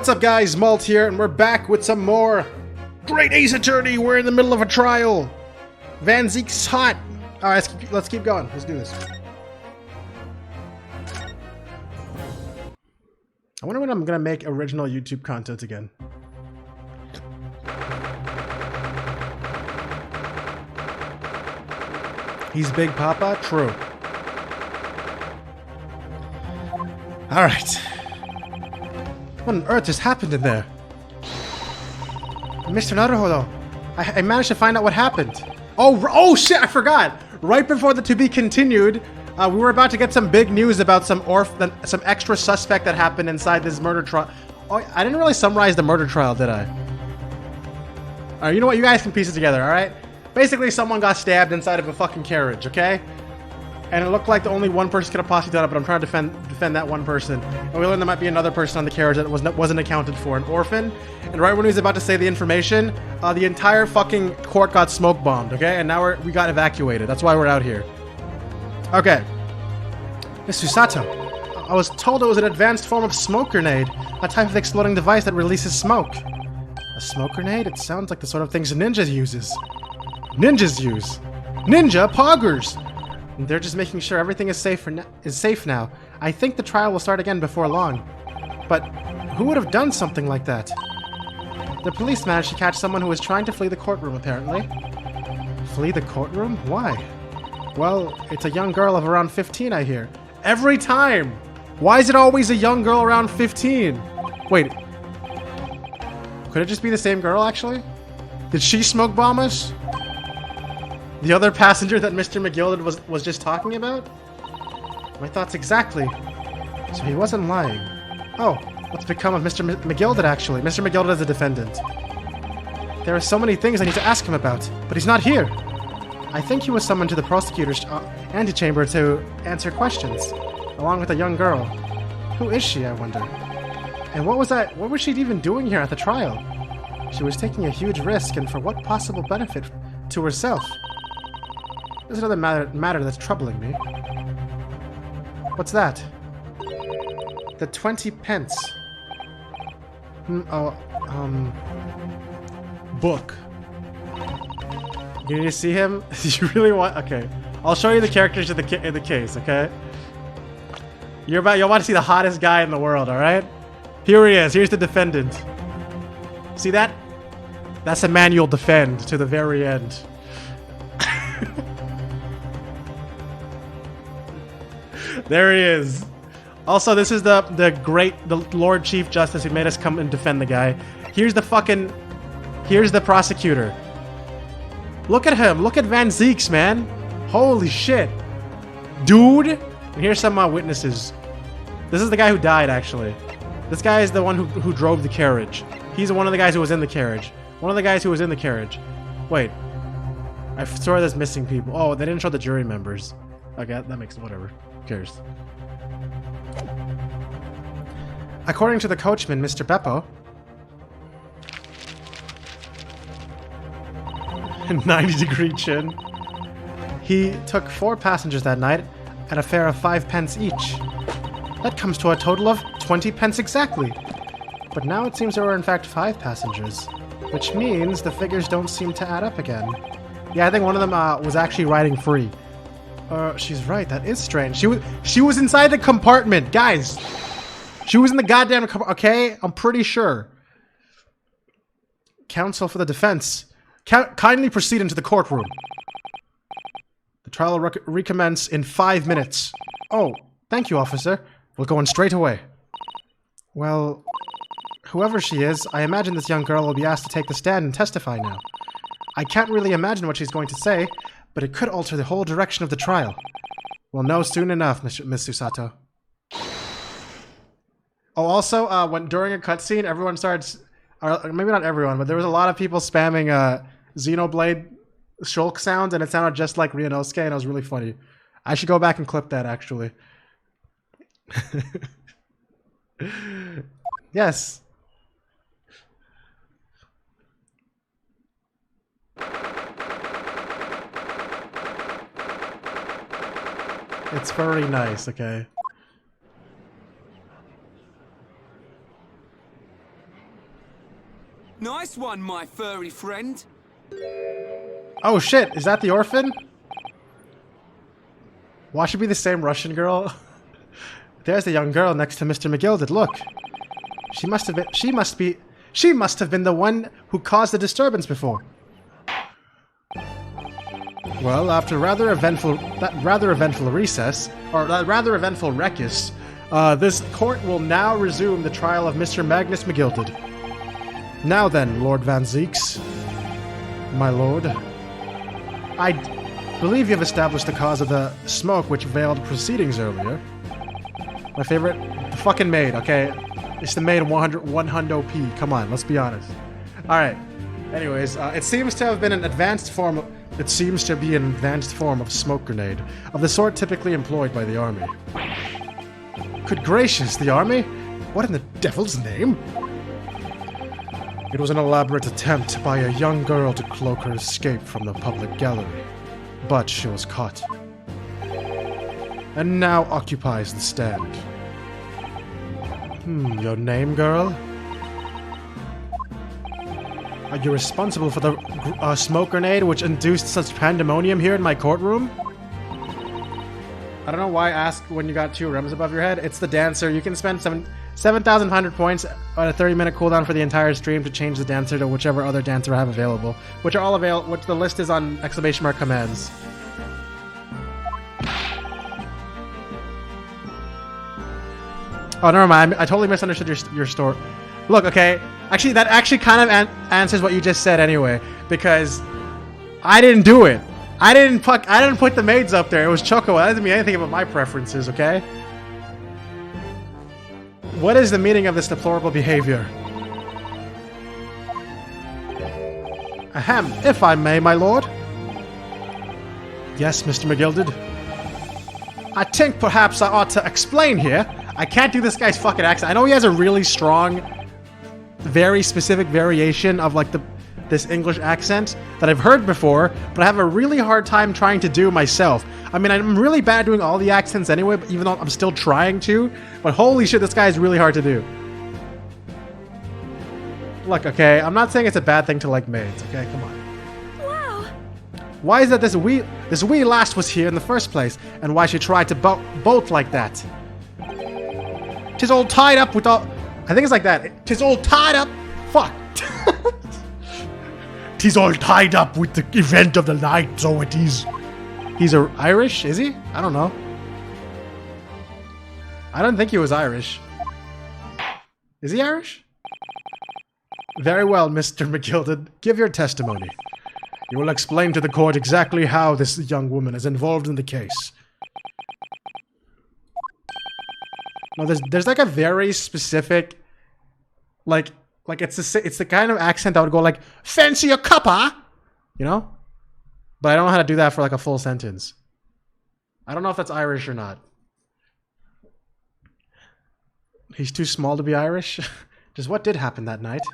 What's up guys, Malt here, and we're back with some more Great Ace Attorney. We're in the middle of a trial. Van Zeek's hot. Alright, let's keep going. Let's do this. I wonder when I'm gonna make original YouTube content again. He's Big Papa? True. Alright. What on earth just happened in there? Mr. Naruhodo, I managed to find out what happened. Oh shit, I forgot! Right before the to be continued, we were about to get some big news about some extra suspect that happened inside this murder trial. Oh, I didn't really summarize the murder trial, did I? Alright, you know what? You guys can piece it together, alright? Basically, someone got stabbed inside of a fucking carriage, okay? And it looked like the only one person could have possibly done it, but I'm trying to defend that one person. And we learned there might be another person on the carriage that wasn't accounted for, an orphan. And right when he was about to say the information, the entire fucking court got smoke bombed, okay? And now we got evacuated. That's why we're out here. Okay. Miss Susato, I was told it was an advanced form of smoke grenade, a type of exploding device that releases smoke. A smoke grenade? It sounds like the sort of things ninjas use. Ninja poggers! They're just making sure everything is safe now. I think the trial will start again before long. But who would have done something like that? The police managed to catch someone who was trying to flee the courtroom, apparently. Flee the courtroom? Why? Well, it's a young girl of around 15, I hear. Every time! Why is it always a young girl around 15? Wait. Could it just be the same girl, actually? Did she smoke bomb us? The other passenger that Mr. McGilded was just talking about? My thoughts exactly. So he wasn't lying. Oh, what's become of Mr. McGilded, actually? Mr. McGilded is a defendant. There are so many things I need to ask him about, but he's not here. I think he was summoned to the prosecutor's antechamber to answer questions, along with a young girl. Who is she, I wonder? And what was she even doing here at the trial? She was taking a huge risk, and for what possible benefit to herself? There's another matter that's troubling me. What's that? The 20 pence. Book. You need to see him? You really want? Okay. I'll show you the characters in the case, okay? You're about to see the hottest guy in the world, alright? Here he is. Here's the defendant. See that? That's a man you'll defend to the very end. There he is. Also, this is the Lord Chief Justice who made us come and defend the guy. Here's the prosecutor. Look at him. Look at Van Zeek's, man. Holy shit. Dude. And here's some witnesses. This is the guy who died, actually. This guy is the one who drove the carriage. He's one of the guys who was in the carriage. One of the guys who was in the carriage. Wait. I swear there's missing people. Oh, they didn't show the jury members. Okay, that makes whatever. Who cares? According to the coachman, Mr. Beppo, 90-degree chin, he took 4 passengers that night at a fare of 5 pence each. That comes to a total of 20 pence exactly. But now it seems there were in fact 5 passengers, which means the figures don't seem to add up again. Yeah, I think one of them was actually riding free. She's right. That is strange. She was inside the compartment, guys. She was in the goddamn compartment. Okay, I'm pretty sure. Counsel for the defense, kindly proceed into the courtroom. The trial will recommence in 5 minutes. Oh, thank you, officer. We're going straight away. Well, whoever she is, I imagine this young girl will be asked to take the stand and testify now. I can't really imagine what she's going to say, but it could alter the whole direction of the trial. We'll know soon enough, Miss Susato. Oh, also, during a cutscene, everyone starts... maybe not everyone, but there was a lot of people spamming Xenoblade Shulk sounds, and it sounded just like Ryunosuke, and it was really funny. I should go back and clip that, actually. Yes. It's very nice, okay? Nice one, my furry friend. Oh shit, is that the orphan? Why should be the same Russian girl? There's the young girl next to Mr. McGilded, look. She must have been the one who caused the disturbance before. Well, after that rather eventful recess, or that rather eventful ruckus, this court will now resume the trial of Mr. Magnus McGilded. Now then, Lord Van Zeeks, my lord, I believe you've established the cause of the smoke which veiled proceedings earlier. My favorite, the fucking maid, okay? It's the maid 100 P. Come on, let's be honest. Alright. Anyways, it seems to be an advanced form of smoke grenade, of the sort typically employed by the army. Good gracious, the army? What in the devil's name? It was an elaborate attempt by a young girl to cloak her escape from the public gallery, but she was caught. And now occupies the stand. Your name, girl? Are you responsible for the smoke grenade which induced such pandemonium here in my courtroom? I don't know why I asked when you got 2 rims above your head. It's the dancer. You can spend 7,100 points on a 30-minute cooldown for the entire stream to change the dancer to whichever other dancer I have available, which are all available. Which the list is on ! Commands. Oh, never mind. I totally misunderstood your story. Look, okay. Actually, that actually kind of answers what you just said anyway, because I didn't do it. I didn't put the maids up there. It was Choco. That doesn't mean anything about my preferences, okay? What is the meaning of this deplorable behavior? Ahem, if I may, my lord. Yes, Mr. McGilded. I think perhaps I ought to explain here. I can't do this guy's fucking accent. I know he has a really strong, very specific variation of like this English accent that I've heard before, but I have a really hard time trying to do myself. I mean, I'm really bad doing all the accents anyway, but even though I'm still trying to, but holy shit, this guy is really hard to do. Look, okay, I'm not saying it's a bad thing to like maids, okay? Come on. Wow. Why is it this wee lass was here in the first place, and why she tried to bolt like that? 'Tis all tied up with all... I think it's like that. 'Tis all tied up... Fuck. 'Tis all tied up with the event of the night, so it is. He's Irish, is he? I don't know. I don't think he was Irish. Is he Irish? Very well, Mr. McGilded. Give your testimony. You will explain to the court exactly how this young woman is involved in the case. No, there's like a very specific, like it's the kind of accent that would go like, fancy a cuppa, you know? But I don't know how to do that for like a full sentence. I don't know if that's Irish or not. He's too small to be Irish? Just what did happen that night?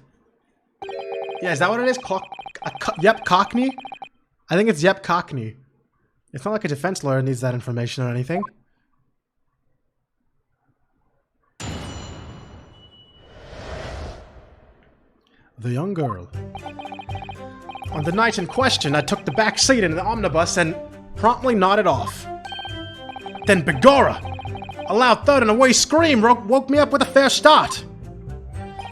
Yeah, is that what it is? Yep, Cockney? I think it's Yep Cockney. It's not like a defense lawyer needs that information or anything. The young girl. On the night in question, I took the back seat in the omnibus and promptly nodded off. Then begorra! A loud thud and a wee scream woke me up with a fair start.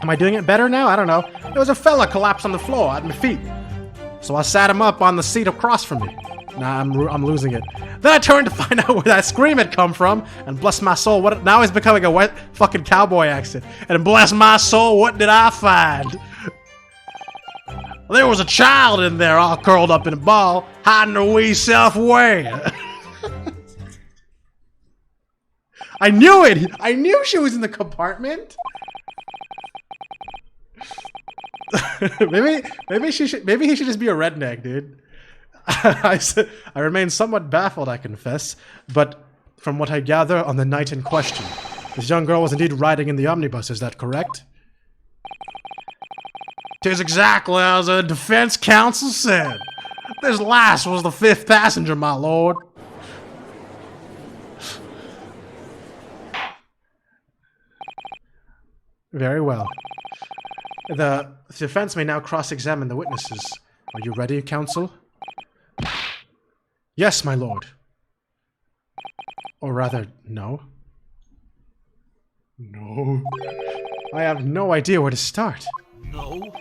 Am I doing it better now? I don't know. There was a fella collapsed on the floor at my feet. So I sat him up on the seat across from me. Nah, I'm losing it. Then I turned to find out where that scream had come from, and bless my soul, now it's becoming a wet fucking cowboy accent. And bless my soul, what did I find? There was a child in there all curled up in a ball, hiding her wee self away. I knew it! I knew she was in the compartment! maybe he should just be a redneck, dude. I remain somewhat baffled, I confess, but from what I gather on the night in question, this young girl was indeed riding in the omnibus, is that correct? 'Tis exactly as the defense counsel said. This lass was the 5th passenger, my lord. Very well. The defense may now cross-examine the witnesses. Are you ready, counsel? Yes, my lord. Or rather, no. No. I have no idea where to start. No.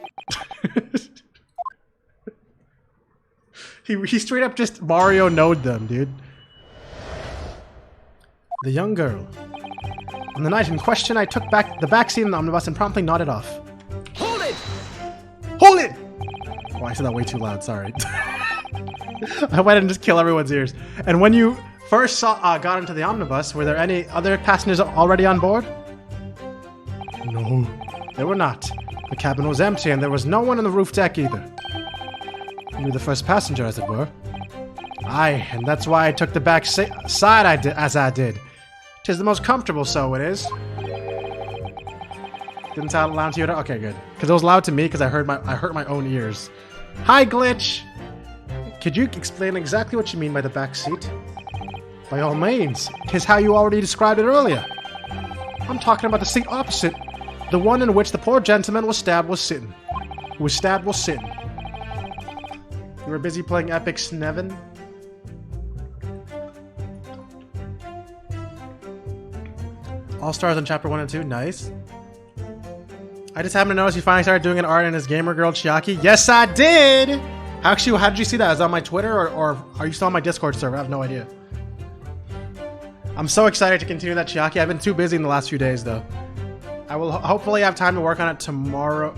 He straight up just Mario knowed them, dude. The young girl. On the night in question, I took back the backseat in the omnibus and promptly nodded off. Hold it! Hold it! Oh, I said that way too loud, sorry. I hope I didn't just kill everyone's ears. And when you first got into the omnibus, were there any other passengers already on board? No, there were not. The cabin was empty and there was no one on the roof deck either. You were the first passenger, as it were. Aye, and that's why I took the back side as I did. 'Tis the most comfortable, so it is. Didn't sound loud to you? Okay, good. Because it was loud to me because I hurt my own ears. Hi, Glitch! Could you explain exactly what you mean by the back seat? By all means. 'Tis how you already described it earlier. I'm talking about the seat opposite. The one in which the poor gentleman was stabbed was sitting. Who was stabbed was sitting. You were busy playing Epic Sneven? All stars on chapter 1 and 2. Nice. I just happened to notice you finally started doing an art in his gamer girl Chiaki. Yes, I did! Actually, how did you see that? Is that on my Twitter or are you still on my Discord server? I have no idea. I'm so excited to continue that Chiaki. I've been too busy in the last few days, though. I will hopefully have time to work on it tomorrow.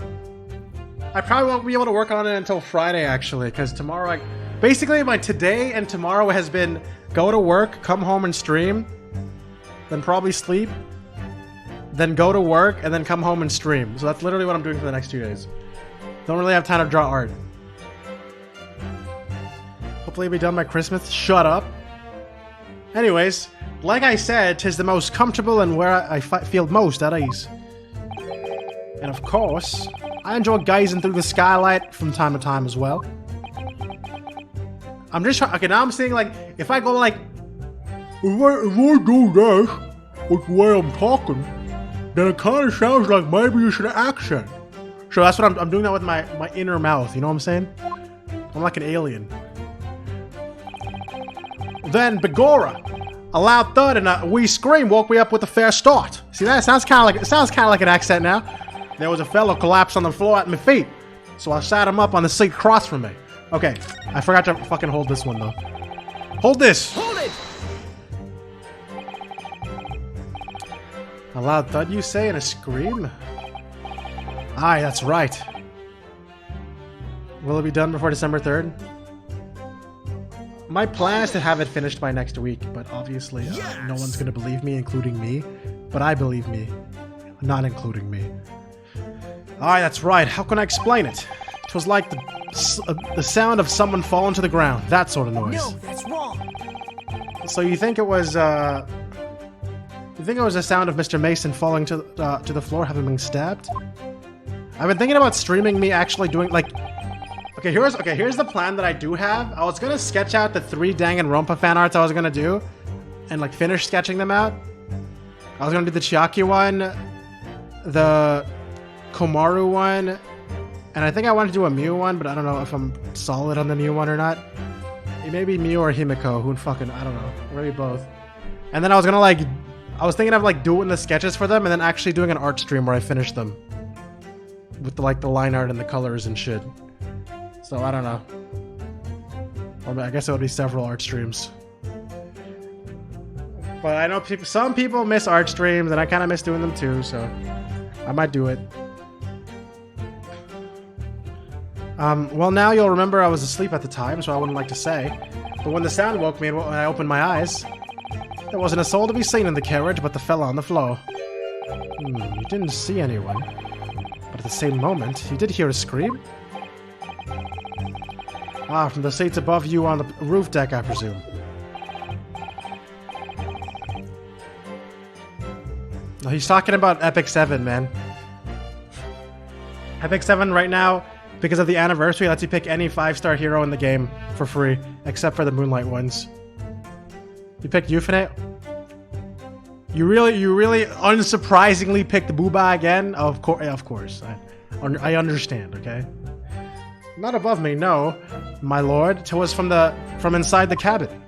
I probably won't be able to work on it until Friday, actually, because tomorrow basically, my today and tomorrow has been go to work, come home and stream, then probably sleep, then go to work, and then come home and stream. So that's literally what I'm doing for the next 2 days. Don't really have time to draw art. Hopefully it'll be done by Christmas. Shut up. Anyways, like I said, 'tis the most comfortable and where I feel most at ease. And of course, I enjoy gazing through the skylight from time to time as well. I'm just trying. Okay, now I'm saying like, if I go like, if I do this with the way I'm talking, then it kind of sounds like maybe you should accent. So that's what I'm doing that with my inner mouth. You know what I'm saying? I'm like an alien. Then Begorra, a loud thud and a wee scream woke me up with a fair start. See that? It sounds kind of like an accent now. There was a fellow collapsed on the floor at my feet, so I sat him up on the seat across from me. Okay, I forgot to fucking hold this one though. Hold this! Hold it! A loud thud, you say, and a scream? Aye, that's right. Will it be done before December 3rd? My plan is to have it finished by next week, but obviously no one's gonna believe me, including me. But I believe me, not including me. Aye, that's right. How can I explain it? It was like the sound of someone falling to the ground. That sort of noise. No, that's wrong. So you think it was the sound of Mr. Mason falling to the floor, having been stabbed? I've been thinking about streaming me actually doing like. Okay, here's the plan that I do have. I was gonna sketch out the 3 Danganronpa fan arts I was gonna do, and like finish sketching them out. I was gonna do the Chiaki one, the Komaru one, and I think I wanted to do a Mew one, but I don't know if I'm solid on the Mew one or not. Maybe Mew or Himiko, who fucking, I don't know, maybe both. And then I was gonna like, I was thinking of like doing the sketches for them and then actually doing an art stream where I finish them with the line art and the colors and shit. So I don't know. Or I guess it would be several art streams. But I know some people miss art streams, and I kind of miss doing them too, so I might do it. Well, now you'll remember I was asleep at the time, so I wouldn't like to say. But when the sound woke me and when I opened my eyes, there wasn't a soul to be seen in the carriage but the fella on the floor. You didn't see anyone. But at the same moment, you did hear a scream. Ah, from the seats above you on the roof deck, I presume. No, he's talking about Epic 7, man. Epic 7 right now, because of the anniversary, lets you pick any 5-star hero in the game for free, except for the Moonlight ones. You picked Euphonate? You really unsurprisingly picked the booba again? Of course. I understand, okay? Not above me, no, my lord. It was from inside the cabin.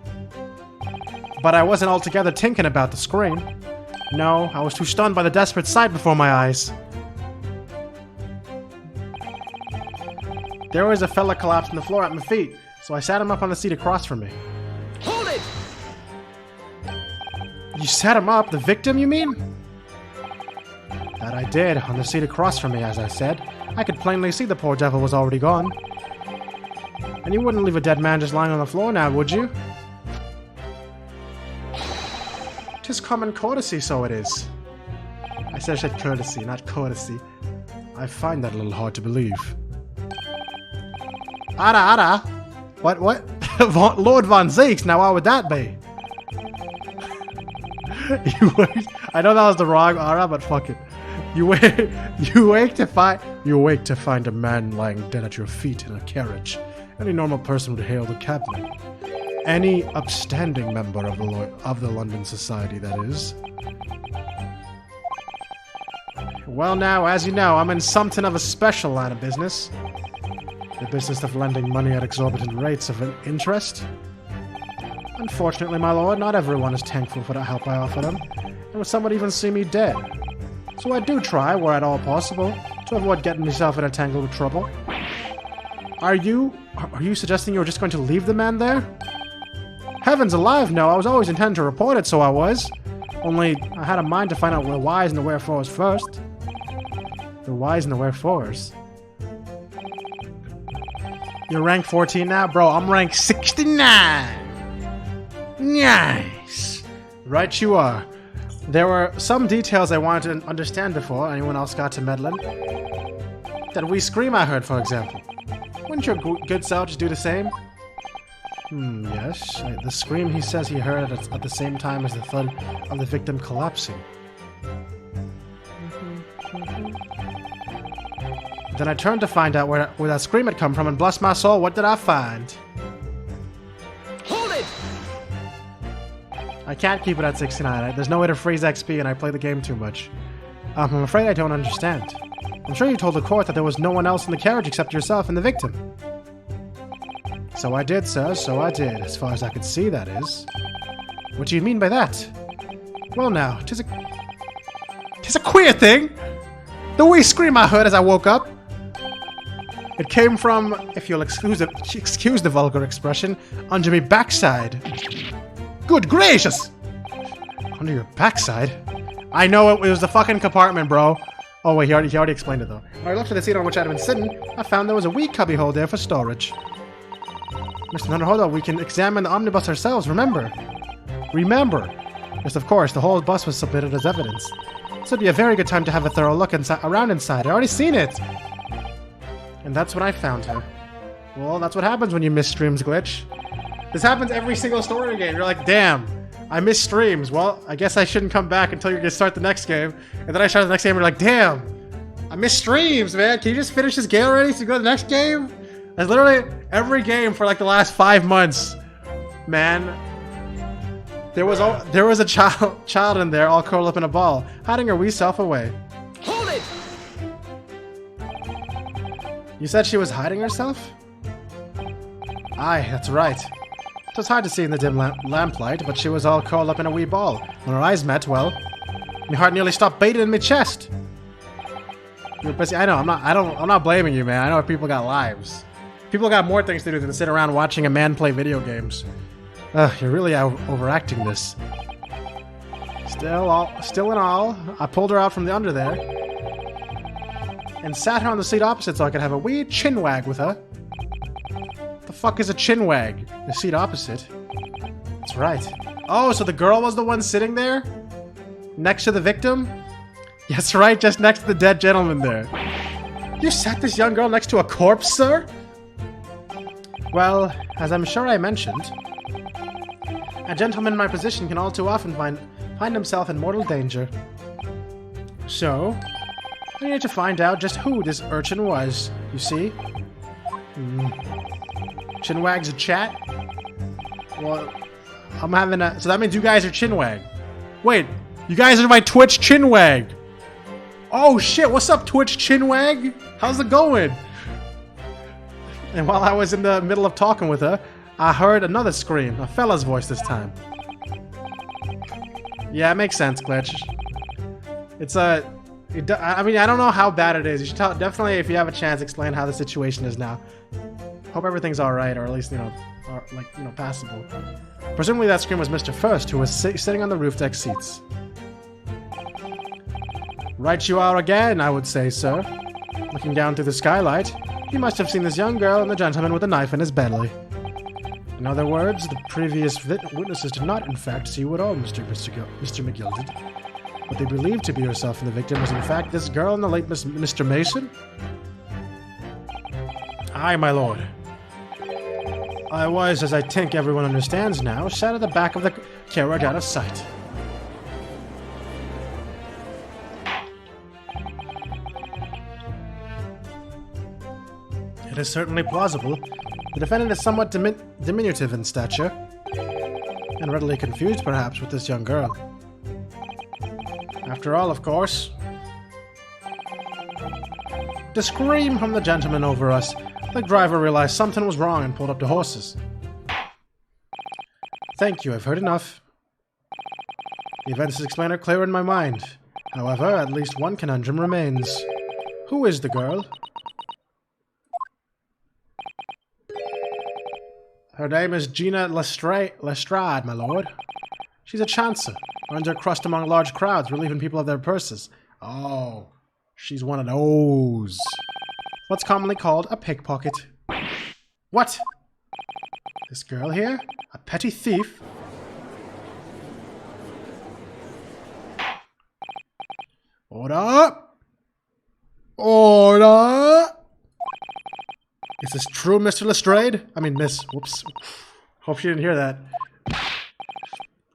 But I wasn't altogether thinking about the scream. No, I was too stunned by the desperate sight before my eyes. There was a fella collapsed on the floor at my feet, so I sat him up on the seat across from me. Hold it! You sat him up? The victim, you mean? That I did, on the seat across from me, as I said. I could plainly see the poor devil was already gone. And you wouldn't leave a dead man just lying on the floor now, would you? 'Tis common courtesy, so it is. I said courtesy, not courtesy. I find that a little hard to believe. Ada. What? Lord Von Zeeks, now what would that be? I know that was the wrong Ara, but fuck it. You wake to find a man lying dead at your feet in a carriage. Any normal person would hail the cabman. Any upstanding member of the London Society, that is. Well now, as you know, I'm in something of a special line of business. The business of lending money at exorbitant rates of interest. Unfortunately, my lord, not everyone is thankful for the help I offer them, and some would even see me dead. So I do try, where at all possible, to avoid getting myself in a tangle of trouble. Are you suggesting you're just going to leave the man there? Heavens alive, no, I was always intending to report it, so I was. Only, I had a mind to find out the whys and the wherefores first. The whys and the wherefores? You're rank 14 now? Bro, I'm rank 69! Nice! Right you are. There were some details I wanted to understand before anyone else got to meddling. That wee scream I heard, for example. Wouldn't your good self just do the same? Yes. The scream he says he heard at the same time as the thud of the victim collapsing. Then I turned to find out where that scream had come from, and bless my soul, what did I find? Hold it! I can't keep it at 69. There's no way to freeze XP, and I play the game too much. I'm afraid I don't understand. I'm sure you told the court that there was no one else in the carriage except yourself and the victim. So I did, sir, so I did. As far as I could see, that is. What do you mean by that? Well now, 'tis a queer thing! The wee scream I heard as I woke up. It came from, if you'll excuse the vulgar expression, under me backside. Good gracious! Under your backside? I know it was the fucking compartment, bro. Oh wait, he already explained it though. When I looked at the seat on which I'd been sitting, I found there was a wee cubbyhole there for storage. Mr. Nunderholder, we can examine the omnibus ourselves, remember? Remember! Yes, of course, the whole bus was submitted as evidence. This would be a very good time to have a thorough look around inside. I already seen it! And that's when I found her. Well, that's what happens when you miss streams, Glitch. This happens every single story game. You're like, damn, I miss streams. Well, I guess I shouldn't come back until you're gonna start the next game. And then I start the next game and you're like, damn, I miss streams, man. Can you just finish this game already so you go to the next game? That's literally every game for like the last 5 months. Man. There was a child in there all curled up in a ball, hiding her wee self away. Hold it! You said she was hiding herself? Aye, that's right. It was hard to see in the dim lamplight, but she was all curled up in a wee ball. When our eyes met, well, my heart nearly stopped beating in my chest. You're busy. I know. I'm not blaming you, man. I know people got lives. People got more things to do than to sit around watching a man play video games. You're really overacting this. Still in all, I pulled her out from the under there and sat her on the seat opposite so I could have a wee chin wag with her. The fuck is a chin wag? The seat opposite? That's right. Oh, so the girl was the one sitting there? Next to the victim? Yes, right, just next to the dead gentleman there. You sat this young girl next to a corpse, sir? Well, as I'm sure I mentioned, a gentleman in my position can all too often find himself in mortal danger. So, I need to find out just who this urchin was, you see? Chinwag's a chat? Well, I'm having a... So that means you guys are chinwag. Wait, You guys are my Twitch chinwag. Oh shit, what's up, Twitch chinwag? How's it going? And while I was in the middle of talking with her, I heard another scream, a fella's voice this time. Yeah, it makes sense, Glitch. It's I mean, I don't know how bad it is. You should definitely, if you have a chance, explain how the situation is now. Hope everything's alright, or at least, you know, passable. Presumably that scream was Mr. First, who was sitting on the roof deck seats. Right you are again, I would say, sir. Looking down through the skylight, you must have seen this young girl and the gentleman with a knife in his belly. In other words, the previous witnesses did not, in fact, see you at all, Mr. McGill did. What they believed to be yourself and the victim was, in fact, this girl and the late Mr. Mason? Aye, my lord. I was, as I think everyone understands now, sat at the back of the carriage out of sight. It is certainly plausible. The defendant is somewhat diminutive in stature, and readily confused, perhaps, with this young girl. After all, of course, the scream from the gentleman over us, the driver realized something was wrong and pulled up the horses. Thank you, I've heard enough. The events explained are clear in my mind. However, at least one conundrum remains. Who is the girl? Her name is Gina Lestrade, my lord. She's a chancer, earns her crust among large crowds, relieving people of their purses. Oh, she's one of those. What's commonly called a pickpocket. What? This girl here? A petty thief? Order! Order! Is this true, Mr. Lestrade? I mean, Miss. Whoops. Hope she didn't hear that.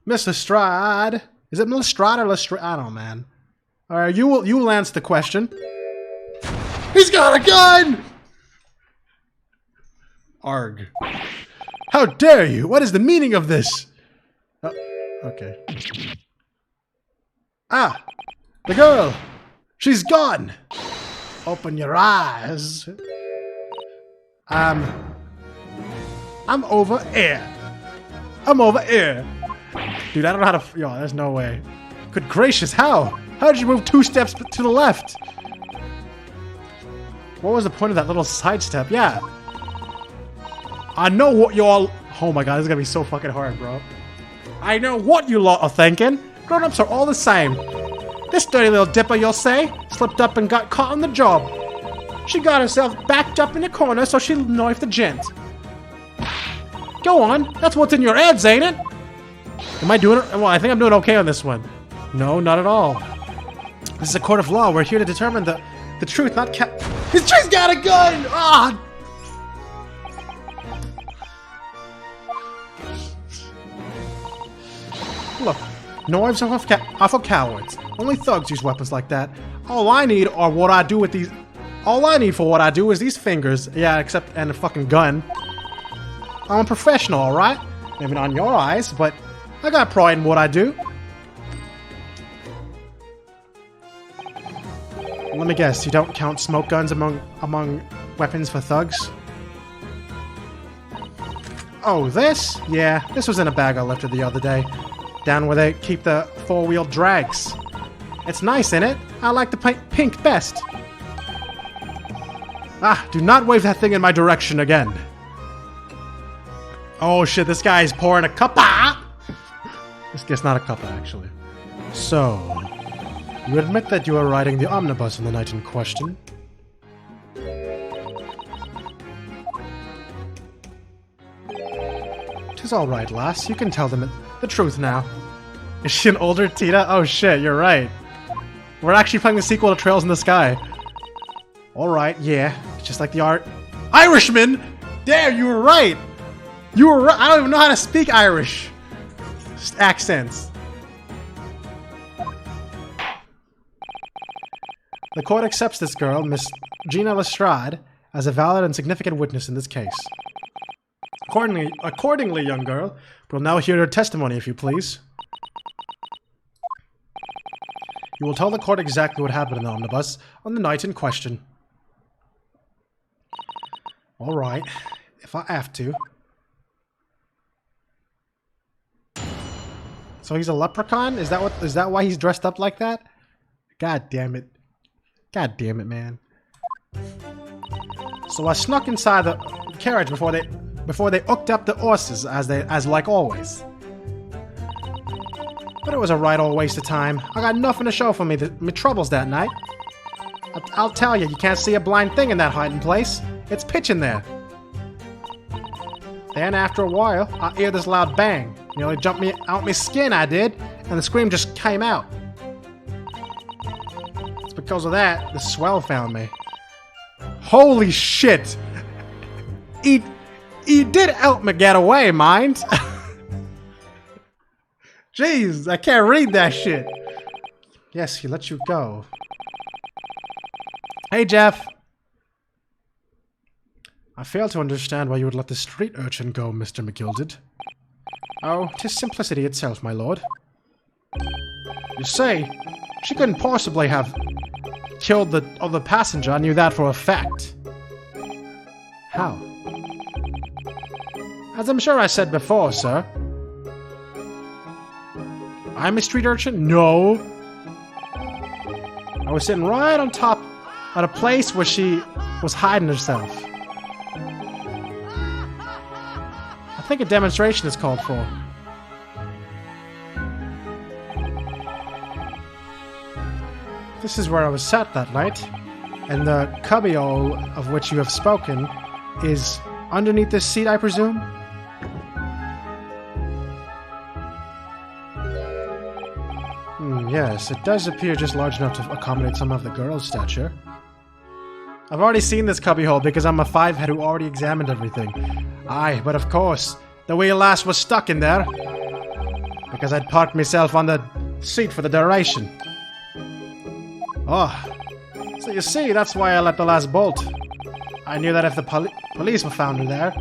Miss Lestrade. Is it Lestrade or Lestrade? I don't know, man. Alright, you will answer the question. He's got a gun! Arg. How dare you? What is the meaning of this? Oh, okay. Ah! The girl! She's gone! Open your eyes. I'm over here. I'm over here. Dude, I don't know how to... Yo, there's no way. Good gracious, how? How did you move 2 steps to the left? What was the point of that little sidestep? Yeah. I know what you all... Oh my god, this is gonna be so fucking hard, bro. I know what you lot are thinking. Grown-ups are all the same. This dirty little dipper, you'll say, slipped up and got caught on the job. She got herself backed up in the corner so she knifed the gent. Go on, that's what's in your heads, ain't it? Am I doing it? Well, I think I'm doing okay on this one. No, not at all. This is a court of law. We're here to determine the truth, not He's got a gun! Ah! Look, knives are for cowards. Only thugs use weapons like that. All I need for what I do is these fingers. Yeah, and a fucking gun. I'm a professional, alright? Maybe not in your eyes, but I got pride in what I do. Let me guess, you don't count smoke guns among weapons for thugs? Oh, this? Yeah, this was in a bag I lifted the other day. Down where they keep the 4-wheel drags. It's nice, ain't it? I like the pink best. Ah, do not wave that thing in my direction again. Oh shit, this guy is pouring a cuppa! This guy's not a cuppa, actually. So, you admit that you were riding the Omnibus on the night in question? Tis alright, lass. You can tell them the truth now. Is she an older Tita? Oh shit, you're right. We're actually playing the sequel to Trails in the Sky. Alright, yeah. Just like the art. Irishman! Damn, you were right! You were right! I don't even know how to speak Irish. Just accents. The court accepts this girl, Miss Gina Lestrade, as a valid and significant witness in this case. Accordingly, young girl, we'll now hear her testimony, if you please. You will tell the court exactly what happened in the omnibus on the night in question. Alright, if I have to. So he's a leprechaun? Is that why he's dressed up like that? God damn it. God damn it, man. So I snuck inside the carriage before they hooked up the horses as like always. But it was a right old waste of time. I got nothing to show for me troubles that night. I'll tell you can't see a blind thing in that hiding place. It's pitch in there. Then after a while, I hear this loud bang. Nearly jumped me out my skin, I did, and the scream just came out. It's because of that, the swell found me. Holy shit! He did help me get away, mind. Jeez, I can't read that shit. Yes, he let you go. Hey, Jeff. I fail to understand why you would let the street urchin go, Mr. McGilded. Oh, 'tis simplicity itself, my lord. You say, she couldn't possibly have killed the other passenger. I knew that for a fact. How? As I'm sure I said before, sir. I'm a street urchin? No. I was sitting right on top at a place where she was hiding herself. I think a demonstration is called for. This is where I was sat that night, and the cubbyhole of which you have spoken is underneath this seat, I presume? Yes, it does appear just large enough to accommodate some of the girl's stature. I've already seen this cubbyhole because I'm a five-head who already examined everything. Aye, but of course, the wee lass was stuck in there. Because I'd parked myself on the seat for the duration. Oh, so you see, that's why I let the lass bolt. I knew that if the police were found her there,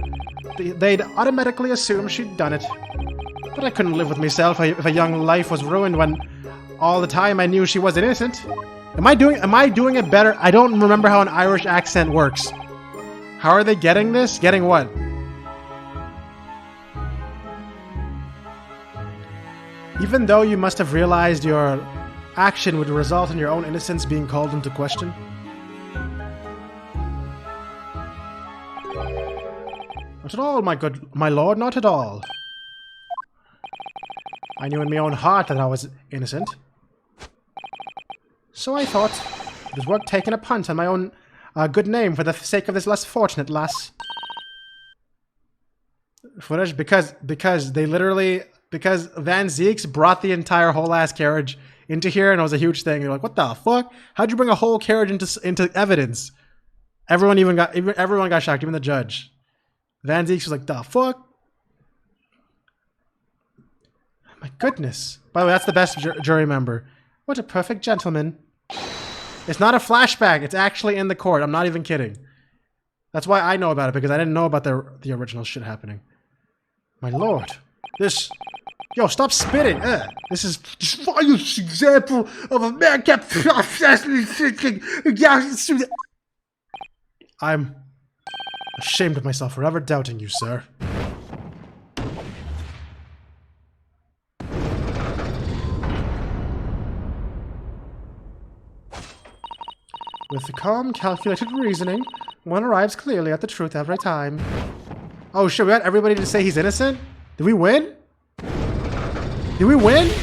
they'd automatically assume she'd done it. But I couldn't live with myself if a young life was ruined when all the time I knew she was innocent. Am I doing it better? I don't remember how an Irish accent works. How are they getting this? Getting what? Even though you must have realized your action would result in your own innocence being called into question? Not at all, my lord, not at all. I knew in my own heart that I was innocent. So I thought it was worth taking a punt on my own good name for the sake of this less fortunate lass. Footage because Van Zeeks brought the entire whole ass carriage into here and it was a huge thing. You're like, what the fuck? How'd you bring a whole carriage into evidence? Everyone got shocked, even the judge. Van Zeeks was like, the fuck? My goodness. By the way, that's the best jury member. What a perfect gentleman. It's not a flashback. It's actually in the court. I'm not even kidding. That's why I know about it, because I didn't know about the original shit happening. My lord. This... Yo, stop spitting. This is just an example of a man kept processing thinking. I'm ashamed of myself for ever doubting you, sir. With the calm, calculated reasoning, one arrives clearly at the truth every time. Oh shit, we got everybody to say he's innocent? Did we win? Did we win?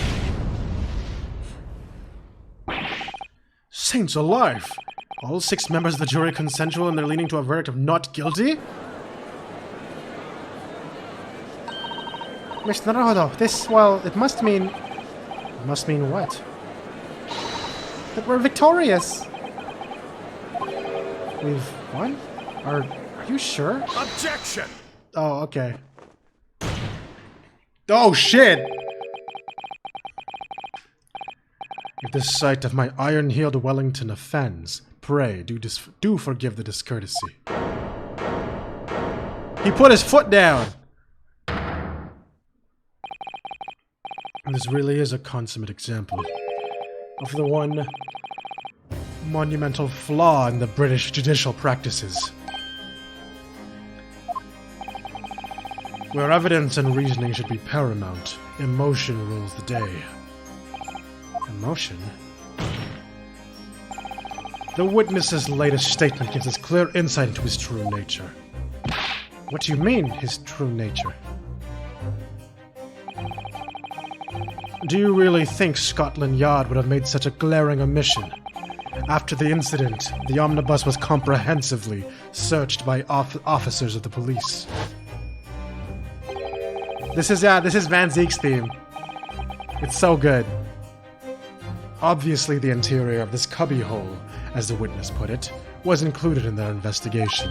Saints alive! All 6 members of the jury consensual and they're leaning to a verdict of not guilty? Mr. Naruto, this, well, it must mean... It must mean what? That we're victorious! We've won? Are you sure? Objection! Oh, okay. Oh, shit! If the sight of my iron-heeled Wellington offends, pray do forgive the discourtesy. He put his foot down! This really is a consummate example. of the one monumental flaw in the British judicial practices. Where evidence and reasoning should be paramount, emotion rules the day. Emotion? The witness's latest statement gives us clear insight into his true nature. What do you mean, his true nature? Do you really think Scotland Yard would have made such a glaring omission? After the incident, the omnibus was comprehensively searched by officers of the police. This is Van Zeek's theme. It's so good. Obviously, the interior of this cubbyhole, as the witness put it, was included in their investigation.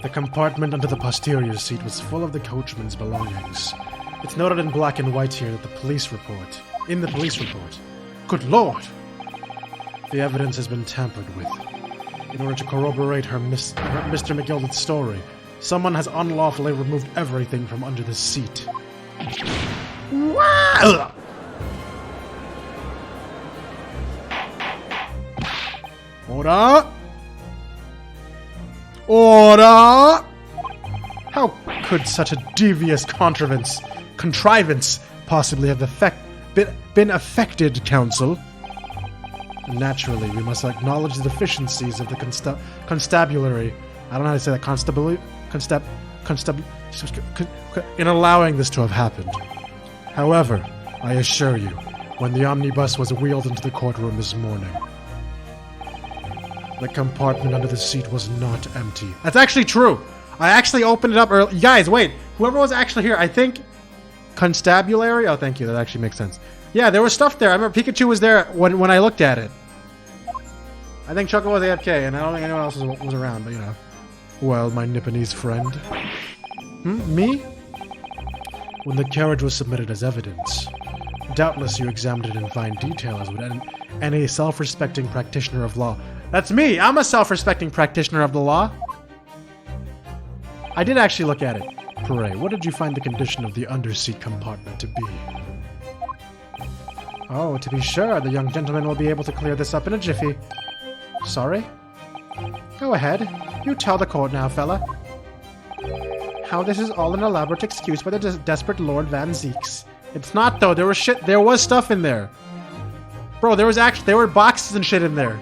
The compartment under the posterior seat was full of the coachman's belongings. It's noted in black and white here that in the police report. Good Lord! The evidence has been tampered with. In order to corroborate Mr. McGilden's story, someone has unlawfully removed everything from under the seat. Wow! Order! Order! How could such a devious contrivance possibly have been affected, counsel? Naturally, we must acknowledge the deficiencies of the constabulary. I don't know how to say that. In allowing this to have happened. However, I assure you, when the omnibus was wheeled into the courtroom this morning, the compartment under the seat was not empty. That's actually true. I actually opened it up early. Guys, wait. Whoever was actually here, I think constabulary. Oh, thank you. That actually makes sense. Yeah, there was stuff there. I remember Pikachu was there when I looked at it. I think Choco was AFK, and I don't think anyone else was around, but you know. Well, my Nipponese friend. Me? When the carriage was submitted as evidence, doubtless you examined it in fine detail as would any self-respecting practitioner of law. That's me! I'm a self-respecting practitioner of the law. I did actually look at it. Pray, what did you find the condition of the underseat compartment to be? Oh, to be sure, the young gentleman will be able to clear this up in a jiffy. Sorry? Go ahead. You tell the court now, fella. How this is all an elaborate excuse by the desperate Lord Van Zeeks. It's not, though. There was stuff in there. Bro, there were boxes and shit in there.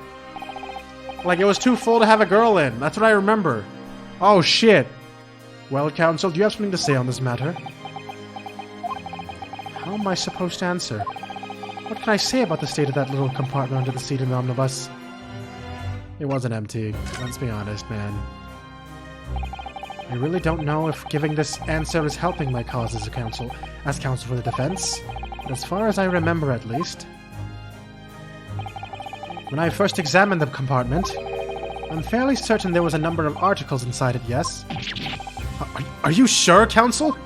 Like, it was too full to have a girl in. That's what I remember. Oh, shit. Well, counsel, do you have something to say on this matter? How am I supposed to answer? What can I say about the state of that little compartment under the seat in the omnibus? It wasn't empty. Let's be honest, man. I really don't know if giving this answer is helping my cause as counsel for the defense. But as far as I remember, at least. When I first examined the compartment, I'm fairly certain there was a number of articles inside it, yes? Are you sure, counsel?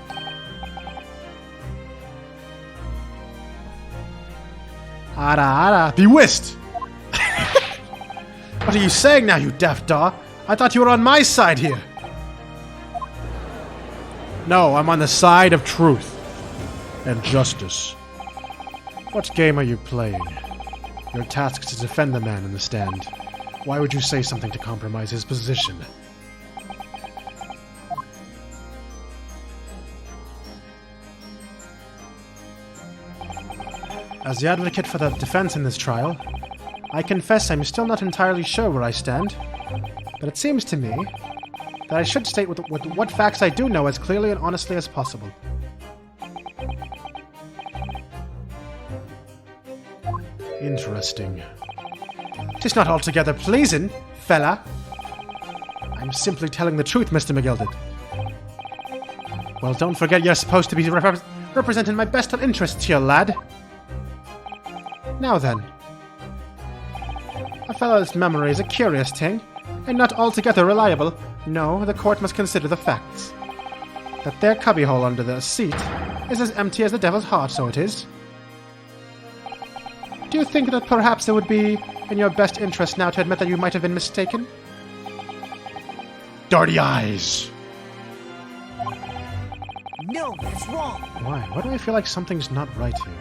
Ara, be whist! What are you saying now, you daft daw? I thought you were on my side here. No, I'm on the side of truth and justice. What game are you playing? Your task is to defend the man in the stand. Why would you say something to compromise his position? As the advocate for the defense in this trial, I confess I'm still not entirely sure where I stand, but it seems to me that I should state what facts I do know as clearly and honestly as possible. Interesting. 'Tis not altogether pleasing, fella. I'm simply telling the truth, Mr. McGilden. Well, don't forget you're supposed to be representing my best interests here, lad. Now then. A fellow's memory is a curious thing, and not altogether reliable. No, the court must consider the facts. That there cubbyhole under the seat is as empty as the devil's heart, so it is. Do you think that perhaps it would be in your best interest now to admit that you might have been mistaken? Dirty eyes! No No, that's wrong. Why? Why do I feel like something's not right here?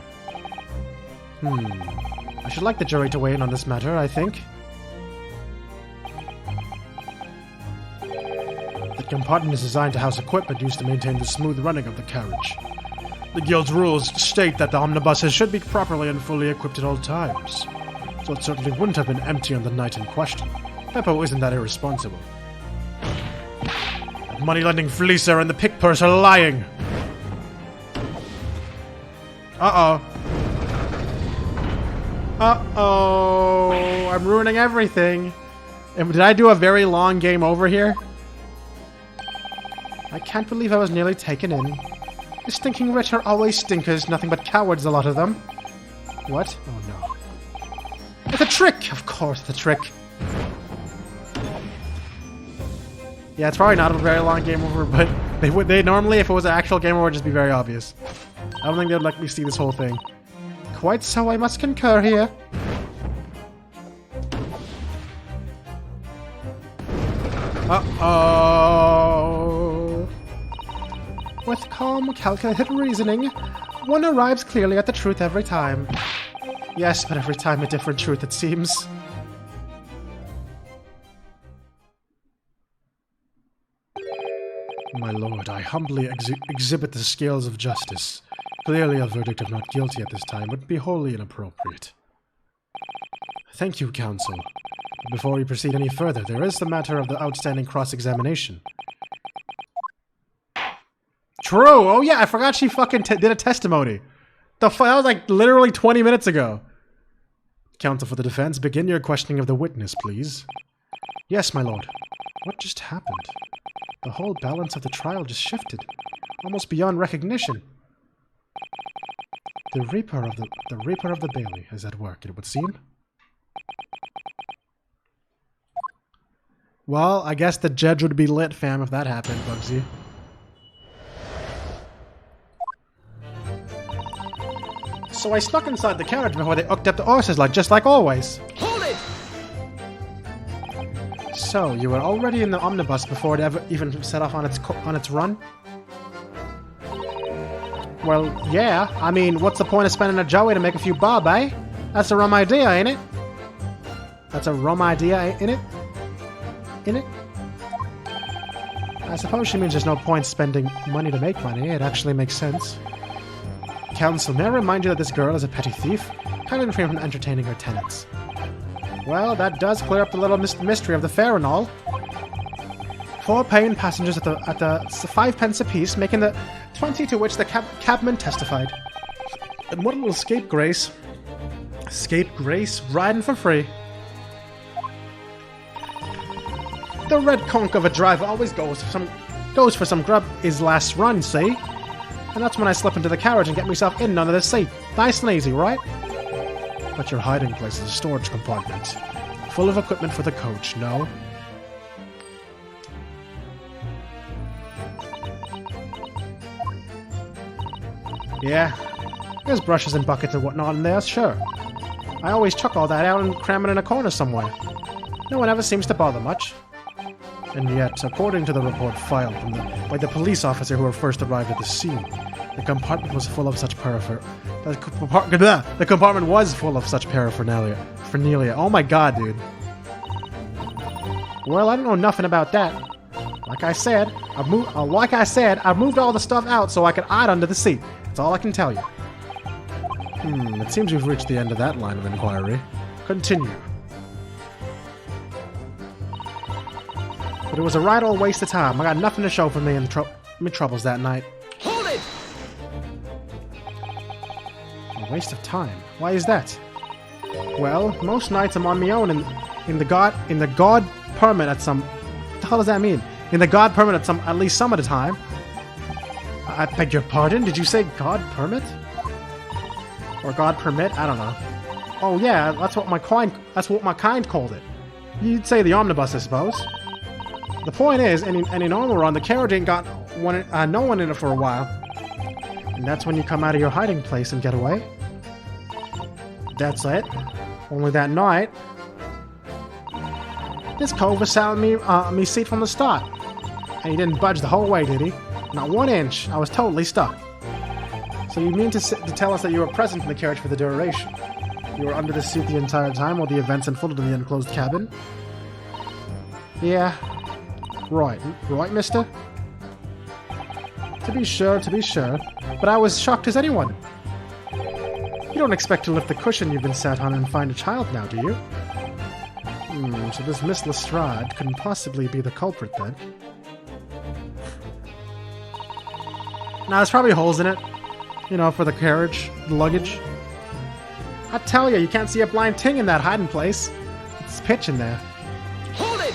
I should like the jury to weigh in on this matter, I think. The compartment is designed to house equipment used to maintain the smooth running of the carriage. The Guild's rules state that the omnibuses should be properly and fully equipped at all times, so it certainly wouldn't have been empty on the night in question. Beppo isn't that irresponsible. That money-lending fleecer and the pick purse are lying! Uh-oh. Uh-oh. I'm ruining everything. And did I do a very long game over here? I can't believe I was nearly taken in. The stinking rich are always stinkers, nothing but cowards, a lot of them. What? Oh no. It's a trick! Of course it's a trick. Yeah, it's probably not a very long game over, but they normally, if it was an actual game over, would just be very obvious. I don't think they'd let me see this whole thing. Quite so, I must concur here. Uh-oh. With calm, calculated reasoning, one arrives clearly at the truth every time. Yes, but every time a different truth, it seems. My lord, I humbly exhibit the scales of justice. Clearly a verdict of not guilty at this time would be wholly inappropriate. Thank you, counsel. Before we proceed any further, there is the matter of the outstanding cross-examination. True! Oh yeah, I forgot she fucking did a testimony. That was like literally 20 minutes ago. Counsel for the defense, begin your questioning of the witness, please. Yes, my lord. What just happened? The whole balance of the trial just shifted, almost beyond recognition. The Reaper of the Bailey is at work, it would seem. Well, I guess the judge would be lit, fam, if that happened, Bugsy. So I snuck inside the carriage before they hooked up the horses, just like always. Hold it! So, you were already in the omnibus before it ever even set off on its run? Well, yeah. I mean, what's the point of spending a joey to make a few bob, eh? That's a rum idea, ain't it? That's a rum idea, ain't it? In it? I suppose she means there's no point spending money to make money. It actually makes sense. Counsel, may I remind you that this girl is a petty thief? Kindly refrain from entertaining her tenants. Well, that does clear up the little mystery of the fare and all. 4 paying passengers at the 5 pence apiece, making the 20 to which the cabman testified. And what a little scapegrace. Scapegrace, riding for free. The red conch of a driver always goes for some grub his last run, see? And that's when I slip into the carriage and get myself in under the seat. Nice and easy, right? But your hiding place is a storage compartment. Full of equipment for the coach, no? Yeah, there's brushes and buckets and whatnot in there, sure. I always chuck all that out and cram it in a corner somewhere. No one ever seems to bother much. And yet, according to the report filed by the police officer who first arrived at the scene, the compartment was full of such the compartment was full of such paraphernalia. Oh my god, dude. Well, I don't know nothing about that. Like I said, I moved all the stuff out so I could hide under the seat. That's all I can tell you. It seems we've reached the end of that line of inquiry. Continue. But it was a right old waste of time. I got nothing to show for me and my troubles that night. Hold it! A waste of time? Why is that? Well, most nights I'm on my own in the god permit at some... What the hell does that mean? In the god permit at least some of the time. I beg your pardon? Did you say god permit? Or god permit? I don't know. Oh yeah, that's what my kind called it. You'd say the omnibus, I suppose. The point is, any normal run, the carriage ain't got no one in it for a while. And that's when you come out of your hiding place and get away. That's it. Only that night, this cove was selling me seat from the start. And he didn't budge the whole way, did he? Not 1 inch. I was totally stuck. So you mean to tell us that you were present in the carriage for the duration? You were under the seat the entire time while the events unfolded in the enclosed cabin? Yeah. Right, mister? To be sure. But I was shocked as anyone. You don't expect to lift the cushion you've been sat on and find a child now, do you? So this Miss Lestrade couldn't possibly be the culprit then. Now, there's probably holes in it. You know, for the carriage, the luggage. I tell you can't see a blind ting in that hiding place. It's pitch in there. Hold it!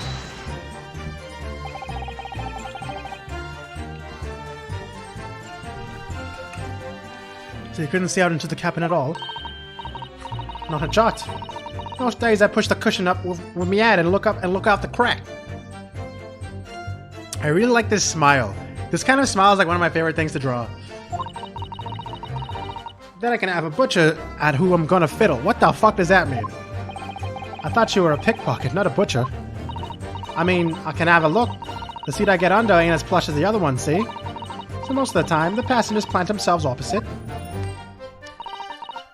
So you couldn't see out into the cabin at all? Not a jot. Most days I push the cushion up with me head and look out the crack. I really like this smile. This kind of smile is like one of my favorite things to draw. Then I can have a butcher at who I'm gonna fiddle. What the fuck does that mean? I thought you were a pickpocket, not a butcher. I mean, I can have a look. The seat I get under ain't as plush as the other one, see? So most of the time, the passengers plant themselves opposite.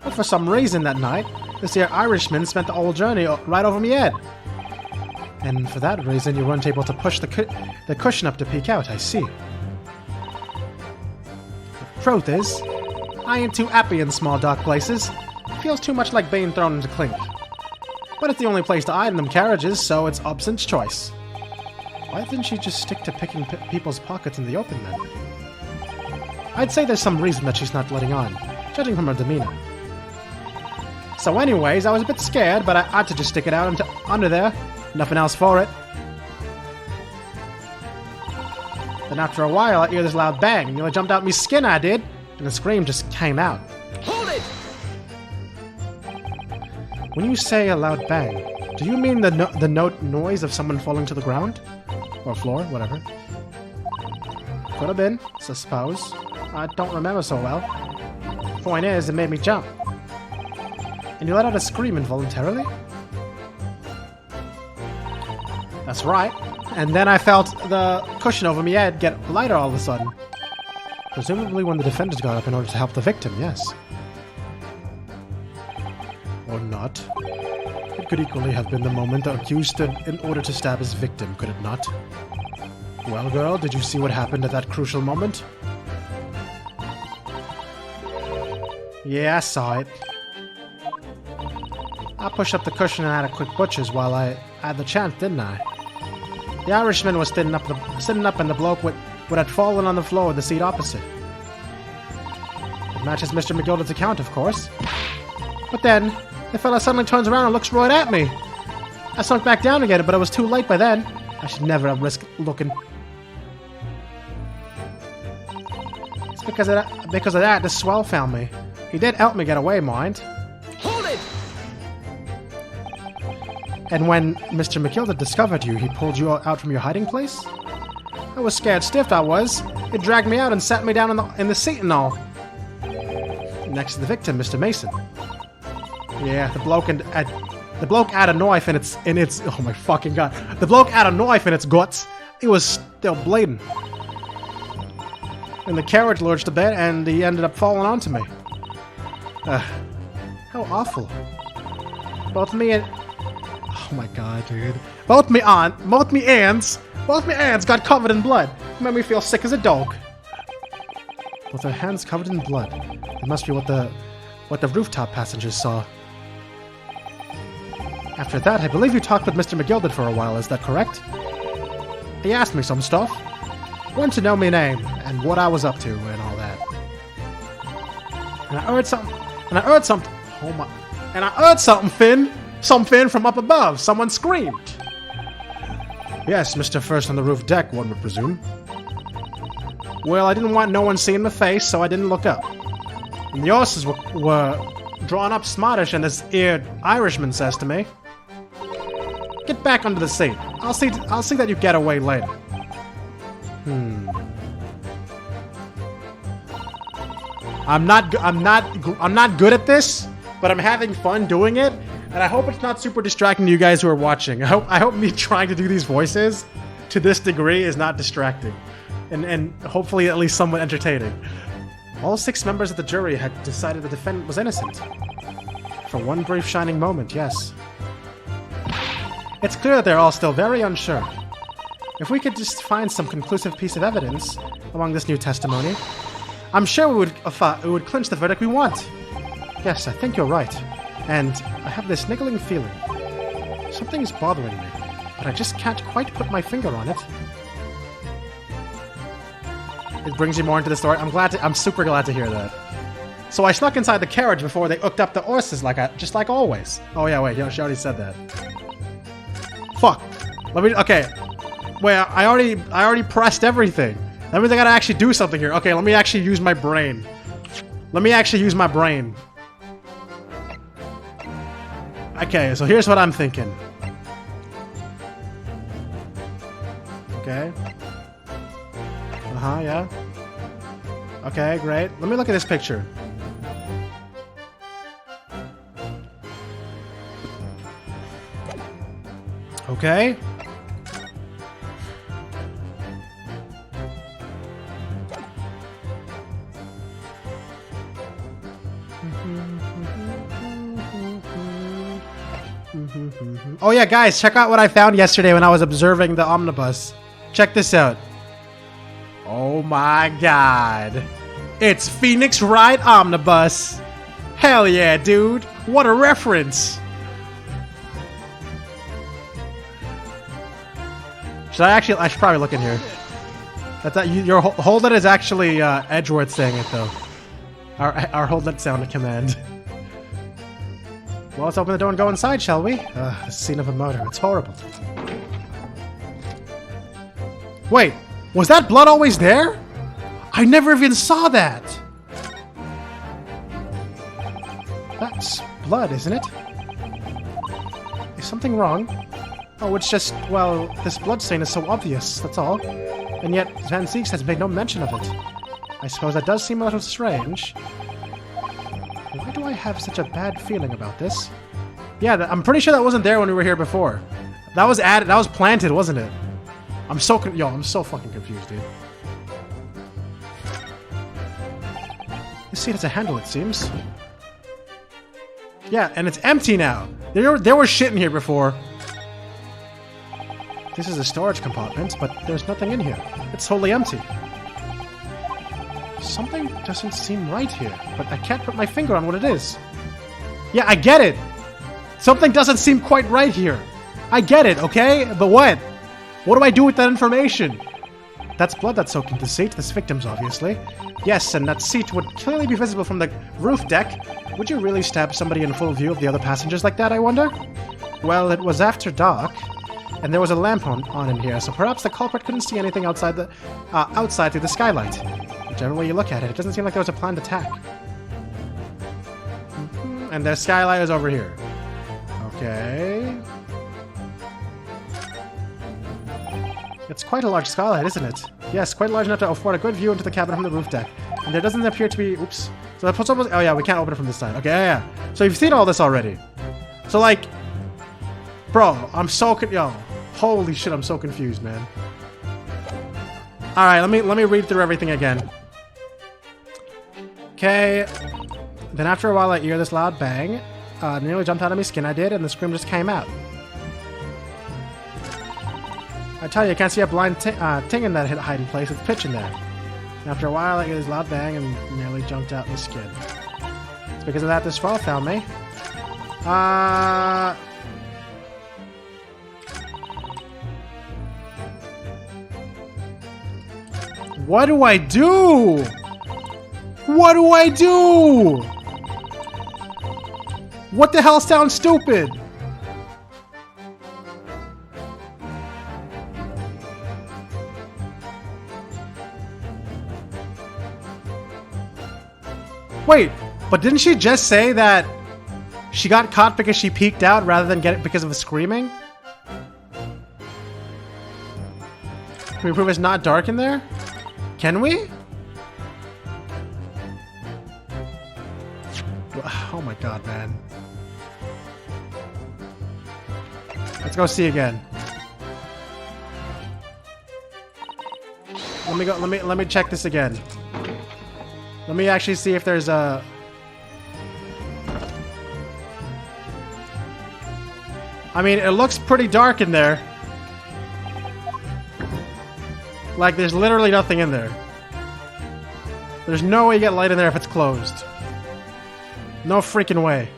But for some reason that night, this here Irishman spent the whole journey right over me head. And for that reason, you weren't able to push the cushion up to peek out, I see. The truth is, I ain't too happy in small dark places. Feels too much like being thrown into clink. But it's the only place to hide in them carriages, so it's Obstin's choice. Why didn't she just stick to picking people's pockets in the open then? I'd say there's some reason that she's not letting on, judging from her demeanor. So anyways, I was a bit scared, but I had to just stick it out under there. Nothing else for it. Then after a while, I hear this loud bang, and nearly jumped out me skin, I did. And the scream just came out. Hold it! When you say a loud bang, do you mean the noise of someone falling to the ground? Or floor, whatever. Could have been, I suppose. I don't remember so well. Point is, it made me jump. And you let out a scream involuntarily? That's right. And then I felt the cushion over me head get lighter all of a sudden. Presumably when the defenders got up in order to help the victim, yes. Or not. It could equally have been the moment the accused stood in order to stab his victim, could it not? Well, girl, did you see what happened at that crucial moment? Yeah, I saw it. I pushed up the cushion and had a quick butcher's while I had the chance, didn't I? The Irishman was sitting up and the bloke would had fallen on the floor with the seat opposite. It matches Mr. McGilder's account, of course. But then, the fella suddenly turns around and looks right at me. I sunk back down again, but it was too late by then. I should never have risked looking. It's because of that, the swell found me. He did help me get away, mind. Hold it! And when Mr. McGilder discovered you, he pulled you out from your hiding place? I was scared stiff, I was. It dragged me out and sat me down in the seat and all. Next to the victim, Mr. Mason. Yeah, the bloke had a knife in its oh my fucking god. The bloke had a knife in its guts. It was still bleeding. And the carriage lurched a bit and he ended up falling onto me. How awful. Both me and oh my god, dude. Both me aunts got covered in blood. It made me feel sick as a dog. With her hands covered in blood. It must be what the rooftop passengers saw. After that, I believe you talked with Mr. McGilder for a while, is that correct? He asked me some stuff. Wanted to know my name, and what I was up to, and all that. And I heard something, Finn! Something from up above! Someone screamed! Yes, Mr. First on the roof deck, one would presume. Well, I didn't want no one seeing my face, so I didn't look up. And the horses were drawn up smartish, and this eared Irishman says to me, "Get back under the seat. I'll see that you get away later." I'm not good at this, but I'm having fun doing it, and I hope it's not super distracting to you guys who are watching. I hope me trying to do these voices to this degree is not distracting. and hopefully at least somewhat entertaining. All 6 members of the jury had decided the defendant was innocent. For one brief shining moment, yes. It's clear that they're all still very unsure. If we could just find some conclusive piece of evidence among this new testimony, I'm sure it would clinch the verdict we want. Yes, I think you're right. And I have this niggling feeling. Something's bothering me, but I just can't quite put my finger on it. It brings you more into the story. I'm super glad to hear that. So I snuck inside the carriage before they hooked up the horses just like always. Oh yeah, wait, she already said that. Fuck. Okay. Wait, I already pressed everything. That means I gotta actually do something here. Okay, let me actually use my brain. Okay, so here's what I'm thinking. Okay. Yeah. Okay, great. Let me look at this picture. Okay. Oh yeah, guys, check out what I found yesterday when I was observing the Omnibus. Check this out. Oh my god. It's Phoenix Wright Omnibus. Hell yeah, dude. What a reference. I should probably look in here. Your hold it is actually Edgeworth saying it though. Our hold it sound command. Well, let's open the door and go inside, shall we? The scene of a murder. It's horrible. Wait, was that blood always there? I never even saw that! That's blood, isn't it? Is something wrong? Oh, it's just, well, this bloodstain is so obvious, that's all. And yet, Van Zieks has made no mention of it. I suppose that does seem a little strange. Why do I have such a bad feeling about this? Yeah, I'm pretty sure that wasn't there when we were here before. That was added, that was planted, wasn't it? I'm so fucking confused, dude. This seat has a handle, it seems. Yeah, and it's empty now. There was shit in here before. This is a storage compartment, but there's nothing in here. It's totally empty. Something doesn't seem right here, but I can't put my finger on what it is. Yeah, I get it. Something doesn't seem quite right here. I get it, okay? But what? What do I do with that information? That's blood that's soaked into the seat. This victim's, obviously. Yes, and that seat would clearly be visible from the roof deck. Would you really stab somebody in full view of the other passengers like that, I wonder? Well, it was after dark, and there was a lamp on in here, so perhaps the culprit couldn't see anything outside through the skylight. Whichever way you look at it, it doesn't seem like there was a planned attack. And the skylight is over here. Okay. It's quite a large skylight, isn't it? Yes, quite large enough to afford a good view into the cabin from the roof deck. And there doesn't appear to be... Oops. So that puts almost... Oh yeah, we can't open it from this side. Okay, yeah. So you've seen all this already. So like... Bro, I'm so... Yo, holy shit, I'm so confused, man. Alright, let me read through everything again. Okay. Then after a while I hear this loud bang. Nearly jumped out of my skin, I did, and the scream just came out. I tell you, I can't see a blind ting in that hiding place. It's Fitch in there. And after a while, I hear this loud bang and nearly jumped out my skin. It's because of that this fall found me. What do I do? What do I do? What the hell sounds stupid? Wait, but didn't she just say that she got caught because she peeked out rather than get it because of the screaming? Can we prove it's not dark in there? Can we? Oh my god, man. Let's go see again. Let me go. Let me check this again. Let me actually see if there's a. I mean, it looks pretty dark in there. Like, there's literally nothing in there. There's no way you get light in there if it's closed. No freaking way.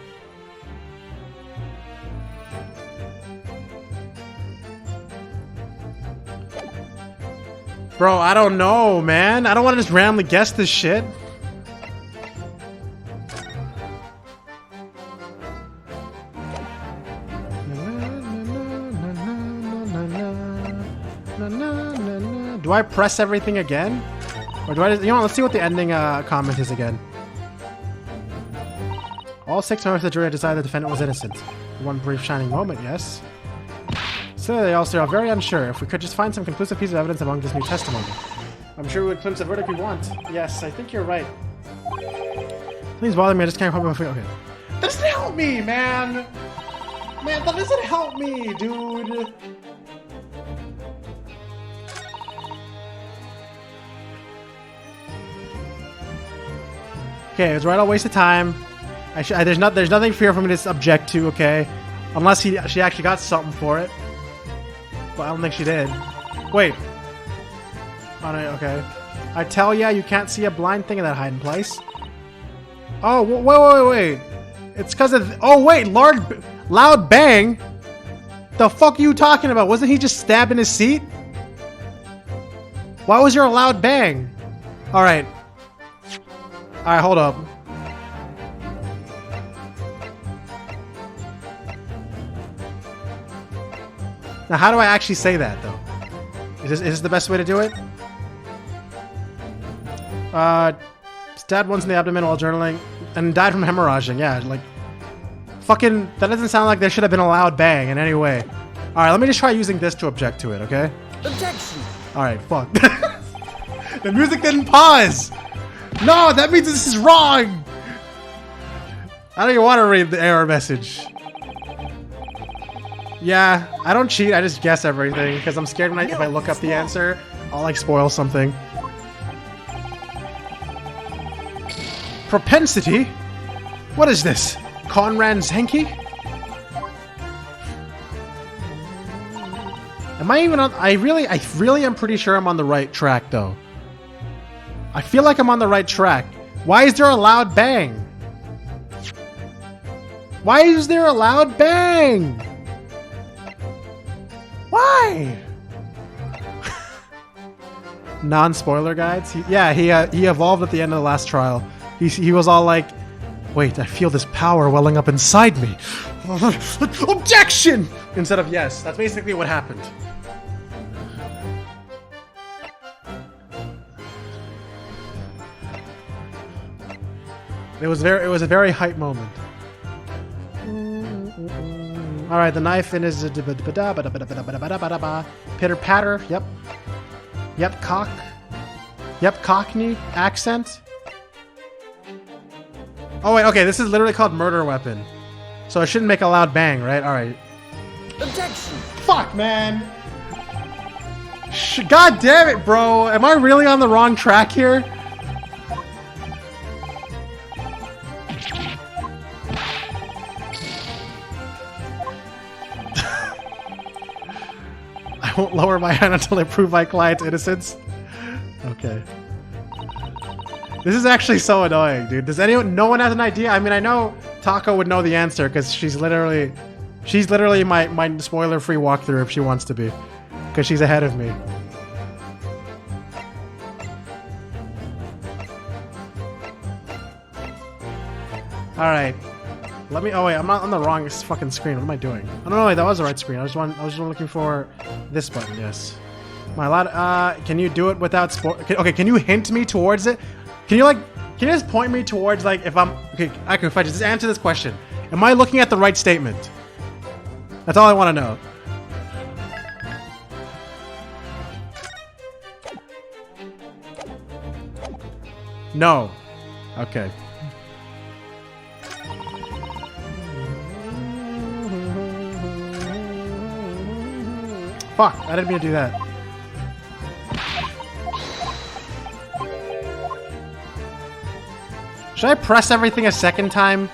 Bro, I don't know, man. I don't want to just randomly guess this shit. Do I press everything again? Or do I just, you know what, let's see what the ending comment is again. All 6 members of the jury decided the defendant was innocent. One brief shining moment, yes. So they also are very unsure. If we could just find some conclusive piece of evidence among this new testimony. I'm sure we would clinch the verdict we want. Yes, I think you're right. Please bother me, I just can't help my feet. Okay. That doesn't help me, man! Man, that doesn't help me, dude! Okay, it was right, I'll waste of time. There's nothing here for me to object to, okay? Unless she actually got something for it. But I don't think she did. Wait. Oh, no, okay. I tell ya, you can't see a blind thing in that hiding place. Oh, wait. It's because of... Oh, wait, loud bang? The fuck are you talking about? Wasn't he just stabbed in his seat? Why was there a loud bang? Alright. Alright, hold up. Now, how do I actually say that, though? Is this the best way to do it? Stabbed once in the abdomen while journaling and died from hemorrhaging. Yeah, like... Fucking... That doesn't sound like there should have been a loud bang in any way. Alright, let me just try using this to object to it, okay? Objection! Alright, fuck. The music didn't pause! No, that means this is wrong! I don't even want to read the error message. Yeah, I don't cheat, I just guess everything, because I'm scared if I look up the answer, I'll like spoil something. Propensity? What is this? Conrad's hanky? Am I even on... I really am pretty sure I'm on the right track, though. I feel like I'm on the right track. Why is there a loud bang? Why is there a loud bang? Why? Non-spoiler guides? He evolved at the end of the last trial. He was all like, wait, I feel this power welling up inside me. Objection! Instead of yes. That's basically what happened. It was a very hype moment. All right, the knife in his pitter patter. Yep, Cockney accent. Oh wait, okay, this is literally called murder weapon, so it shouldn't make a loud bang, right? All right. Objection. Fuck, man. God damn it, bro. Am I really on the wrong track here? I won't lower my hand until I prove my client's innocence. Okay. This is actually so annoying, dude. No one has an idea? I mean, I know Taco would know the answer because she's literally my spoiler-free walkthrough if she wants to be, because she's ahead of me. All right. Let me. Oh wait, I'm not on the wrong fucking screen. What am I doing? Oh no, wait, that was the right screen. I was just looking for this button. Yes. Am I allowed? Can you do it without okay, can you hint me towards it? Can you just point me towards like if I'm okay? If I just answer this question, am I looking at the right statement? That's all I want to know. No. Okay. Fuck, I didn't mean to do that. Should I press everything a second time?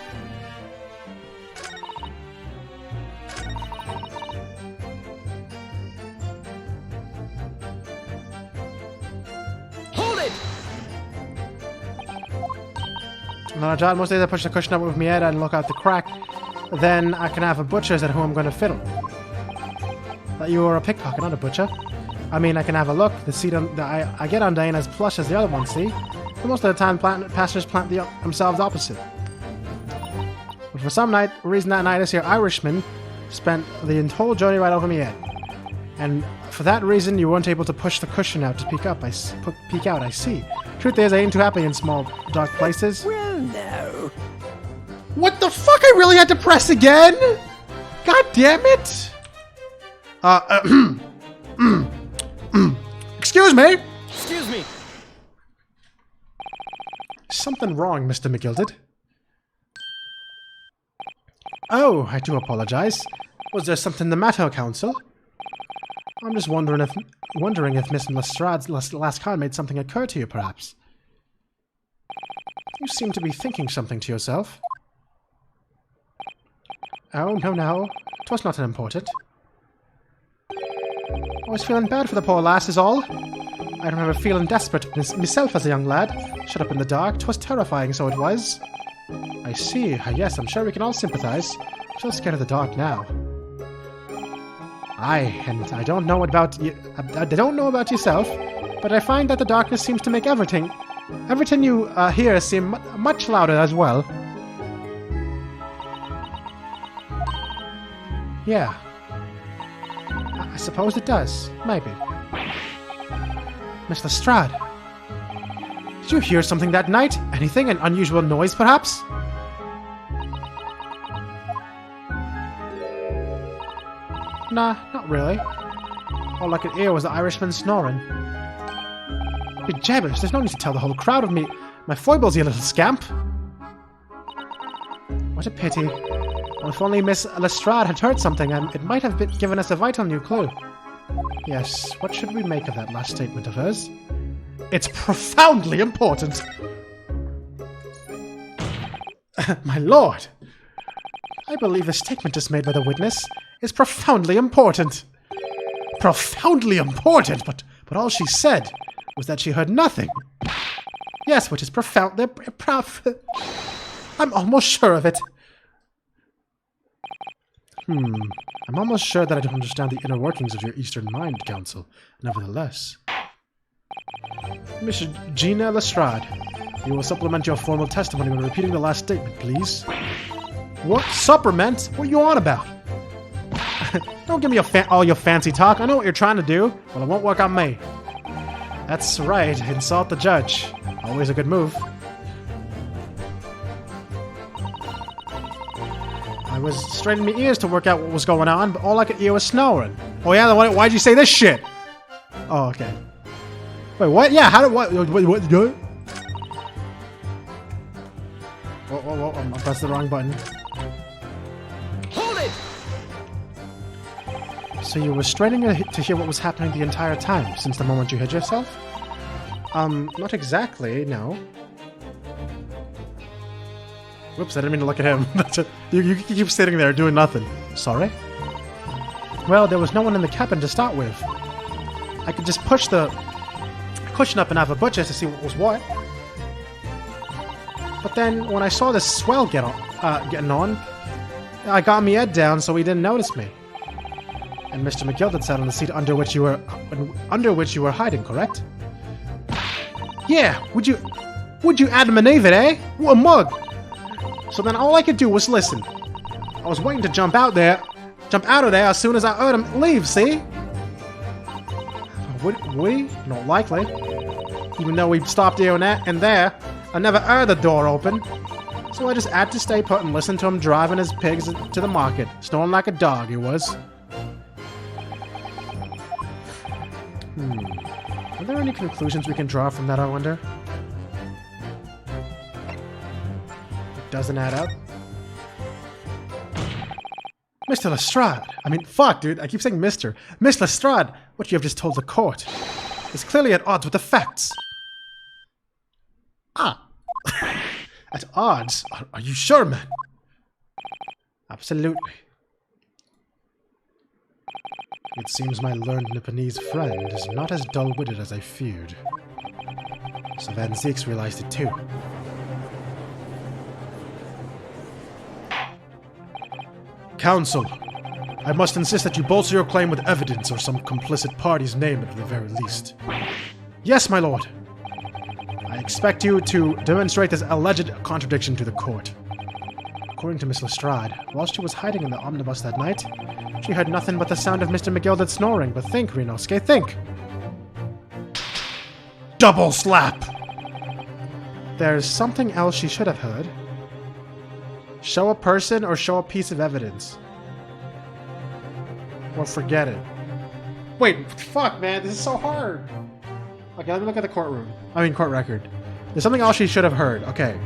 Hold it! No, John, most days I push the cushion up with my head and look out the crack. Then I can have a butcher's at whom I'm going to fiddle. That you are a pickpocket, not a butcher. I mean, I can have a look. The seat I get on ain't as plush as the other one, see? But most of the time, passengers plant themselves opposite. But for some reason that night, this here Irishman spent the whole journey right over me head. And for that reason, you weren't able to push the cushion out to peek out, I see. Truth is, I ain't too happy in small, dark places. Well, no. What the fuck? I really had to press again? God damn it! Excuse me? Excuse me. Something wrong, Mr. McGilded. Oh, I do apologize. Was there something the matter, Counsel? I'm just wondering if Miss Lestrade's last comment made something occur to you, perhaps. You seem to be thinking something to yourself. Oh, no. 'Twas not important. I was feeling bad for the poor lass is all. I remember feeling desperate myself as a young lad, shut up in the dark. 'Twas terrifying, so it was. I see. Yes, I'm sure we can all sympathize. Still scared of the dark now. Aye, and I don't know about you. I don't know about yourself, but I find that the darkness seems to make everything you hear seem much louder as well. Yeah. I suppose it does. Maybe. Miss Lestrade. Did you hear something that night? Anything? An unusual noise, perhaps? Nah, not really. All I could hear was the Irishman snoring. Be jabbers, there's no need to tell the whole crowd of me. My foibles, you little scamp. What a pity. Well, if only Miss Lestrade had heard something, it might have given us a vital new clue. Yes, what should we make of that last statement of hers? It's profoundly important! My lord! I believe the statement just made by the witness is profoundly important. Profoundly important, but all she said was that she heard nothing. Yes, which is profoundly... I'm almost sure of it. I'm almost sure that I don't understand the inner workings of your Eastern mind, Counsel. Nevertheless. Miss Gina Lestrade, you will supplement your formal testimony when repeating the last statement, please. What? Supplement? What are you on about? Don't give me all your fancy talk. I know what you're trying to do, but it won't work on me. That's right. Insult the judge. Always a good move. I was straining my ears to work out what was going on, but all I could hear was snoring. Oh yeah, why'd you say this shit? Oh, okay. Wait, what? Yeah, how did what? Whoa, I pressed the wrong button. Hold it! So you were straining to hear what was happening the entire time, since the moment you hid yourself? Not exactly, no. Whoops, I didn't mean to look at him. You keep sitting there doing nothing. Sorry? Well, there was no one in the cabin to start with. I could just push the cushion up and have a butcher to see what was what. But then, when I saw this swell getting on, I got my head down so he didn't notice me. And Mr. McGilded sat on the seat under which you were hiding, correct? Yeah, would you Adam and Eve it, eh? What a mug! So then all I could do was listen. I was waiting to jump out of there as soon as I heard him leave, see? Would we? Not likely. Even though we stopped here and there, I never heard the door open. So I just had to stay put and listen to him driving his pigs to the market, snoring like a dog he was. Are there any conclusions we can draw from that, I wonder? It doesn't add up. Mr. Lestrade! I mean, fuck, dude, I keep saying Mr. Miss Lestrade, what you have just told the court is clearly at odds with the facts. Ah. At odds? Are you sure, man? Absolutely. It seems my learned Nipponese friend is not as dull-witted as I feared. So Van Zieks realized it too. Counsel, I must insist that you bolster your claim with evidence or some complicit party's name at the very least. Yes, my lord. I expect you to demonstrate this alleged contradiction to the court. According to Miss Lestrade, while she was hiding in the omnibus that night, she heard nothing but the sound of Mr. McGilded snoring. But think, Renosuke, think! Double slap! There's something else she should have heard. Show a person or show a piece of evidence. Or forget it. Wait, fuck, man, this is so hard. Okay, let me look at the court record. There's something else she should have heard. Okay.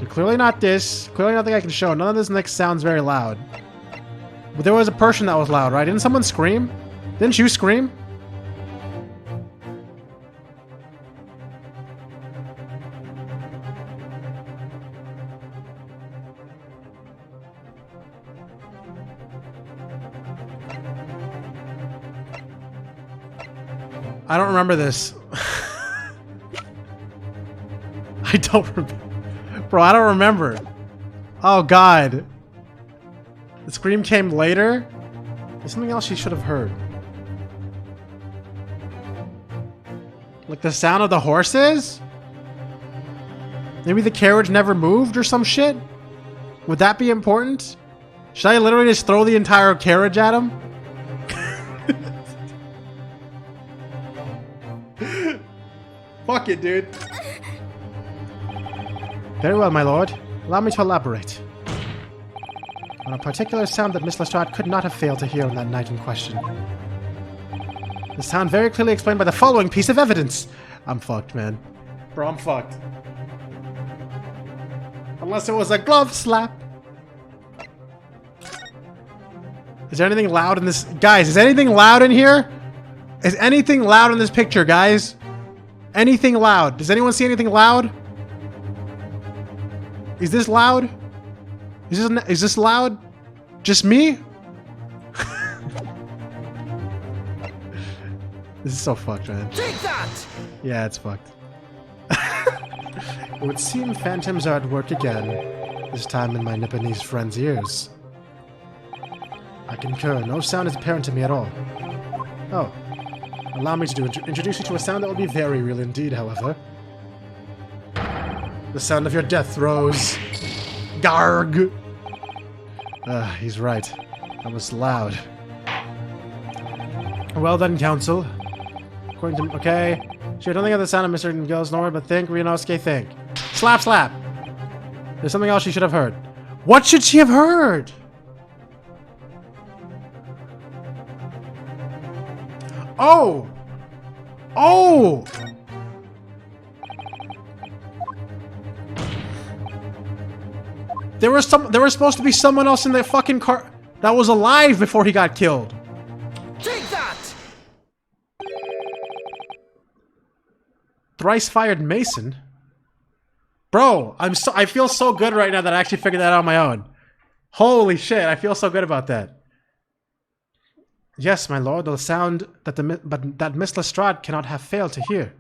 Clearly not this. Clearly nothing I can show. None of this next sounds very loud. But there was a person that was loud, right? Didn't someone scream? Didn't you scream? I don't remember this. I don't remember. Bro, I don't remember. Oh, God. The scream came later? There's something else she should have heard. Like the sound of the horses? Maybe the carriage never moved or some shit? Would that be important? Should I literally just throw the entire carriage at him? Fuck it, dude. Very well, my lord. Allow me to elaborate. On a particular sound that Miss Lestrade could not have failed to hear on that night in question. The sound very clearly explained by the following piece of evidence. I'm fucked, man. Bro, I'm fucked. Unless it was a glove slap. Is there anything loud in this? Guys, is anything loud in here? Is anything loud in this picture, guys? Anything loud? Does anyone see anything loud? Is this loud? Is this loud? Just me? This is so fucked, man. Take that! Yeah, it's fucked. It would seem phantoms are at work again, this time in my Nipponese friend's ears. I concur. No sound is apparent to me at all. Oh. Allow me to introduce you to a sound that will be very real indeed, however. The sound of your death throes. Garg! He's right. That was loud. Well then, counsel. According to... Okay. Sure, don't think of the sound of Mr. McGill's snore, but think, Renosuke, think. Slap, slap! There's something else she should have heard. What should she have heard? Oh! Oh! There was supposed to be someone else in the fucking car that was alive before he got killed. Take that! Thrice fired Mason? Bro, I feel so good right now that I actually figured that out on my own. Holy shit, I feel so good about that. Yes, my lord, the sound that Miss Lestrade cannot have failed to hear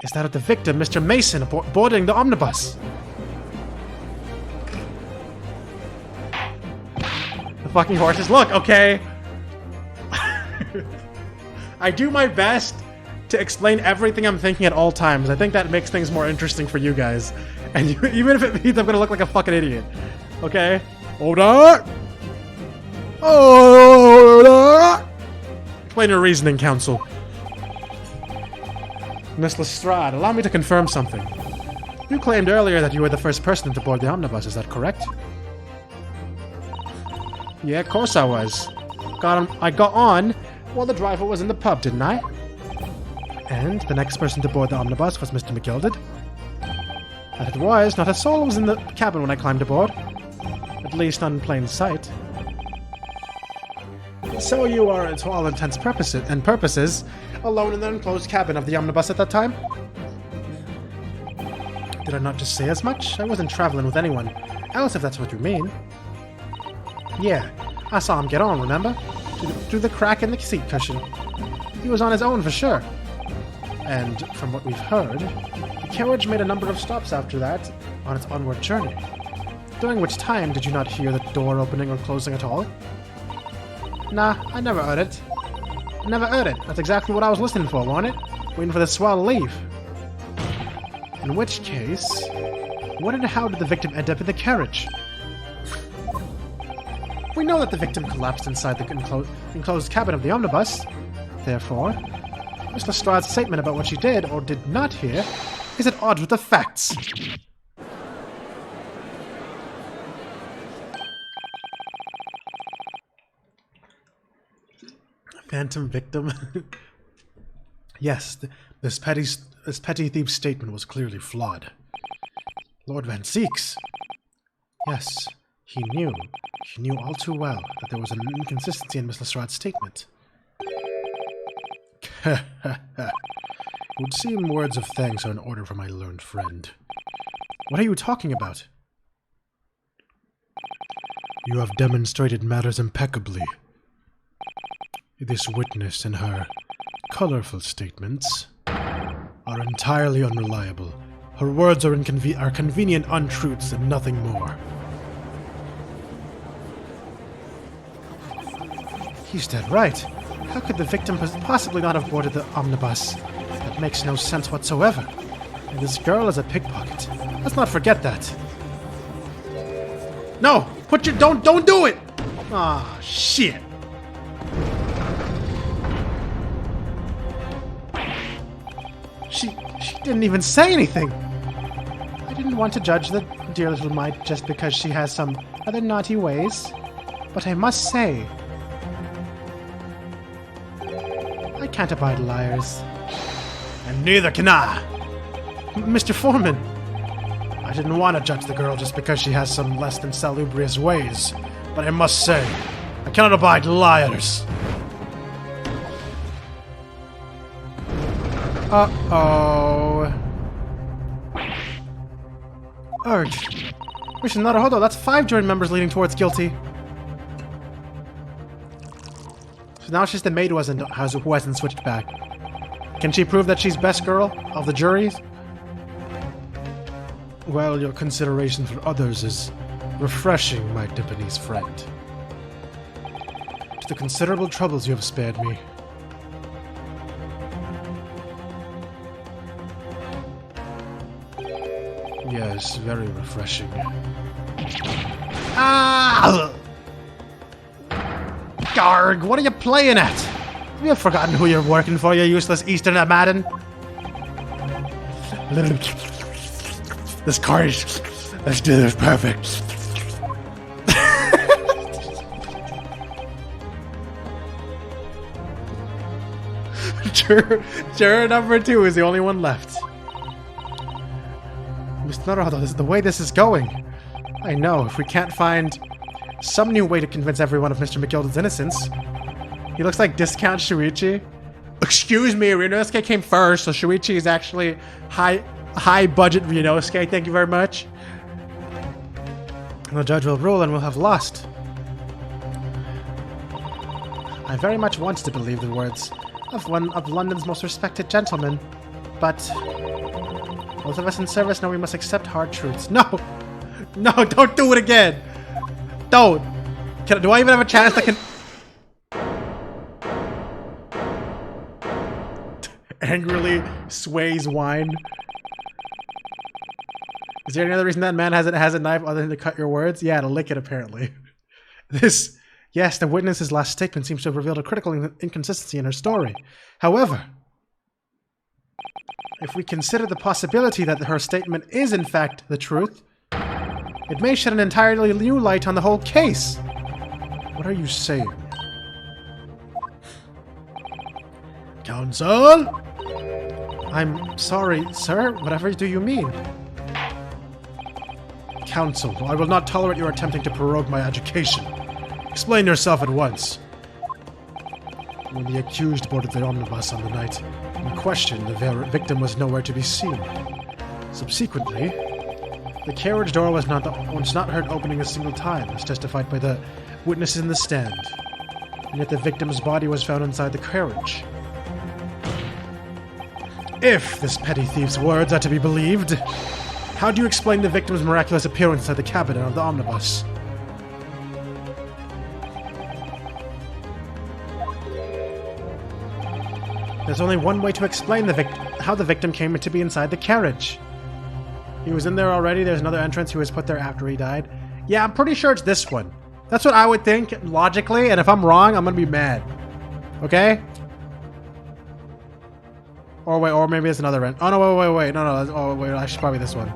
is that of the victim, Mr. Mason, boarding the omnibus. The fucking horses. Look, okay. I do my best to explain everything I'm thinking at all times. I think that makes things more interesting for you guys. And even if it means I'm gonna look like a fucking idiot. Okay? Hold on! Oh! Explain your reasoning, counsel. Miss Lestrade, allow me to confirm something. You claimed earlier that you were the first person to board the omnibus, is that correct? Yeah, of course I was. I got on while the driver was in the pub, didn't I? And the next person to board the omnibus was Mr. McGilded. That it was, not a soul was in the cabin when I climbed aboard. At least not in plain sight. So you are, to all intents and purposes, alone in the enclosed cabin of the omnibus at that time? Did I not just say as much? I wasn't traveling with anyone else, if that's what you mean. Yeah, I saw him get on, remember? Through the crack in the seat cushion. He was on his own for sure. And from what we've heard, the carriage made a number of stops after that on its onward journey. During which time did you not hear the door opening or closing at all? Nah, I never heard it. I never heard it. That's exactly what I was listening for, wasn't it? Waiting for the swell to leave. In which case, when and how did the victim end up in the carriage? We know that the victim collapsed inside the enclosed cabin of the omnibus. Therefore, Miss Lestrade's statement about what she did or did not hear is at odds with the facts. Phantom victim? Yes, this petty thief's statement was clearly flawed. Lord Van Seeks. Yes, he knew all too well that there was an inconsistency in Miss Lestrade's statement. It would seem words of thanks are in order for my learned friend. What are you talking about? You have demonstrated matters impeccably. This witness and her colorful statements are entirely unreliable. Her words are convenient untruths and nothing more. He's dead right. How could the victim possibly not have boarded the omnibus? That makes no sense whatsoever. And this girl is a pickpocket. Let's not forget that. No! Don't do it! Ah, shit. She didn't even say anything. I didn't want to judge the dear little mite just because she has some other naughty ways. But I must say, I can't abide liars. And neither can I. Mr. Foreman, I didn't want to judge the girl just because she has some less than salubrious ways. But I must say, I cannot abide liars. Uh-oh. Urge. Mission Naruhodo, that's 5 jury members leaning towards guilty. So now she's the maid who hasn't switched back. Can she prove that she's best girl of the juries? Well, your consideration for others is refreshing, my Japanese friend. To the considerable troubles you have spared me. Yes, very refreshing. Ah! Garg, what are you playing at? Have you forgotten who you're working for, you useless Eastern Madden? This courage. Let's do this perfect. Juror number 2 is the only one left. Mr. Naruhodo, the way this is going. I know, if we can't find some new way to convince everyone of Mr. McGilda's innocence. He looks like discount Shuichi. Excuse me, Ryunosuke came first, so Shuichi is actually high budget Ryunosuke, thank you very much. And the judge will rule and we'll have lost. I very much want to believe the words of one of London's most respected gentlemen, but both of us in service know we must accept hard truths. No! No, don't do it again! Don't! Do I even have a chance that can... Angrily sways wine. Is there any other reason that man has a knife other than to cut your words? Yeah, to lick it apparently. Yes, the witness's last statement seems to have revealed a critical inconsistency in her story. However, if we consider the possibility that her statement is in fact the truth, it may shed an entirely new light on the whole case. What are you saying? Counsel? I'm sorry, sir. Whatever do you mean? Counsel, I will not tolerate your attempting to prorogue my education. Explain yourself at once. When the accused boarded the omnibus on the night in question, the victim was nowhere to be seen. Subsequently, The carriage door was not heard opening a single time, as testified by the witnesses in the stand. And yet the victim's body was found inside the carriage. If this petty thief's words are to be believed, how do you explain the victim's miraculous appearance inside the cabin of the omnibus? There's only one way to explain how the victim came to be inside the carriage. He was in there already. There's another entrance. He was put there after he died. Yeah, I'm pretty sure it's this one. That's what I would think, logically, and if I'm wrong, I'm gonna be mad. Okay? Or wait, or maybe it's another end. Oh, no, wait. No. Oh, wait, I should probably this one.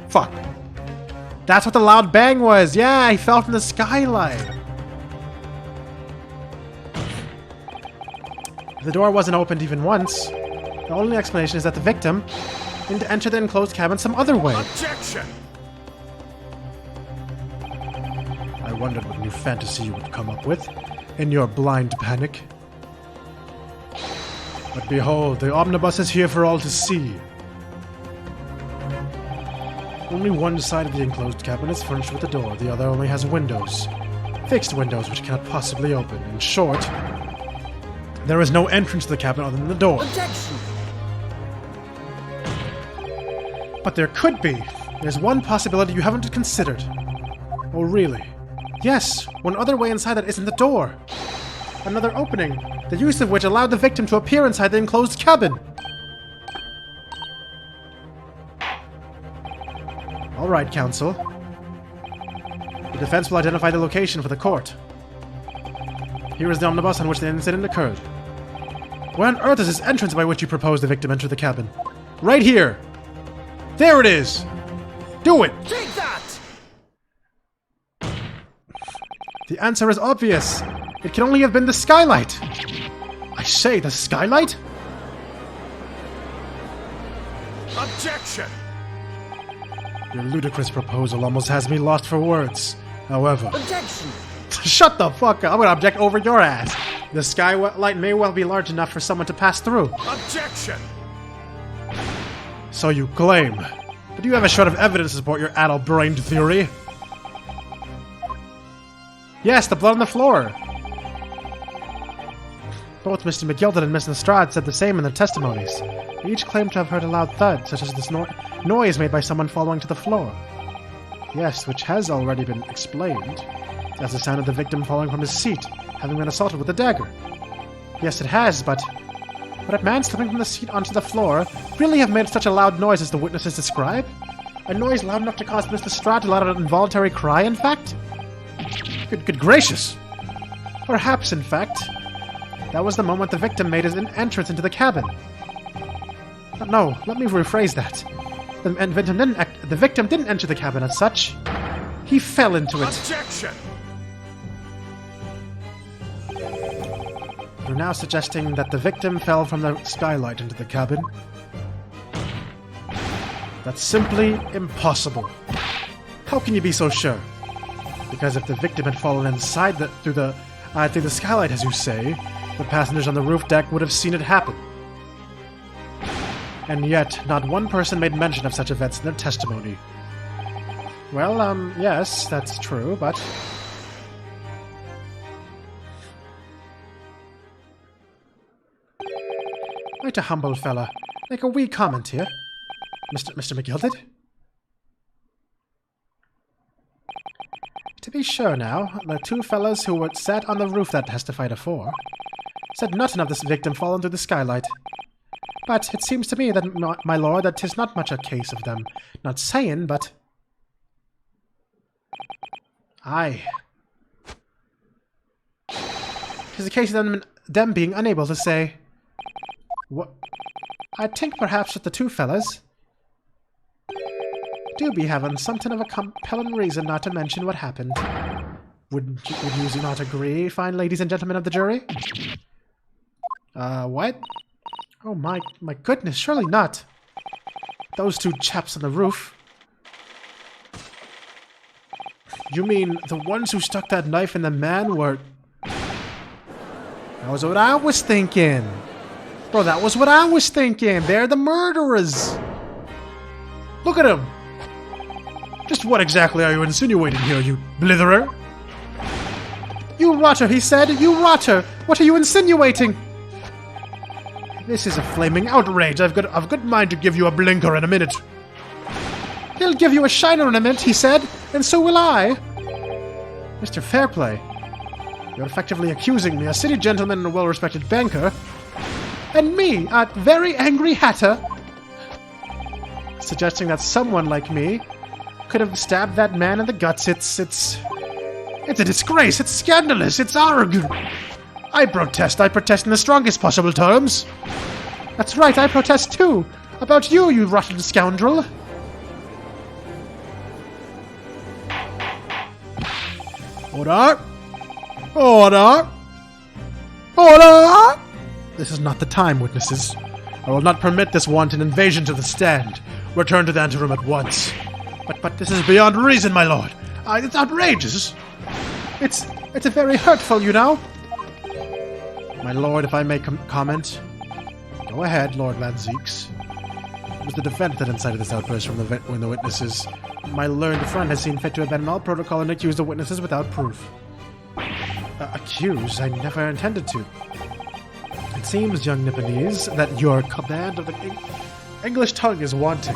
Fuck. That's what the loud bang was. Yeah, he fell from the skylight. The door wasn't opened even once. The only explanation is that the victim didn't enter the enclosed cabin some other way. Objection! I wondered what new fantasy you would come up with in your blind panic. But behold, the omnibus is here for all to see. Only one side of the enclosed cabin is furnished with a door, the other only has windows. Fixed windows which cannot possibly open. In short, there is no entrance to the cabin other than the door. Objection! But there could be. There's one possibility you haven't considered. Oh, really? Yes, one other way inside that isn't the door. Another opening, the use of which allowed the victim to appear inside the enclosed cabin. All right, counsel. The defense will identify the location for the court. Here is the omnibus on which the incident occurred. Where on earth is this entrance by which you propose the victim enter the cabin? Right here! There it is! Do it! Take that! The answer is obvious. It can only have been the skylight. I say, the skylight? Objection! Your ludicrous proposal almost has me lost for words. However... Objection! Shut the fuck up. I'm gonna object over your ass. The skylight may well be large enough for someone to pass through. Objection! So you claim. But do you have a shred of evidence to support your addle-brained theory? Yes, the blood on the floor. Both Mr. McGilded and Miss Lestrade said the same in their testimonies. They each claimed to have heard a loud thud, such as this noise made by someone falling to the floor. Yes, which has already been explained as the sound of the victim falling from his seat, having been assaulted with a dagger. Yes, it has, but would a man slipping from the seat onto the floor really have made such a loud noise as the witnesses describe? A noise loud enough to cause Miss Lestrade to let out an involuntary cry, in fact? Good gracious! Perhaps, in fact, that was the moment the victim made his entrance into the cabin. No, let me rephrase that. The victim didn't enter the cabin as such. He fell into it. Objection! You're now suggesting that the victim fell from the skylight into the cabin? That's simply impossible. How can you be so sure? Because if the victim had fallen inside through the skylight, as you say, the passengers on the roof deck would have seen it happen. And yet, not one person made mention of such events in their testimony. Well, yes, that's true, but... Quite a humble fella. Make a wee comment here. Mr. McGilded? To be sure now, the two fellows who were sat on the roof that testified afore said nothing of this victim falling through the skylight. But it seems to me that, my lord, that 'tis not much a case of them not saying, but... Aye. 'Tis a case of them being unable to say... What? I think perhaps that the two fellas do be having something of a compelling reason not to mention what happened. Would you not agree, fine ladies and gentlemen of the jury? What? Oh my goodness, surely not. Those two chaps on the roof. You mean the ones who stuck that knife in the man were... That was what I was thinking. Bro, that was what I was thinking. They're the murderers. Look at him! Just what exactly are you insinuating here, you blitherer? You rotter, he said! You rotter! What are you insinuating? This is a flaming outrage. I've got a good mind to give you a blinker in a minute. He'll give you a shiner in a minute, he said, and so will I. Mr. Fairplay, you're effectively accusing me, a city gentleman and a well-respected banker, and me, a very angry hatter, suggesting that someone like me could have stabbed that man in the guts. It's a disgrace. It's scandalous. It's arrogant. I protest in the strongest possible terms. That's right, I protest too. About you, you rotten scoundrel. Order! Order! Order! This is not the time, witnesses. I will not permit this wanton invasion to the stand. Return to the anteroom at once. But this is beyond reason, my lord. It's outrageous. It's very hurtful, you know. My lord, if I may comment. Go ahead, Lord Lanzeeks. It was the defense that incited this outburst from the witnesses. My learned friend has seen fit to abandon all protocol and accuse the witnesses without proof. Accuse? I never intended to. It seems, young Nipponese, that your command of the English tongue is wanting.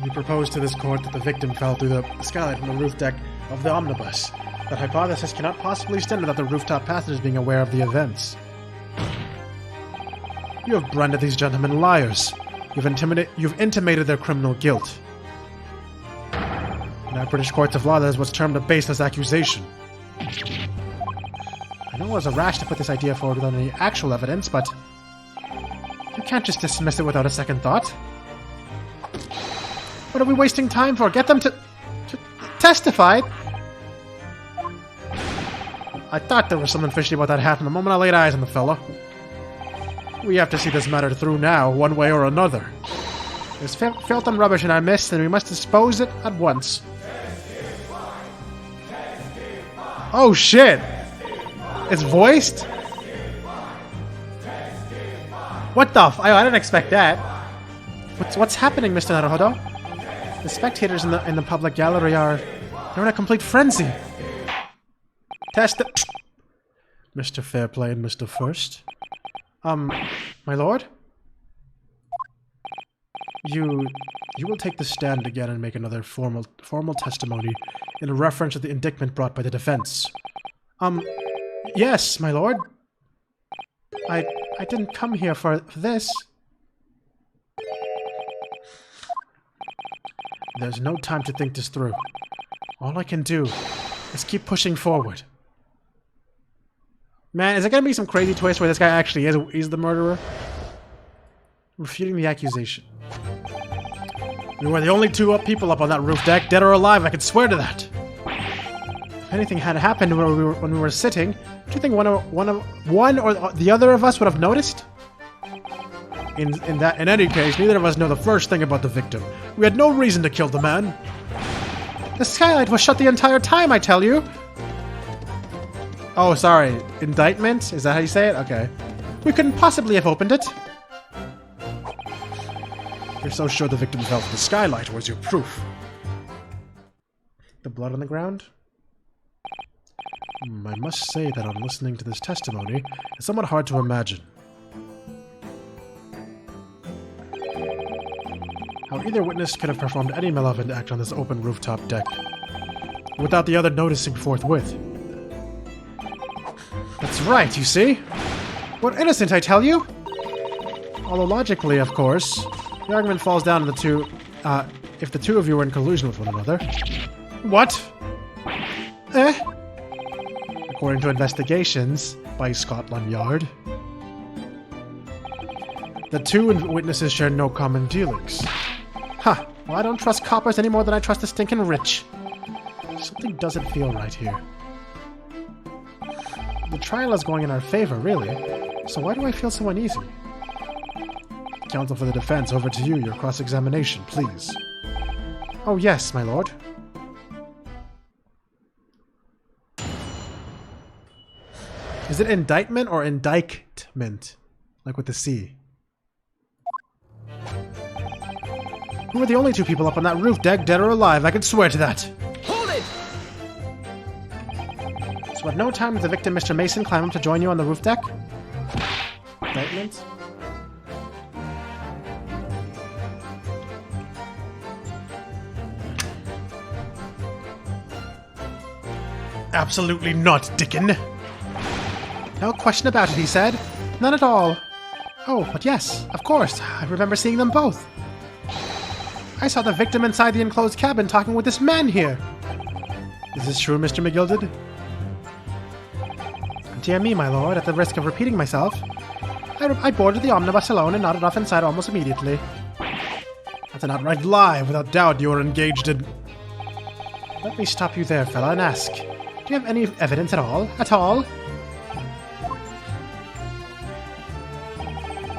You propose to this court that the victim fell through the skylight from the roof deck of the Omnibus. That hypothesis cannot possibly stand without the rooftop passengers being aware of the events. You have branded these gentlemen liars. You've intimated their criminal guilt. In our British courts of law, that is what's termed a baseless accusation. I know it was a rash to put this idea forward without any actual evidence, but you can't just dismiss it without a second thought. What are we wasting time for? Get them to testify! I thought there was something fishy about that hat from the moment I laid eyes on the fellow. We have to see this matter through now, one way or another. There's filth and rubbish in our midst, and we must dispose it at once. Oh shit! It's voiced? What the I didn't expect that. What's happening, Mr. Naruhodo? The spectators in the public gallery they're in a complete frenzy. Test it. Mr. Fairplay and Mr. First. My lord? You will take the stand again and make another formal testimony in reference to the indictment brought by the defense. Yes, my lord. I didn't come here for this. There's no time to think this through. All I can do is keep pushing forward. Man, is there gonna be some crazy twist where this guy actually is the murderer? Refuting the accusation. We were the only two people up on that roof deck, dead or alive, I can swear to that. If anything had happened when we were sitting, do you think one or the other of us would have noticed? In any case, neither of us know the first thing about the victim. We had no reason to kill the man. The skylight was shut the entire time, I tell you. Oh, sorry. Indictment? Is that how you say it? Okay. We couldn't possibly have opened it. You're so sure the victim fell through the skylight. Where's your proof? The blood on the ground? I must say that on listening to this testimony, it's somewhat hard to imagine how either witness could have performed any malevolent act on this open rooftop deck without the other noticing forthwith. That's right, you see? We're innocent, I tell you! Although logically, of course, the argument falls down to the two, if the two of you were in collusion with one another. What? According to investigations by Scotland Yard, the two witnesses share no common dealings. Huh. Well, I don't trust coppers any more than I trust the stinking rich. Something doesn't feel right here. The trial is going in our favor, really. So why do I feel so uneasy? Counsel for the defense, over to you. Your cross-examination, please. Oh yes, my lord. Is it indictment or indictment? Like with the C? We were the only two people up on that roof deck, dead or alive. I can swear to that. Hold it! So at no time did the victim, Mr. Mason, climb up to join you on the roof deck? Statement? Absolutely not, Dickon. No question about it, he said. None at all. Oh, but yes, of course. I remember seeing them both. I saw the victim inside the enclosed cabin talking with this man here. Is this true, Mr. McGilded? Dear me, my lord, at the risk of repeating myself, I boarded the omnibus alone and nodded off inside almost immediately. That's an outright lie. Without doubt, you were engaged in... Let me stop you there, fella, and ask. Do you have any evidence at all? At all?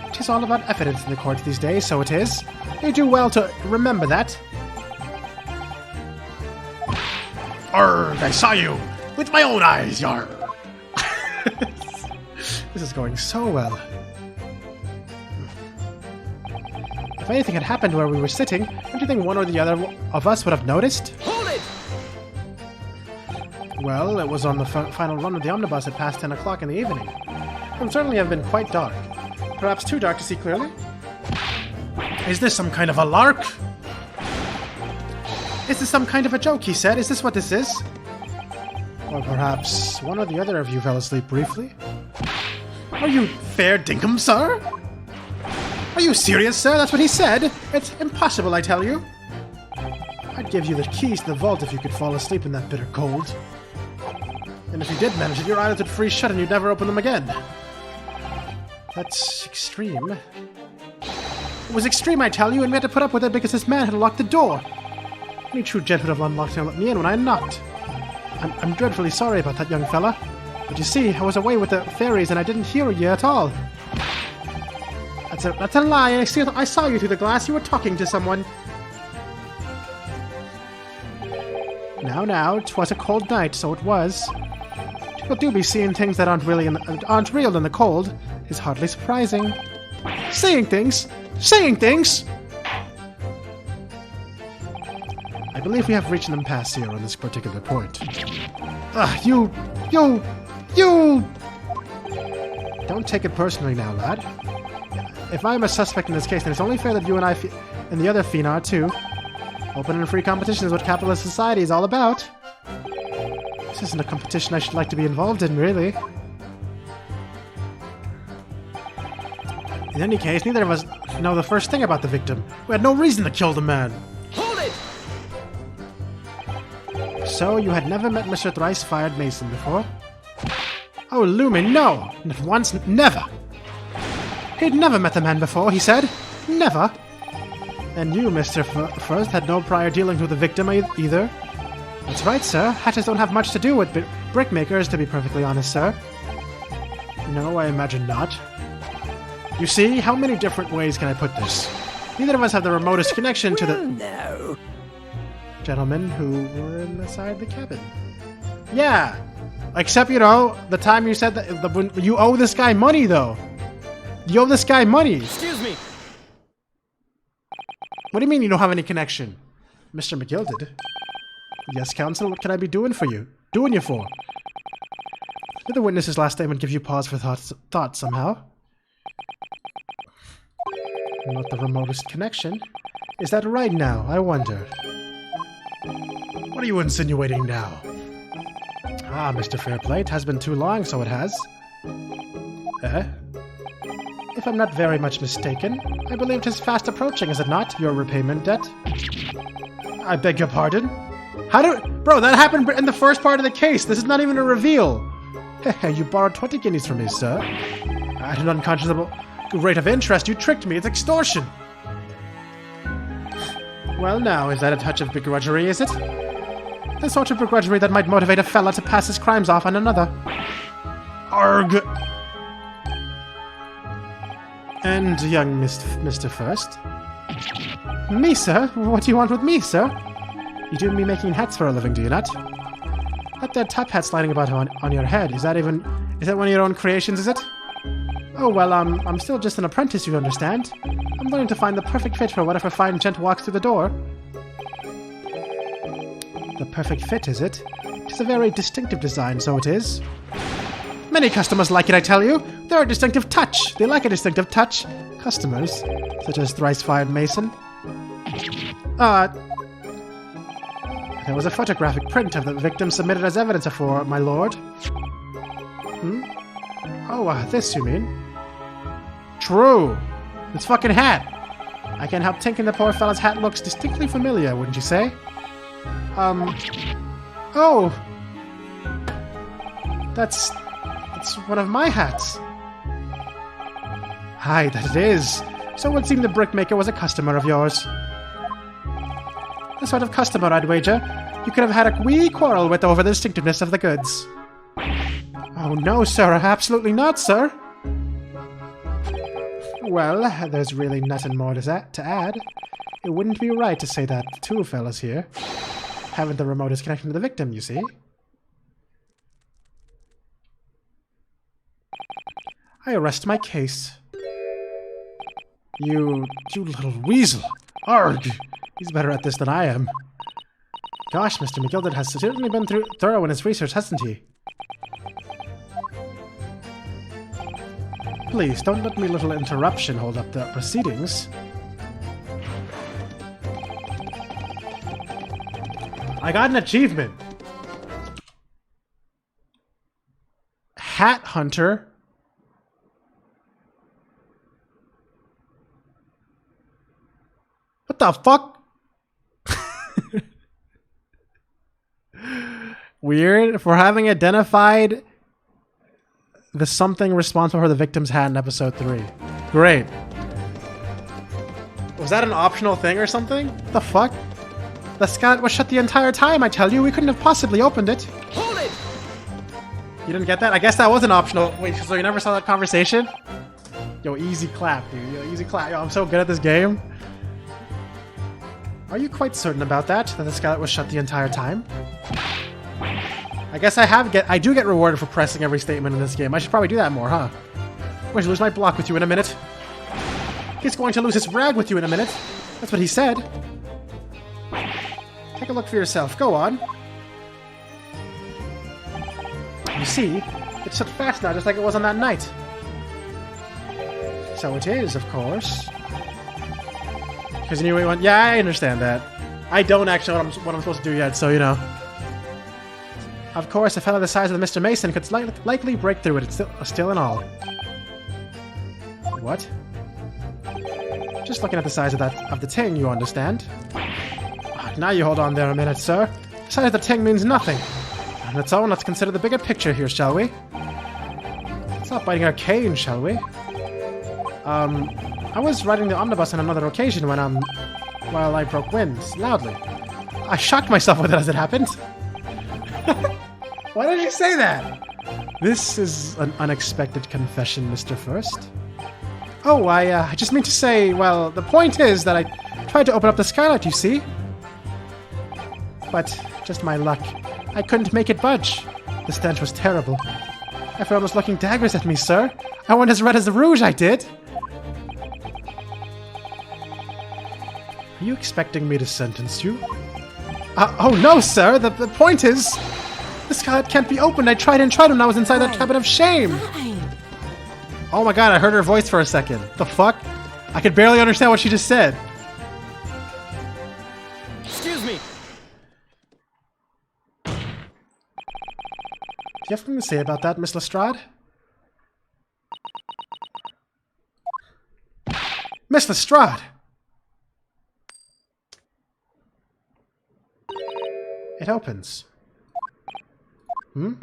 It is all about evidence in the courts these days, so it is. You do well to remember that. Arrgh, I saw you! With my own eyes, yarr! This is going so well. If anything had happened where we were sitting, don't you think one or the other of us would have noticed? Hold it! Well, it was on the final run of the omnibus at past 10 o'clock in the evening. It would certainly have been quite dark. Perhaps too dark to see clearly? Is this some kind of a lark? Is this some kind of a joke, he said? Is this what this is? Or perhaps one or the other of you fell asleep briefly? Are you fair dinkum, sir? Are you serious, sir? That's what he said! It's impossible, I tell you! I'd give you the keys to the vault if you could fall asleep in that bitter cold. And if you did manage it, your eyelids would freeze shut and you'd never open them again. That's extreme. It was extreme, I tell you, and we had to put up with it because this man had locked the door. Any true gent would have unlocked and let me in when I knocked. I'm dreadfully sorry about that, young fella. But you see, I was away with the fairies and I didn't hear you at all. That's a lie. I saw you through the glass. You were talking to someone. Now, 'twas a cold night, so it was. People do be seeing things that aren't real in the cold. Is hardly surprising. Saying things! Saying things! I believe we have reached an impasse here on this particular point. You! Don't take it personally now, lad. If I'm a suspect in this case, then it's only fair that you and I and the other fiend are too. Open and free competition is what capitalist society is all about. This isn't a competition I should like to be involved in, really. In any case, neither of us know the first thing about the victim. We had no reason to kill the man. Hold it! So, you had never met Mr. Thrice-Fired Mason before? Oh, Lumen, no! Not once, never! He'd never met the man before, he said. Never! And you, Mr. First, had no prior dealings with the victim either? That's right, sir. Hatches don't have much to do with brickmakers, to be perfectly honest, sir. No, I imagine not. You see, how many different ways can I put this? Neither of us have the remotest connection to the... No. Gentlemen who were inside the cabin. Yeah! Except, you know, the time you said that... you owe this guy money, though. You owe this guy money. Excuse me. What do you mean you don't have any connection? Mr. McGilded? Yes, counsel, what can I be doing for you? Doing you for? Did the witness's last statement give you pause for thought somehow? Not the remotest connection. Is that right now? I wonder. What are you insinuating now? Ah, Mr. Fairplay, it has been too long, so it has. If I'm not very much mistaken, I believe it is fast approaching, is it not, your repayment debt? I beg your pardon? Bro, that happened in the first part of the case! This is not even a reveal! Hey, you borrowed 20 guineas from me, sir. At an unconscionable rate of interest, you tricked me, it's extortion! Well now, is that a touch of begrudgery, is it? The sort of begrudgery that might motivate a fella to pass his crimes off on another. Arrgh! And young Mr. First? Me, sir? What do you want with me, sir? You do me making hats for a living, do you not? That top hat sliding about on your head, is that one of your own creations, is it? Oh, well, I'm still just an apprentice, you understand. I'm learning to find the perfect fit for whatever fine gent walks through the door. The perfect fit, is it? It is a very distinctive design, so it is. Many customers like it, I tell you. They're a distinctive touch. They like a distinctive touch. Customers, such as thrice-fired Mason. There was a photographic print of the victim submitted as evidence for, my lord. Oh, this you mean? True. This fucking hat. I can't help thinking the poor fella's hat looks distinctly familiar, wouldn't you say? Oh! That's one of my hats. Aye, that it is. So it would seem the brickmaker was a customer of yours. The sort of customer, I'd wager, you could have had a wee quarrel with over the distinctiveness of the goods. Oh no, sir, absolutely not, sir. Well, there's really nothing more to add. It wouldn't be right to say that two fellas here haven't the remotest connection to the victim, you see. I arrest my case. You little weasel. Arg! He's better at this than I am. Gosh, Mr. McGilded has certainly been thorough in his research, hasn't he? Please, don't let me little interruption hold up the proceedings. I got an achievement. Hat Hunter. What the fuck? Weird. For having identified the something responsible for the victim's hat in episode 3. Great. Was that an optional thing or something? What the fuck? The skylight was shut the entire time, I tell you. We couldn't have possibly opened it. Hold it! You didn't get that? I guess that was an optional. Wait, so you never saw that conversation? Yo, easy clap, dude. Yo, easy clap. Yo, I'm so good at this game. Are you quite certain about that? That the skylight was shut the entire time? I guess I do get rewarded for pressing every statement in this game. I should probably do that more, huh? I'm going to lose my block with you in a minute. He's going to lose his rag with you in a minute. That's what he said. Take a look for yourself. Go on. You see, it's shut fast now, just like it was on that night. So it is, of course. Because you knew we went. Yeah, I understand that. I don't actually know what I'm supposed to do yet, so you know. Of course, a fellow the size of Mr. Mason could likely break through it. It's still and all. What? Just looking at the size of the ting, you understand? Now you hold on there a minute, sir. The size of the ting means nothing. On its own, let's consider the bigger picture here, shall we? Let's not biting our cane, shall we? I was riding the omnibus on another occasion when while I broke winds loudly. I shocked myself with it as it happened. Why did you say that? This is an unexpected confession, Mr. First. Oh, I just mean to say, well, the point is that I tried to open up the skylight, you see? But, just my luck, I couldn't make it budge. The stench was terrible. Everyone was looking daggers at me, sir. I went as red as the rouge, I did. Are you expecting me to sentence you? Oh no, sir! The point is... The skylight can't be opened! I tried when I was inside that cabin of shame! Oh my god, I heard her voice for a second. The fuck? I could barely understand what she just said. Excuse me! Do you have something to say about that, Miss Lestrade? Miss Lestrade! It opens. The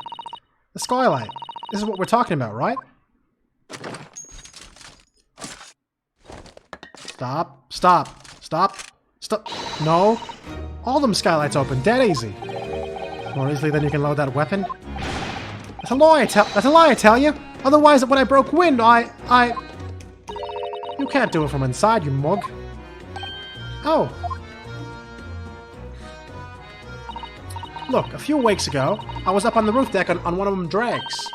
skylight. This is what we're talking about, right? Stop. Stop. Stop. Stop. No. All them skylights open. Dead easy. More easily than you can load that weapon. That's a lie, I tell you. Otherwise, when I broke wind, You can't do it from inside, you mug. Oh. Look, a few weeks ago, I was up on the roof deck on one of them drags.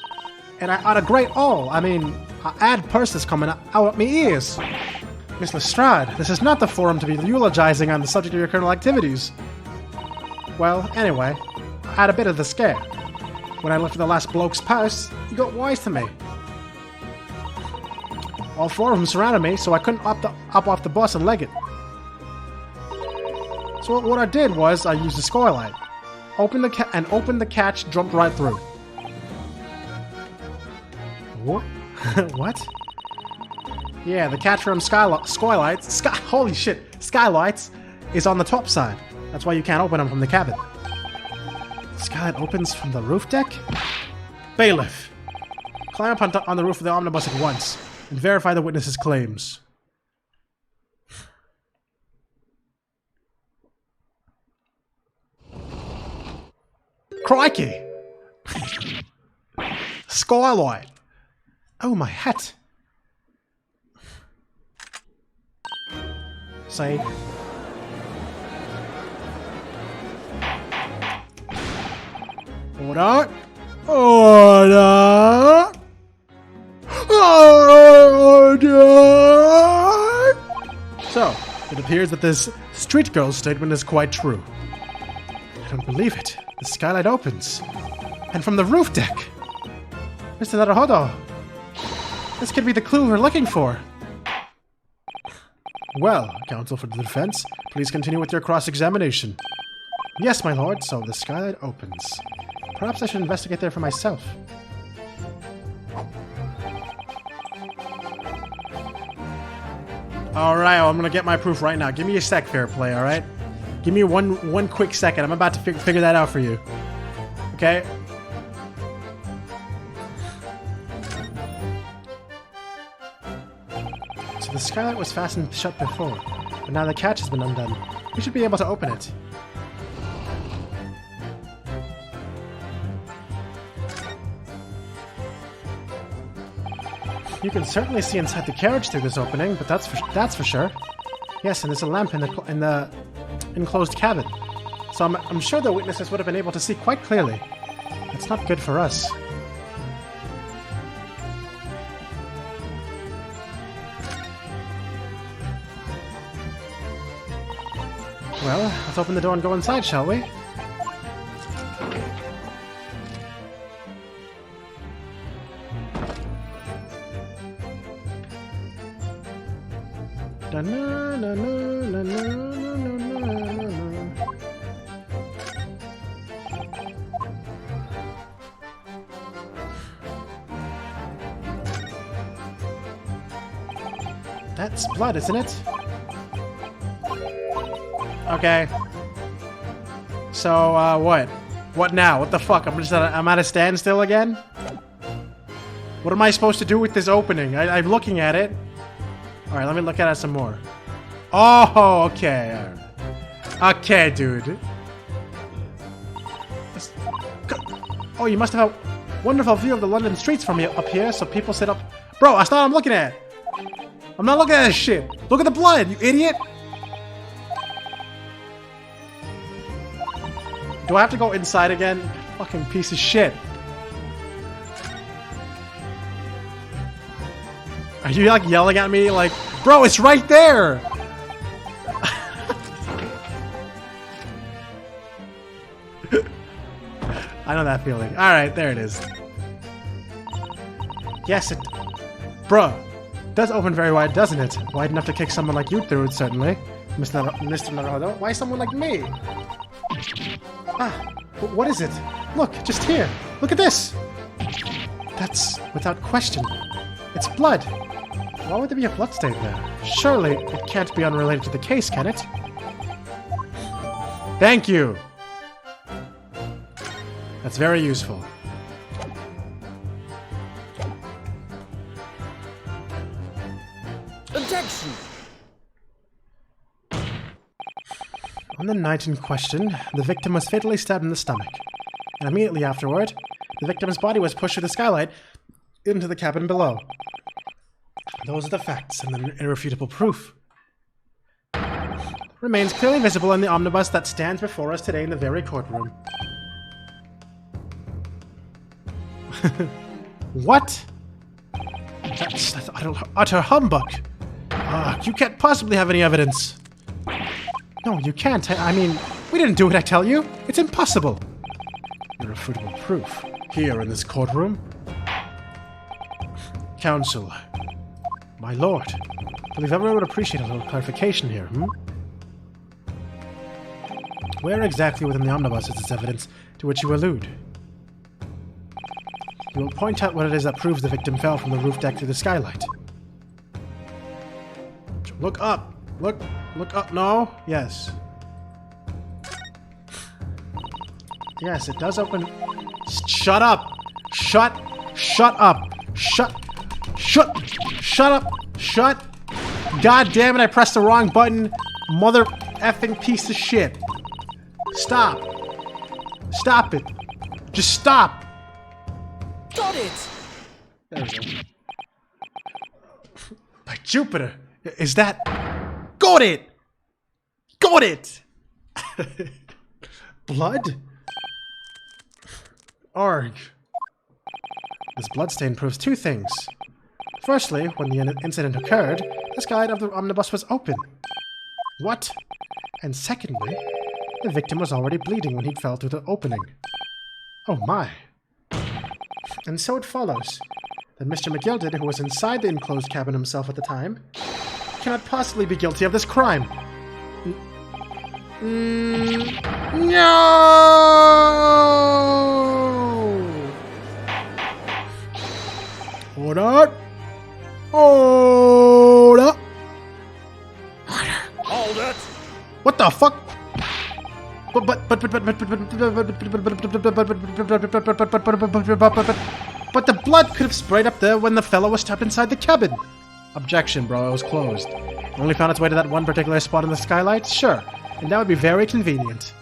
And I had a great all. I mean, I had purses coming out at me ears. Miss Lestrade, this is not the forum to be eulogizing on the subject of your criminal activities. Well, anyway, I had a bit of the scare. When I lifted the last bloke's purse, he got wise to me. All four of them surrounded me, so I couldn't up off the bus and leg it. So what I did was I used the skylight. Opened the catch, jumped right through. What? What? Yeah, the catch from skylights, holy shit, skylights, is on the top side. That's why you can't open them from the cabin. The skylight opens from the roof deck? Bailiff, climb up on the roof of the omnibus at once and verify the witness's claims. Crikey! Skylight! Oh, my hat! Say. Order! Order! Order! So, it appears that this street girl's statement is quite true. I don't believe it. The skylight opens. And from the roof deck! Mr. Naruhodo! This could be the clue we're looking for. Well, counsel for the defense, please continue with your cross-examination. Yes, my lord, so the skylight opens. Perhaps I should investigate there for myself. Alright, I'm gonna get my proof right now. Give me a sec, fair play, alright? Give me one quick second. I'm about to figure that out for you. Okay? So the skylight was fastened shut before, but now the catch has been undone. We should be able to open it. You can certainly see inside the carriage through this opening, but that's for sure. Yes, and there's a lamp in the enclosed cabin. So I'm sure the witnesses would have been able to see quite clearly. That's not good for us. Well, let's open the door and go inside, shall we? That's blood, isn't it? Okay. So, what? What now? What the fuck? I'm at a standstill again? What am I supposed to do with this opening? I'm looking at it. Alright, let me look at it some more. Oh, okay. Okay, dude. Oh, you must have a wonderful view of the London streets from up here, so people sit up... Bro, that's not what I'm looking at! I'm not looking at this shit! Look at the blood, you idiot! Do I have to go inside again? Fucking piece of shit. Are you like yelling at me like, bro, it's right there! I know that feeling. Alright, there it is. Yes, it... Bruh. Does open very wide, doesn't it? Wide enough to kick someone like you through it, certainly. Mr. Naruhodo, why someone like me? Ah, what is it? Look, just here. Look at this! That's, without question, it's blood. Why would there be a bloodstain there? Surely it can't be unrelated to the case, can it? Thank you! That's very useful. Objection! On the night in question, the victim was fatally stabbed in the stomach. And immediately afterward, the victim's body was pushed through the skylight into the cabin below. Those are the facts and the irrefutable proof. Remains clearly visible in the omnibus that stands before us today in the very courtroom. What? That's utter humbug. You can't possibly have any evidence. No, you can't. I mean, we didn't do it, I tell you. It's impossible. Irrefutable proof. Here in this courtroom. Counsel. My lord. I believe everyone would appreciate a little clarification here, Where exactly within the Omnibus is this evidence to which you allude? You will point out what it is that proves the victim fell from the roof deck through the skylight. Look up! Look up! No? Yes. Yes, it does open... Shut up! Shut up! Shut up! Shut! God damn it, I pressed the wrong button! Mother effing piece of shit! Stop! Stop it! Just stop! Got it! There we go. By Jupiter! Is that... Got it! Got it! Blood? Arg. This bloodstain proves two things. Firstly, when the incident occurred, the skylight of the omnibus was open. What? And secondly, the victim was already bleeding when he fell through the opening. Oh my. And so it follows that Mr. McGilded, who was inside the enclosed cabin himself at the time, cannot possibly be guilty of this crime. No! Hold up! Hold up! Hold it! What the fuck? But the blood could have sprayed up there when the fellow was trapped inside the cabin. Objection, bro. It was closed. Only found its way to that one particular spot in the skylight? Sure. And that would be very convenient.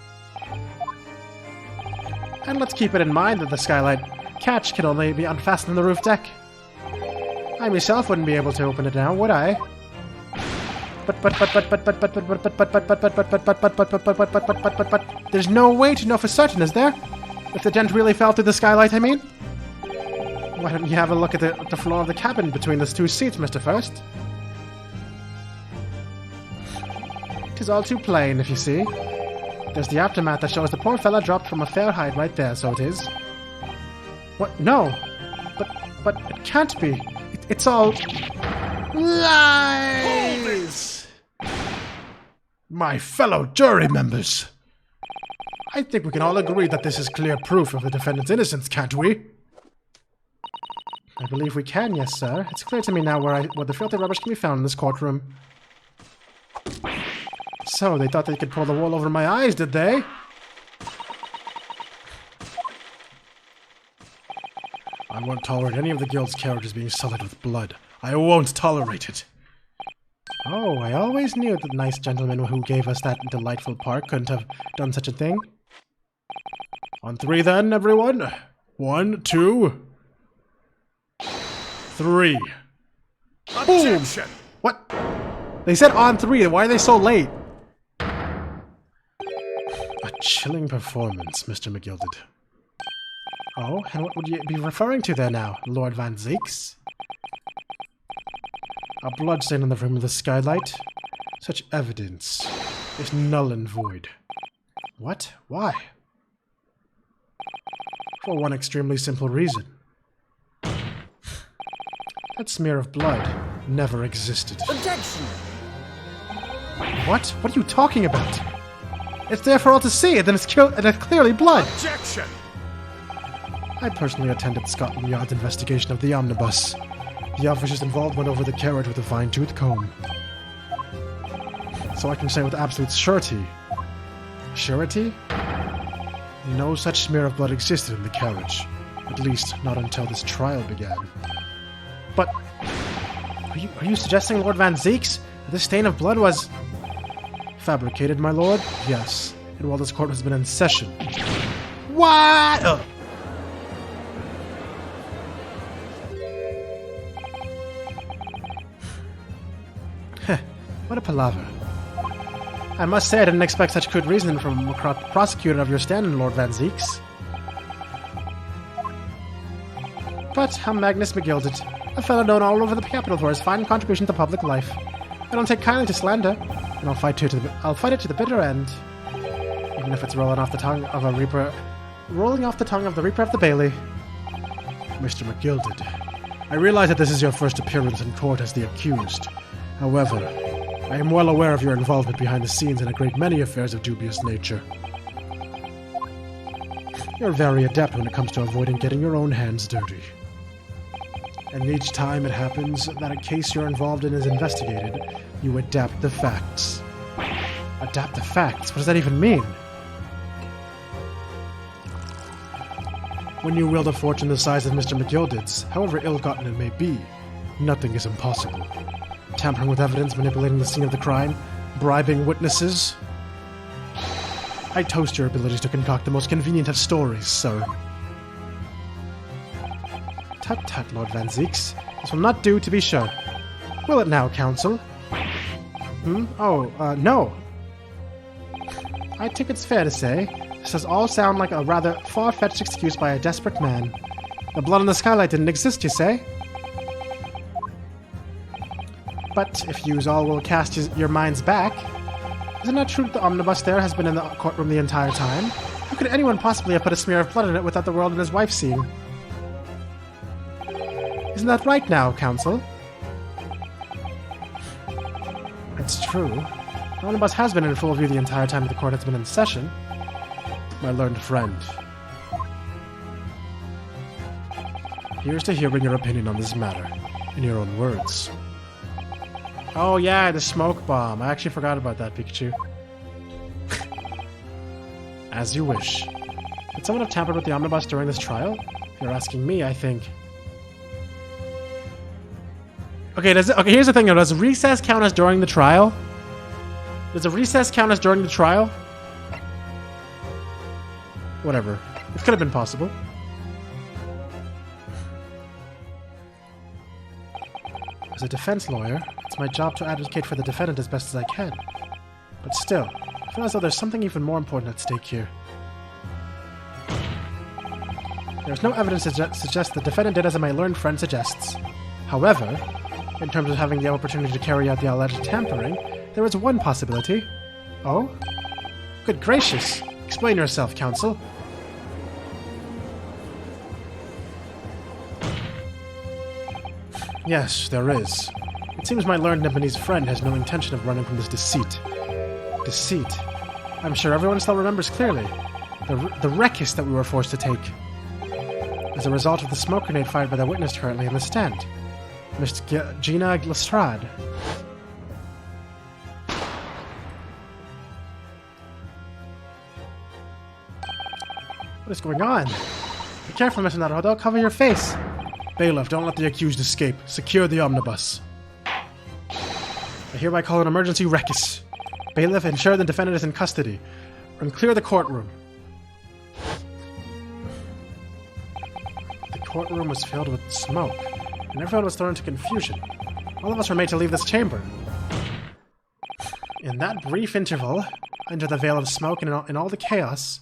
And let's keep it in mind that the skylight catch can only be unfastened on the roof deck. I myself wouldn't be able to open it now, would I? But there's no way to know for certain, is there? If the dent really fell through the skylight, I mean? Why don't you have a look at the floor of the cabin between those two seats, Mr. First? 'Tis all too plain, if you see. There's the aftermath that shows the poor fella dropped from a fair height right there, so it is. What? No! But it can't be. It's all... lies! My fellow jury members! I think we can all agree that this is clear proof of the defendant's innocence, can't we? I believe we can, yes, sir. It's clear to me now where the filthy rubbish can be found in this courtroom. So, they thought they could pull the wool over my eyes, did they? I won't tolerate any of the guild's carriages being sullied with blood. I won't tolerate it. Oh, I always knew that the nice gentleman who gave us that delightful park couldn't have done such a thing. On three then, everyone. 1, 2, 3. Objection! Boom! What? They said on 3. Why are they so late? A chilling performance, Mr. McGilded. Oh, and what would you be referring to there now, Lord Van Zeeks? A bloodstain on the rim of the skylight? Such evidence is null and void. What? Why? For one extremely simple reason. That smear of blood never existed. Objection! What? What are you talking about? It's there for all to see, and then it's clearly blood. Objection! I personally attended Scotland Yard's investigation of the omnibus. The officers involved went over the carriage with a fine-tooth comb. So I can say with absolute surety... Surety? No such smear of blood existed in the carriage. At least, not until this trial began. But... Are you suggesting, Lord Van Zeeks, that this stain of blood was... fabricated, my lord? Yes. And while this court has been in session... What? What a palaver. I must say I didn't expect such good reasoning from a prosecutor of your standing, Lord Van Zeeks. But I'm Magnus McGilded, a fellow known all over the capital for his fine contribution to public life. I don't take kindly to slander, and I'll fight it to the bitter end. Even if it's rolling off the tongue of the Reaper of the Bailey. Mr. McGilded, I realize that this is your first appearance in court as the accused. However, I am well aware of your involvement behind the scenes in a great many affairs of dubious nature. You're very adept when it comes to avoiding getting your own hands dirty. And each time it happens that a case you're involved in is investigated, you adapt the facts. Adapt the facts? What does that even mean? When you wield a fortune the size of Mr. McGilded's, however ill-gotten it may be, nothing is impossible. Tampering with evidence, manipulating the scene of the crime, bribing witnesses. I toast your abilities to concoct the most convenient of stories, sir. Tut tut, Lord Van Zieks. This will not do, to be sure. Will it now, counsel? No. I think it's fair to say this does all sound like a rather far-fetched excuse by a desperate man. The blood on the skylight didn't exist, you say? But if yous all will cast your minds back, isn't it true that the omnibus there has been in the courtroom the entire time? How could anyone possibly have put a smear of blood in it without the world and his wife seeing? Isn't that right now, counsel? It's true. The omnibus has been in full view the entire time the court has been in session. My learned friend. Here's to hearing your opinion on this matter, in your own words. Oh yeah, the smoke bomb. I actually forgot about that, Pikachu. As you wish. Could someone have tampered with the omnibus during this trial? If you're asking me, I think... Okay, here's the thing though. Does recess count as during the trial? Does a recess count as during the trial? Whatever. It could have been possible. As a defense lawyer, it's my job to advocate for the defendant as best as I can. But still, I feel as though there's something even more important at stake here. There's no evidence to suggest the defendant did as my learned friend suggests. However, in terms of having the opportunity to carry out the alleged tampering, there is one possibility. Oh? Good gracious! Explain yourself, counsel. Yes, there is. It seems my learned Nibonese friend has no intention of running from this deceit. Deceit? I'm sure everyone still remembers clearly. The ruckus that we were forced to take. As a result of the smoke grenade fired by the witness currently in the stand. Miss Gina Lestrade. What is going on? Be careful, Mr. Naruto. Don't cover your face. Bailiff, don't let the accused escape. Secure the omnibus. I hereby call an emergency ruckus. Bailiff, ensure the defendant is in custody. And clear the courtroom. The courtroom was filled with smoke, and everyone was thrown into confusion. All of us were made to leave this chamber. In that brief interval, under the veil of smoke and in all the chaos,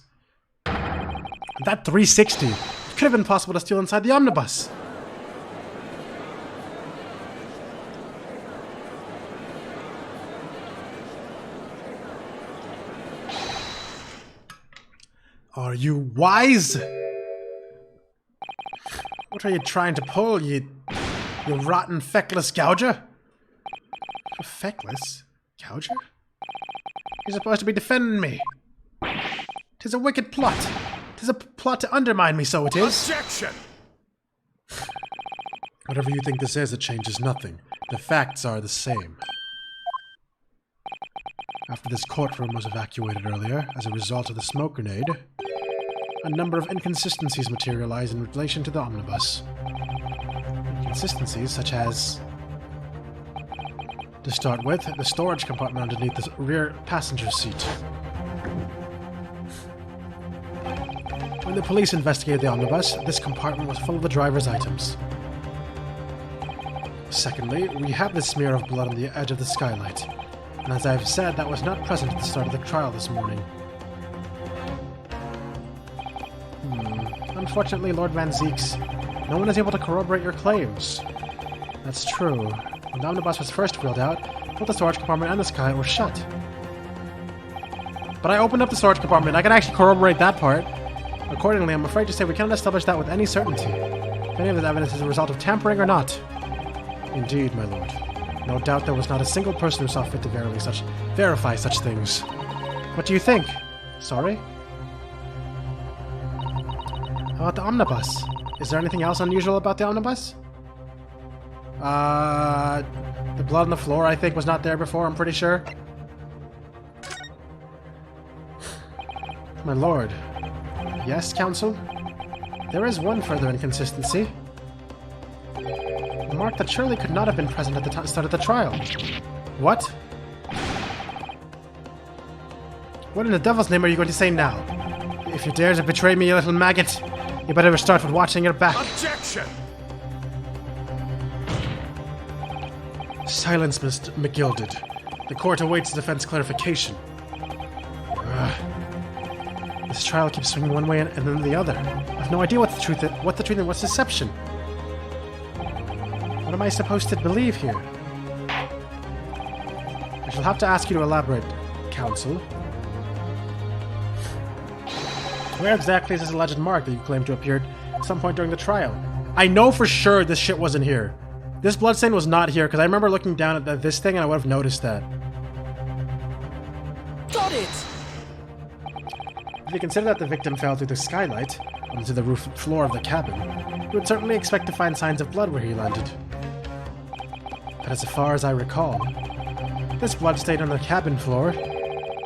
that 360, it could have been possible to steal inside the omnibus. Are you wise? What are you trying to pull, you rotten, feckless gouger? Feckless? Gouger? You're supposed to be defending me. 'Tis a wicked plot. 'Tis a plot to undermine me, so it is. Objection! Whatever you think this is, it changes nothing. The facts are the same. After this courtroom was evacuated earlier, as a result of the smoke grenade, a number of inconsistencies materialized in relation to the omnibus. Inconsistencies such as... To start with, the storage compartment underneath the rear passenger seat. When the police investigated the omnibus, this compartment was full of the driver's items. Secondly, we have the smear of blood on the edge of the skylight. And as I've said, that was not present at the start of the trial this morning. Unfortunately, Lord Van Zieks, no one is able to corroborate your claims. That's true. When the omnibus was first wheeled out, Both the storage compartment and the skylight were shut. But I opened up the storage compartment. I can actually corroborate that part. Accordingly, I'm afraid to say we cannot establish that with any certainty. If any of this evidence is a result of tampering or not. Indeed, my lord. No doubt there was not a single person who saw fit to verify such things. What do you think? Sorry? How about the omnibus? Is there anything else unusual about the omnibus? The blood on the floor, I think, was not there before, I'm pretty sure. My lord. Yes, counsel? There is one further inconsistency. A mark that surely could not have been present at the start of the trial. What? What in the devil's name are you going to say now? If you dare to betray me, you little maggot, you better start with watching your back. Objection! Silence, Mr. McGilded. The court awaits defense clarification. This trial keeps swinging one way and then the other. I have no idea what the truth is and what's deception. What am I supposed to believe here? I shall have to ask you to elaborate, counsel. Where exactly is this alleged mark that you claim to appear at some point during the trial? I know for sure this shit wasn't here. This bloodstain was not here, because I remember looking down at this thing and I would have noticed that. Got it! If you consider that the victim fell through the skylight onto the roof floor of the cabin, you would certainly expect to find signs of blood where he landed. But as far as I recall, this bloodstain on the cabin floor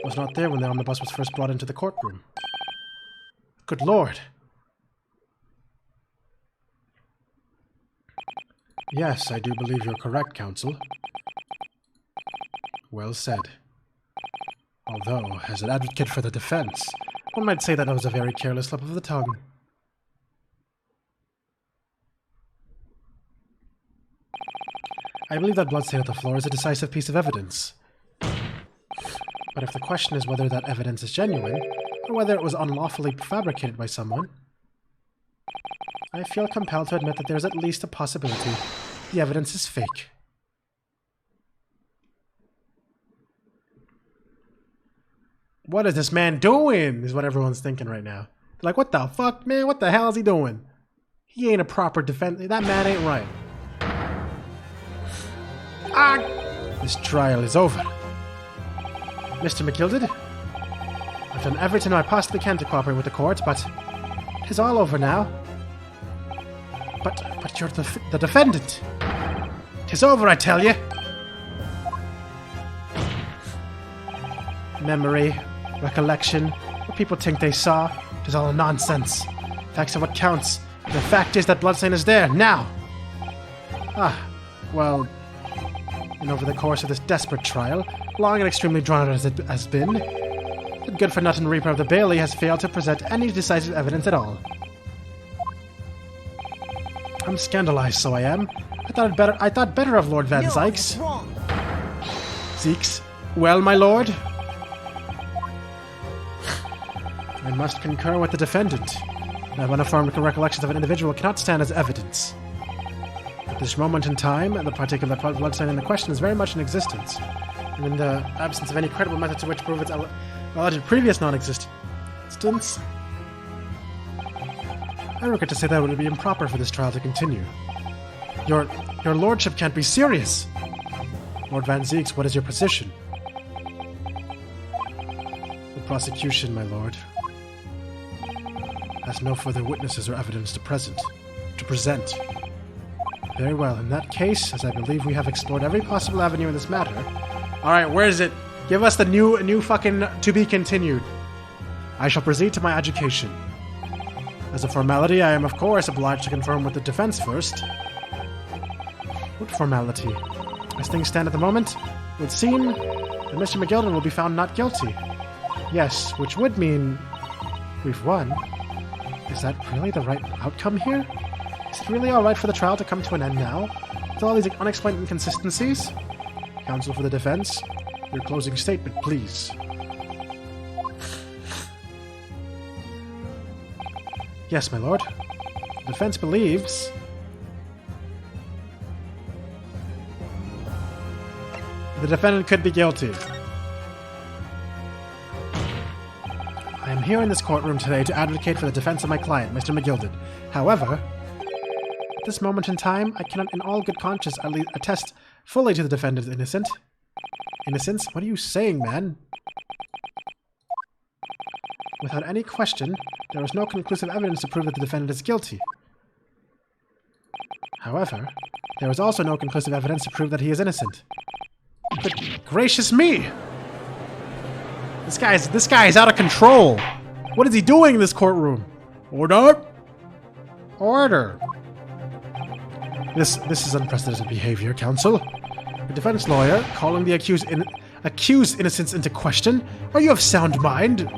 was not there when the omnibus was first brought into the courtroom. Good lord! Yes, I do believe you're correct, counsel. Well said. Although, as an advocate for the defense, one might say that was a very careless slip of the tongue. I believe that bloodstain at the floor is a decisive piece of evidence. But if the question is whether that evidence is genuine, or whether it was unlawfully fabricated by someone, I feel compelled to admit that there's at least a possibility the evidence is fake. What is this man doing? Is what everyone's thinking right now. They're like, what the fuck, man? What the hell is he doing? He ain't a proper defense. That man ain't right. Ah! This trial is over. Mr. McGilded, I've done everything I possibly can to cooperate with the court, but it is all over now. But you're the defendant. It is over, I tell you. Memory, recollection, what people think they saw, it is all nonsense. Facts are what counts. The fact is that bloodstain is there, now. Well, and over the course of this desperate trial, long and extremely drawn out as it has been, the good-for-nothing Reaper of the Bailey has failed to present any decisive evidence at all. I'm scandalized, so I am. I thought better of Lord Van Zykes. Wrong. Zeeks? Well, my lord? I must concur with the defendant. My unaffirmed recollections of an individual cannot stand as evidence. At this moment in time, the particular bloodstain in the question is very much in existence, and in the absence of any credible method to which prove its alleged previous non-existence, I regret to say that it would be improper for this trial to continue. Your lordship can't be serious! Lord Van Zeeks, what is your position? The prosecution, my lord, has no further witnesses or evidence to present. Very well, in that case, as I believe we have explored every possible avenue in this matter... Alright, where is it? Give us the new fucking to be continued. I shall proceed to my education. As a formality, I am of course obliged to confirm with the defense first. What formality? As things stand at the moment, it would seem that Mr. McGilded will be found not guilty. Yes, which would mean we've won. Is that really the right outcome here? Is it really alright for the trial to come to an end now? With all these unexplained inconsistencies? Counsel for the defense, your closing statement, please. Yes, my lord. The defense believes... The defendant could be guilty. I am here in this courtroom today to advocate for the defense of my client, Mr. McGilded. However, at this moment in time, I cannot in all good conscience attest fully to the defendant's innocence? What are you saying, man? Without any question, there was no conclusive evidence to prove that the defendant is guilty. However, there was also no conclusive evidence to prove that he is innocent. Good gracious me! This guy is out of control! What is he doing in this courtroom? Order! Order! This is unprecedented behavior, counsel. The defense lawyer calling the accused innocence into question? Are you of sound mind?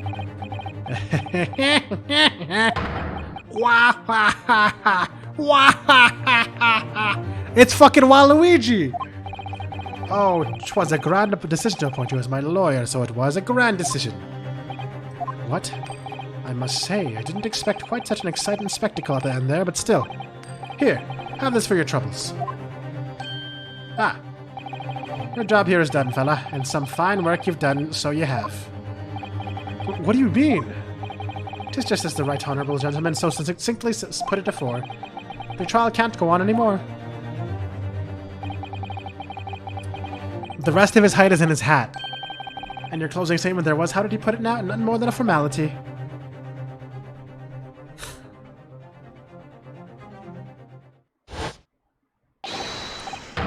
It's fucking Waluigi! Oh, 'twas a grand decision to appoint you as my lawyer, so it was a grand decision. What? I must say, I didn't expect quite such an exciting spectacle at the end there, but still. Here, have this for your troubles. Ah. Your job here is done, fella, and some fine work you've done, so you have. What do you mean? 'Tis just as the right honourable gentleman so succinctly put it afore. The trial can't go on anymore. The rest of his height is in his hat. And your closing statement there was, how did he put it now? Nothing more than a formality.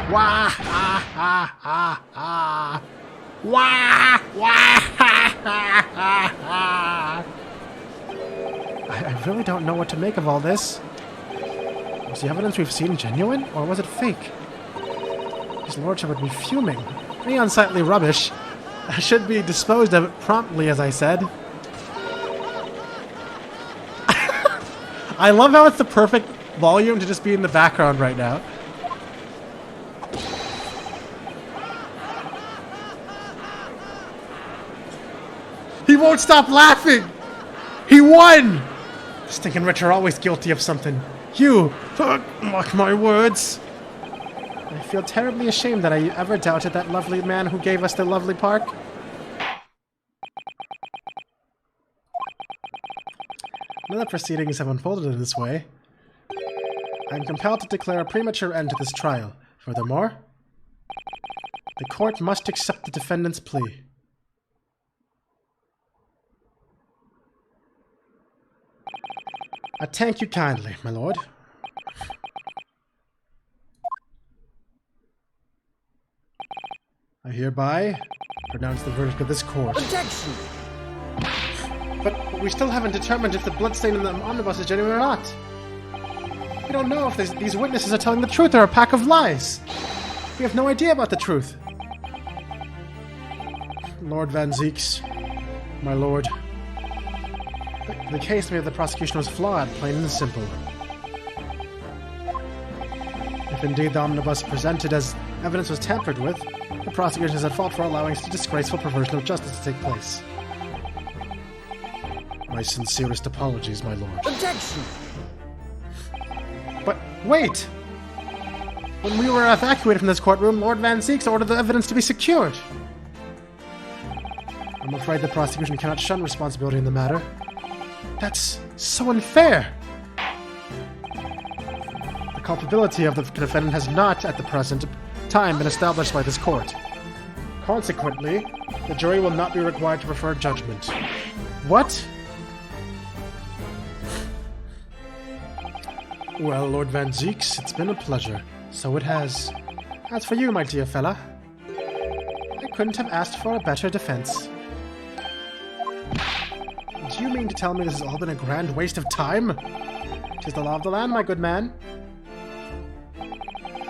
Wah ha ha ha ha. Wah wah ha ha ha ha. I really don't know what to make of all this. Was the evidence we've seen genuine, or was it fake? His lordship would be fuming. Any unsightly rubbish should be disposed of promptly, as I said. I love how it's the perfect volume to just be in the background right now. He won't stop laughing! He won! Stinking rich are always guilty of something. You, mark my words. I feel terribly ashamed that I ever doubted that lovely man who gave us the lovely park. Now that proceedings have unfolded in this way, I am compelled to declare a premature end to this trial. Furthermore, the court must accept the defendant's plea. I thank you kindly, my lord. I hereby pronounce the verdict of this court. Objection! But we still haven't determined if the bloodstain in the omnibus is genuine or not. We don't know if these witnesses are telling the truth or a pack of lies. We have no idea about the truth. Lord Van Zeeks, my lord. The case made of the prosecution was flawed, plain and simple. If indeed the omnibus presented as evidence was tampered with, the prosecution is at fault for allowing such a disgraceful perversion of justice to take place. My sincerest apologies, my lord. Objection! But wait! When we were evacuated from this courtroom, Lord Van Zeeks ordered the evidence to be secured. I'm afraid the prosecution cannot shun responsibility in the matter. That's so unfair! The culpability of the defendant has not, at the present time, been established by this court. Consequently, the jury will not be required to prefer judgment. What? Well, Lord Van Zeeks, it's been a pleasure. So it has. As for you, my dear fella, I couldn't have asked for a better defense. Do you mean to tell me this has all been a grand waste of time? 'Tis the law of the land, my good man.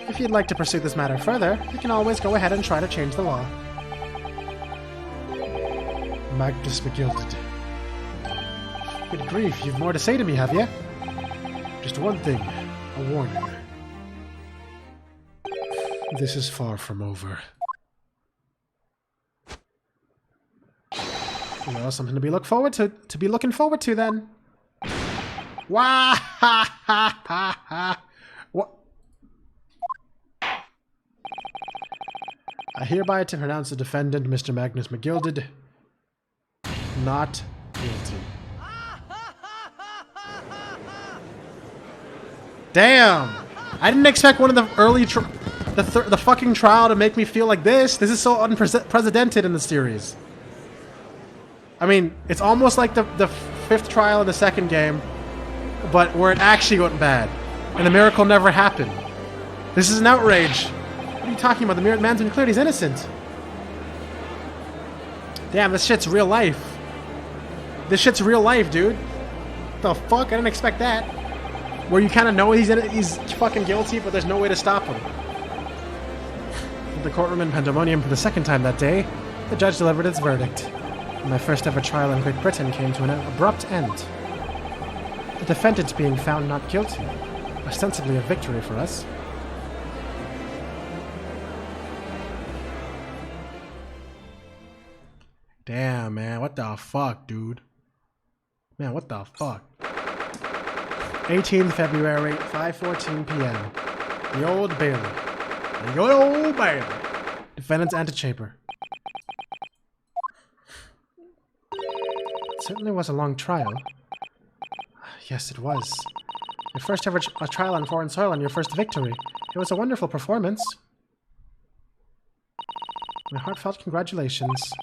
If you'd like to pursue this matter further, you can always go ahead and try to change the law. Magnus McGilded. Good grief, you've more to say to me, have you? Just one thing, a warning. This is far from over. Well, something to be looking forward to then. Wah ha ha ha ha. What? I hereby to pronounce the defendant, Mr. Magnus McGilded, not guilty. Damn! I didn't expect one of the early the fucking trial to make me feel like this. This is so unprecedented in the series. I mean, it's almost like the fifth trial in the second game, but where it actually went bad, and the miracle never happened. This is an outrage. What are you talking about? The man's been cleared. He's innocent. Damn, this shit's real life. This shit's real life, dude. The fuck? I didn't expect that. Where you kind of know he's fucking guilty, but there's no way to stop him. In the courtroom in Pandemonium for the second time that day, the judge delivered its verdict. My first ever trial in Great Britain came to an abrupt end. The defendant being found not guilty, ostensibly a victory for us. Damn, man, what the fuck, dude? Man, what the fuck? 18th February, 5:14 p.m. The Old Bailey. The Old Bailey. Defendant's antechamber. It certainly was a long trial. Yes, it was. Your first ever trial on foreign soil and your first victory. It was a wonderful performance. My heartfelt congratulations.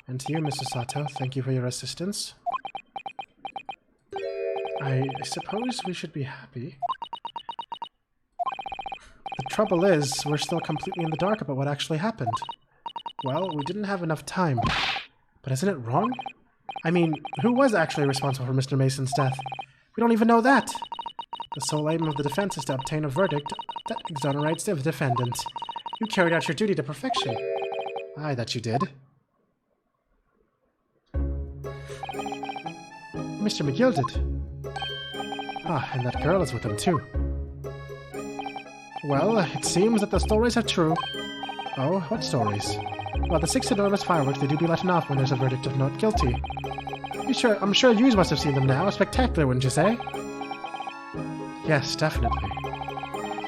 And to you, Mr. Sato, thank you for your assistance. I suppose we should be happy. The trouble is, we're still completely in the dark about what actually happened. Well, we didn't have enough time. But isn't it wrong? I mean, who was actually responsible for Mr. Mason's death? We don't even know that. The sole aim of the defense is to obtain a verdict that exonerates the defendant. You carried out your duty to perfection. Aye, that you did. Mr. McGilded. Ah, and that girl is with him too. Well, it seems that the stories are true. Oh, what stories? Well, the 6 enormous fireworks, they do be letting off when there's a verdict of not guilty. I'm sure you must have seen them now. Spectacular, wouldn't you say? Yes, definitely.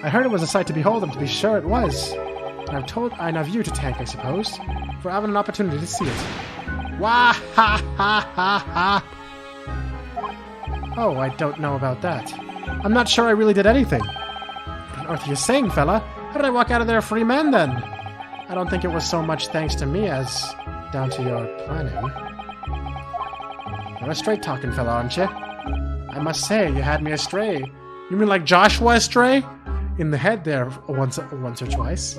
I heard it was a sight to behold, and to be sure it was. And I have you to thank, I suppose, for having an opportunity to see it. Wah ha ha ha ha! Oh, I don't know about that. I'm not sure I really did anything. What on earth are you saying, fella? How did I walk out of there a free man, then? I don't think it was so much thanks to me as down to your planning. You're a straight-talking fella, aren't you? I must say, you had me astray. You mean like Joshua astray? In the head there once or twice.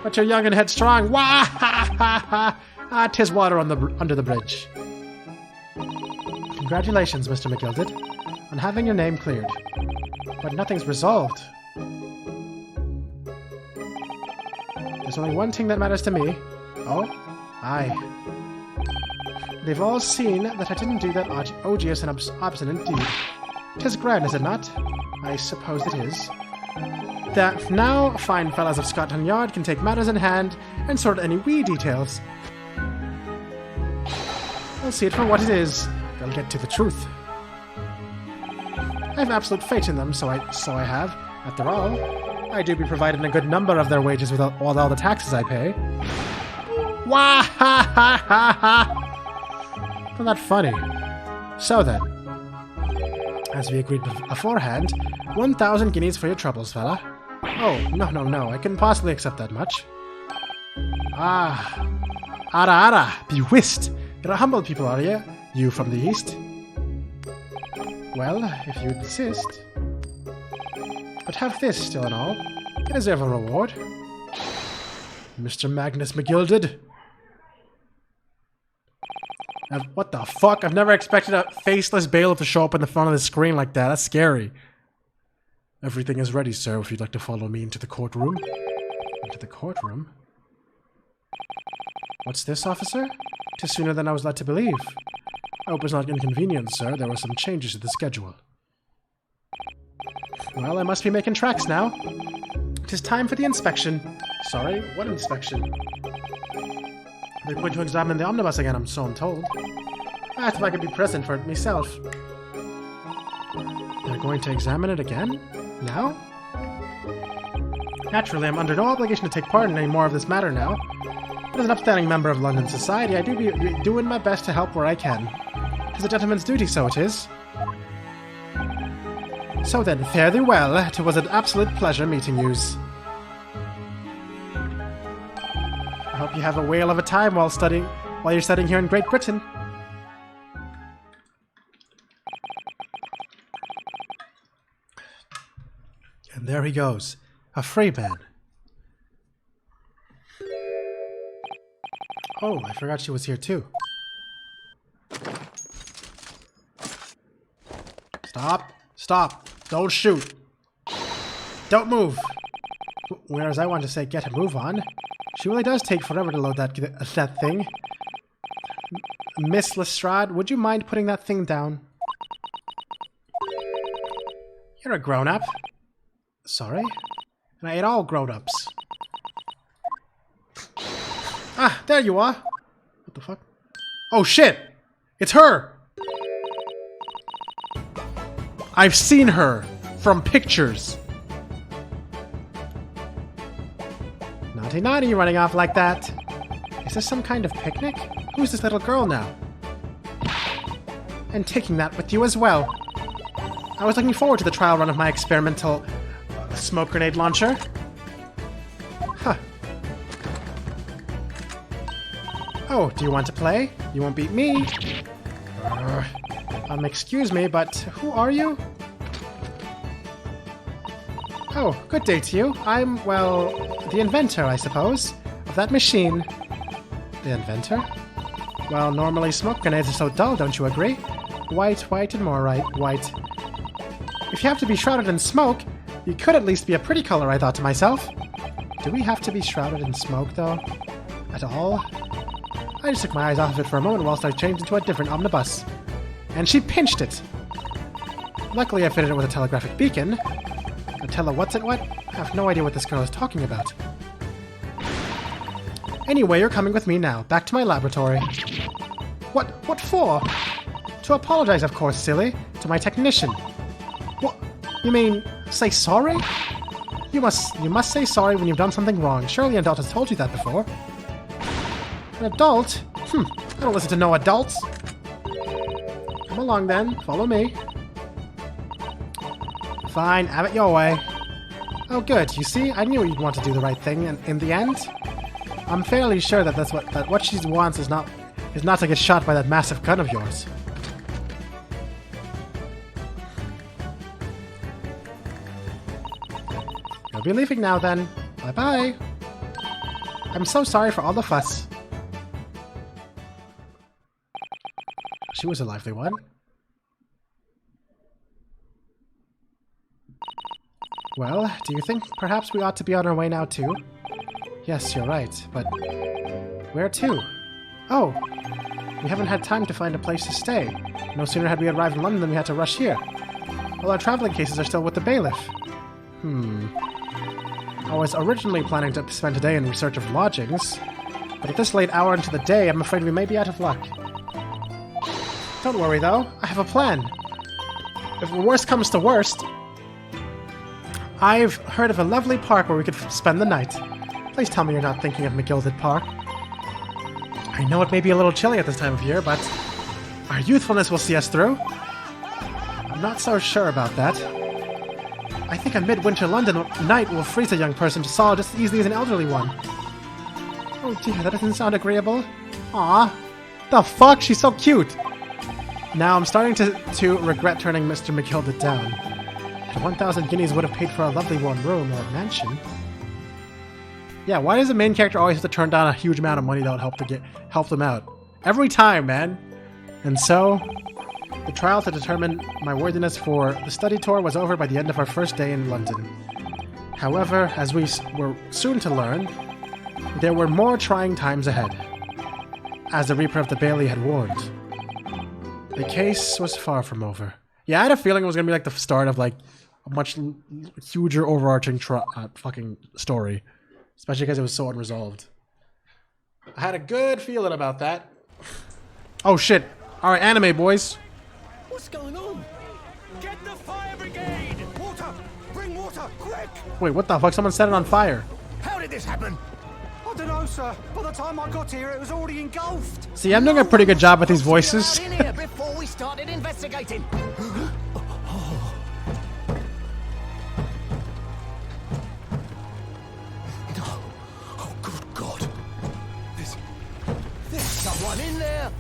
But you're young and headstrong. Wah ha ha ha! Ah, 'tis water under the bridge. Congratulations, Mr. McGilded, on having your name cleared. But nothing's resolved. There's only one thing that matters to me. Oh? Aye. They've all seen that I didn't do that odious and obstinate deed. 'Tis grand, is it not? I suppose it is. That now fine fellows of Scotland Yard can take matters in hand and sort any wee details. I'll see it for what it is. They'll get to the truth. I have absolute faith in them, so I have. After all, I do be provided a good number of their wages with all the taxes I pay. Wah ha ha ha ha! Isn't that funny? So then, as we agreed beforehand, 1,000 guineas for your troubles, fella. Oh, no, I couldn't possibly accept that much. Ah, ara, be whist! You're a humble people, are you? You from the east? Well, if you insist. But have this, still and all. You deserve a reward. Mr. Magnus McGilded. What the fuck? I've never expected a faceless bailiff to show up in the front of the screen like that. That's scary. Everything is ready, sir, if you'd like to follow me into the courtroom. Into the courtroom? What's this, officer? 'Tis sooner than I was led to believe. I hope it's not inconvenient, sir. There were some changes to the schedule. Well, I must be making tracks now. 'Tis time for the inspection. Sorry, what inspection? They're going to examine the Omnibus again, so I'm told. I asked if I could be present for it myself. They're going to examine it again? Now? Naturally, I'm under no obligation to take part in any more of this matter now. But as an upstanding member of London society, I do be doing my best to help where I can. 'Tis a gentleman's duty, so it is. So then, fare thee well. 'Twas an absolute pleasure meeting yous. I hope you have a whale of a time while you're studying here in Great Britain. And there he goes, a free man. Oh, I forgot she was here too. Stop! Stop! Don't shoot! Don't move! Whereas I want to say get a move on. She really does take forever to load that thing. Miss Lestrade, would you mind putting that thing down? You're a grown-up. Sorry? And I ate all grown-ups. Ah, there you are! What the fuck? Oh shit! It's her! I've seen her from pictures. Naughty naughty running off like that. Is this some kind of picnic? Who's this little girl now? And taking that with you as well. I was looking forward to the trial run of my experimental smoke grenade launcher. Huh. Oh, do you want to play? You won't beat me. Excuse me, but who are you? Oh, good day to you. I'm, well, the inventor, I suppose, of that machine. The inventor? Well, normally smoke grenades are so dull, don't you agree? White, white, and more white. If you have to be shrouded in smoke, you could at least be a pretty color, I thought to myself. Do we have to be shrouded in smoke, though? At all? I just took my eyes off of it for a moment whilst I changed into a different omnibus. And she pinched it! Luckily I fitted it with a telegraphic beacon. What's it what? I have no idea what this girl is talking about. Anyway, you're coming with me now. Back to my laboratory. What for? To apologize, of course, silly. To my technician. What? You mean, say sorry? You must say sorry when you've done something wrong. Surely an adult has told you that before. An adult? I don't listen to no adults. Come along then, follow me. Fine, have it your way. Oh good, you see, I knew you'd want to do the right thing in the end. I'm fairly sure that what she wants is not to get shot by that massive gun of yours. You'll be leaving now then. Bye-bye. I'm so sorry for all the fuss. She was a lively one. Well, do you think perhaps we ought to be on our way now too? Yes, you're right, but where to? Oh, we haven't had time to find a place to stay. No sooner had we arrived in London than we had to rush here. All our traveling cases are still with the bailiff. I was originally planning to spend today in research of lodgings, but at this late hour into the day, I'm afraid we may be out of luck. Don't worry though, I have a plan. If the worst comes to worst, I've heard of a lovely park where we could spend the night. Please tell me you're not thinking of McGilded Park. I know it may be a little chilly at this time of year, but our youthfulness will see us through. I'm not so sure about that. I think a midwinter London night will freeze a young person to solid just as easily as an elderly one. Oh dear, that doesn't sound agreeable. Aw, the fuck? She's so cute! Now I'm starting to regret turning Mr. McGilded down. 1,000 guineas would have paid for a lovely warm room or a mansion. Yeah, why does the main character always have to turn down a huge amount of money that would help them out? Every time, man! And so, the trial to determine my worthiness for the study tour was over by the end of our first day in London. However, as we were soon to learn, there were more trying times ahead, as the Reaper of the Bailey had warned. The case was far from over. Yeah, I had a feeling it was going to be like the start of like a much huger overarching fucking story. Especially because it was so unresolved. I had a good feeling about that. Oh shit. Alright, anime boys. What's going on? Get the fire brigade! Water! Bring water, quick! Wait, what the fuck? Someone set it on fire. How did this happen? I don't know, sir. By the time I got here, it was already engulfed. See, I'm doing a pretty good job with these voices. In here before we started investigating. Oh, good God. There's someone in there.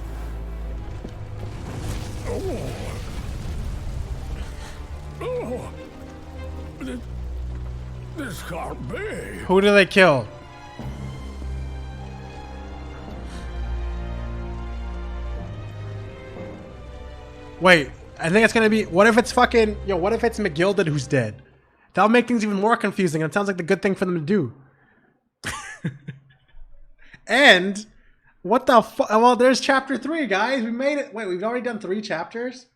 This can't be. Who do they kill? Wait, I think it's gonna be. What if it's fucking. Yo, what if it's McGilded who's dead? That'll make things even more confusing, and it sounds like the good thing for them to do. And. What the fuck? Well, there's chapter 3, guys. We made it. Wait, we've already done 3 chapters?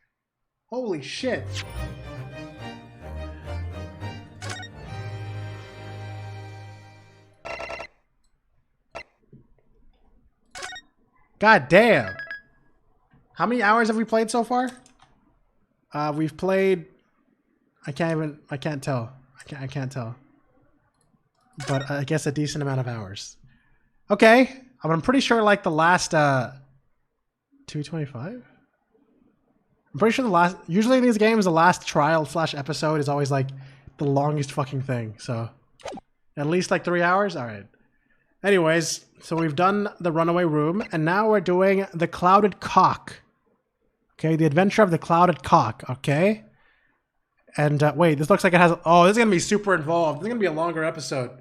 Holy shit. God damn. How many hours have we played so far? We've played... I can't tell. I can't tell. But I guess a decent amount of hours. Okay. I'm pretty sure like the last 225? I'm pretty sure the last usually in these games the last trial / episode is always like the longest fucking thing. So at least like 3 hours? Alright. Anyways, so we've done the runaway room and now we're doing the clouded cock. Okay, the adventure of the clouded cock, okay? And wait, this looks like it has oh, this is gonna be super involved. This is gonna be a longer episode.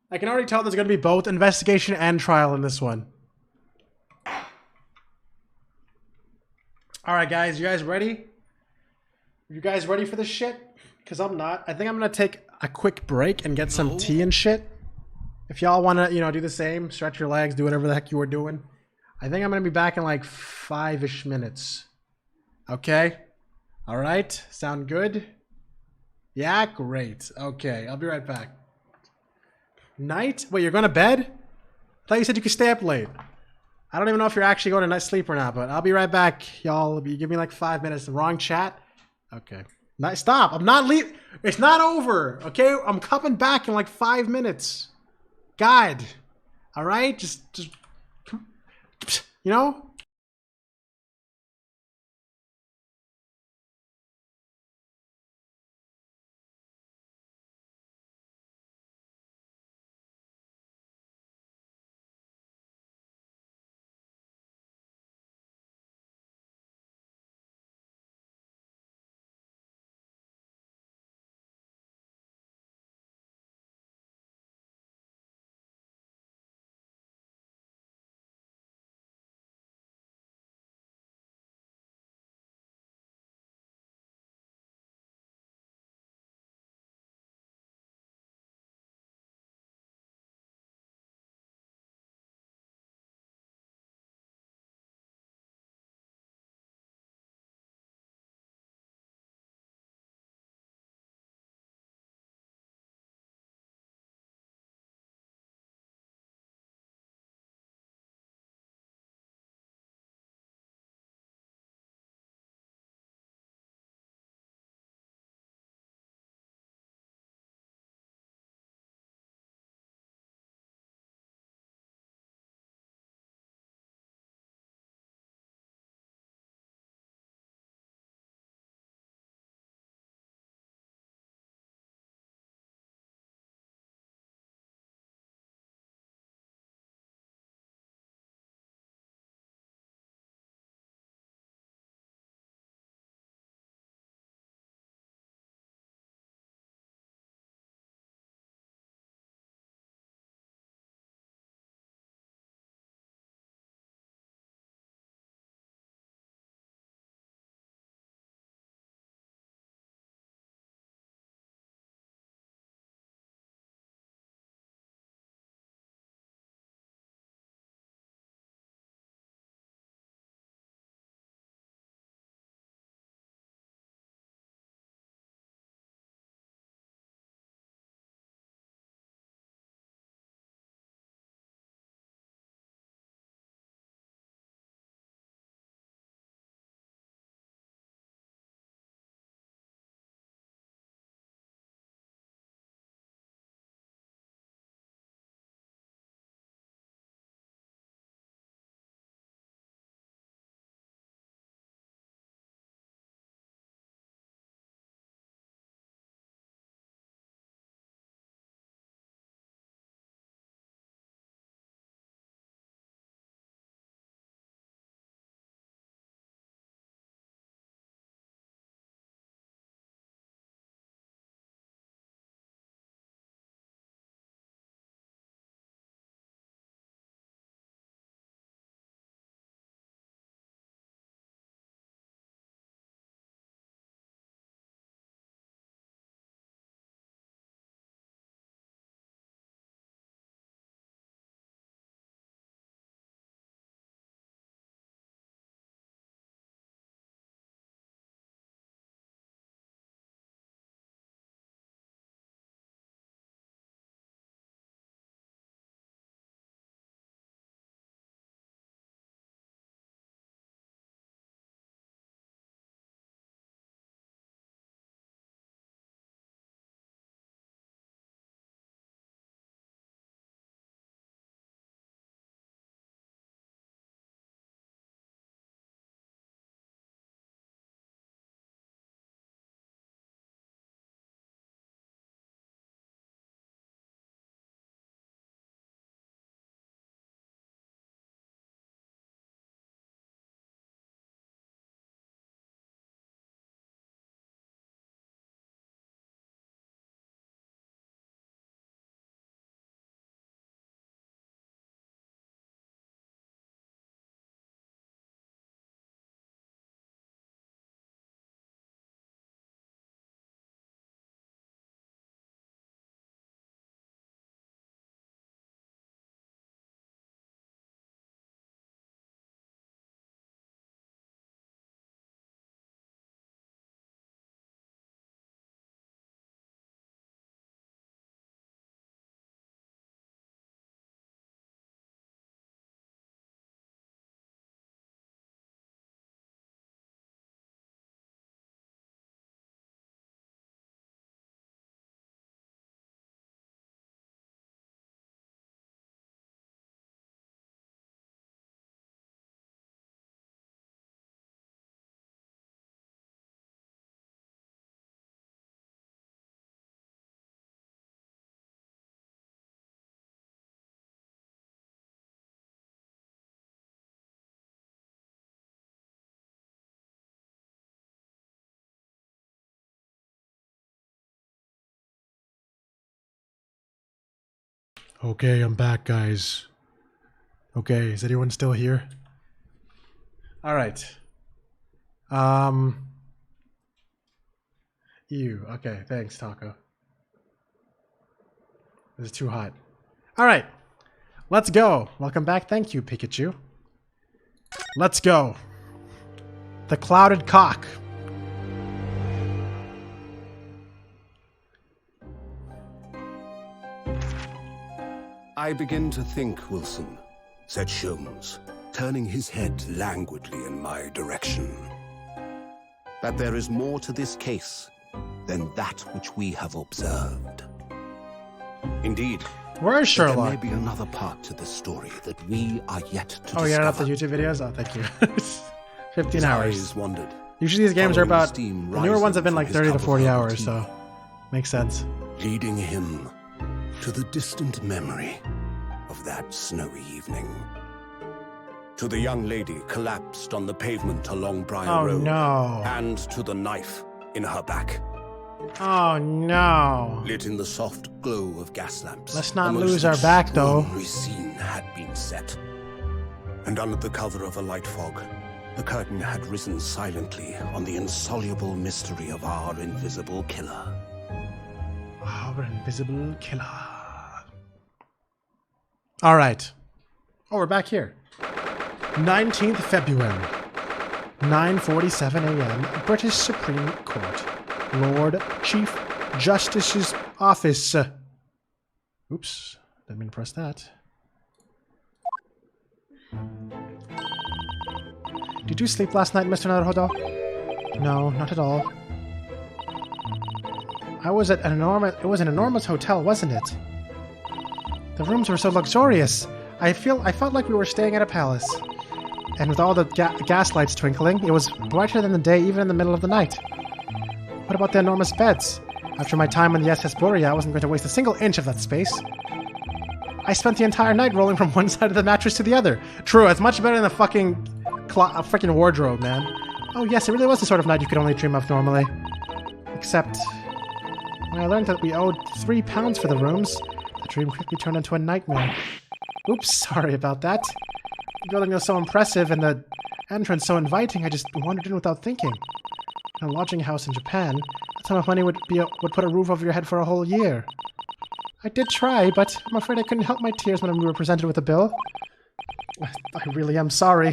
I can already tell there's going to be both investigation and trial in this one. Alright guys, you guys ready? You guys ready for this shit? Because I'm not. I think I'm going to take a quick break and get some tea and shit. If y'all want to, you know, do the same, stretch your legs, do whatever the heck you were doing. I think I'm going to be back in like 5-ish minutes. Okay? Alright? Sound good? Yeah? Great. Okay, I'll be right back. Night? Wait, you're going to bed? I thought you said you could stay up late. I don't even know if you're actually going to night sleep or not, but I'll be right back, y'all. Give me like 5 minutes. The wrong chat? Okay. Stop. I'm not leaving. It's not over. Okay? I'm coming back in like 5 minutes. God. All right? Just, you know? Okay, I'm back, guys. Okay, is anyone still here? Alright. Ew. Okay, thanks, Taco. This is too hot. Alright. Let's go. Welcome back. Thank you, Pikachu. Let's go. The Clouded Cock. I begin to think, Wilson, said Sholmes, turning his head languidly in my direction, that there is more to this case than that which we have observed. Indeed, Where is there may Sherlock? be another part to this story that we are yet to Oh, discover. yeah, not the YouTube videos? Oh, thank you. 15 His hours. eyes wandered. Usually these games are following about... steam The newer ones have been rising like from 30 his to cup of 40 herbal hours, tea, so... Makes sense. leading him to the distant memory of that snowy evening. To the young lady collapsed on the pavement along Briar Oh, Road. no. And to the knife in her back, Oh, no. lit in the soft glow of gas lamps. Let's not a most lose our back, though. extraordinary scene had been set. And under the cover of a light fog, the curtain had risen silently on the insoluble mystery of our invisible killer. Our invisible killer. Alright. Oh, we're back here. 19th February. 9:47 a.m. British Supreme Court. Lord Chief Justice's office. Oops. Didn't mean to press that. Did you sleep last night, Mr. Naruhodo? No, not at all. I was at an enormous hotel, wasn't it? The rooms were so luxurious. I felt like we were staying at a palace. And with all the gas lights twinkling, it was brighter than the day even in the middle of the night. What about the enormous beds? After my time on the SS Borea, I wasn't going to waste a single inch of that space. I spent the entire night rolling from one side of the mattress to the other. True, it's much better than the freaking wardrobe, man. Oh yes, it really was the sort of night you could only dream of normally. Except, when I learned that we owed £3 for the rooms, the dream quickly turned into a nightmare. Oops, sorry about that. The building was so impressive and the entrance so inviting, I just wandered in without thinking. In a lodging house in Japan, that sum of money would put a roof over your head for a whole year. I did try, but I'm afraid I couldn't help my tears when we were presented with a bill. I really am sorry.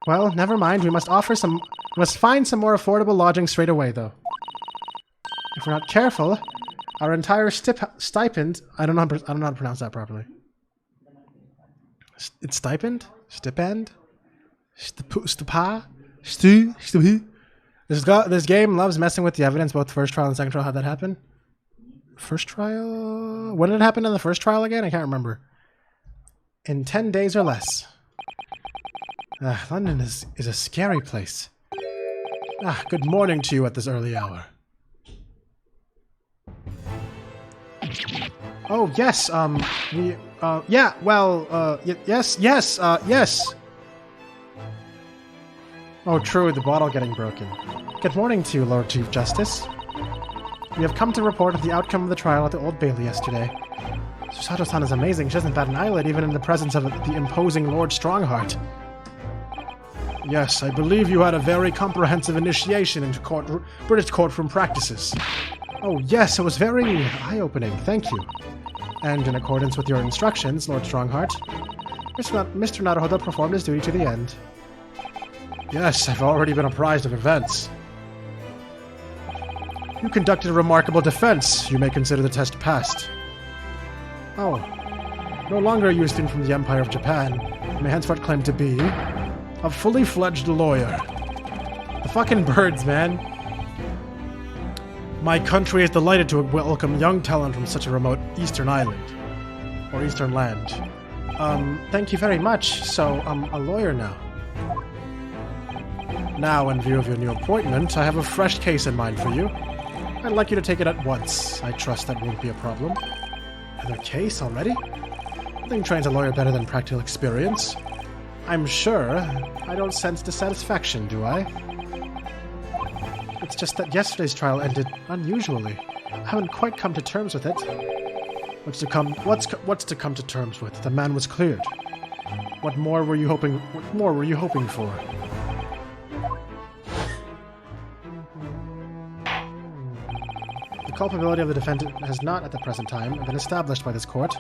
Well, never mind. We must find some more affordable lodging straight away, though. If we're not careful, our entire stipend... I don't know how to pronounce that properly. It's stipend? Stipend? Stupa? This game loves messing with the evidence, both first trial and second trial. How'd that happen? First trial? When did it happen in the first trial again? I can't remember. In 10 days or less. London is a scary place. Good morning to you at this early hour. Oh, yes, yes. Oh, true, the bottle getting broken. Good morning to you, Lord Chief Justice. We have come to report on the outcome of the trial at the Old Bailey yesterday. Sato-san is amazing. She doesn't bat an eyelid even in the presence of the imposing Lord Strongheart. Yes, I believe you had a very comprehensive initiation into British courtroom practices. Oh yes, it was very eye-opening, thank you. And in accordance with your instructions, Lord Strongheart, Mr. Naruhodo performed his duty to the end. Yes, I've already been apprised of events. You conducted a remarkable defense. You may consider the test passed. Oh, no longer a student from the Empire of Japan, I may henceforth claim to be a fully fledged lawyer. The fucking birds, man. My country is delighted to welcome young talent from such a remote eastern island. Or eastern land. Thank you very much. So, I'm a lawyer now. Now, in view of your new appointment, I have a fresh case in mind for you. I'd like you to take it at once. I trust that won't be a problem. Another case already? Nothing trains a lawyer better than practical experience. I'm sure I don't sense dissatisfaction, do I? It's just that yesterday's trial ended unusually. I haven't quite come to terms with it. What's to come to terms with? The man was cleared. What more were you hoping for? The culpability of the defendant has not, at the present time, been established by this court.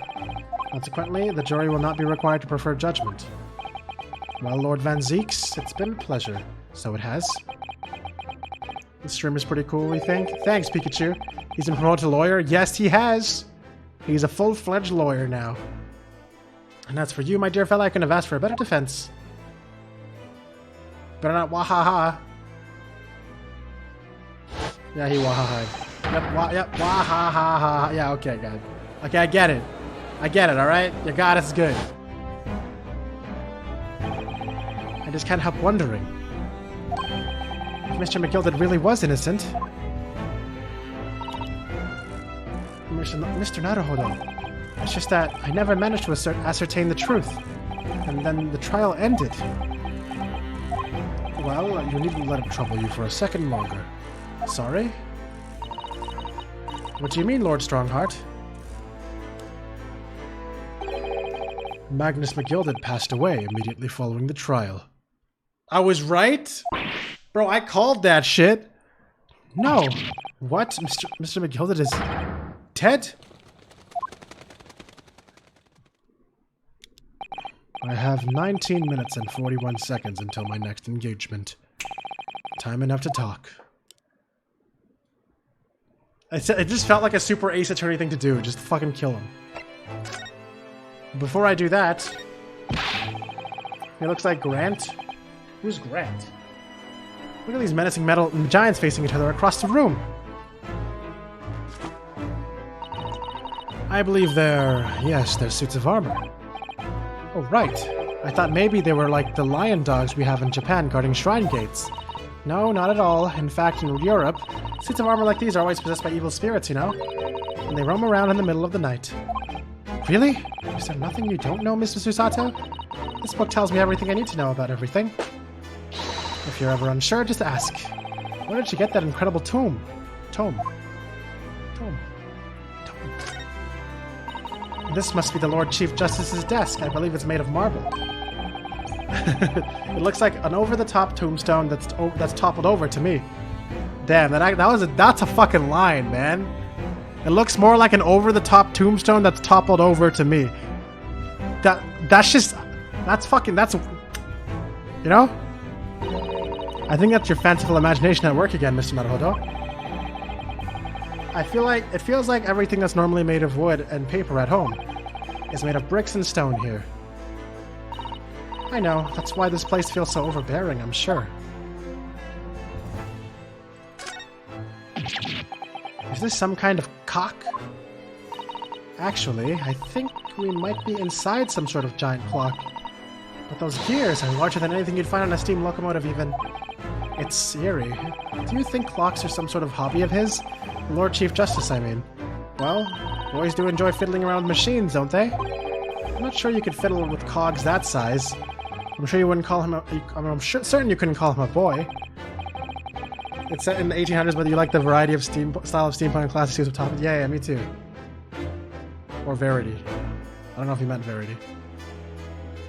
Consequently, the jury will not be required to prefer judgment. Well, Lord Van Zeeks, it's been a pleasure. So it has. This stream is pretty cool, we think. Thanks, Pikachu. He's been promoted to lawyer. Yes, he has. He's a full-fledged lawyer now. And as for you, my dear fella, I couldn't have asked for a better defense. Better not wahaha. Yeah, he wahaha. Yep, wahaha. Yeah, okay, God. Okay, I get it, alright? You got us good. I just can't help wondering. If Mr. McGilded really was innocent... Mr. Naruhodo. It's just that I never managed to ascertain the truth. And then the trial ended. Well, you needn't let him trouble you for a second longer. Sorry? What do you mean, Lord Strongheart? Magnus McGilded passed away immediately following the trial. I was right? Bro, I called that shit. No. What? Mr. McGilded is dead? I have 19 minutes and 41 seconds until my next engagement. Time enough to talk. It just felt like a super Ace Attorney thing to do. Just fucking kill him. Before I do that... He looks like Grant. Who's Grant? Look at these menacing metal giants facing each other across the room. I believe they're suits of armor. Oh, right. I thought maybe they were like the lion dogs we have in Japan guarding shrine gates. No, not at all. In fact, in Europe, suits of armor like these are always possessed by evil spirits, you know? And they roam around in the middle of the night. Really? Is there nothing you don't know, Mr. Susato? This book tells me everything I need to know about everything. If you're ever unsure, just ask. Where did you get that incredible tome? This must be the Lord Chief Justice's desk. I believe it's made of marble. It looks like an over-the-top tombstone that's toppled over to me. Damn, that's a fucking line, man. It looks more like an over-the-top tombstone that's toppled over to me. That's you know? I think that's your fanciful imagination at work again, Mr. Naruhodo. It feels like everything that's normally made of wood and paper at home is made of bricks and stone here. I know, that's why this place feels so overbearing, I'm sure. Is this some kind of cock? Actually, I think we might be inside some sort of giant clock. But those gears are larger than anything you'd find on a steam locomotive even. It's eerie. Do you think clocks are some sort of hobby of his? Lord Chief Justice, I mean. Well, boys do enjoy fiddling around with machines, don't they? I'm not sure you could fiddle with cogs that size. I'm sure you wouldn't call him certain you couldn't call him a boy. It's set in the 1800s, but you like the variety of style of steampunk and classic suits up top. Yeah, me too. Or Verity. I don't know if he meant Verity.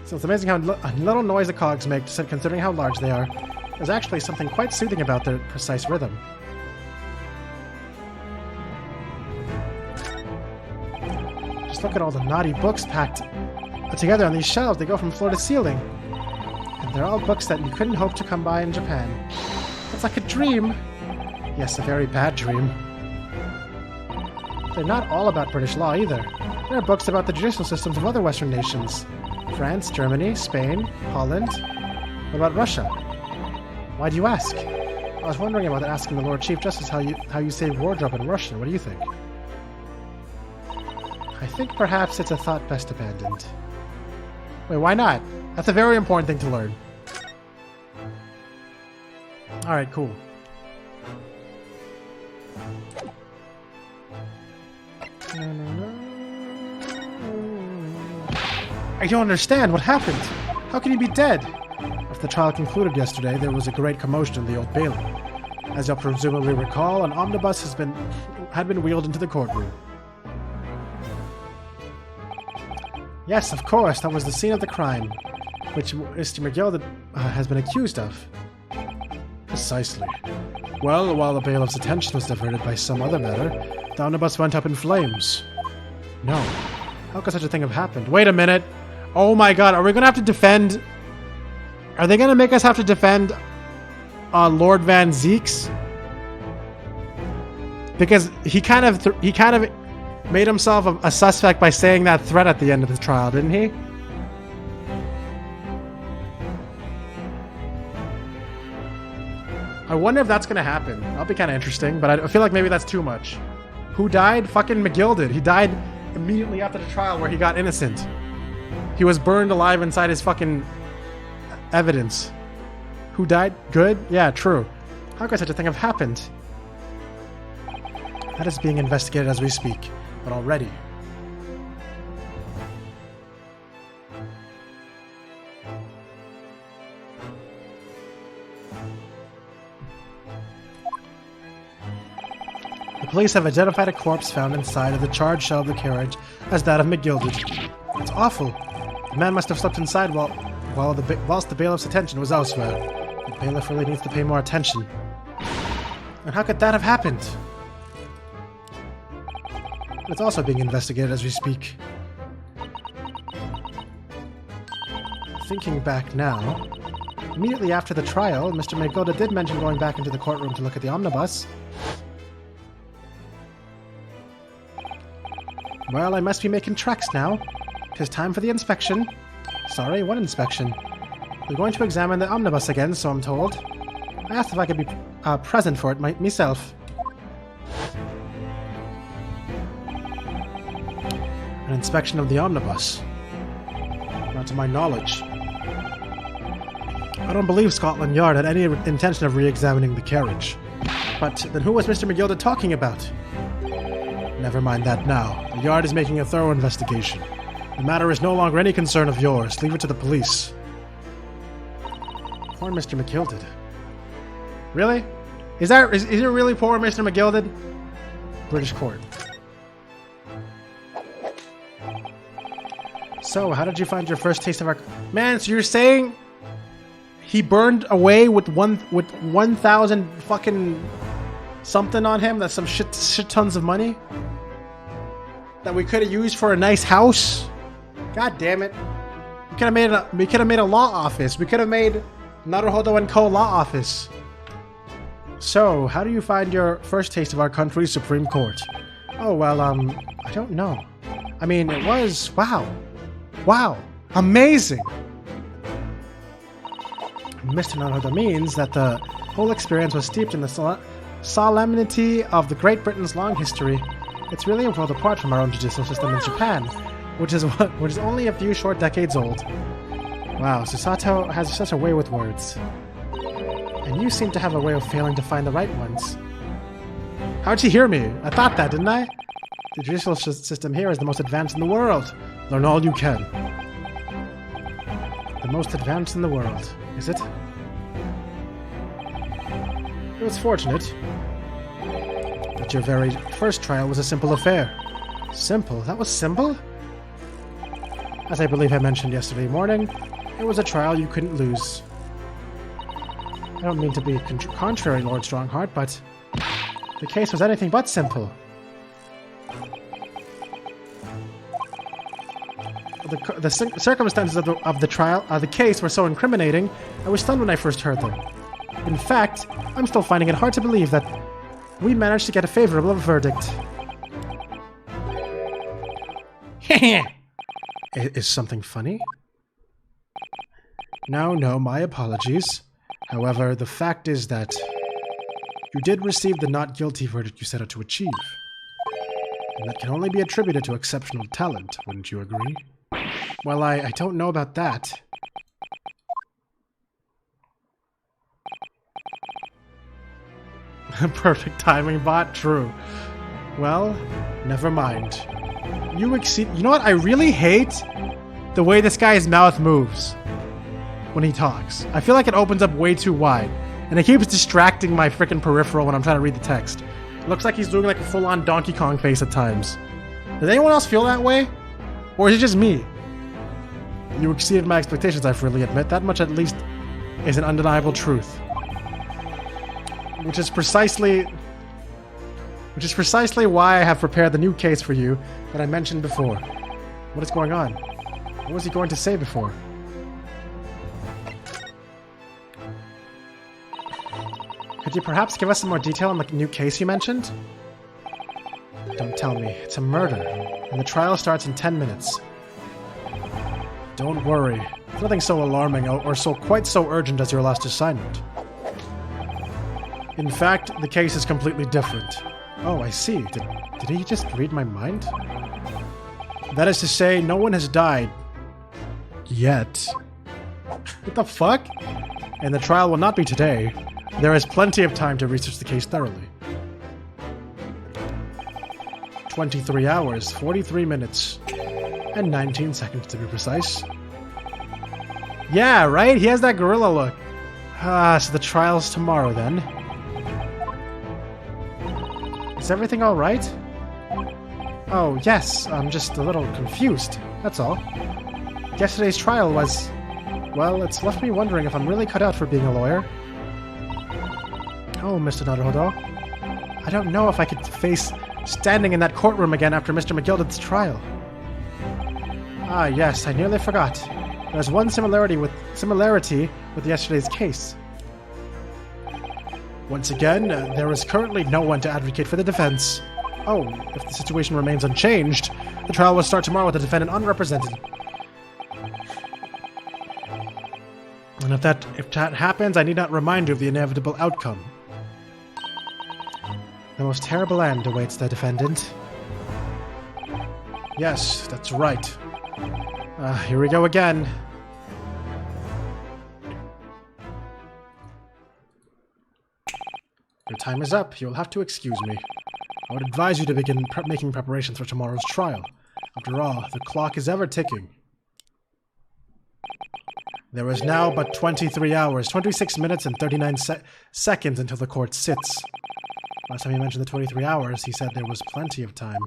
So it's amazing how little noise the cogs make, considering how large they are. There's actually something quite soothing about their precise rhythm. Just look at all the naughty books packed together on these shelves. They go from floor to ceiling. And they're all books that you couldn't hope to come by in Japan. It's like a dream. Yes, a very bad dream. They're not all about British law either. There are books about the judicial systems of other Western nations. France, Germany, Spain, Holland. What about Russia? Why do you ask? I was wondering about asking the Lord Chief Justice how you say wardrobe in Russian. What do you think? I think perhaps it's a thought best abandoned. Wait, why not? That's a very important thing to learn. Alright, cool. I don't understand. What happened? How can he be dead? After the trial concluded yesterday, there was a great commotion in the Old Bailey. As you'll presumably recall, an omnibus had been wheeled into the courtroom. Yes, of course, that was the scene of the crime, which Mr. McGill has been accused of. Precisely. Well, while the bailiff's attention was diverted by some other matter, the omnibus went up in flames. No. How could such a thing have happened? Wait a minute. Oh my god, are we going to have to defend... Are they going to make us have to defend Lord Van Zeeks? Because he kind of made himself a suspect by saying that threat at the end of his trial, didn't he? I wonder if that's going to happen. That'll be kind of interesting, but I feel like maybe that's too much. Who died? Fucking McGill did. He died immediately after the trial where he got innocent. He was burned alive inside his fucking evidence. Who died? Good? Yeah, true. How could such a thing have happened? That is being investigated as we speak, but already. The police have identified a corpse found inside of the charred shell of the carriage as that of McGilded. It's awful. The man must have slept inside whilst the bailiff's attention was elsewhere. The bailiff really needs to pay more attention. And how could that have happened? It's also being investigated as we speak. Thinking back now, immediately after the trial, Mr. McGilda did mention going back into the courtroom to look at the omnibus. Well, I must be making tracks now. 'Tis time for the inspection. Sorry, what inspection? We're going to examine the omnibus again, so I'm told. I asked if I could be present for it myself. An inspection of the omnibus. Not to my knowledge. I don't believe Scotland Yard had any intention of re-examining the carriage. But then who was Mr. McGilda talking about? Never mind that now. The Yard is making a thorough investigation. The matter is no longer any concern of yours. Leave it to the police. Poor Mr. McGilded. Really? Is it really poor Mr. McGilded? British court. So, how did you find your first taste of our... Man, so you're saying he burned away with 1,000 fucking something on him? That's some shit tons of money that we could have used for a nice house. God damn it! We could have made a law office. We could have made Naruhodo & Co. law office. So, how do you find your first taste of our country's Supreme Court? Oh well, I don't know. I mean, it was wow, amazing. Mr. Naruhodo means that the whole experience was steeped in the solemnity of the Great Britain's long history. It's really a world apart from our own judicial system in Japan, which is only a few short decades old. Wow, Susato has such a way with words. And you seem to have a way of failing to find the right ones. How'd you hear me? I thought that, didn't I? The judicial system here is the most advanced in the world. Learn all you can. The most advanced in the world, is it? It was fortunate that your very first trial was a simple affair. Simple? That was simple? As I believe I mentioned yesterday morning, it was a trial you couldn't lose. I don't mean to be contrary, Lord Strongheart, but the case was anything but simple. The circumstances of the trial, the case, were so incriminating, I was stunned when I first heard them. In fact, I'm still finding it hard to believe that we managed to get a favorable verdict. Is something funny? No, my apologies. However, the fact is that you did receive the not guilty verdict you set out to achieve. And that can only be attributed to exceptional talent, wouldn't you agree? Well, I don't know about that. Perfect timing, bot. True. Well, never mind. You know what? I really hate the way this guy's mouth moves when he talks. I feel like it opens up way too wide, and it keeps distracting my freaking peripheral when I'm trying to read the text. It looks like he's doing like a full-on Donkey Kong face at times. Does anyone else feel that way? Or is it just me? You exceeded my expectations, I freely admit. That much at least is an undeniable truth. Which is precisely why I have prepared the new case for you that I mentioned before. What is going on? What was he going to say before? Could you perhaps give us some more detail on the new case you mentioned? Don't tell me. It's a murder, and the trial starts in 10 minutes. Don't worry. It's nothing so alarming or quite so urgent as your last assignment. In fact, the case is completely different. Oh, I see. Did he just read my mind? That is to say, no one has died. Yet. What the fuck? And the trial will not be today. There is plenty of time to research the case thoroughly. 23 hours, 43 minutes, and 19 seconds to be precise. Yeah, right? He has that gorilla look. So the trial's tomorrow then. Is everything alright? Oh, yes, I'm just a little confused, that's all. Yesterday's trial was... well, it's left me wondering if I'm really cut out for being a lawyer. Oh, Mr. Naruhodo. I don't know if I could face standing in that courtroom again after Mr. McGilded's trial. Ah, yes, I nearly forgot. There's one similarity with yesterday's case. Once again, there is currently no one to advocate for the defense. Oh, if the situation remains unchanged, the trial will start tomorrow with the defendant unrepresented. And if that happens, I need not remind you of the inevitable outcome. The most terrible end awaits the defendant. Yes, that's right. Here we go again. Your time is up. You'll have to excuse me. I would advise you to begin making preparations for tomorrow's trial. After all, the clock is ever ticking. There is now but 23 hours, 26 minutes, and 39 seconds until the court sits. Last time he mentioned the 23 hours, he said there was plenty of time.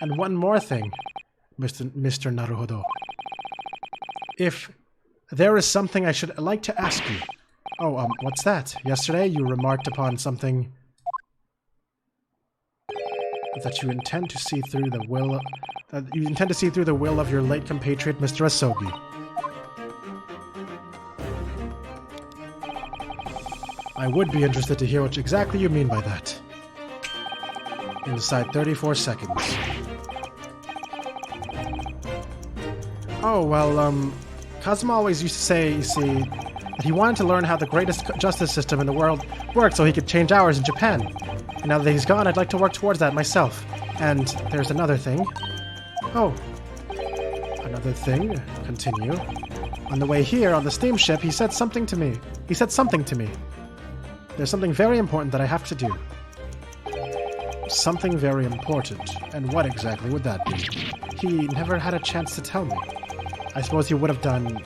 And one more thing, Mr. Naruhodo. If there is something I should like to ask you. Oh, what's that? Yesterday you remarked upon something that you intend to see through the will of your late compatriot, Mr. Asogi. I would be interested to hear what exactly you mean by that. Inside 34 seconds. Oh, well, Kazuma always used to say, you see, that he wanted to learn how the greatest justice system in the world worked so he could change hours in Japan. And now that he's gone, I'd like to work towards that myself. And there's another thing. Oh. Another thing. Continue. On the way here, on the steamship, he said something to me. There's something very important that I have to do. Something very important. And what exactly would that be? He never had a chance to tell me. I suppose he would have done...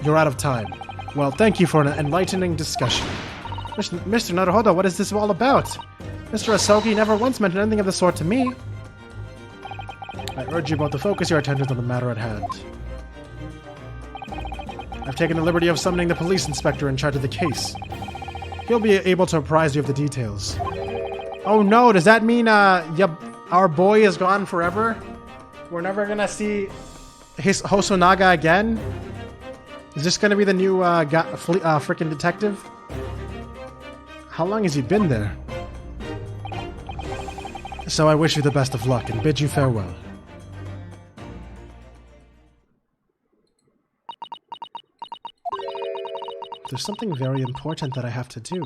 you're out of time. Well, thank you for an enlightening discussion. Mr. Naruhodo, what is this all about? Mr. Asogi never once mentioned anything of the sort to me. I urge you both to focus your attention on the matter at hand. I've taken the liberty of summoning the police inspector in charge of the case. He'll be able to apprise you of the details. Oh no, does that mean our boy is gone forever? We're never gonna see his Hosonaga again? Is this gonna be the new frickin' detective? How long has he been there? So I wish you the best of luck and bid you farewell. There's something very important that I have to do.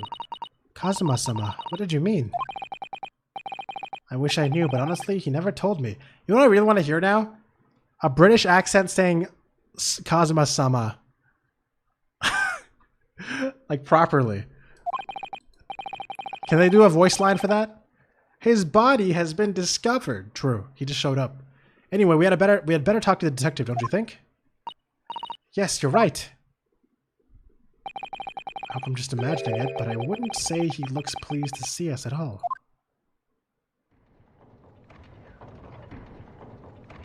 Kazuma-sama, what did you mean? I wish I knew, but honestly, he never told me. You know what I really want to hear now? A British accent saying Kazuma-sama. Like, properly. Can they do a voice line for that? His body has been discovered. True, he just showed up. Anyway, we had better talk to the detective, don't you think? Yes, you're right. I hope I'm just imagining it, but I wouldn't say he looks pleased to see us at all.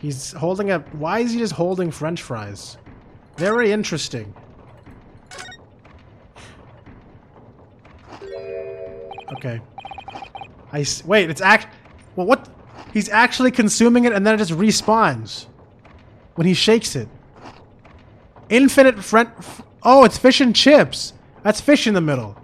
He's holding a... Why is he just holding French fries? Very interesting. Okay. Wait, it's well, what? He's actually consuming it and then it just respawns. When he shakes it. Infinite Oh, it's fish and chips. That's fish in the middle.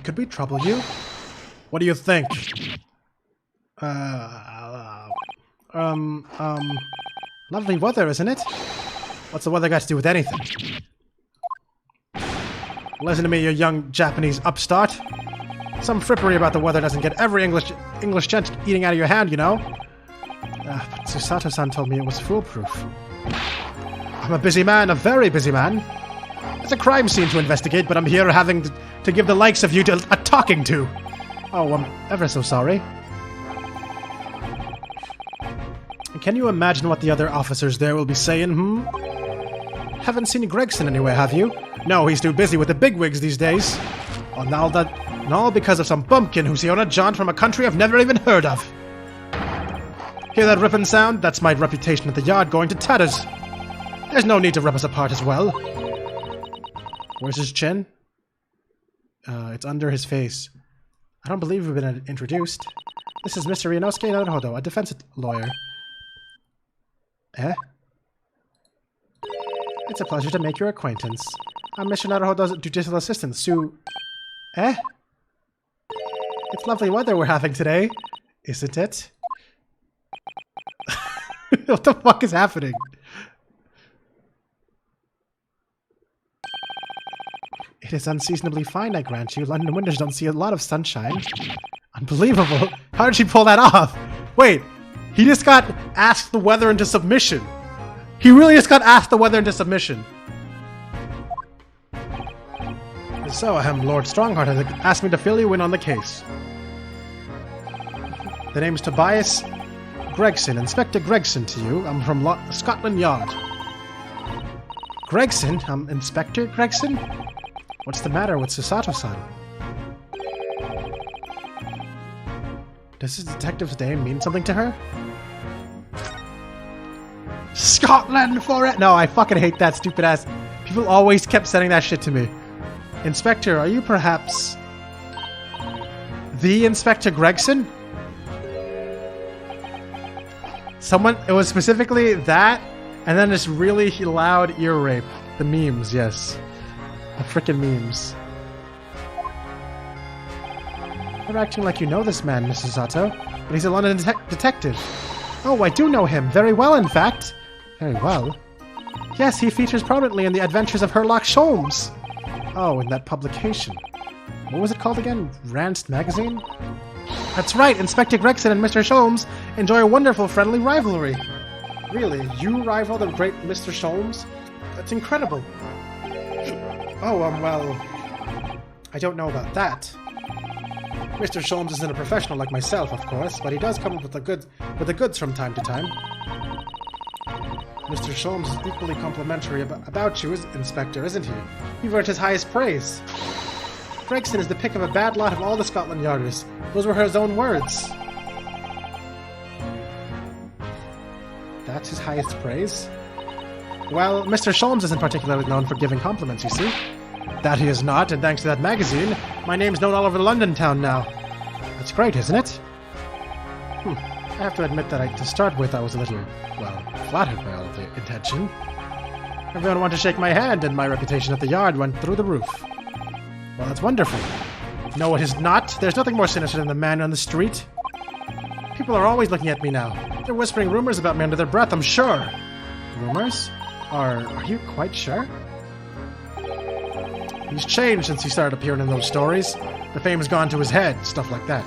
Could we trouble you? What do you think? Lovely weather, isn't it? What's the weather got to do with anything? Listen to me, you young Japanese upstart. Some frippery about the weather doesn't get every English gent eating out of your hand, you know? But Susato-san told me it was foolproof. I'm a busy man, a very busy man. It's a crime scene to investigate, but I'm here having to give the likes of you a talking to. Oh, I'm ever so sorry. Can you imagine what the other officers there will be saying, Haven't seen Gregson anywhere, have you? No, he's too busy with the bigwigs these days. Oh, all because of some bumpkin who's here on a jaunt from a country I've never even heard of. Hear that ripping sound? That's my reputation at the yard going to tatters. There's no need to rip us apart as well. Where's his chin? It's under his face. I don't believe we've been introduced. This is Mr. Inosuke Naruhodo, a defense lawyer. Eh? It's a pleasure to make your acquaintance. I'm Mr. Naruhodo's judicial assistant, Sue... Eh? It's lovely weather we're having today, isn't it? What the fuck is happening? It is unseasonably fine, I grant you. London winters don't see a lot of sunshine. Unbelievable. How did she pull that off? Wait, he just got asked the weather into submission. He really just got asked the weather into submission. So, Lord Strongheart has asked me to fill you in on the case. The name's Tobias Gregson, Inspector Gregson to you. I'm from Scotland Yard. Gregson? Inspector Gregson? What's the matter with Susato-san? Does this detective's name mean something to her? Scotland for it! No, I fucking hate that stupid ass. People always kept sending that shit to me. Inspector, are you perhaps... the Inspector Gregson? It was specifically that, and then this really loud ear rape. The memes, yes. The frickin' memes. You're acting like you know this man, Mrs. Sato, but he's a London detective. Oh, I do know him. Very well, in fact. Very well? Yes, he features prominently in the adventures of Sherlock Holmes. Oh, in that publication. What was it called again? Randst Magazine? That's right, Inspector Gregson and Mr. Sholmes enjoy a wonderful friendly rivalry. Really? You rival the great Mr. Sholmes? That's incredible. Oh, well... I don't know about that. Mr. Sholmes isn't a professional like myself, of course, but he does come up with the goods from time to time. Mr. Sholmes is equally complimentary about you, Inspector, isn't he? You've earned his highest praise. Gregson is the pick of a bad lot of all the Scotland Yarders. Those were his own words. That's his highest praise? Well, Mr. Sholmes isn't particularly known for giving compliments, you see. That he is not, and thanks to that magazine, my name's known all over London town now. That's great, isn't it? I have to admit that to start with, I was a little, well, flattered by all of the attention. Everyone wanted to shake my hand, and my reputation at the yard went through the roof. Well, that's wonderful. No, it is not. There's nothing more sinister than the man on the street. People are always looking at me now. They're whispering rumors about me under their breath, I'm sure. Rumors? Are you quite sure? He's changed since he started appearing in those stories. The fame's gone to his head, stuff like that.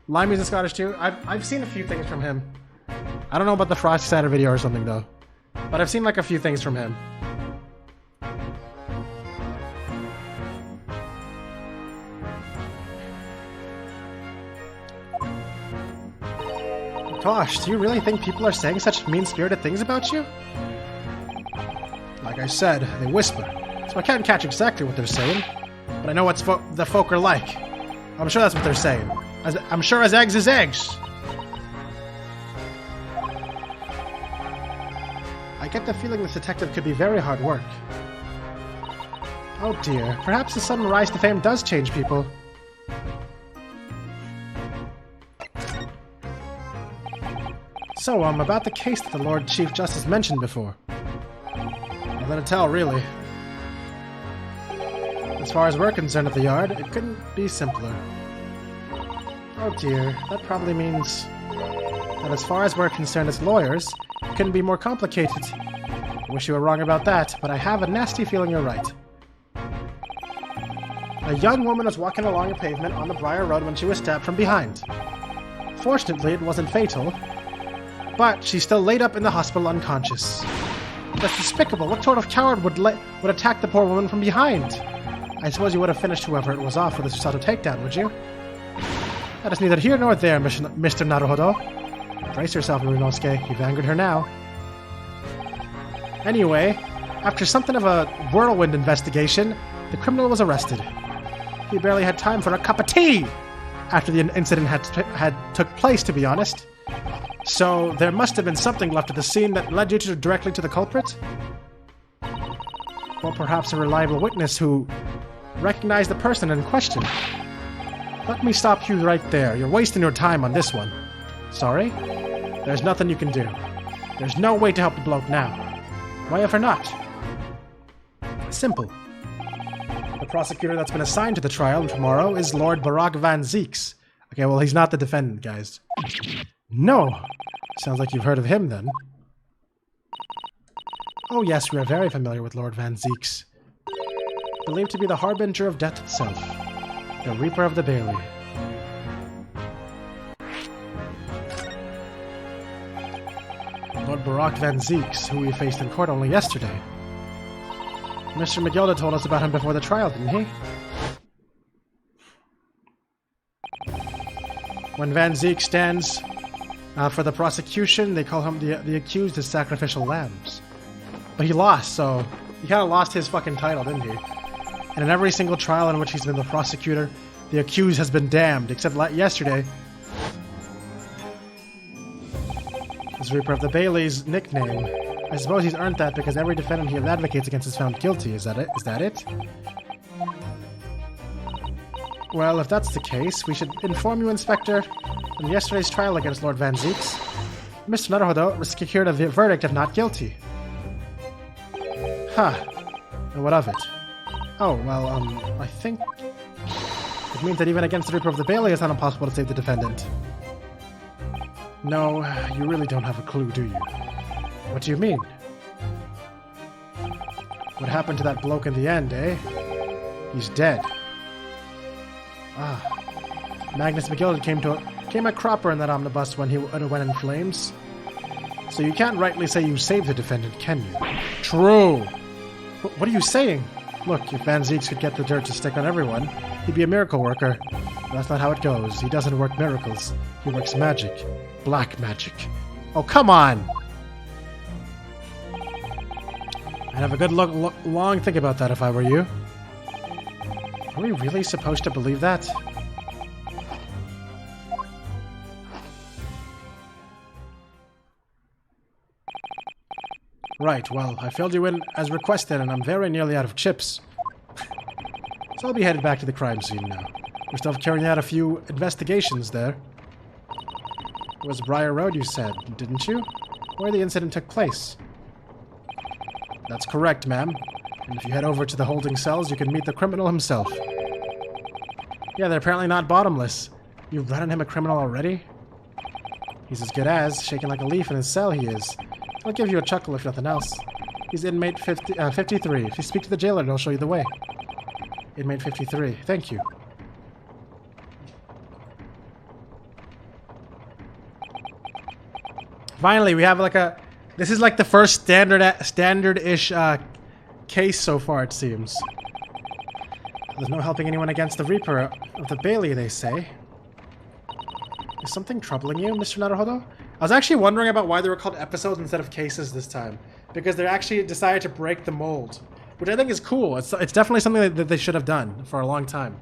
Limey's a Scottish too. I've seen a few things from him. I don't know about the Frosty Cider video or something though. But I've seen like a few things from him. Gosh, do you really think people are saying such mean-spirited things about you? Like Like I said, they whisper, so I can't catch exactly what they're saying, but I know what the folk are like. I'm sure that's what they're saying. I'm sure as eggs is eggs. I get the feeling this detective could be very hard work. Oh dear, perhaps the sudden rise to fame does change people. So, about the case that the Lord Chief Justice mentioned before. Nothing to tell, really. As far as we're concerned at the Yard, it couldn't be simpler. Oh dear, that probably means that as far as we're concerned as lawyers, it couldn't be more complicated. I wish you were wrong about that, but I have a nasty feeling you're right. A young woman was walking along a pavement on the Briar Road when she was stabbed from behind. Fortunately, it wasn't fatal, but she's still laid up in the hospital unconscious. That's despicable. What sort of coward would attack the poor woman from behind? I suppose you would have finished whoever it was off with a suicidal takedown, would you? That is neither here nor there, Mr. Naruhodo. Brace yourself, Mirunosuke. You've angered her now. Anyway, after something of a whirlwind investigation, the criminal was arrested. He barely had time for a cup of tea after the incident had took place, to be honest. So there must have been something left at the scene that led you directly to the culprit? Or perhaps a reliable witness who recognized the person in question. Let me stop you right there. You're wasting your time on this one. Sorry? There's nothing you can do. There's no way to help the bloke now. Why ever not? Simple. The prosecutor that's been assigned to the trial tomorrow is Lord Barak Van Zeeks. Okay, well, he's not the defendant, guys. No. Sounds like you've heard of him, then. Oh yes, we are very familiar with Lord Van Zeeks. Believed to be the harbinger of death itself. The Reaper of the Bailey. Lord Barak Van Zeeks, who we faced in court only yesterday. Mr. McGilda told us about him before the trial, didn't he? When Van Zeek stands for the prosecution, they call him the accused as sacrificial lambs. But he lost, so he kind of lost his fucking title, didn't he? And in every single trial in which he's been the prosecutor, the accused has been damned, except yesterday. His Reaper of the Bailey's nickname. I suppose he's earned that because every defendant he advocates against is found guilty. Is that it? Well, if that's the case, we should inform you, Inspector, in yesterday's trial against Lord Van Zeeks, Mr. Naruhodo secured a verdict of not guilty. Huh. And what of it? Oh, well, I think it means that even against the Reaper of the Bailey, it's not impossible to save the defendant. No, you really don't have a clue, do you? What do you mean? What happened to that bloke in the end, eh? He's dead. Ah. Magnus McGilda came a cropper in that omnibus when he went in flames. So you can't rightly say you saved the defendant, can you? True! What are you saying? Look, if Van Zeeks could get the dirt to stick on everyone, he'd be a miracle worker. But that's not how it goes. He doesn't work miracles. He works magic. Black magic. Oh, come on! I'd have a good long think about that if I were you. Are we really supposed to believe that? Right, well, I filled you in as requested, and I'm very nearly out of chips. So I'll be headed back to the crime scene now. We're still carrying out a few investigations there. It was Briar Road, you said, didn't you? Where the incident took place. That's correct, ma'am. And if you head over to the holding cells, you can meet the criminal himself. Yeah, they're apparently not bottomless. You've run on him a criminal already? He's as good as, shaking like a leaf in his cell he is. I'll give you a chuckle if nothing else. He's inmate 53. If you speak to the jailer, he'll show you the way. Inmate 53. Thank you. Finally, we have like a... This is like the first standard-ish case so far, it seems. There's no helping anyone against the Reaper of the Bailey, they say. Is something troubling you, Mr. Naruhodo? I was actually wondering about why they were called episodes instead of cases this time. because they actually decided to break the mold, which I think is cool. It's definitely something that they should have done for a long time.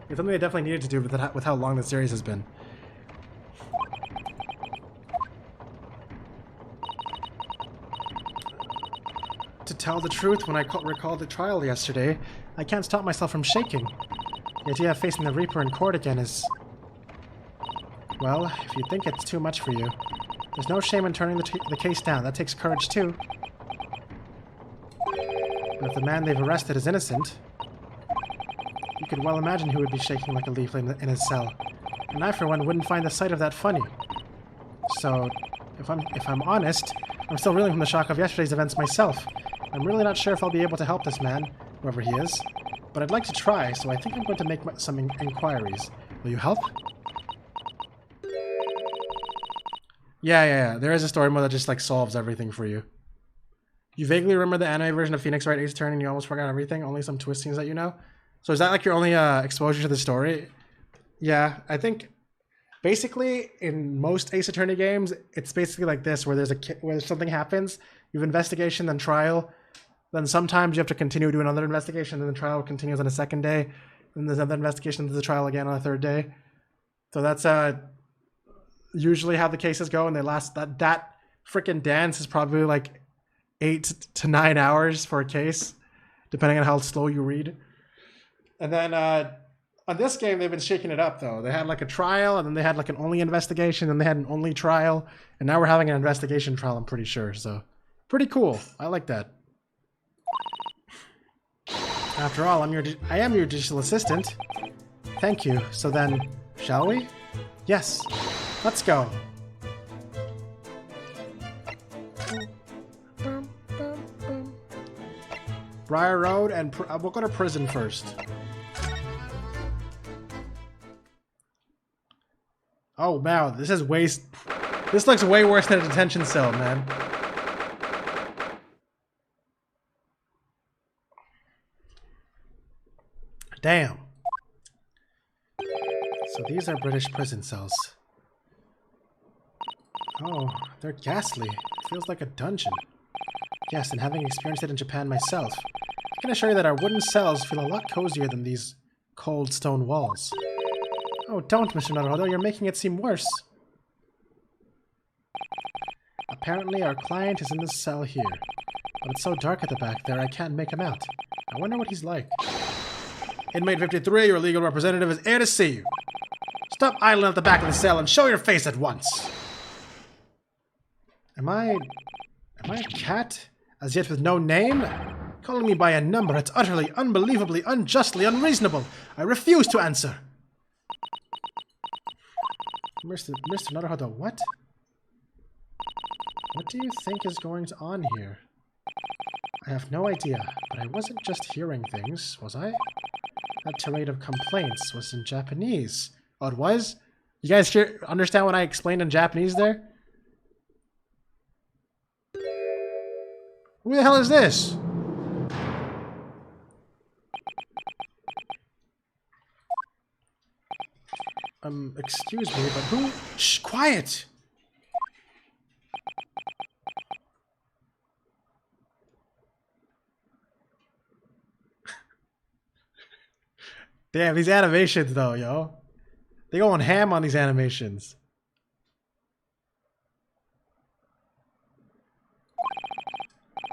It's something they definitely needed to do with how long the series has been. To tell the truth, when I recalled the trial yesterday, I can't stop myself from shaking. The idea of facing the Reaper in court again is... Well, if you think it's too much for you, there's no shame in turning the case down. That takes courage, too. But if the man they've arrested is innocent, you could well imagine who would be shaking like a leaf in his cell. And I, for one, wouldn't find the sight of that funny. So, if I'm honest, I'm still reeling from the shock of yesterday's events myself. I'm really not sure if I'll be able to help this man, whoever he is. But I'd like to try, so I think I'm going to make some inquiries. Will you help? Yeah. There is a story mode that just, like, solves everything for you. You vaguely remember the anime version of Phoenix Wright Ace Attorney and you almost forgot everything? Only some twistings that you know? So is that, like, your only exposure to the story? Yeah, I think... Basically, in most Ace Attorney games, it's basically like this, where where something happens, you have investigation, then trial, then sometimes you have to continue doing another investigation, and the trial continues on a second day, and there's another investigation to the trial again on a third day. So that's usually how the cases go, and they last... That freaking dance is probably like 8 to 9 hours for a case, depending on how slow you read. And then... on this game, they've been shaking it up, though. They had, like, a trial, and then they had, like, an only investigation, and they had an only trial, and now we're having an investigation trial, I'm pretty sure, so... Pretty cool. I like that. After all, I am your digital assistant. Thank you. So then, shall we? Yes. Let's go. Briar Road, and we'll go to prison first. Oh, wow, this looks way worse than a detention cell, man. Damn. So these are British prison cells. Oh, they're ghastly. It feels like a dungeon. Yes, and having experienced it in Japan myself, I can assure you that our wooden cells feel a lot cozier than these cold stone walls. Oh, don't, Mr. Naruhodo, you're making it seem worse. Apparently, our client is in this cell here. But it's so dark at the back there, I can't make him out. I wonder what he's like. Inmate 53, your legal representative is here to see you. Stop idling at the back of the cell and show your face at once. Am I a cat? As yet with no name? Calling me by a number, it's utterly, unbelievably, unjustly unreasonable. I refuse to answer. Mr. Naruhodo, what? What do you think is going on here? I have no idea, but I wasn't just hearing things, was I? That tirade of complaints was in Japanese. Oh, it was? You guys understand what I explained in Japanese there? Who the hell is this? Excuse me, but who? Shh, quiet! Damn, these animations though, yo. They going ham on these animations.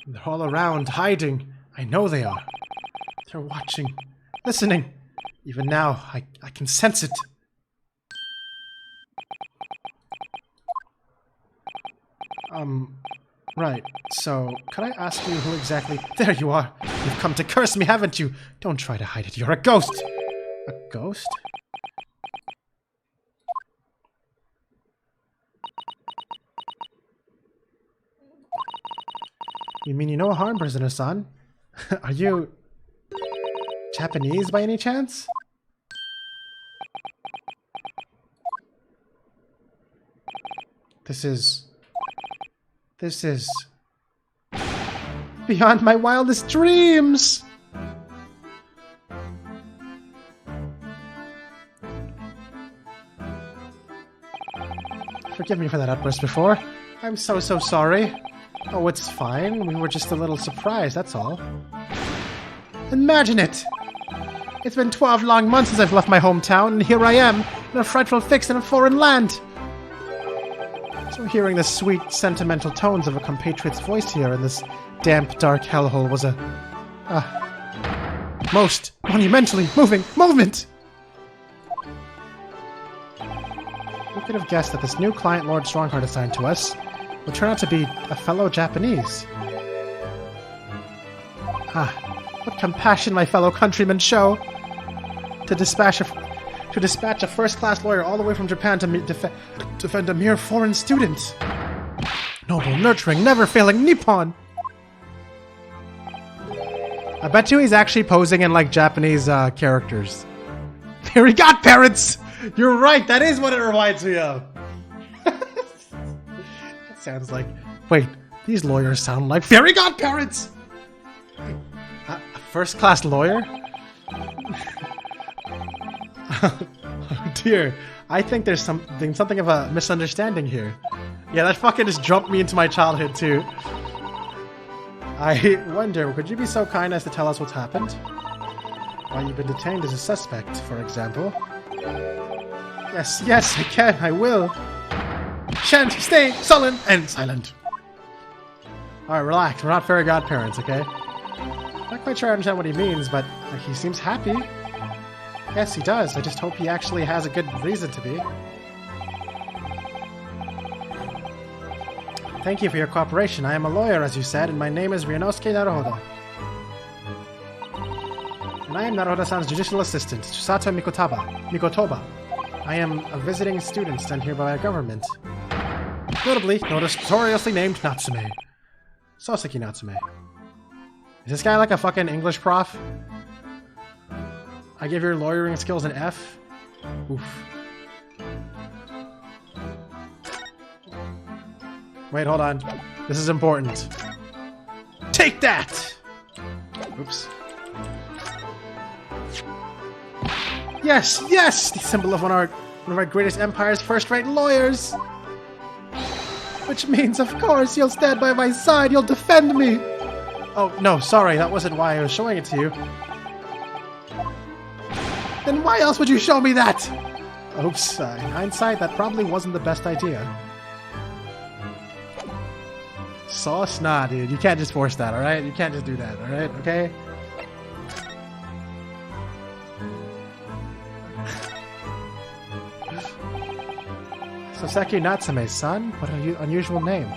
They're all around, hiding. I know they are. They're watching, listening. Even now, I can sense it. Right. So, could I ask you who exactly... There you are. You've come to curse me, haven't you? Don't try to hide it. You're a ghost. A ghost? You mean you know harm, prisoner-san? Are you... Japanese by any chance? This is beyond my wildest dreams! Forgive me for that outburst before. I'm so sorry. Oh, it's fine. We were just a little surprised, that's all. Imagine it! It's been 12 long months since I've left my hometown, and here I am, in a frightful fix in a foreign land! So hearing the sweet, sentimental tones of a compatriot's voice here in this damp, dark hellhole was a most monumentally moving movement! Who could have guessed that this new client Lord Strongheart assigned to us would turn out to be a fellow Japanese? What compassion my fellow countrymen show! To dispatch a first-class lawyer all the way from Japan to defend a mere foreign student! Noble, nurturing, never-failing Nippon! I bet you he's actually posing in, like, Japanese characters. Fairy godparents! You're right, that is what it reminds me of! That sounds like... Wait, these lawyers sound like fairy godparents! A first-class lawyer? Oh dear, I think there's something of a misunderstanding here. Yeah, that fucking just jumped me into my childhood too. I wonder, could you be so kind as to tell us what's happened? Why you've been detained as a suspect, for example. Yes, I can, I will. Shan't stay sullen and silent. Alright, relax, we're not fairy godparents, okay? Not quite sure I understand what he means, but he seems happy. Yes, he does. I just hope he actually has a good reason to be. Thank you for your cooperation. I am a lawyer, as you said, and my name is Ryunosuke Naruhodo. And I am Naruhodo-san's judicial assistant, Chisato Mikotoba. I am a visiting student sent here by our government. Notably, notoriously named Natsume. Soseki Natsume. Is this guy like a fucking English prof? I give your lawyering skills an F? Oof. Wait, hold on. This is important. Take that! Oops. Yes! The symbol of one of our greatest empire's first-rate lawyers! Which means, of course, you'll stand by my side, you'll defend me! Oh, no, sorry, that wasn't why I was showing it to you. Then why else would you show me that? Oops, in hindsight, that probably wasn't the best idea. Sauce? Nah, dude, you can't just force that, alright? You can't just do that, alright? Okay? Soseki Natsume, son? What an unusual name.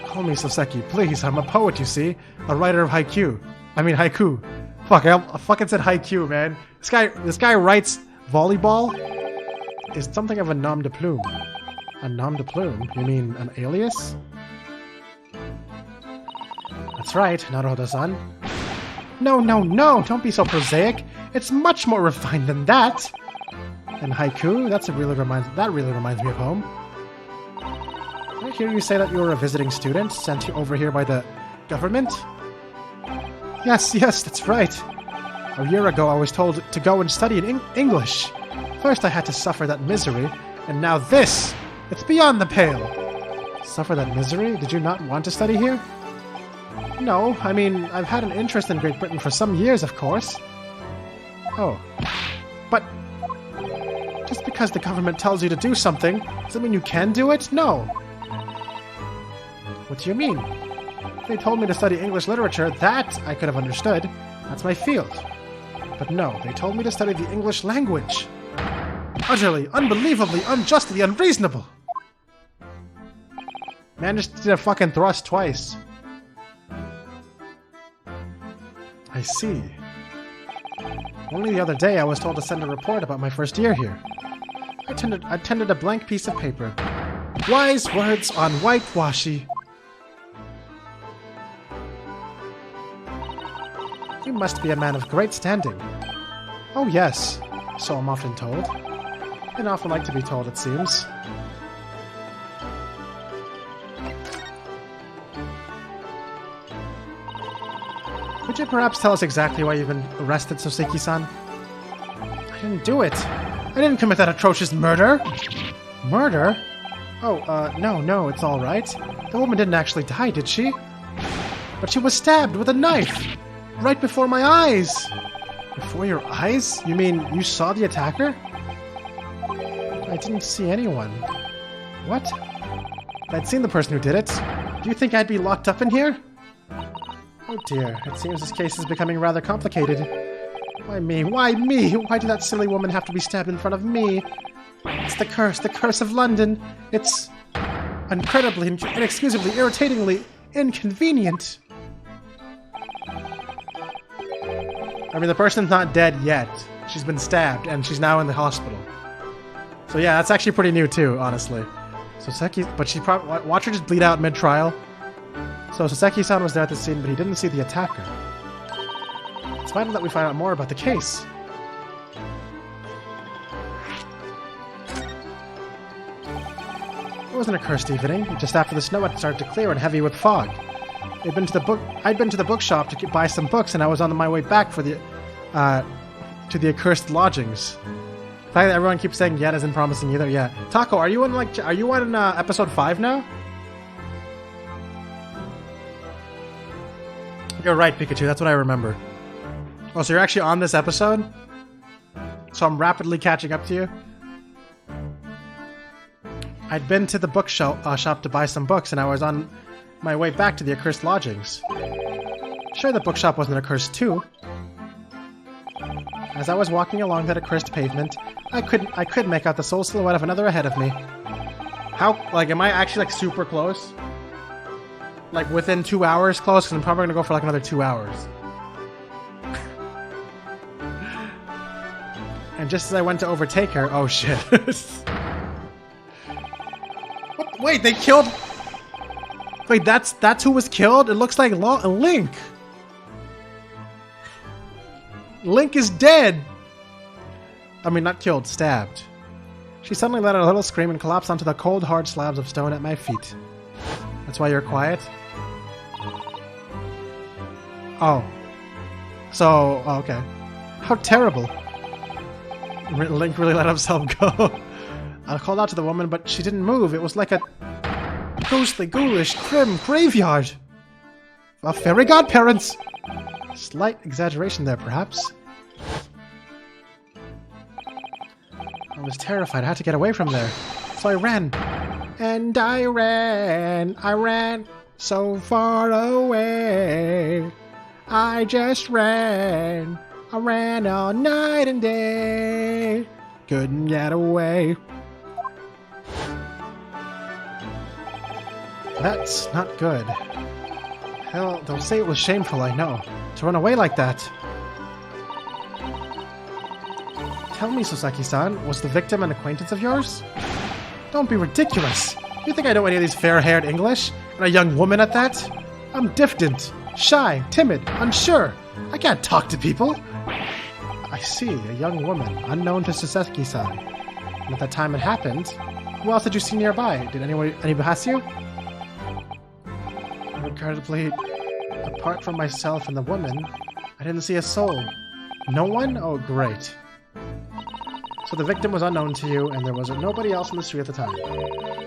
Call me Soseki, please. I'm a poet, you see. A writer of haiku. I mean haiku. Fuck, I fucking said haiku, man. This guy writes volleyball? Is something of a nom de plume. A nom de plume? You mean an alias? That's right, Naruhodo-san. No, don't be so prosaic. It's much more refined than that. And haiku? That really reminds me of home. Did I hear you say that you were a visiting student sent over here by the government? Yes, that's right. A year ago I was told to go and study in English. First I had to suffer that misery, and now this! It's beyond the pale! Suffer that misery? Did you not want to study here? No, I mean, I've had an interest in Great Britain for some years, of course. Oh. But just because the government tells you to do something, does it mean you can do it? No. What do you mean? If they told me to study English literature, that I could have understood. That's my field. But no, they told me to study the English language. Utterly, unbelievably, unjustly unreasonable. Man just did a fucking thrust twice. I see. Only the other day I was told to send a report about my first year here. I tendered a blank piece of paper. Wise words on whitewashy. You must be a man of great standing. Oh yes, so I'm often told. And often like to be told, it seems. Could you perhaps tell us exactly why you've been arrested, Soseki-san? I didn't do it. I didn't commit that atrocious murder. Murder? Oh, no, it's all right. The woman didn't actually die, did she? But she was stabbed with a knife! Right before my eyes! Before your eyes? You mean you saw the attacker? I didn't see anyone. What? If I'd seen the person who did it, do you think I'd be locked up in here? Oh dear, it seems this case is becoming rather complicated. Why me? Why me? Why did that silly woman have to be stabbed in front of me? It's the curse of London. It's incredibly, inexcusably, irritatingly inconvenient. I mean, the person's not dead yet. She's been stabbed, and she's now in the hospital. So yeah, that's actually pretty new too, honestly. So but she probably watch her just bleed out mid-trial. So Soseki-san was there at the scene, but he didn't see the attacker. It's vital that we find out more about the case. It wasn't a cursed evening, just after the snow had started to clear and heavy with fog. I'd been to the bookshop to buy some books, and I was on my way back for the to the accursed lodgings. The fact that everyone keeps saying yet isn't promising either. Yeah, Taco, are you on episode 5 now? You're right, Pikachu. That's what I remember. Oh, so you're actually on this episode? So I'm rapidly catching up to you? I'd been to the bookshop to buy some books, and I was on my way back to the accursed lodgings. Sure, the bookshop wasn't accursed too. As I was walking along that accursed pavement, I could make out the sole silhouette of another ahead of me. How, like, am I actually, like, super close? Like, within 2 hours close? Because I'm probably going to go for, like, another 2 hours. And just as I went to overtake her... Oh, shit. What? Wait, they killed... Wait, that's who was killed? It looks like Link. Link is dead! I mean, not killed, stabbed. She suddenly let out a little scream and collapsed onto the cold, hard slabs of stone at my feet. That's why you're quiet? Oh. So, okay. How terrible. Link really let himself go. I called out to the woman, but she didn't move. It was like a ghostly, ghoulish, grim graveyard. A fairy godparents! Slight exaggeration there, perhaps. I was terrified. I had to get away from there. So I ran. And I ran so far away. I just ran. I ran all night and day. Couldn't get away. That's not good. Hell, they'll say it was shameful, I know. To run away like that. Tell me, Soseki-san, was the victim an acquaintance of yours? Don't be ridiculous. You think I know any of these fair-haired English? And a young woman at that? I'm diffident, shy, timid, unsure. I can't talk to people. I see, a young woman, unknown to Soseki-san. And at that time it happened, who else did you see nearby? Did anyone pass you? Regrettably, apart from myself and the woman, I didn't see a soul. No one? Oh, great. So the victim was unknown to you, and there was nobody else in the street at the time.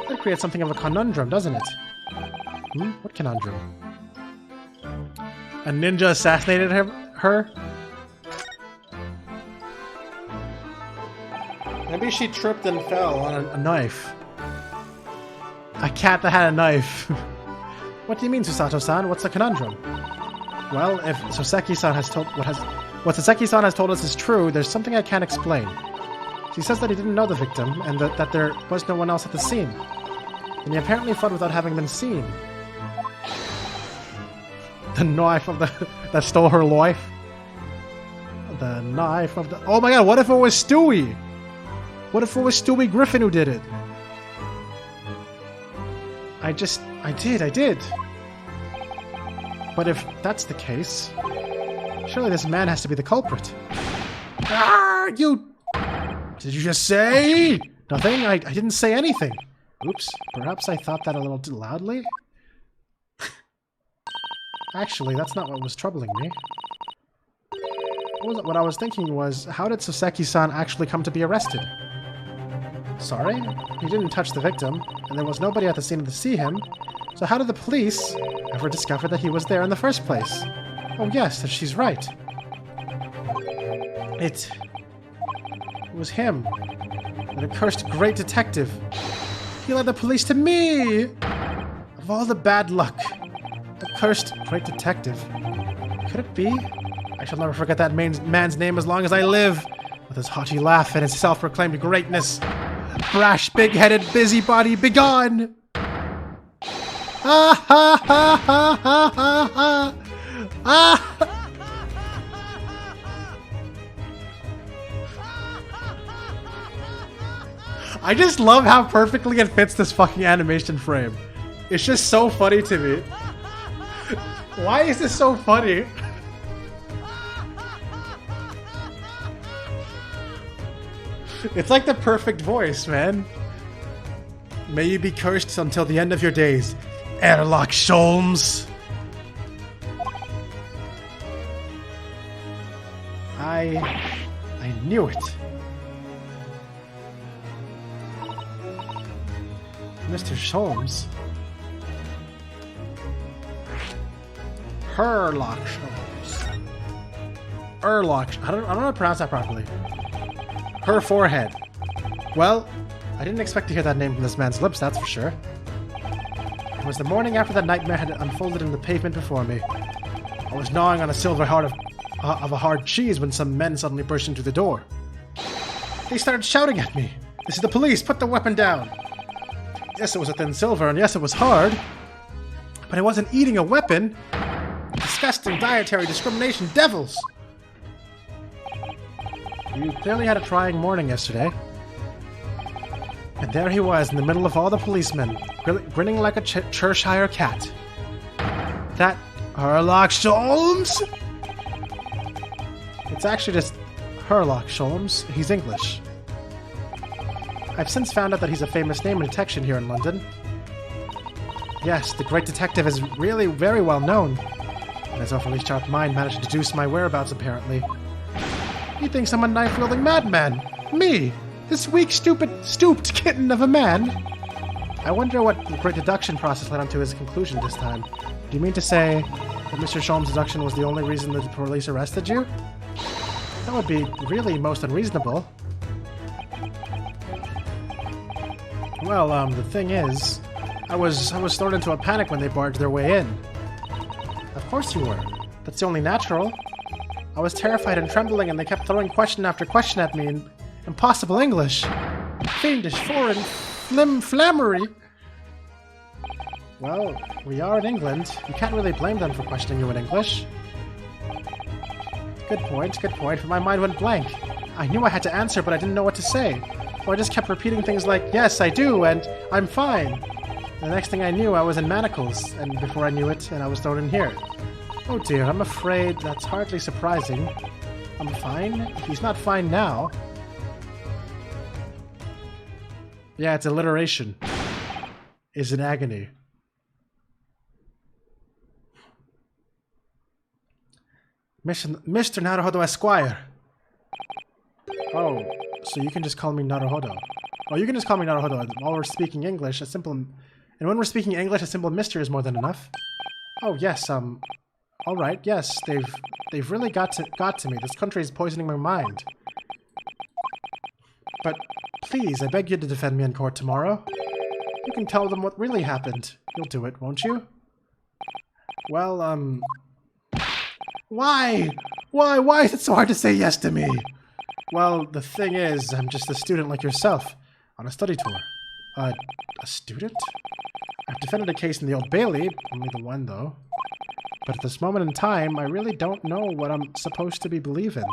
That creates something of a conundrum, doesn't it? What conundrum? A ninja assassinated her? Maybe she tripped and fell on a knife. A cat that had a knife. What do you mean, Susato-san? What's the conundrum? Well, if Soseki-san has told what Soseki-san has told us is true, there's something I can't explain. He says that he didn't know the victim, and that there was no one else at the scene. And he apparently fled without having been seen. The knife of that stole her life? The knife of the... Oh my god, what if it was Stewie? What if it was Stewie Griffin who did it? I did. But if that's the case, surely this man has to be the culprit. Ah, you... Did you just say? Nothing? I didn't say anything. Oops, perhaps I thought that a little too loudly? Actually, that's not what was troubling me. What I was thinking was, how did Soseki-san actually come to be arrested? Sorry? He didn't touch the victim, and there was nobody at the scene to see him. So how did the police ever discover that he was there in the first place? Oh yes, she's right. It was him. An accursed great detective. He led the police to me! Of all the bad luck. Accursed great detective. Could it be? I shall never forget that man's name as long as I live. With his haughty laugh and his self-proclaimed greatness. Brash, big-headed busybody, begone! Ah ha ha ha ha ha ha! Ah! I just love how perfectly it fits this fucking animation frame. It's just so funny to me. Why is this so funny? It's like the perfect voice, man. May you be cursed until the end of your days, Sherlock Holmes. I knew it. Mr. Sholmes. Sherlock Holmes. I don't know how to pronounce that properly. Her forehead. Well, I didn't expect to hear that name from this man's lips, that's for sure. It was the morning after that nightmare had unfolded in the pavement before me. I was gnawing on a silver heart of a hard cheese when some men suddenly burst into the door. They started shouting at me. This is the police, put the weapon down. Yes, it was a thin silver, and yes, it was hard. But I wasn't eating a weapon. Disgusting dietary discrimination, devils! You clearly had a trying morning yesterday. And there he was in the middle of all the policemen, grinning like a Cheshire cat. That Sherlock Holmes? It's actually just Sherlock Holmes. He's English. I've since found out that he's a famous name in detection here in London. Yes, the great detective is really very well known. And his awfully sharp mind managed to deduce my whereabouts, apparently. He thinks I'm a knife-wielding madman. Me! This weak, stooped kitten of a man! I wonder what the great deduction process led on to his conclusion this time. Do you mean to say that Mr. Sholmes' deduction was the only reason that the police arrested you? That would be really most unreasonable. Well, the thing is, I was thrown into a panic when they barged their way in. Of course you were. That's only natural. I was terrified and trembling, and they kept throwing question after question at me in impossible English. Fiendish, foreign, flammery. Well, we are in England. You can't really blame them for questioning you in English. Good point, but my mind went blank. I knew I had to answer, but I didn't know what to say. So I just kept repeating things like, yes, I do, and I'm fine. And the next thing I knew, I was in manacles, and before I knew it, I was thrown in here. Oh dear, I'm afraid that's hardly surprising. I'm fine? He's not fine now. Yeah, it's alliteration. Is in agony. Mr. Naruhodo Esquire. Oh, so you can just call me Naruhodo. Oh, you can just call me Naruhodo. While we're speaking English, and when we're speaking English, a simple Mr. is more than enough. Oh yes, all right, yes, they've really got to me. This country is poisoning my mind. But please, I beg you to defend me in court tomorrow. You can tell them what really happened. You'll do it, won't you? Well, Why? Why is it so hard to say yes to me? Well, the thing is, I'm just a student like yourself, on a study tour. A student? I've defended a case in the Old Bailey, only the one though. But at this moment in time, I really don't know what I'm supposed to be believing.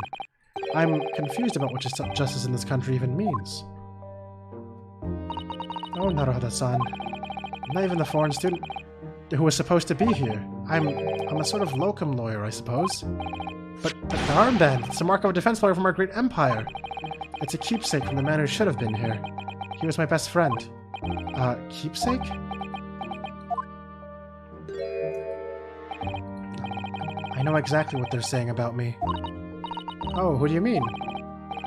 I'm confused about what justice in this country even means. Oh, Naruhodo-san. I'm not even the foreign student who was supposed to be here. I'm a sort of locum lawyer, I suppose. But the armband, it's a mark of a defense lawyer from our great empire. It's a keepsake from the man who should have been here. He was my best friend. Keepsake? I know exactly what they're saying about me. Oh, who do you mean?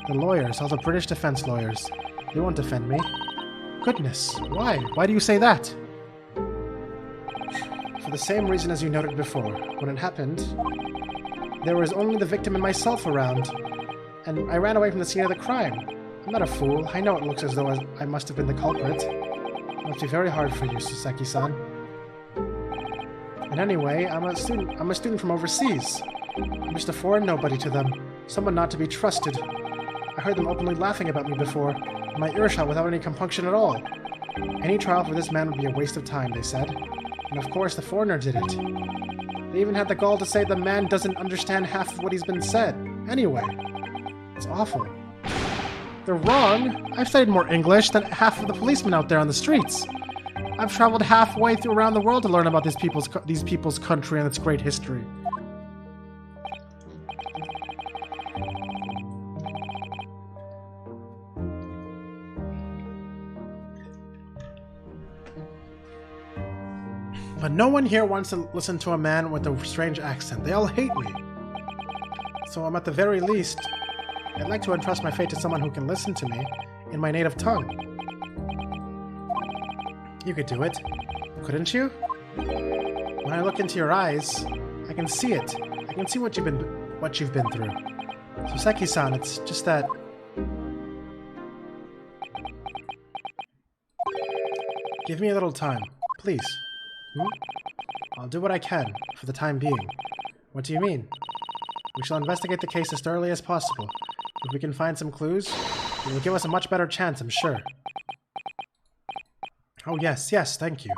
The lawyers, all the British defense lawyers. They won't defend me. Goodness, why? Why do you say that? For the same reason as you noted before. When it happened, there was only the victim and myself around, and I ran away from the scene of the crime. I'm not a fool. I know it looks as though I must have been the culprit. It must be very hard for you, Sasaki-san. And anyway, I'm a student from overseas. I'm just a foreign nobody to them. Someone not to be trusted. I heard them openly laughing about me before, in my earshot without any compunction at all. Any trial for this man would be a waste of time, they said. And of course the foreigner did it. They even had the gall to say the man doesn't understand half of what he's been said. Anyway. It's awful. They're wrong. I've studied more English than half of the policemen out there on the streets. I've traveled halfway through around the world to learn about these people's country and its great history. But no one here wants to listen to a man with a strange accent. They all hate me. So at the very least, I'd like to entrust my fate to someone who can listen to me in my native tongue. You could do it, couldn't you? When I look into your eyes, I can see it. I can see what you've been through. So Seki-san, it's just that... Give me a little time, please. I'll do what I can, for the time being. What do you mean? We shall investigate the case as thoroughly as possible. If we can find some clues, it will give us a much better chance, I'm sure. Oh yes, thank you.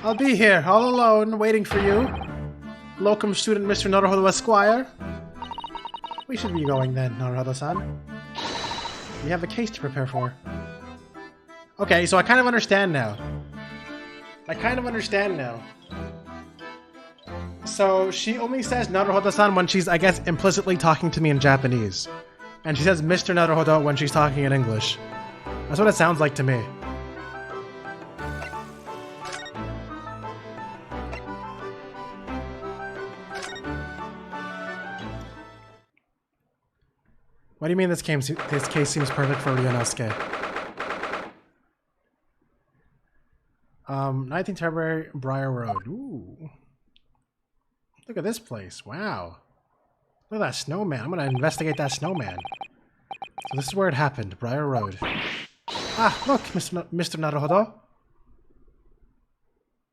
I'll be here, all alone, waiting for you. Locum student Mr. Naruhodo Esquire. We should be going then, Naruhodo-san. We have a case to prepare for. Okay, so I kind of understand now. So she only says Naruhodo-san when she's, I guess, implicitly talking to me in Japanese. And she says Mr. Naruhodo when she's talking in English. That's what it sounds like to me. What do you mean this case seems perfect for Ryunosuke? 19th February, Briar Road. Ooh. Look at this place. Wow. Look at that snowman. I'm gonna investigate that snowman. So this is where it happened. Briar Road. Ah, look, Mr. Naruhodo.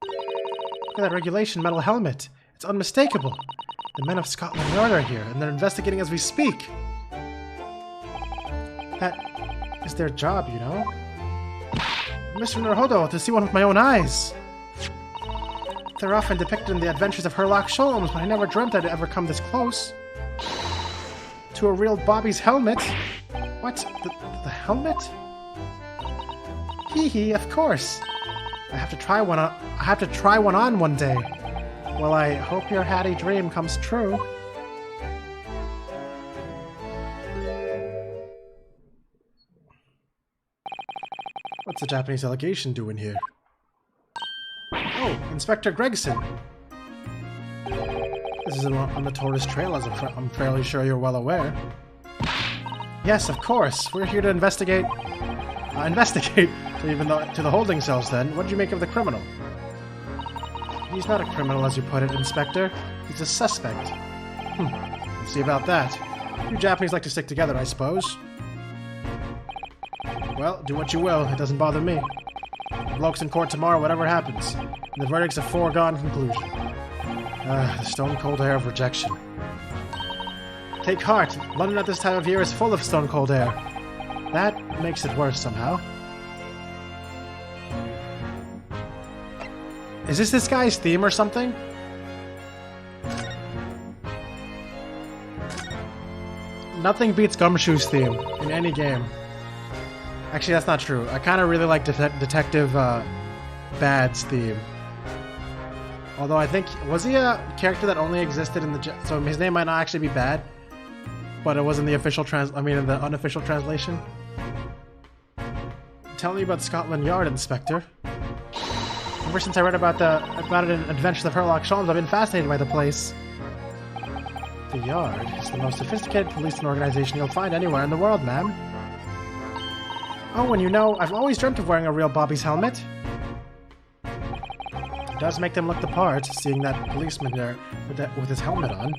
Look at that regulation metal helmet. It's unmistakable. The men of Scotland Yard are here, and they're investigating as we speak. That is their job, you know? Mr. Naruhodo, to see one with my own eyes. They're often depicted in the adventures of Sherlock Sholmes, but I never dreamt I'd ever come this close. To a real Bobby's helmet. What? The helmet? Hee hee, of course. I have to try one on one day. Well, I hope your hatty dream comes true. What's the Japanese delegation doing here? Oh, Inspector Gregson. This is on the tourist trail, as I'm fairly sure you're well aware. Yes, of course. We're here to investigate... to the holding cells, then. What did you make of the criminal? He's not a criminal, as you put it, Inspector. He's a suspect. Let's see about that. You Japanese like to stick together, I suppose. Well, do what you will. It doesn't bother me. The bloke's in court tomorrow, whatever happens. And the verdict's a foregone conclusion. The stone-cold air of rejection. Take heart. London at this time of year is full of stone-cold air. That makes it worse somehow. Is this guy's theme or something? Nothing beats Gumshoe's theme in any game. Actually, that's not true. I kind of really like Detective Bad's theme. Although I think... Was he a character that only existed in the... So his name might not actually be Bad, but it was in the official in the unofficial translation. Tell me about Scotland Yard, Inspector. Ever since I read about it in Adventures of Sherlock Sholmes, I've been fascinated by the place. The Yard is the most sophisticated policing organization you'll find anywhere in the world, ma'am. Oh, and you know, I've always dreamt of wearing a real Bobby's helmet. It does make them look the part, seeing that policeman there with his helmet on.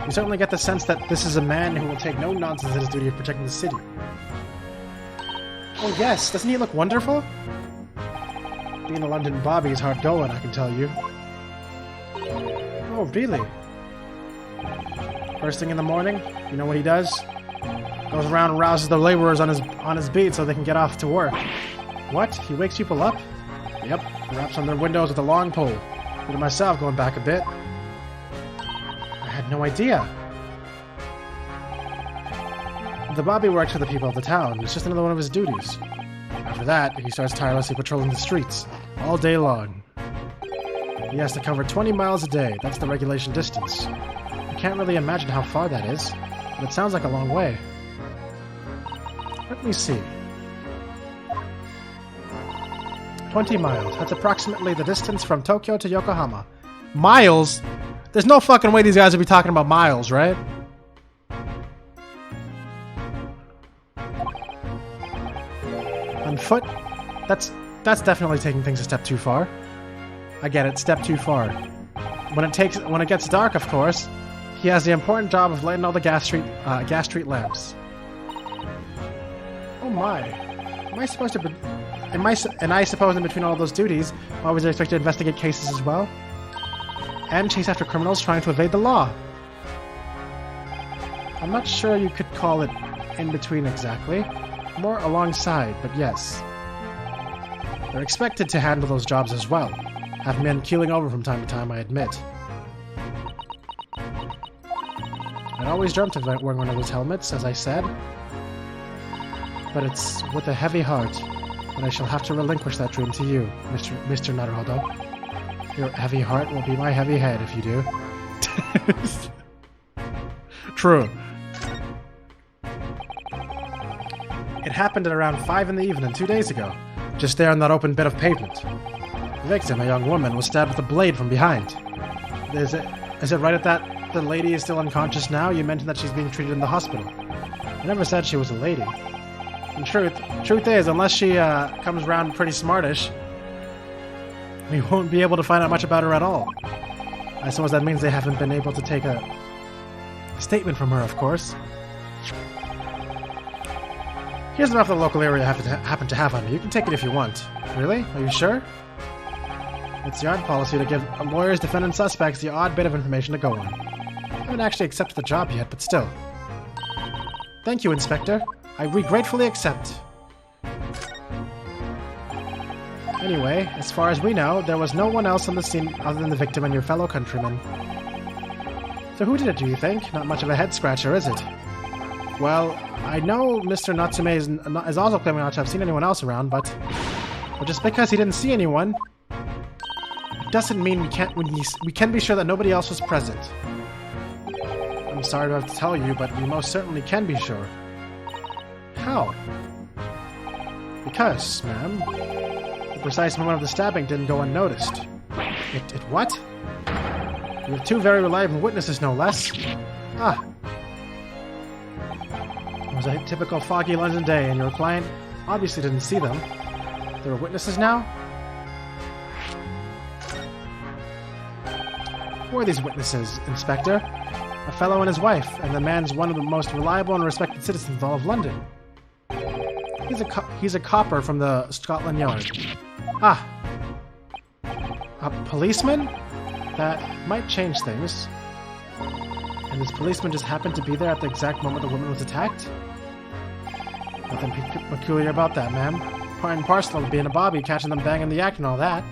You certainly get the sense that this is a man who will take no nonsense in his duty of protecting the city. Oh yes, doesn't he look wonderful? Being a London Bobby is hard going, I can tell you. Oh, really? First thing in the morning, you know what he does? Goes around and rouses the laborers on his beat so they can get off to work. What? He wakes people up? Yep, raps on their windows with a long pole. Look at myself going back a bit. I had no idea. The Bobby works for the people of the town. It's just another one of his duties. After that, he starts tirelessly patrolling the streets, all day long. He has to cover 20 miles a day. That's the regulation distance. I can't really imagine how far that is, but it sounds like a long way. Let me see. 20 miles. That's approximately the distance from Tokyo to Yokohama. Miles? There's no fucking way these guys would be talking about miles, right? On foot? That's definitely taking things a step too far. I get it, step too far. When it gets dark, of course, he has the important job of lighting all the gas street lamps. Oh my. Am I supposed to be... And I suppose in between all those duties, I was expected to investigate cases as well? And chase after criminals trying to evade the law. I'm not sure you could call it in between exactly. More alongside, but yes. They're expected to handle those jobs as well. Have men keeling over from time to time, I admit. I'd always dreamt of wearing one of those helmets, as I said. But it's with a heavy heart, and I shall have to relinquish that dream to you, Mr. Naruhodo. Your heavy heart will be my heavy head if you do. True. It happened at around 5 in the evening 2 days ago, just there on that open bit of pavement. The victim, a young woman, was stabbed with a blade from behind. Is it right at that the lady is still unconscious now? You mentioned that she's being treated in the hospital. I never said she was a lady. In truth is, unless she comes around pretty smartish, we won't be able to find out much about her at all. I suppose that means they haven't been able to take a statement from her, of course. Here's the map of the local area I happen to have on me. You can take it if you want. Really? Are you sure? It's the odd policy to give lawyers, defendants, suspects the odd bit of information to go on. I haven't actually accepted the job yet, but still. Thank you, Inspector. We gratefully accept. Anyway, as far as we know, there was no one else on the scene other than the victim and your fellow countrymen. So who did it, do you think? Not much of a head-scratcher, is it? Well, I know Mr. Natsume is also claiming not to have seen anyone else around, but just because he didn't see anyone, doesn't mean we can be sure that nobody else was present. I'm sorry to have to tell you, but we most certainly can be sure. How? Because, ma'am, the precise moment of the stabbing didn't go unnoticed. It what? You have 2 very reliable witnesses, no less. Ah. It was a typical foggy London day, and your client obviously didn't see them. There are witnesses now? Who are these witnesses, Inspector? A fellow and his wife, and the man's one of the most reliable and respected citizens in all of London. He's a copper from the Scotland Yard. Ah. A policeman? That might change things. And this policeman just happened to be there at the exact moment the woman was attacked? Nothing peculiar about that, ma'am. Part and parcel of being a Bobby, catching them banging the act and all that.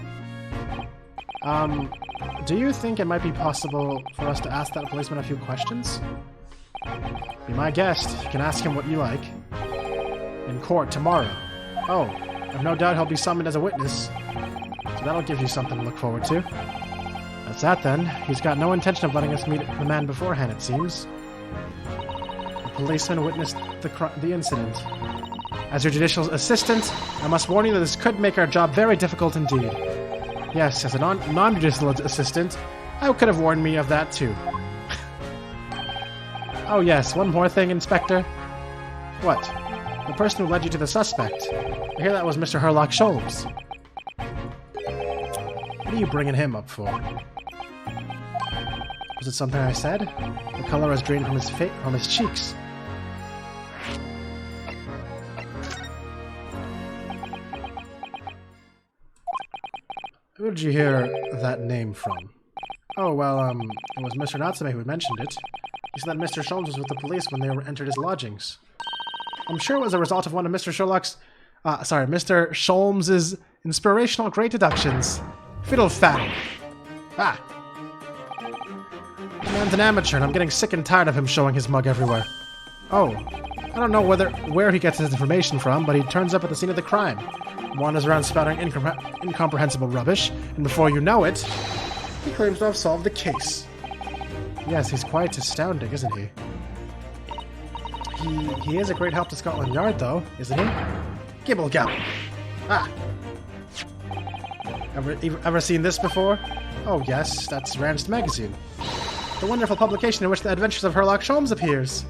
Do you think it might be possible for us to ask that policeman a few questions? Be my guest. You can ask him what you like. In court tomorrow. Oh, I've no doubt he'll be summoned as a witness. So that'll give you something to look forward to. That's that then. He's got no intention of letting us meet the man beforehand, it seems. The policeman witnessed the incident. As your judicial assistant, I must warn you that this could make our job very difficult indeed. Yes, as a non-judicial assistant, I could have warned me of that too. Oh yes, one more thing, Inspector. What? The person who led you to the suspect. I hear that was Mr. Herlock Sholmes. What are you bringing him up for? Was it something I said? The color has drained from his cheeks. Who did you hear that name from? Oh, well, it was Mr. Natsume who mentioned it. He said that Mr. Sholmes was with the police when they entered his lodgings. I'm sure it was a result of one of Mr. Mr. Sholmes' inspirational great deductions. Fiddle faddle. Ah. The man's an amateur, and I'm getting sick and tired of him showing his mug everywhere. Oh, I don't know where he gets his information from, but he turns up at the scene of the crime, wanders around spouting incomprehensible rubbish, and before you know it, he claims to have solved the case. Yes, he's quite astounding, isn't he? He is a great help to Scotland Yard, though, isn't he? Gibble gabble. Ah. Ever seen this before? Oh yes, that's Ranched Magazine. The wonderful publication in which the adventures of Herlock Sholmes appears.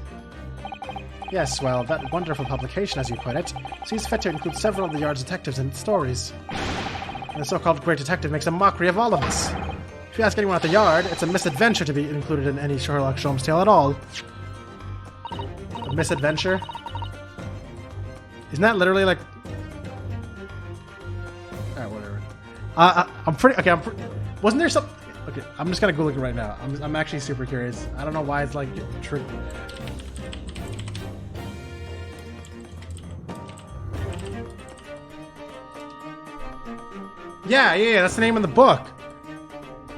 Yes, well, that wonderful publication, as you put it, sees fit to include several of the Yard's detectives in its stories. And the so-called Great Detective makes a mockery of all of us. If you ask anyone at the Yard, it's a misadventure to be included in any Sherlock Sholmes tale at all. A misadventure? Isn't that literally like... Alright, whatever. I'm pretty... Okay, wasn't there some... Okay, I'm just gonna Google it right now. I'm actually super curious. I don't know why it's like... Yeah, that's the name of the book.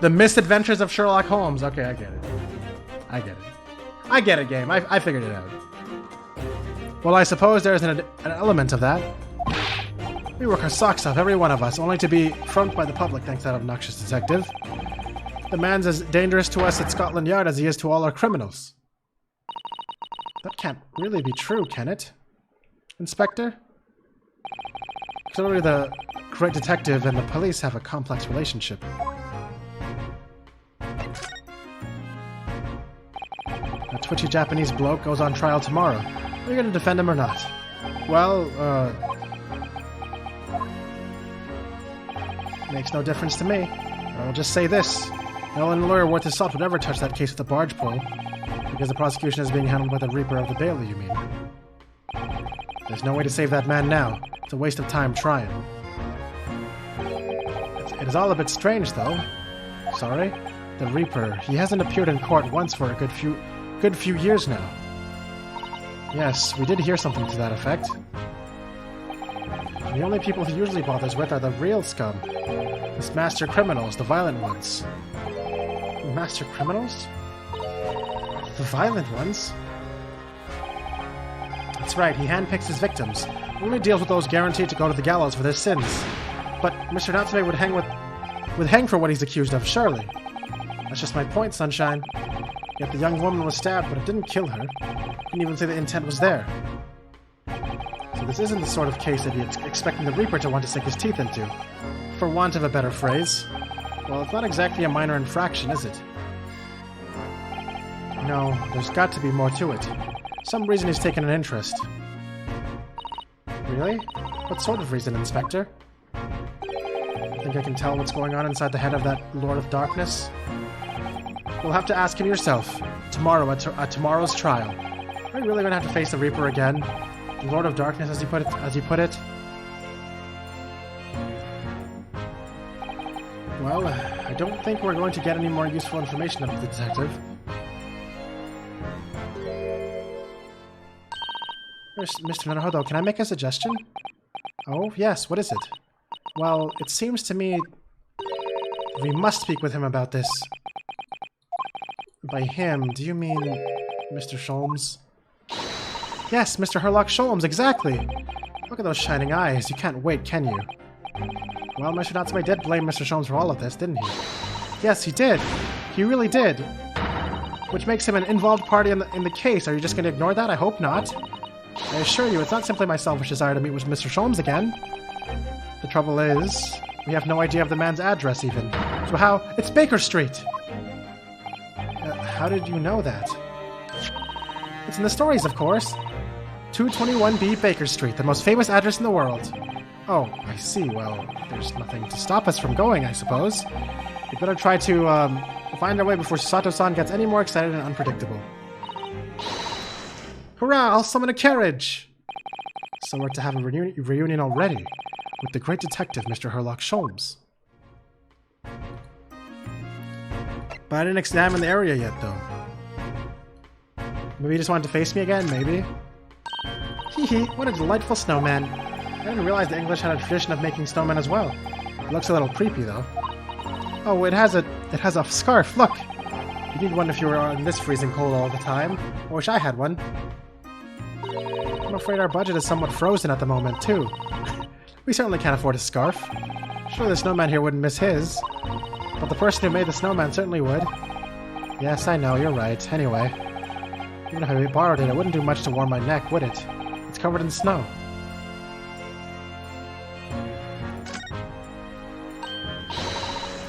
The Misadventures of Sherlock Holmes. Okay, I get it. I get it, game. I figured it out. Well, I suppose there's an element of that. We work our socks off, every one of us, only to be fronted by the public thanks to that obnoxious detective. The man's as dangerous to us at Scotland Yard as he is to all our criminals. That can't really be true, can it? Inspector? Clearly the Great Detective and the police have a complex relationship. A twitchy Japanese bloke goes on trial tomorrow. Are you going to defend him or not? Well, makes no difference to me. I'll just say this. No one lawyer worth his salt would ever touch that case with a barge pole, because the prosecution is being handled by the Reaper of the Bailey, you mean? There's no way to save that man now. It's a waste of time trying. It is all a bit strange, though. Sorry? The Reaper, he hasn't appeared in court once for a good few years now. Yes, we did hear something to that effect. The only people he usually bothers with are the real scum. His master criminals, the violent ones. Master criminals? The violent ones? That's right, he handpicks his victims. Only deals with those guaranteed to go to the gallows for their sins. But Mr. Natsume would hang for what he's accused of, surely. That's just my point, Sunshine. Yet the young woman was stabbed, but it didn't kill her. Couldn't even say the intent was there. So this isn't the sort of case that he's expecting the Reaper to want to sink his teeth into. For want of a better phrase. Well, it's not exactly a minor infraction, is it? No, there's got to be more to it. Some reason he's taken an interest. Really? What sort of reason, Inspector? Think I can tell what's going on inside the head of that Lord of Darkness? You'll have to ask him yourself. Tomorrow, at tomorrow's trial. Are you really going to have to face the Reaper again? The Lord of Darkness, as you put it? Well, I don't think we're going to get any more useful information out of the detective. Mr. Naruhodo, can I make a suggestion? Oh, yes, what is it? Well, it seems to me we must speak with him about this. By him, do you mean Mr. Sholmes? Yes, Mr. Herlock Sholmes, exactly! Look at those shining eyes. You can't wait, can you? Well, Mr. Natsume did blame Mr. Sholmes for all of this, didn't he? Yes, he did. He really did. Which makes him an involved party in the case. Are you just going to ignore that? I hope not. I assure you, it's not simply my selfish desire to meet with Mr. Sholmes again. The trouble is, we have no idea of the man's address, even. So how... It's Baker Street! How did you know that? It's in the stories, of course. 221B Baker Street, the most famous address in the world. Oh, I see. Well, there's nothing to stop us from going, I suppose. We better try to find our way before Sato-san gets any more excited and unpredictable. Hurrah! I'll summon a carriage! So we're to have a reunion already with the great detective, Mr. Herlock Sholmes. But I didn't examine the area yet, though. Maybe he just wanted to face me again, maybe? Hee, what a delightful snowman. I didn't realize the English had a tradition of making snowmen as well. It looks a little creepy, though. Oh, it has a scarf, look! You need one if you were in this freezing cold all the time. I wish I had one. I'm afraid our budget is somewhat frozen at the moment, too. We certainly can't afford a scarf. Sure, the snowman here wouldn't miss his. But the person who made the snowman certainly would. Yes, I know, you're right. Anyway, even if I borrowed it, it wouldn't do much to warm my neck, would it? It's covered in snow.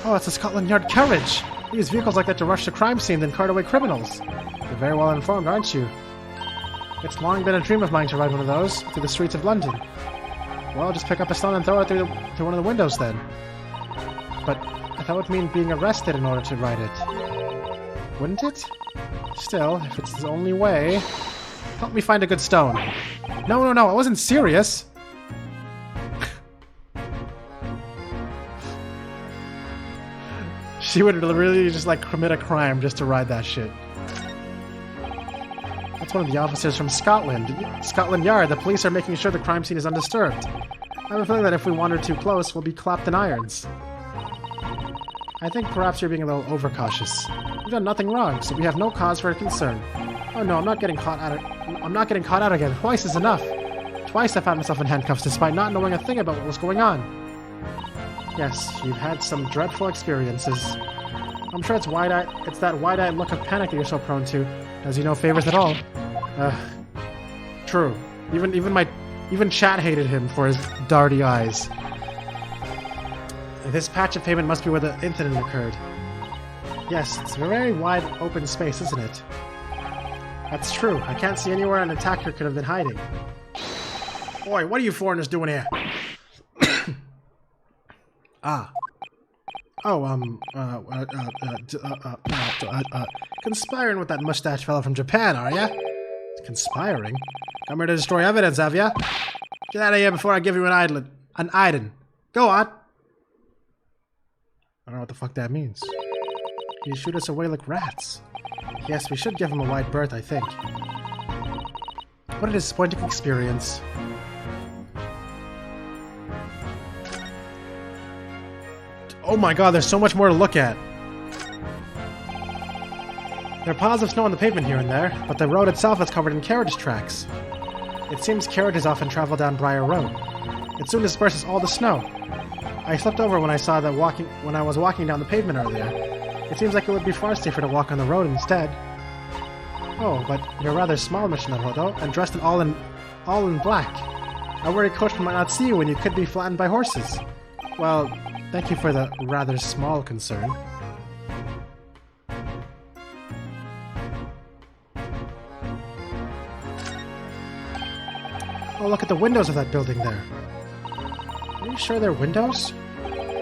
Oh, it's a Scotland Yard carriage! We use vehicles like that to rush the crime scene and cart away criminals. You're very well informed, aren't you? It's long been a dream of mine to ride one of those through the streets of London. Well, just pick up a stone and throw it through one of the windows then. But that would mean being arrested in order to ride it. Wouldn't it? Still, if it's the only way... Help me find a good stone. No, I wasn't serious! She would really just like commit a crime just to ride that shit. That's one of the officers from Scotland Yard. The police are making sure the crime scene is undisturbed. I have a feeling that if we wander too close, we'll be clapped in irons. I think perhaps you're being a little overcautious. We've done nothing wrong, so we have no cause for concern. Oh no, I'm not getting caught out again. Twice is enough. Twice I found myself in handcuffs despite not knowing a thing about what was going on. Yes, you've had some dreadful experiences. I'm sure it's that wide-eyed look of panic that you're so prone to, as you know favors it all. True. Even chat hated him for his darty eyes. This patch of pavement must be where the incident occurred. Yes, it's a very wide open space, isn't it? That's true. I can't see anywhere an attacker could have been hiding. Oi, what are you foreigners doing here? Ah. Oh, conspiring with that mustache fellow from Japan, are ya? Conspiring? Come here to destroy evidence, have ya? Get out of here before I give you an idon. Go on! I don't know what the fuck that means. He shoot us away like rats. Yes, we should give him a wide berth, I think. What a disappointing experience. Oh my god, there's so much more to look at. There are piles of snow on the pavement here and there, but the road itself is covered in carriage tracks. It seems carriages often travel down Briar Road. It soon disperses all the snow. I slipped over when I saw that when I was walking down the pavement earlier. It seems like it would be far safer to walk on the road instead. Oh, but you're rather small, Mr. Naruto, and dressed in all in black. I worry Coachman might not see you when you could be flattened by horses. Well, thank you for the rather small concern. Oh, look at the windows of that building there. Are you sure they're windows?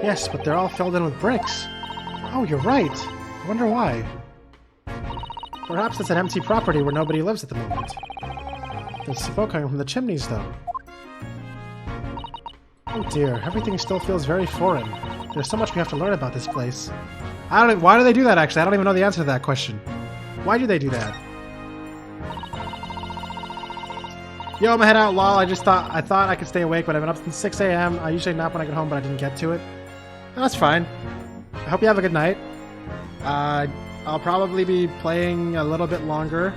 Yes, but they're all filled in with bricks. Oh, you're right. I wonder why. Perhaps it's an empty property where nobody lives at the moment. There's smoke coming from the chimneys, though. Oh dear, everything still feels very foreign. There's so much we have to learn about this place. Why do they do that, actually? I don't even know the answer to that question. Why do they do that? Yo, I'm head out, lol. I thought I could stay awake, but I've been up since 6 a.m. I usually nap when I get home, but I didn't get to it. That's fine. I hope you have a good night. I'll probably be playing a little bit longer.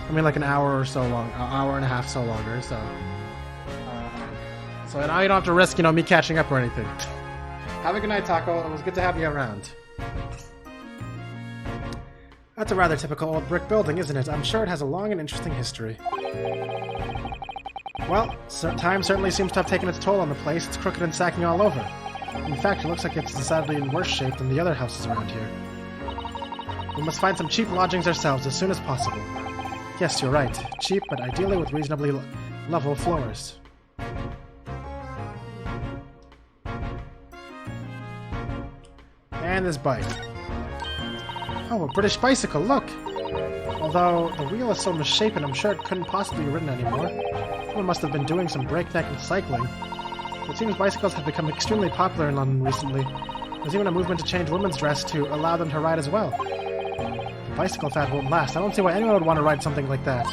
I mean, like an hour or so long, an hour and a half so longer. So now you don't have to risk, me catching up or anything. Have a good night, Taco. It was good to have you around. That's a rather typical old brick building, isn't it? I'm sure it has a long and interesting history. Well, time certainly seems to have taken its toll on the place. It's crooked and sagging all over. In fact, it looks like it's decidedly in worse shape than the other houses around here. We must find some cheap lodgings ourselves as soon as possible. Yes, you're right. Cheap, but ideally with reasonably level floors. And this bike. Oh, a British bicycle, look! Although the wheel is so misshapen, I'm sure it couldn't possibly be ridden anymore. Someone must have been doing some breakneck cycling. It seems bicycles have become extremely popular in London recently. There's even a movement to change women's dress to allow them to ride as well. The bicycle fad won't last. I don't see why anyone would want to ride something like that.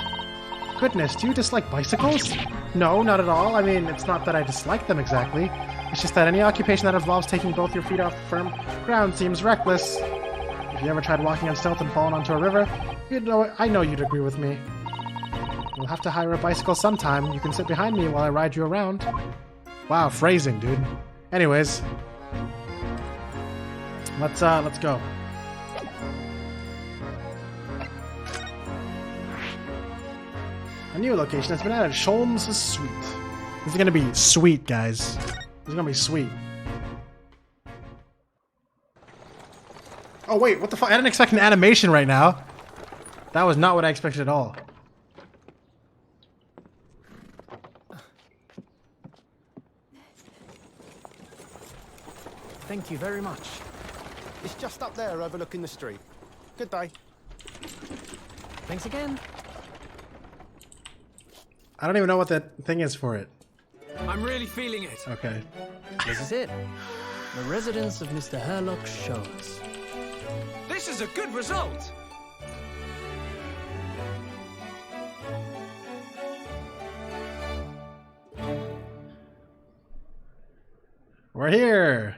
Goodness, do you dislike bicycles? No, not at all. I mean, it's not that I dislike them exactly. It's just that any occupation that involves taking both your feet off the firm ground seems reckless. If you ever tried walking on stilts and fallen onto a river, I know you'd agree with me. We'll have to hire a bicycle sometime. You can sit behind me while I ride you around. Wow, phrasing, dude. Anyways, let's go. A new location has been added. Sholmes' Suite. This is gonna be sweet, guys. This is gonna be sweet. Oh wait, what the fuck? I didn't expect an animation right now. That was not what I expected at all. Thank you very much. It's just up there overlooking the street. Good day. Thanks again. I don't even know what that thing is for it. I'm really feeling it. Okay. This is it. The residence of Mr. Herlock's Shores. This is a good result. We're here.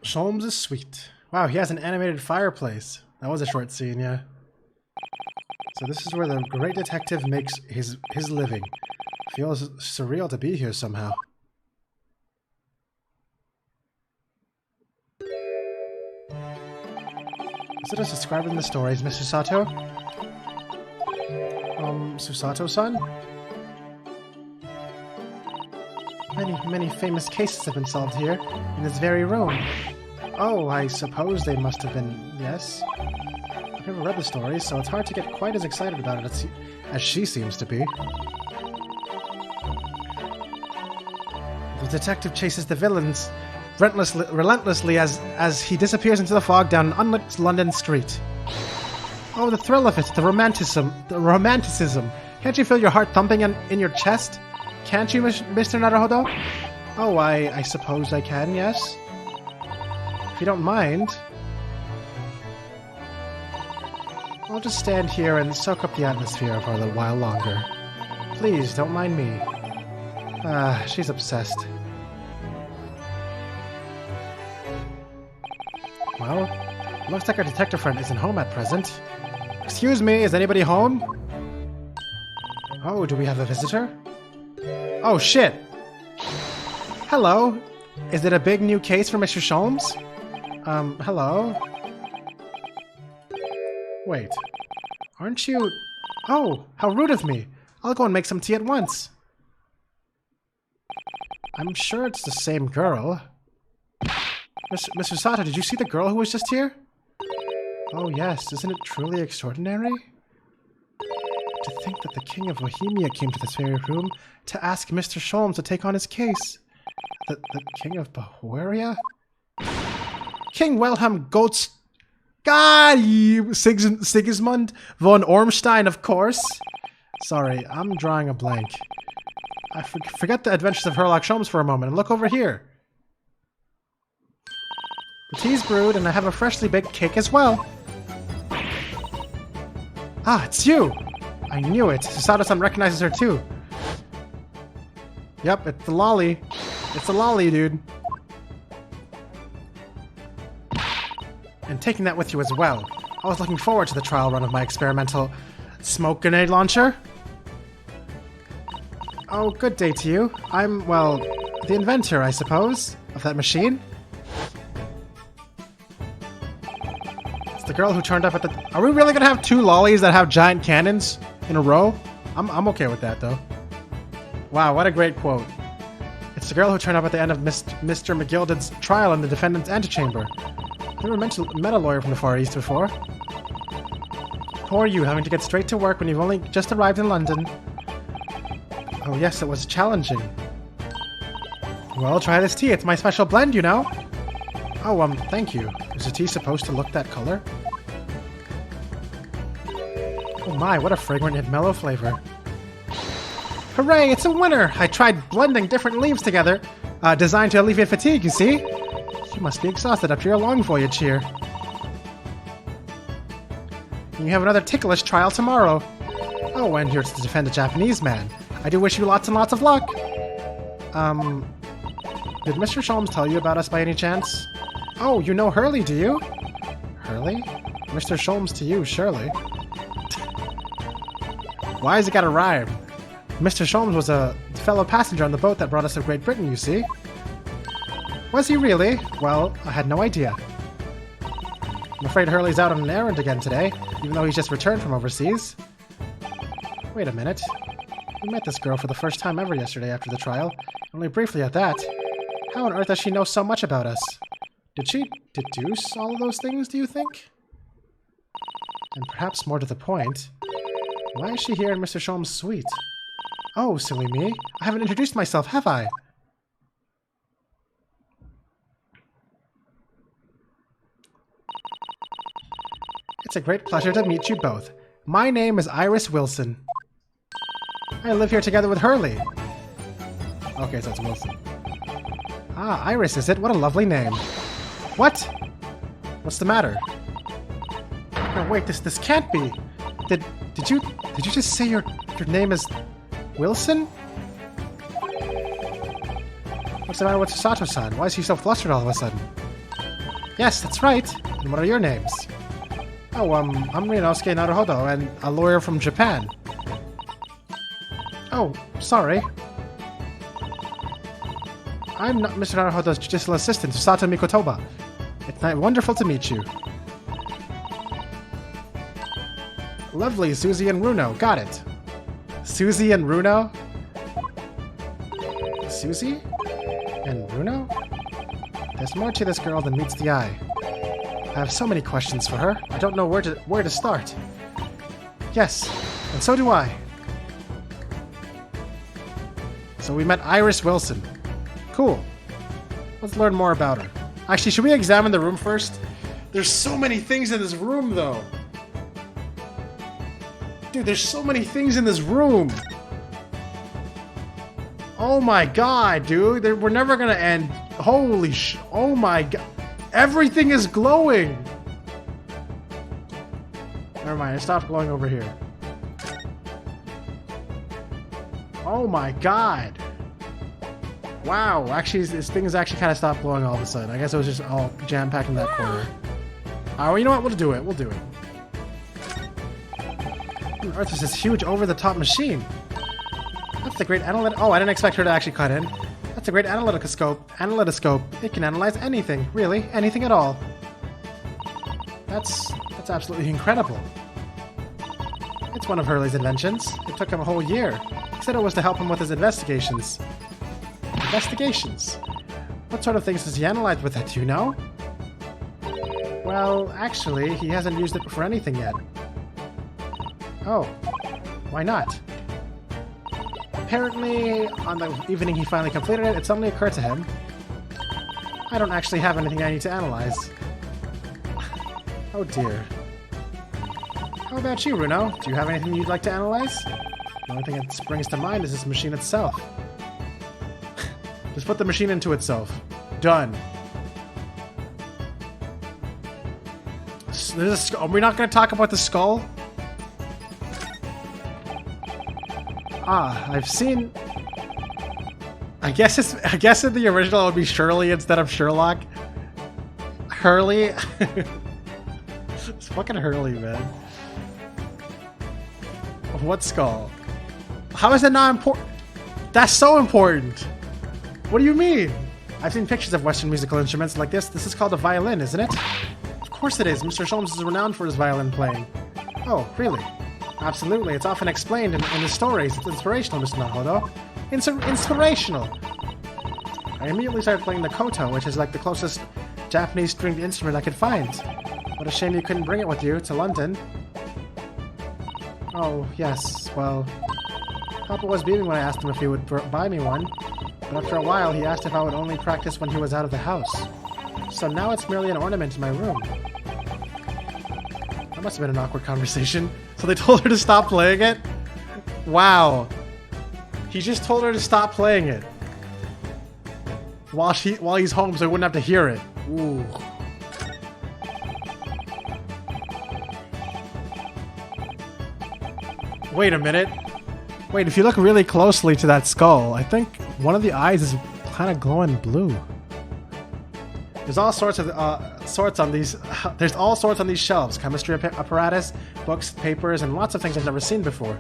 Sholmes' Suite. Wow, he has an animated fireplace. That was a short scene, yeah. So this is where the great detective makes his living. Feels surreal to be here somehow. Is it as described in the stories, Mr. Sato? Susato-san? Many famous cases have been solved here, in this very room. Oh, I suppose they must have been, yes? I've never read the stories, so it's hard to get quite as excited about it as she seems to be. The detective chases the villains relentlessly as he disappears into the fog down an unlit London street. Oh, the thrill of it, the romanticism. Can't you feel your heart thumping in your chest? Can't you, Mr. Naruhodo? Oh, I suppose I can, yes? If you don't mind, I'll just stand here and soak up the atmosphere for a little while longer. Please, don't mind me. She's obsessed. Well, looks like our detective friend isn't home at present. Excuse me, is anybody home? Oh, do we have a visitor? Oh, shit! Hello? Is it a big new case for Mr. Sholmes? Hello? Wait. Aren't you... Oh, how rude of me. I'll go and make some tea at once. I'm sure it's the same girl. Mr. Sato, did you see the girl who was just here? Oh yes, isn't it truly extraordinary? To think that the King of Bohemia came to this very room to ask Mr. Sholmes to take on his case. The King of Bohemia? King Wilhelm Goats... God, Sigismund von Ormstein, of course. Sorry, I'm drawing a blank. I forget the adventures of Herlock Sholmes for a moment and look over here. The tea's brewed and I have a freshly baked cake as well. Ah, it's you! I knew it. Susato-san recognizes her too. Yep, it's the lolly. It's the lolly, dude. And taking that with you as well. I was looking forward to the trial run of my experimental smoke grenade launcher. Oh, good day to you. I'm, well, the inventor, I suppose, of that machine. It's the girl who turned up at the... Are we really gonna have two lollies that have giant cannons in a row? I'm okay with that, though. Wow, what a great quote. It's the girl who turned up at the end of Mr. McGilded's trial in the defendant's antechamber. Never met a lawyer from the Far East before. Poor you, having to get straight to work when you've only just arrived in London. Oh yes, it was challenging. Well, try this tea. It's my special blend, you know. Oh, thank you. Is the tea supposed to look that color? Oh my, what a fragrant yet mellow flavor. Hooray, it's a winner! I tried blending different leaves together, designed to alleviate fatigue, you see? You must be exhausted after your long voyage here. You have another ticklish trial tomorrow. Oh, and you're to defend a Japanese man. I do wish you lots and lots of luck. Did Mr. Sholmes tell you about us by any chance? Oh, you know Hurley, do you? Hurley? Mr. Sholmes to you, surely. Why has it got a rhyme? Mr. Sholmes was a fellow passenger on the boat that brought us to Great Britain, you see. Was he really? Well, I had no idea. I'm afraid Hurley's out on an errand again today, even though he's just returned from overseas. Wait a minute. We met this girl for the first time ever yesterday after the trial, only briefly at that. How on earth does she know so much about us? Did she deduce all of those things, do you think? And perhaps more to the point, why is she here in Mr. Sholmes' suite? Oh, silly me. I haven't introduced myself, have I? It's a great pleasure to meet you both. My name is Iris Wilson. I live here together with Hurley. Okay, so it's Wilson. Ah, Iris, is it? What a lovely name. What? What's the matter? No, wait, this can't be. Did you just say your name is Wilson? What's the matter with Sato-san? Why is he so flustered all of a sudden? Yes, that's right. And what are your names? Oh, I'm Ryunosuke Naruhodo, and a lawyer from Japan. Oh, sorry. I'm not Mr. Naruhodo's judicial assistant, Sato Mikotoba. It's wonderful to meet you. Lovely, Susie and Runo. Got it. Susie and Runo? Susie? And Runo? There's more to this girl than meets the eye. I have so many questions for her. I don't know where to start. Yes, and so do I. So we met Iris Wilson. Cool. Let's learn more about her. Actually, should we examine the room first? There's so many things in this room, though. Dude, there's so many things in this room. Oh my god, dude. We're never gonna end. Holy sh... Oh my god. Everything is glowing. Never mind, it stopped glowing over here. Oh my god. Wow, actually, this thing has actually kind of stopped glowing all of a sudden. I guess it was just all jam-packed in that corner. Alright, well, you know what? We'll do it. We'll do it. On earth is this huge over-the-top machine? That's the great analytic... Oh, I didn't expect her to actually cut in. That's a great analytoscope. It can analyze anything, really, anything at all. That's absolutely incredible. It's one of Hurley's inventions. It took him a whole year. He said it was to help him with his investigations. Investigations? What sort of things does he analyze with it, do you know? Well, actually, he hasn't used it for anything yet. Oh, why not? Apparently, on the evening he finally completed it, it suddenly occurred to him, I don't actually have anything I need to analyze. Oh dear. How about you, Runo? Do you have anything you'd like to analyze? The only thing that springs to mind is this machine itself. Just put the machine into itself. Done. Are we not going to talk about the skull? Ah, I've seen... I guess in the original it would be Shirley instead of Sherlock. Hurley? It's fucking Hurley, man. What skull? How is it not important? That's so important! What do you mean? I've seen pictures of Western musical instruments like this. This is called a violin, isn't it? Of course it is. Mr. Sholmes is renowned for his violin playing. Oh, really? Absolutely. It's often explained in his stories. It's inspirational, Mr. Naruhodo. Inspirational. I immediately started playing the koto, which is like the closest Japanese stringed instrument I could find. What a shame you couldn't bring it with you to London. Oh, yes, well... Papa was beaming when I asked him if he would buy me one, but after a while he asked if I would only practice when he was out of the house. So now it's merely an ornament in my room. That must have been an awkward conversation. So they told her to stop playing it? Wow. He just told her to stop playing it. While he's home so he wouldn't have to hear it. Ooh. Wait a minute. Wait, if you look really closely to that skull, I think one of the eyes is kind of glowing blue. There's all sorts of sorts on these. There's all sorts on these shelves: chemistry apparatus, books, papers, and lots of things I've never seen before.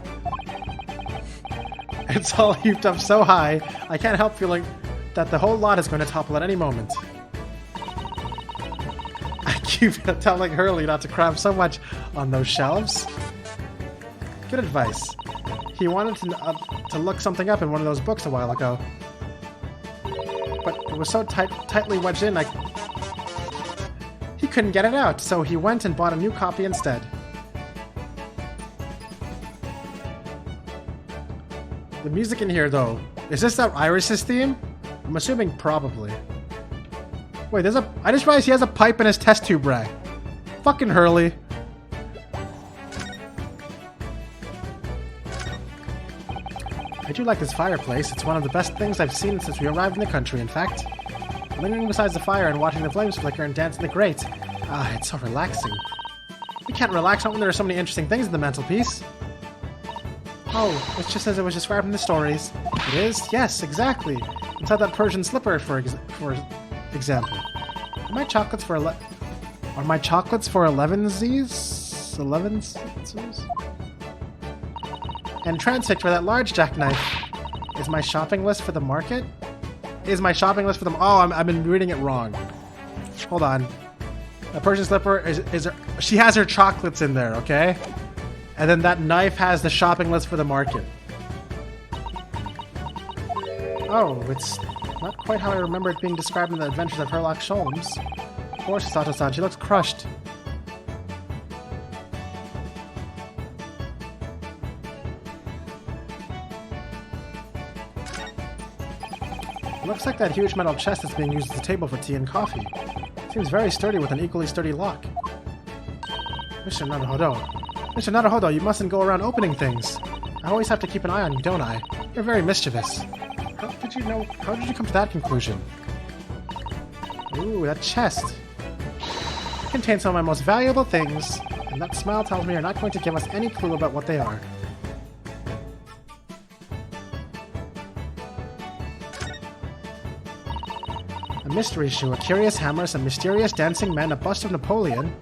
It's all heaped up so high, I can't help feeling that the whole lot is going to topple at any moment. I keep telling Hurley not to cram so much on those shelves. Good advice. He wanted to look something up in one of those books a while ago, but it was so tightly wedged in, he couldn't get it out, so he went and bought a new copy instead. The music in here, though, is this that Iris's theme? I'm assuming probably. Wait, I just realized he has a pipe in his test tube rack. Fucking Hurley. I do like this fireplace. It's one of the best things I've seen since we arrived in the country, in fact. Lingering beside the fire and watching the flames flicker and dance in the grate. Ah, it's so relaxing. We can't relax not when there are so many interesting things in the mantelpiece. Oh, it's just as it was described in the stories. It is? Yes, exactly. Inside that Persian slipper, for example. Are my chocolates for 11Zs? 11Zs? And transfixed by that large jackknife. Is my shopping list for the market? Is my shopping list for them? Oh, I've been reading it wrong. Hold on. A Persian slipper she has her chocolates in there, okay? And then that knife has the shopping list for the market. Oh, it's not quite how I remember it being described in the Adventures of Sherlock Holmes. Poor Sato-san, she looks crushed. Looks like that huge metal chest that's being used as a table for tea and coffee. Seems very sturdy with an equally sturdy lock. Mr. Naruhodo, you mustn't go around opening things. I always have to keep an eye on you, don't I? You're very mischievous. How did you come to that conclusion? Ooh, that chest. It contains some of my most valuable things, and that smile tells me you're not going to give us any clue about what they are. A mystery shoe, a curious hammer, some mysterious dancing men, a bust of Napoleon.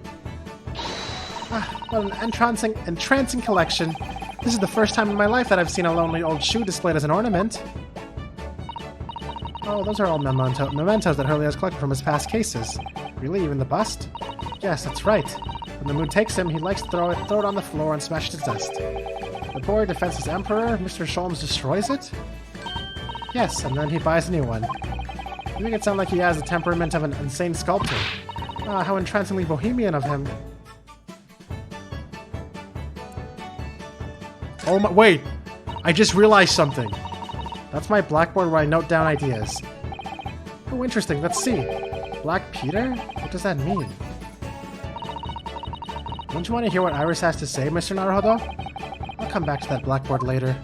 Ah, what an entrancing collection. This is the first time in my life that I've seen a lonely old shoe displayed as an ornament. Oh, those are all mementos that Hurley has collected from his past cases. Really, even the bust? Yes, that's right. When the mood takes him, he likes to throw it on the floor and smash it to dust. The boy defenses Emperor, Mr. Sholmes destroys it? Yes, and then he buys a new one. You make it sound like he has the temperament of an insane sculptor. Ah, how entrancingly bohemian of him. Oh my, wait! I just realized something. That's my blackboard where I note down ideas. Oh, interesting, let's see. Black Peter? What does that mean? Don't you want to hear what Iris has to say, Mr. Naruhodo? I'll come back to that blackboard later.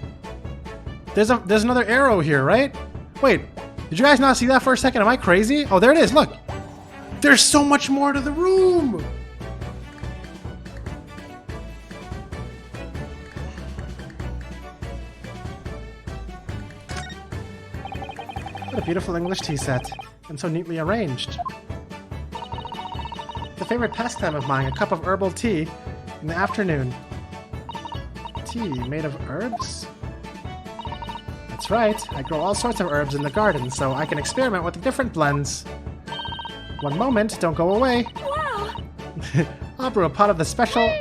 There's another arrow here, right? Wait, did you guys not see that for a second? Am I crazy? Oh, there it is, look! There's so much more to the room! What a beautiful English tea set, and so neatly arranged. It's a favorite pastime of mine, a cup of herbal tea in the afternoon. Tea made of herbs? That's right, I grow all sorts of herbs in the garden, so I can experiment with the different blends. One moment, don't go away. Wow! I'll brew a pot of the special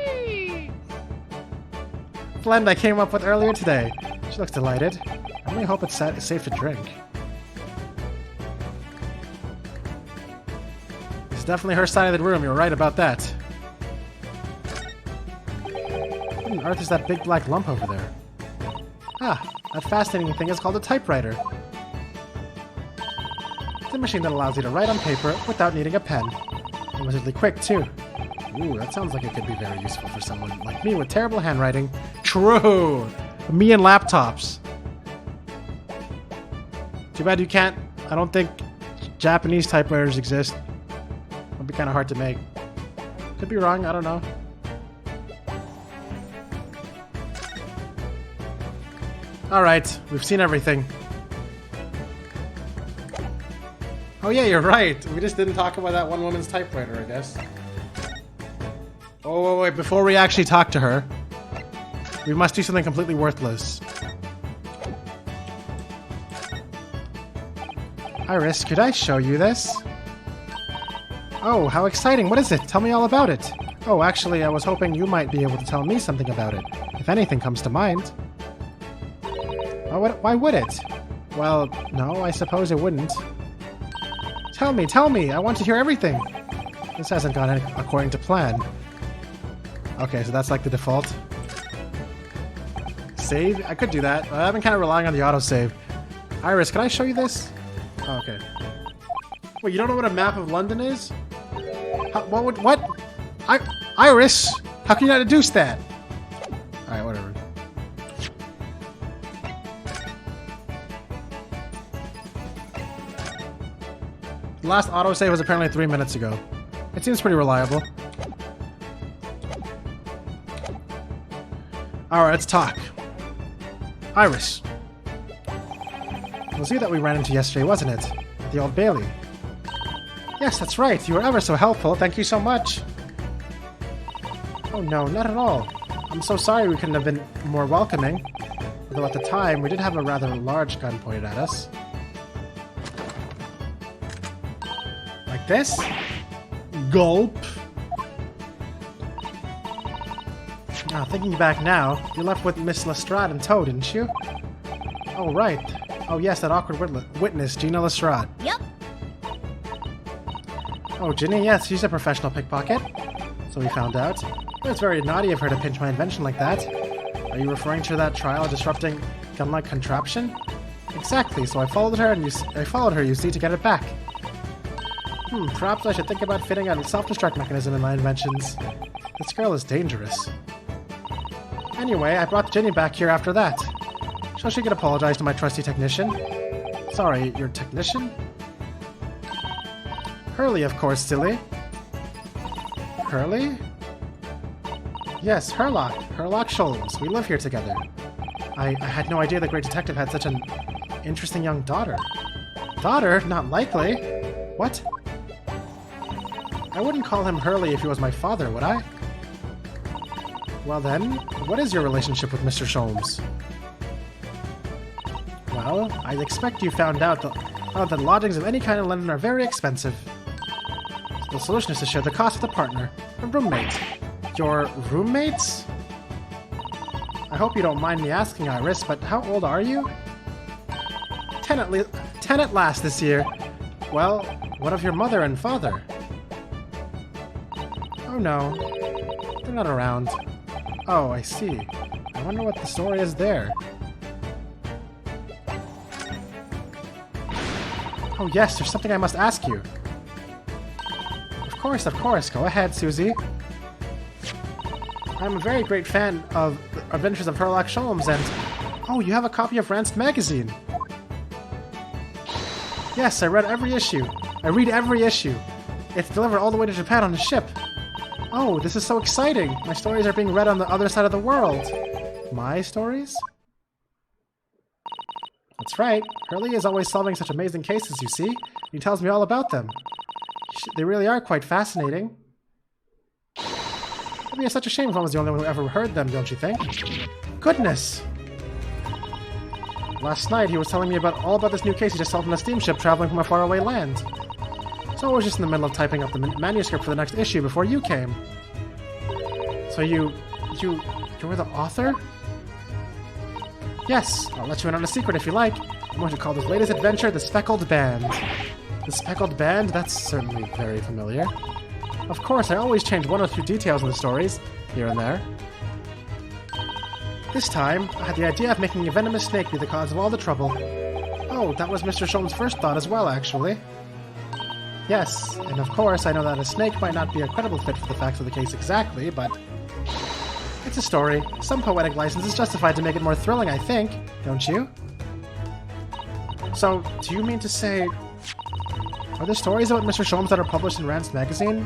blend I came up with earlier today. She looks delighted. I only hope it's safe to drink. definitely her side of the room. You're right about that. What on earth is that big black lump over there? Ah, that fascinating thing is called a typewriter. It's a machine that allows you to write on paper without needing a pen. And wizardly quick, too. Ooh, that sounds like it could be very useful for someone like me with terrible handwriting. True! Me and laptops. Too bad you can't... I don't think Japanese typewriters exist. It'll be kind of hard to make. Could be wrong, I don't know. Alright, we've seen everything. Oh yeah, you're right. We just didn't talk about that one woman's typewriter, I guess. Oh, wait, before we actually talk to her, we must do something completely worthless. Iris, could I show you this? Oh, how exciting. What is it? Tell me all about it. Oh, actually, I was hoping you might be able to tell me something about it, if anything comes to mind. Oh, why would it? Well, no, I suppose it wouldn't. Tell me, I want to hear everything. This hasn't gone according to plan. Okay, so that's like the default. Save? I could do that. I've been kind of relying on the autosave. Iris, can I show you this? Oh, okay. Wait, you don't know what a map of London is? What? Iris! How can you not deduce that? Alright, whatever. The last autosave was apparently 3 minutes ago. It seems pretty reliable. Alright, let's talk. Iris. It was you that we ran into yesterday, wasn't it? The Old Bailey. Yes, that's right. You were ever so helpful. Thank you so much. Oh no, not at all. I'm so sorry we couldn't have been more welcoming. Although at the time, we did have a rather large gun pointed at us. Like this? Gulp. Now, thinking back now, you left with Miss Lestrade and Toad, didn't you? Oh, right. Oh, yes, that awkward witness, Gina Lestrade. Yep. Oh, Ginny, yes, she's a professional pickpocket. So we found out. It's very naughty of her to pinch my invention like that. Are you referring to that trial disrupting gun-like contraption? Exactly, so I followed her, you see, to get it back. Perhaps I should think about fitting a self-destruct mechanism in my inventions. This girl is dangerous. Anyway, I brought Ginny back here after that. So she could apologize to my trusty technician. Sorry, your technician? Hurley, of course, silly. Hurley? Yes, Herlock. Herlock Sholmes. We live here together. I had no idea the great detective had such an interesting young daughter. Daughter? Not likely. What? I wouldn't call him Hurley if he was my father, would I? Well then, what is your relationship with Mr. Sholmes? Well, I expect you found out that lodgings of any kind in London are very expensive. The solution is to share the cost with a partner, a roommate. Your roommates? I hope you don't mind me asking, Iris, but how old are you? 10 at last this year. Well, what of your mother and father? Oh no, they're not around. Oh, I see. I wonder what the story is there. Oh yes, there's something I must ask you. Of course. Go ahead, Susie. I'm a very great fan of Adventures of Herlock Sholmes and... Oh, you have a copy of Ranced Magazine. Yes, I read every issue. It's delivered all the way to Japan on a ship. Oh, this is so exciting! My stories are being read on the other side of the world. My stories? That's right. Hurley is always solving such amazing cases, you see. He tells me all about them. They really are quite fascinating. It'd be such a shame if I was the only one who ever heard them, don't you think? Goodness! Last night he was telling me all about this new case he just solved on a steamship traveling from a faraway land. So I was just in the middle of typing up the manuscript for the next issue before you came. So you were the author? Yes, I'll let you in on a secret if you like. I'm going to call this latest adventure the Speckled Band. The speckled band? That's certainly very familiar. Of course, I always change one or two details in the stories, here and there. This time, I had the idea of making a venomous snake be the cause of all the trouble. Oh, that was Mr. Sholm's first thought as well, actually. Yes, and of course, I know that a snake might not be a credible fit for the facts of the case exactly, but... it's a story. Some poetic license is justified to make it more thrilling, I think. Don't you? So, do you mean to say... are there stories about Mr. Sholmes that are published in Rand's magazine?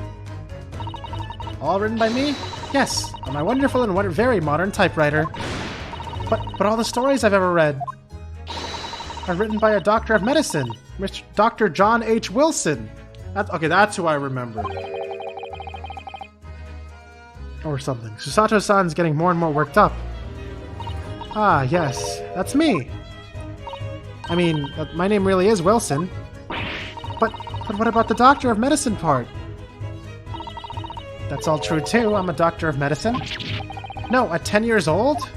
All written by me? Yes, on my wonderful and very modern typewriter. But all the stories I've ever read are written by a doctor of medicine, Mr. Dr. John H. Wilson. Okay, that's who I remember. Or something. Susato-san's getting more and more worked up. Ah, yes, that's me. I mean, my name really is Wilson. But what about the doctor of medicine part? That's all true too, I'm a doctor of medicine. No, at 10 years old?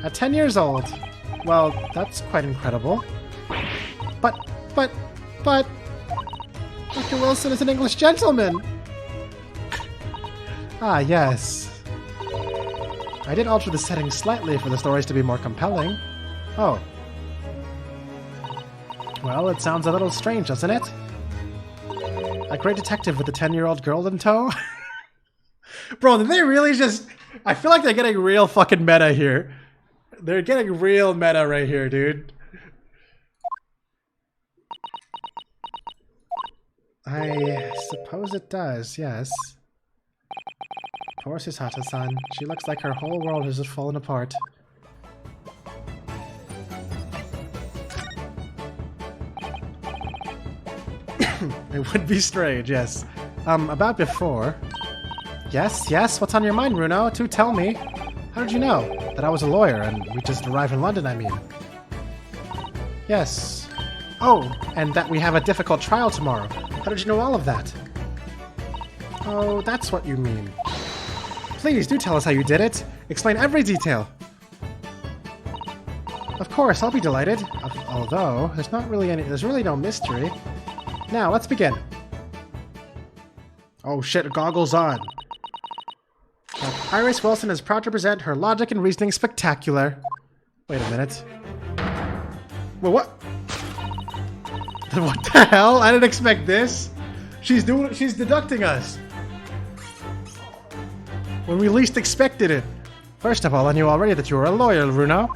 At 10 years old. Well, that's quite incredible. But... Dr. Wilson is an English gentleman! Ah, yes. I did alter the setting slightly for the stories to be more compelling. Oh. Well, it sounds a little strange, doesn't it? A great detective with a 10-year-old girl in tow? Bro, did they really just... I feel like they're getting real fucking meta here. They're getting real meta right here, dude. I suppose it does, yes. Poor Susato-san. She looks like her whole world has just fallen apart. It would be strange, yes. About before... Yes, what's on your mind, Runo? Do tell me. How did you know? That I was a lawyer, and we just arrived in London, I mean. Yes. Oh, and that we have a difficult trial tomorrow. How did you know all of that? Oh, that's what you mean. Please, do tell us how you did it. Explain every detail. Of course, I'll be delighted. Although, there's really no mystery. Now, let's begin. Oh shit, goggles on. Iris Wilson is proud to present her logic and reasoning spectacular. Wait a minute. Well, what? What the hell? I didn't expect this. She's deducting us. When we least expected it. First of all, I knew already that you were a lawyer, Runo.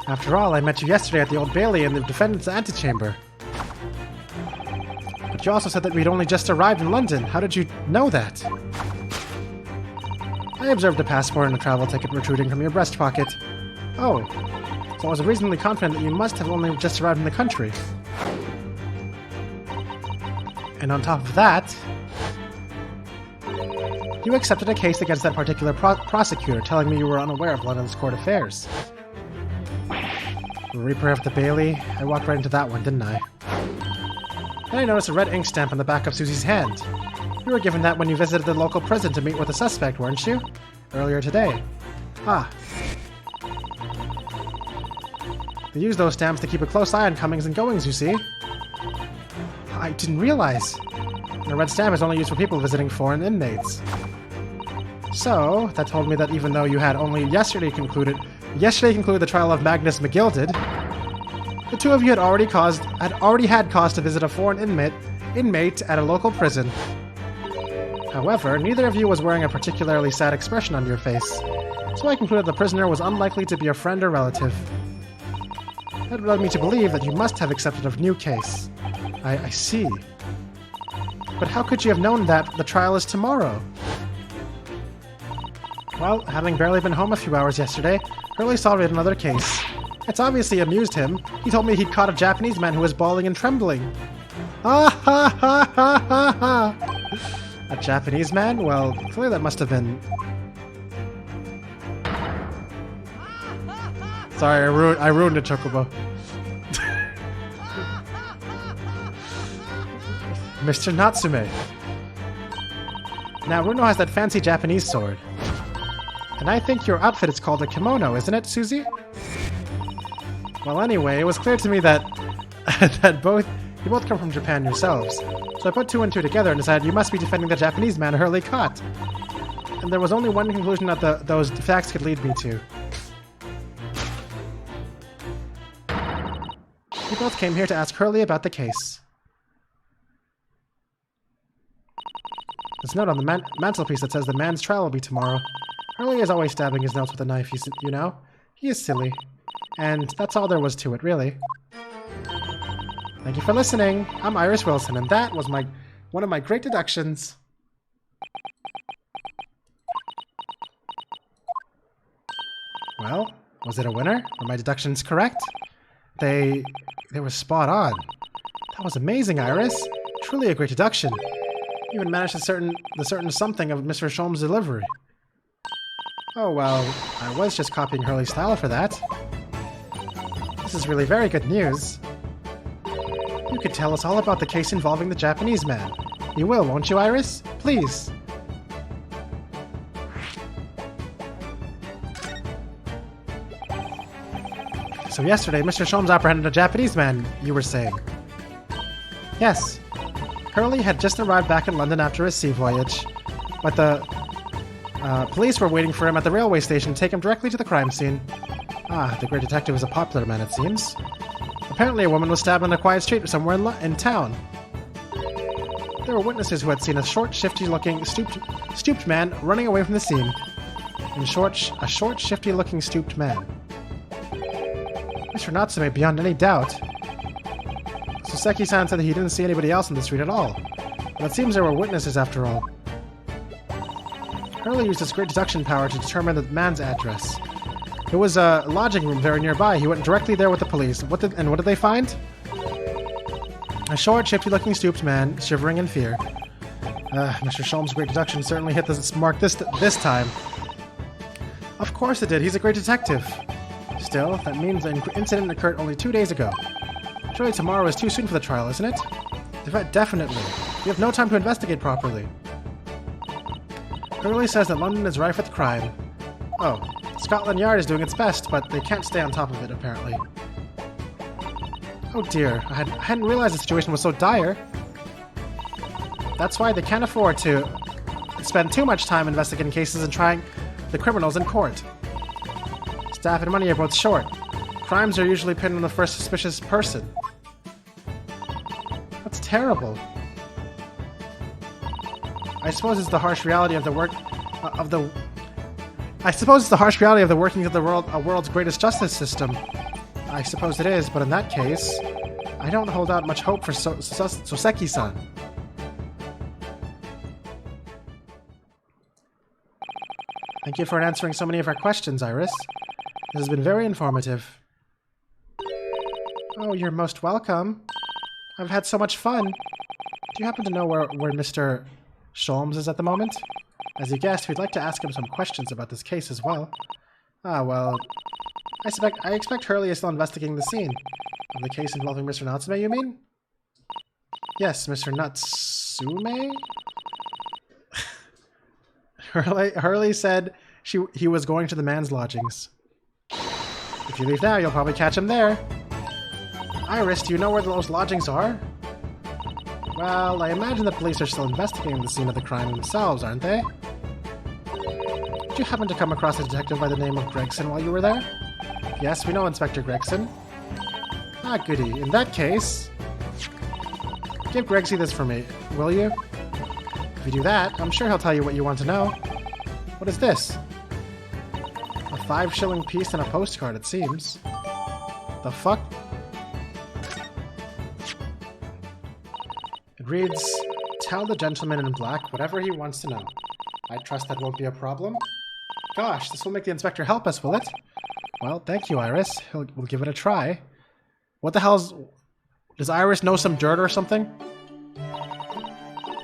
After all, I met you yesterday at the Old Bailey in the defendant's antechamber. But you also said that we'd only just arrived in London. How did you know that? I observed a passport and a travel ticket protruding from your breast pocket. Oh, so I was reasonably confident that you must have only just arrived in the country. And on top of that, you accepted a case against that particular prosecutor, telling me you were unaware of London's court affairs. The Reaper of the Bailey, I walked right into that one, didn't I? Then I noticed a red ink stamp on the back of Susie's hand. You were given that when you visited the local prison to meet with a suspect, weren't you? Earlier today. Ah. They use those stamps to keep a close eye on comings and goings, you see. I didn't realize. The red stamp is only used for people visiting foreign inmates. So, that told me that even though you had only yesterday concluded the trial of Magnus McGilded, the two of you had already had cause to visit a foreign inmate at a local prison. However, neither of you was wearing a particularly sad expression on your face, so I concluded the prisoner was unlikely to be a friend or relative. That led me to believe that you must have accepted a new case. I see. But how could you have known that the trial is tomorrow? Well, having barely been home a few hours yesterday, Hurley saw yet another case. It's obviously amused him. He told me he'd caught a Japanese man who was bawling and trembling. Ah ha ha ha ha ha! A Japanese man? Well, clearly that must have been... Sorry, I ruined it, Chocobo. Mr. Natsume. Now, Runo has that fancy Japanese sword. And I think your outfit is called a kimono, isn't it, Susie? Well, anyway, it was clear to me that that you both come from Japan yourselves. So I put two and two together and decided you must be defending the Japanese man Hurley caught. And there was only one conclusion that those facts could lead me to. You both came here to ask Hurley about the case. There's a note on the mantelpiece that says the man's trial will be tomorrow. Hurley is always stabbing his notes with a knife, you know? He is silly. And that's all there was to it, really. Thank you for listening. I'm Iris Wilson, and that was one of my great deductions. Well, was it a winner? Were my deductions correct? They were spot on. That was amazing, Iris. Truly a great deduction. You even managed the certain something of Mr. Sholmes' delivery. Oh, well, I was just copying Hurley's style for that. This is really very good news. You could tell us all about the case involving the Japanese man. You will, won't you, Iris? Please. So yesterday, Mr. Sholmes apprehended a Japanese man, you were saying. Yes. Hurley had just arrived back in London after his sea voyage, but the police were waiting for him at the railway station to take him directly to the crime scene. Ah, the great detective is a popular man, it seems. Apparently a woman was stabbed on a quiet street somewhere in town. There were witnesses who had seen a short, shifty-looking, stooped man running away from the scene. A short, shifty-looking, stooped man. Mr. Natsume, beyond any doubt. Soseki-san said that he didn't see anybody else on the street at all, but it seems there were witnesses after all. Hurley used his great deduction power to determine the man's address. It was a lodging room very nearby. He went directly there with the police. What did they find? A short, shifty-looking, stooped man, shivering in fear. Mr. Sholmes' great deduction certainly hit the mark this time. Of course it did. He's a great detective. Still, that means the incident occurred only 2 days ago. Surely tomorrow is too soon for the trial, isn't it? Definitely. We have no time to investigate properly. Hurley says that London is rife with crime. Oh, Scotland Yard is doing its best, but they can't stay on top of it, apparently. Oh dear, I hadn't realized the situation was so dire. That's why they can't afford to spend too much time investigating cases and trying the criminals in court. Staff and money are both short. Crimes are usually pinned on the first suspicious person. That's terrible. I suppose it's the harsh reality of the workings of the world's greatest justice system. I suppose it is, but in that case, I don't hold out much hope for Soseki-san. Thank you for answering so many of our questions, Iris. This has been very informative. Oh, you're most welcome. I've had so much fun. Do you happen to know where Mr. Sholmes is at the moment? As you guessed, we'd like to ask him some questions about this case as well. Ah, well, I expect Hurley is still investigating the scene. Of the case involving Mr. Natsume, you mean? Yes, Mr. Natsume? Hurley said he was going to the man's lodgings. If you leave now, you'll probably catch him there. Iris, do you know where those lodgings are? Well, I imagine the police are still investigating the scene of the crime themselves, aren't they? Did you happen to come across a detective by the name of Gregson while you were there? Yes, we know Inspector Gregson. Ah, goody. In that case, give Gregsy this for me, will you? If you do that, I'm sure he'll tell you what you want to know. What is this? A 5-shilling piece and a postcard, it seems. The fuck? It reads, "Tell the gentleman in black whatever he wants to know. I trust that won't be a problem." Gosh, this will make the inspector help us, will it? Well, thank you, Iris. We'll give it a try. What the hell's... Does Iris know some dirt or something?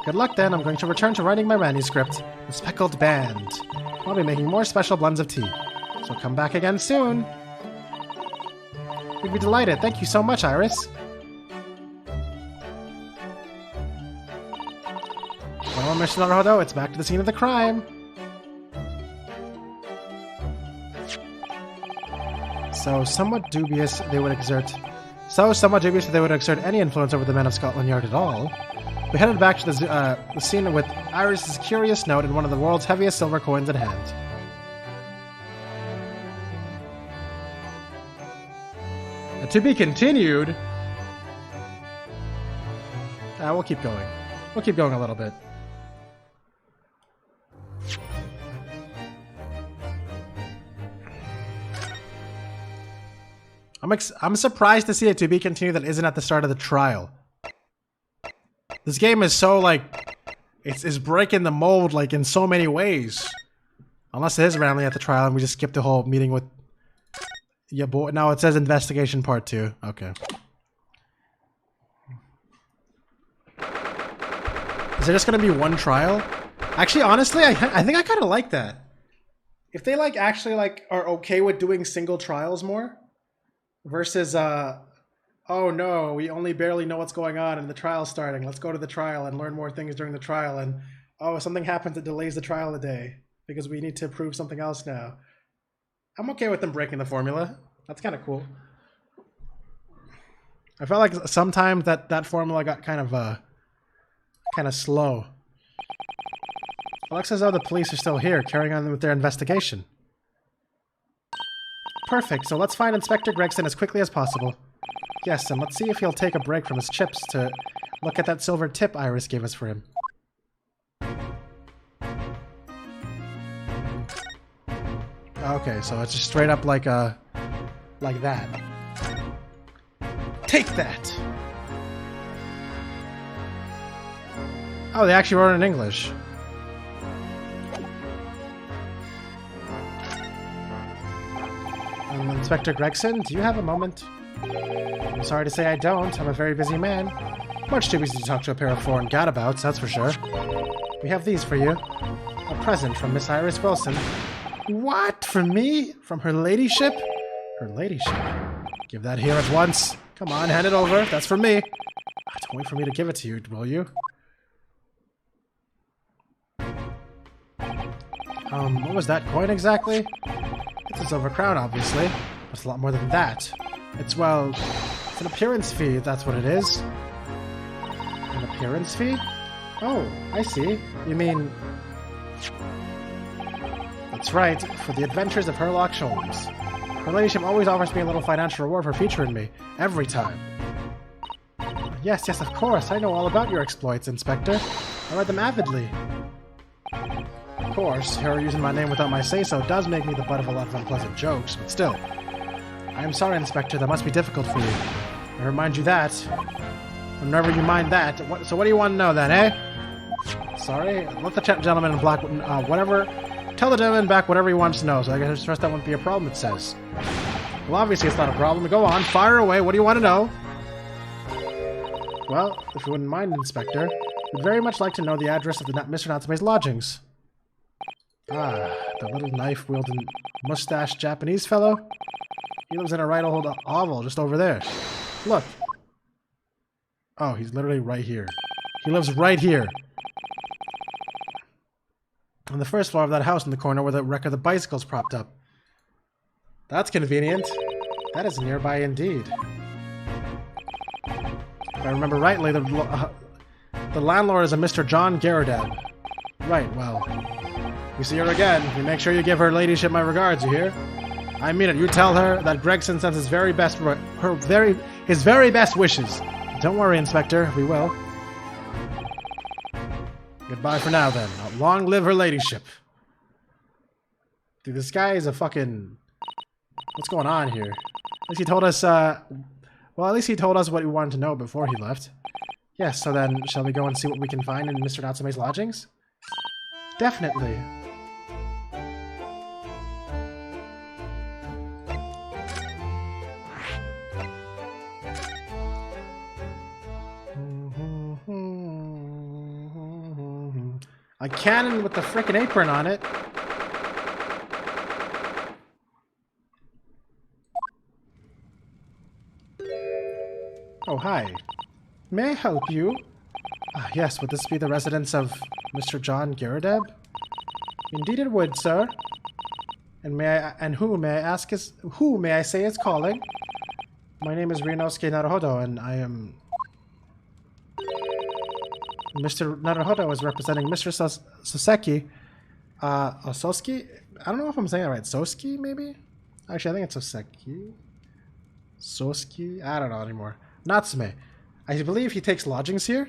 Good luck then. I'm going to return to writing my manuscript, The Speckled Band. I'll be making more special blends of tea. So come back again soon. We'd be delighted. Thank you so much, Iris. Well, Mr. Naruhodo, it's back to the scene of the crime. So, somewhat dubious they would exert So, somewhat dubious that they would exert any influence over the men of Scotland Yard at all, we headed back to the scene with Iris's curious note and one of the world's heaviest silver coins in hand. To be continued. We'll keep going. We'll keep going a little bit. I'm surprised to see it to be continued that isn't at the start of the trial. This game is so, like, it's breaking the mold, like, in so many ways. Unless it is randomly at the trial and we just skip the whole meeting with... Yeah, boy. No, it says investigation part 2. Okay. Is there just going to be one trial? Actually, honestly, I think I kind of like that. If they, like, actually, like, are okay with doing single trials more... Versus, oh no, we only barely know what's going on and the trial's starting. Let's go to the trial and learn more things during the trial. And, oh, something happens that delays the trial a day because we need to prove something else now. I'm okay with them breaking the formula. That's kind of cool. I felt like sometimes that formula got kind of slow. It looks as though the police are still here, carrying on with their investigation. Perfect, so let's find Inspector Gregson as quickly as possible. Yes, and let's see if he'll take a break from his chips to look at that silver tip Iris gave us for him. Okay, so it's just straight up like that. Take that! Oh, they actually wrote it in English. Inspector Gregson, do you have a moment? I'm sorry to say I don't. I'm a very busy man. Much too busy to talk to a pair of foreign gadabouts, that's for sure. We have these for you. A present from Miss Iris Wilson. What? From me? From her ladyship? Her ladyship? Give that here at once. Come on, hand it over. That's for me. Don't wait for me to give it to you, will you? What was that coin exactly? It's a silver crown, obviously. But it's a lot more than that. It's, well, it's an appearance fee, if that's what it is. An appearance fee? Oh, I see. You mean... That's right, for the adventures of Sherlock Holmes. Her ladyship always offers me a little financial reward for featuring me. Every time. Yes, of course. I know all about your exploits, Inspector. I read them avidly. Of course, her using my name without my say-so does make me the butt of a lot of unpleasant jokes, but still. I am sorry, Inspector, that must be difficult for you. I remind you that. Whenever you mind that. So what do you want to know then, eh? Sorry? Let the gentleman in black, whatever... Tell the gentleman back whatever he wants to know, so I guess that won't be a problem, it says. Well, obviously it's not a problem. Go on, fire away. What do you want to know? Well, if you wouldn't mind, Inspector, we'd very much like to know the address of Mr. Natsume's lodgings. Ah, the little knife-wielding, mustached Japanese fellow? He lives in a right old hovel just over there. Look. Oh, he's literally right here. He lives right here. On the first floor of that house in the corner where the wreck of the bicycle's propped up. That's convenient. That is nearby indeed. If I remember rightly, the landlord is a Mr. John Garridab. Right, well... You see her again. You make sure you give her ladyship my regards, you hear? I mean it. You tell her that Gregson sends his very best wishes. Don't worry, Inspector. We will. Goodbye for now, then. Long live her ladyship. Dude, this guy is a fucking... What's going on here? At least he told us, well, at least he told us what he wanted to know before he left. Yes, so then, shall we go and see what we can find in Mr. Natsume's lodgings? Definitely. A cannon with the frickin' apron on it. Oh, hi. May I help you? Yes, would this be the residence of Mr. John Garridab? Indeed it would, sir. And who may I say is calling? My name is Ryunosuke Naruhodo, and I am... Mr. Naruhodo is representing Mr. Soseki. Ososki? I don't know if I'm saying it right. Soski, maybe? Actually, I think it's Soseki. Soski? I don't know anymore. Natsume. I believe he takes lodgings here.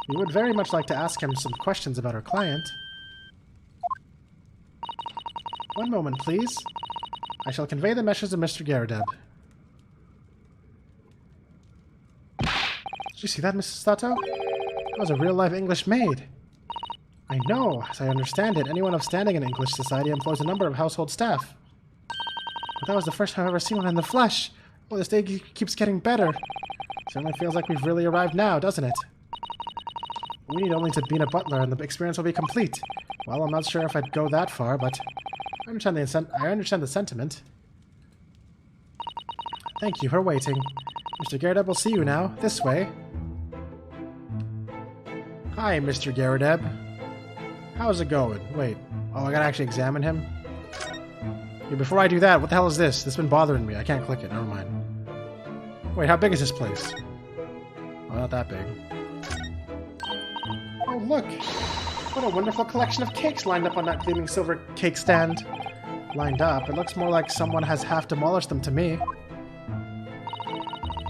We would very much like to ask him some questions about our client. One moment, please. I shall convey the message of Mr. Garadeb. Did you see that, Mrs. Sato? That was a real-life English maid. I know. As I understand it, anyone of standing in English society employs a number of household staff. But that was the first time I've ever seen one in the flesh. Well, this day keeps getting better. Certainly feels like we've really arrived now, doesn't it? We need only to bean a butler and the experience will be complete. Well, I'm not sure if I'd go that far, but I understand the sentiment. Thank you for waiting. Mr. Garadeb will see you now. This way. Hi, Mr. Garadeb. How's it going? Wait. Oh, I gotta actually examine him? Yeah, before I do that, what the hell is this? This has been bothering me. I can't click it. Never mind. Wait, how big is this place? Oh, not that big. Oh, look! What a wonderful collection of cakes lined up on that gleaming silver cake stand. Lined up. It looks more like someone has half demolished them to me.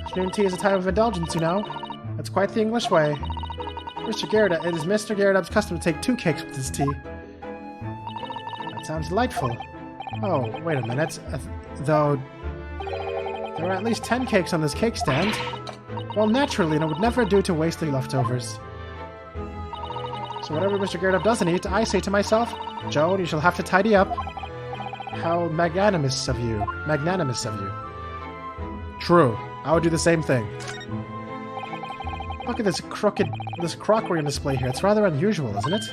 Afternoon tea is a time of indulgence, you know. That's quite the English way. It is Mr. Garadeb's custom to take 2 cakes with his tea. That sounds delightful. Oh, wait a minute. Though, there are at least 10 cakes on this cake stand. Well, naturally, and it would never do to waste the leftovers. So whatever Mr. Garadeb doesn't eat, I say to myself, Joan, you shall have to tidy up. How magnanimous of you. Magnanimous of you. True. I would do the same thing. Look at this crockery on display here. It's rather unusual, isn't it?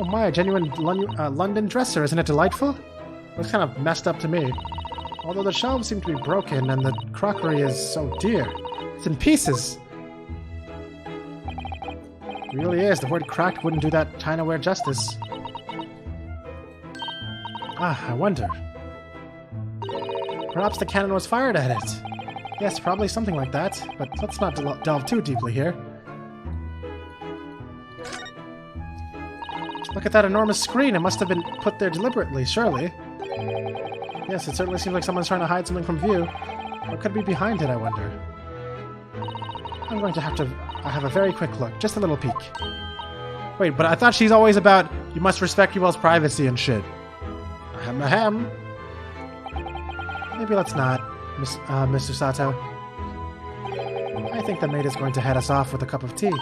Oh my, a genuine London dresser. Isn't it delightful? Looks kind of messed up to me. Although the shelves seem to be broken and the crockery is so dear. It's in pieces. It really is. The word cracked wouldn't do that chinaware justice. Ah, I wonder. Perhaps the cannon was fired at it. Yes, probably something like that, but let's not delve too deeply here. Look at that enormous screen. It must have been put there deliberately, surely. Yes, it certainly seems like someone's trying to hide something from view. What could be behind it, I wonder? I'm going to have a very quick look. Just a little peek. Wait, but I thought she's always about, you must respect people's privacy and shit. Ahem, ahem. Maybe let's not, Mr. Sato. I think the maid is going to head us off with a cup of tea.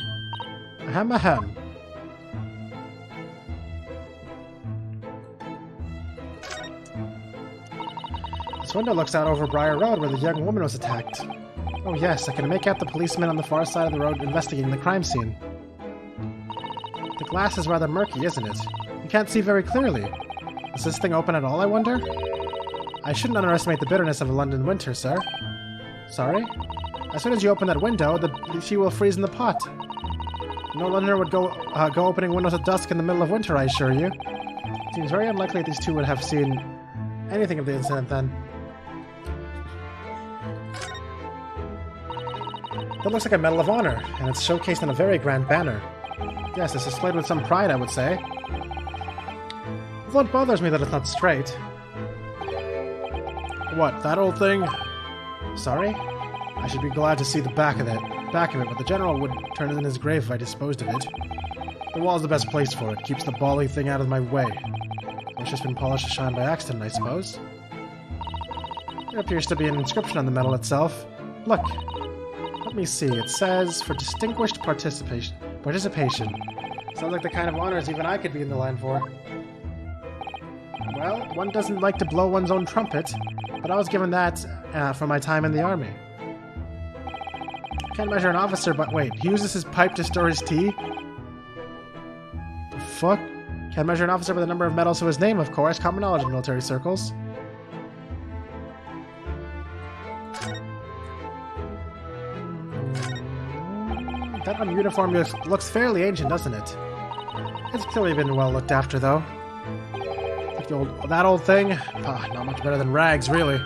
Ahem, ahem. This window looks out over Briar Road where the young woman was attacked. Oh yes, I can make out the policeman on the far side of the road investigating the crime scene. The glass is rather murky, isn't it? You can't see very clearly. Is this thing open at all, I wonder? I shouldn't underestimate the bitterness of a London winter, sir. Sorry? As soon as you open that window, the tea will freeze in the pot. No Londoner would go opening windows at dusk in the middle of winter, I assure you. It seems very unlikely these two would have seen anything of the incident then. That looks like a Medal of Honor, and it's showcased on a very grand banner. Yes, it's displayed with some pride, I would say. Although it bothers me that it's not straight. What, that old thing? Sorry? I should be glad to see the back of it, but the General would turn it in his grave if I disposed of it. The wall's the best place for it, keeps the bally thing out of my way. It's just been polished to shine by accident, I suppose. There appears to be an inscription on the medal itself. Look. Let me see, it says, for distinguished participation. Sounds like the kind of honors even I could be in the line for. Well, one doesn't like to blow one's own trumpet, but I was given that for my time in the army. Can't measure an officer, but wait, he uses his pipe to store his tea? The fuck? Can't measure an officer by the number of medals to his name, of course. Common knowledge in military circles. That uniform looks fairly ancient, doesn't it? It's clearly been well looked after, though. Like that old thing? Not much better than rags, really.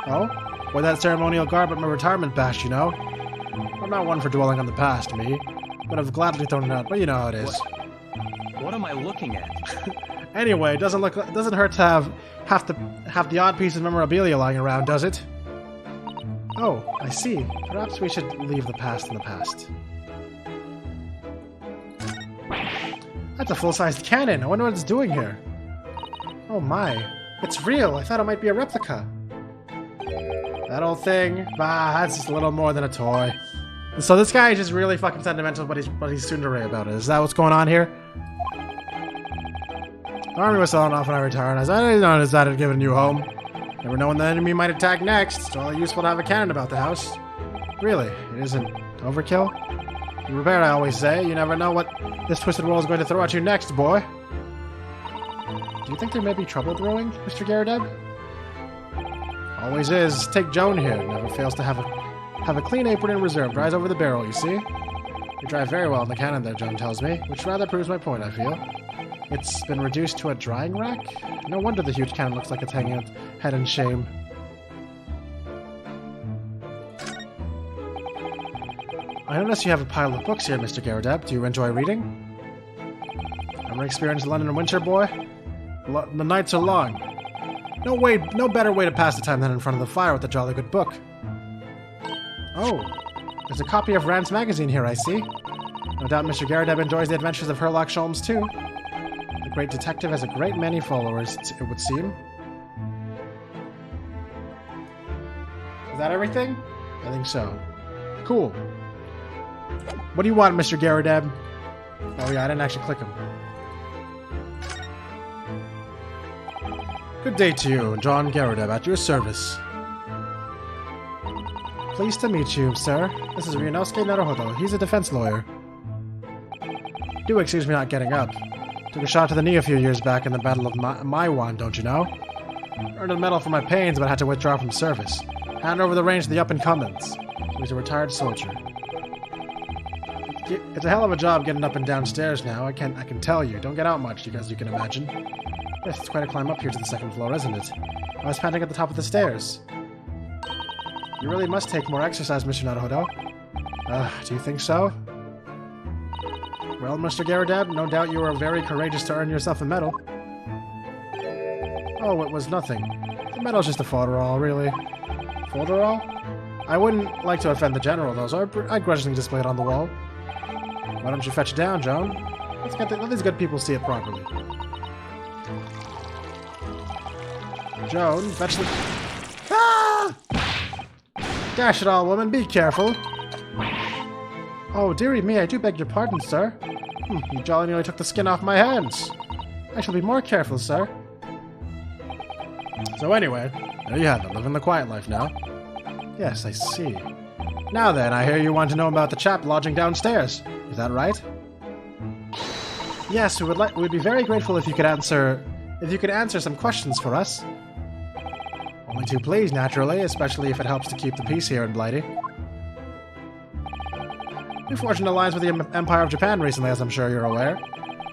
Oh? Wore that ceremonial garb at my retirement bash, you know? I'm not one for dwelling on the past, me. Would have gladly thrown it out, but you know how it is. What am I looking at? Anyway, it doesn't hurt to have the odd piece of memorabilia lying around, does it? Oh, I see. Perhaps we should leave the past in the past. That's a full-sized cannon. I wonder what it's doing here. Oh my. It's real. I thought it might be a replica. That old thing? Bah, that's just a little more than a toy. So this guy is just really fucking sentimental, but he's tsundere about it. Is that what's going on here? The army was selling off when I retired. I didn't notice that I'd given a new home. Never know when the enemy might attack next. It's all useful to have a cannon about the house. Really, it isn't overkill? Be prepared, I always say. You never know what this twisted world is going to throw at you next, boy. Do you think there may be trouble brewing, Mr. Garrideb? Always is. Take Joan here. Never fails to have a clean apron in reserve. Dries over the barrel, you see? You drive very well in the cannon there, Joan tells me, which rather proves my point, I feel. It's been reduced to a drying rack? No wonder the huge cannon looks like it's hanging its head in shame. I notice you have a pile of books here, Mr. Garrideb. Do you enjoy reading? Ever experienced London in winter, boy? The nights are long. No better way to pass the time than in front of the fire with a jolly good book. Oh, there's a copy of Rand's magazine here, I see. No doubt Mr. Garrideb enjoys the adventures of Herlock Sholmes, too. The great detective has a great many followers, it would seem. Is that everything? I think so. Cool. What do you want, Mr. Garrideb? Oh yeah, I didn't actually click him. Good day to you, John Garrideb, at your service. Pleased to meet you, sir. This is Ryunosuke Naruhodo. He's a defense lawyer. Do excuse me not getting up. Took a shot to the knee a few years back in the Battle of Maiwan, don't you know? Earned a medal for my pains, but had to withdraw from service. Hand over the reins to the up-and-comings. So he's a retired soldier. It's a hell of a job getting up and downstairs now, I can tell you. Don't get out much, as you can imagine. Yes, it's quite a climb up here to the second floor, isn't it? I was panting at the top of the stairs. You really must take more exercise, Mr. Naruhodo. Do you think so? Well, Mr. Garrideb, no doubt you were very courageous to earn yourself a medal. Oh, it was nothing. The medal's just a folderol, really. Folderol? I wouldn't like to offend the general, though, so I grudgingly display it on the wall. Why don't you fetch it down, Joan? Let these good people see it properly. Joan, fetch the... Ah! Dash it all, woman, be careful. Oh, dearie me, I do beg your pardon, sir. You jolly nearly took the skin off my hands. I shall be more careful, sir. So anyway, there you have it, living the quiet life now. Yes, I see. Now then, I hear you want to know about the chap lodging downstairs. Is that right? Yes, we'd be very grateful if you could answer some questions for us. Only too pleased, naturally, especially if it helps to keep the peace here in Blighty. We forged an alliance with the Empire of Japan recently, as I'm sure you're aware.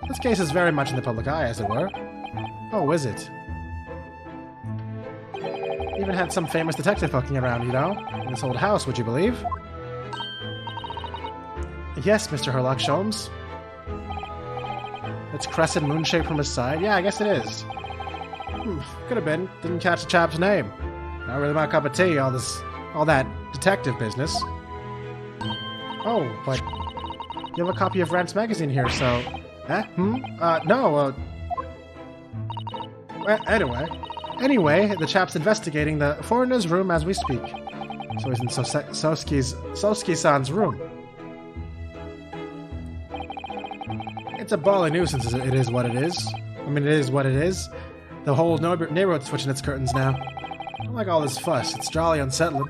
This case is very much in the public eye, as it were. Oh, is it? Even had some famous detective poking around, you know? In this old house, would you believe? Yes, Mr. Herlock Sholmes. It's crescent moon-shaped from his side? Yeah, I guess it is. Could have been. Didn't catch the chap's name. Not really my cup of tea, all that detective business. Oh, but you have a copy of Rand's magazine here, so... No, Anyway, the chap's investigating the foreigner's room as we speak. So he's in Sosuke-san's room. It's a bally nuisance, it is what it is. I mean, it is what it is. The whole neighborhood's switching its curtains now. I don't like all this fuss, it's jolly unsettling.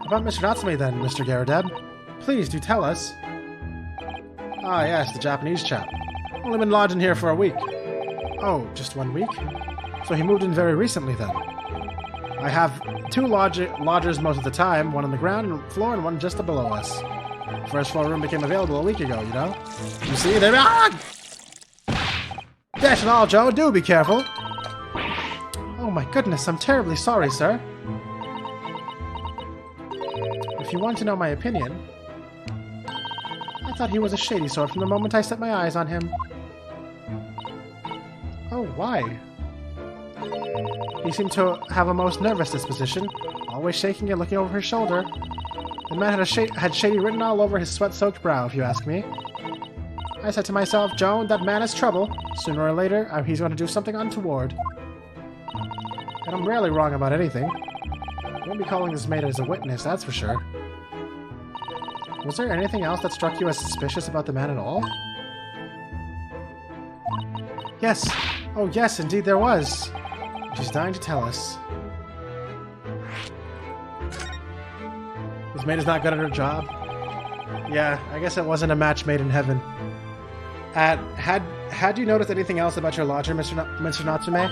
About Mr. Natsume then, Mr. Garrideb. Please, do tell us. Ah yes, the Japanese chap. Only been lodging here for a week. Oh, just 1 week? So he moved in very recently then. I have 2 lodgers most of the time, one on the ground floor and one just below us. First floor room became available a week ago, you know? You see, there... Ah! Dash it all, Joe, do be careful! Oh my goodness, I'm terribly sorry, sir. If you want to know my opinion, I thought he was a shady sort from the moment I set my eyes on him. Oh, why? He seemed to have a most nervous disposition, always shaking and looking over his shoulder. The man had shady written all over his sweat-soaked brow, if you ask me. I said to myself, Joan, that man is trouble. Sooner or later, he's going to do something untoward. And I'm rarely wrong about anything. I won't be calling this maid as a witness, that's for sure. Was there anything else that struck you as suspicious about the man at all? Yes. Oh, yes, indeed there was. She's dying to tell us. This maid is not good at her job. Yeah, I guess it wasn't a match made in heaven. Had you noticed anything else about your lodger, Mr. Natsume?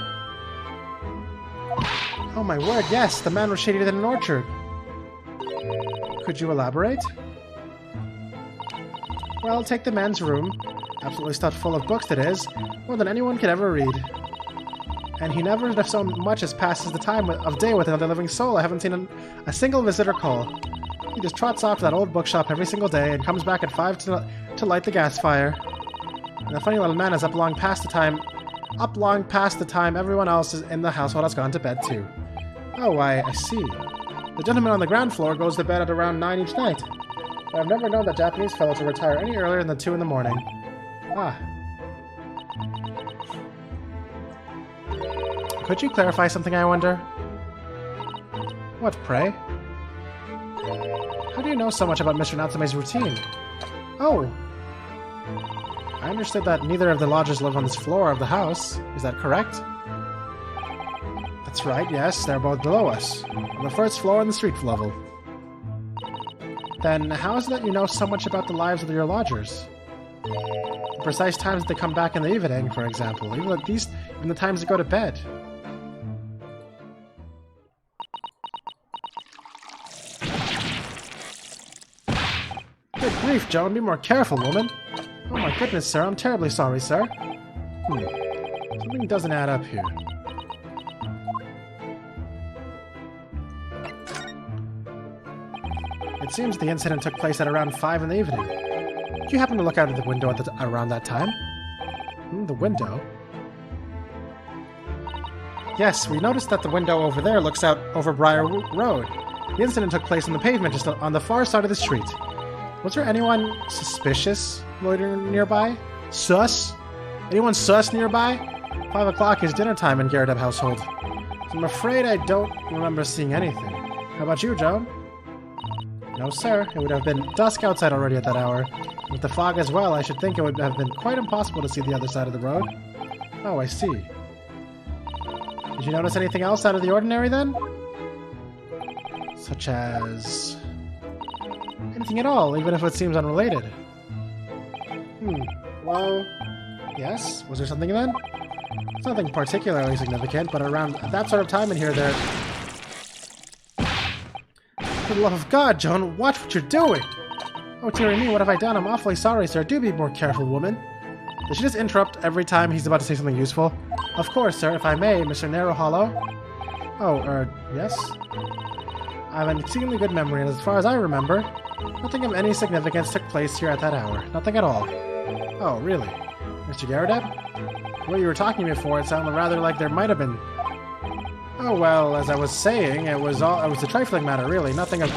Oh my word, yes, the man was shadier than an orchard. Could you elaborate? Well, take the man's room. Absolutely stuffed full of books, it is. More than anyone could ever read. And he never so much as passes the time of day with another living soul. I haven't seen a single visitor call. He just trots off to that old bookshop every single day and comes back at 5 to light the gas fire. And the funny little man is up long past the time everyone else in the household has gone to bed too. Oh, I see. The gentleman on the ground floor goes to bed at around 9 each night. But I've never known that Japanese fellow to retire any earlier than 2 in the morning. Ah. Could you clarify something, I wonder? What, pray? How do you know so much about Mr. Natsume's routine? Oh! I understood that neither of the lodgers live on this floor of the house. Is that correct? That's right, yes. They're both below us. On the first floor on the street level. Then how is it that you know so much about the lives of your lodgers? The precise times that they come back in the evening, for example. Even the times they go to bed. Good grief, Joan. Be more careful, woman. Oh my goodness, sir. I'm terribly sorry, sir. Something doesn't add up here. It seems the incident took place at around 5 in the evening. Did you happen to look out of the window around that time? The window? Yes, we noticed that the window over there looks out over Briar Road. The incident took place on the pavement just on the far side of the street. Was there anyone suspicious loitering nearby? Sus? Anyone sus nearby? 5 o'clock is dinner time in Garrett household. I'm afraid I don't remember seeing anything. How about you, Joan? No, sir. It would have been dusk outside already at that hour. With the fog as well, I should think it would have been quite impossible to see the other side of the road. Oh, I see. Did you notice anything else out of the ordinary, then? Such as... anything at all, even if it seems unrelated. Well... yes? Was there something then? It's nothing particularly significant, but around that sort of time in here there... For the love of God, Joan, watch what you're doing! Oh, dearie me, what have I done? I'm awfully sorry, sir. Do be more careful, woman. Did she just interrupt every time he's about to say something useful? Of course, sir, if I may, Mr. Narrow Hollow. Oh, yes? I have an exceedingly good memory, and as far as I remember, nothing of any significance took place here at that hour. Nothing at all. Oh, really? Mr. Garradeb? The way you were talking before, it sounded rather like there might have been... Oh, well, as I was saying, it was a trifling matter, really. Nothing of...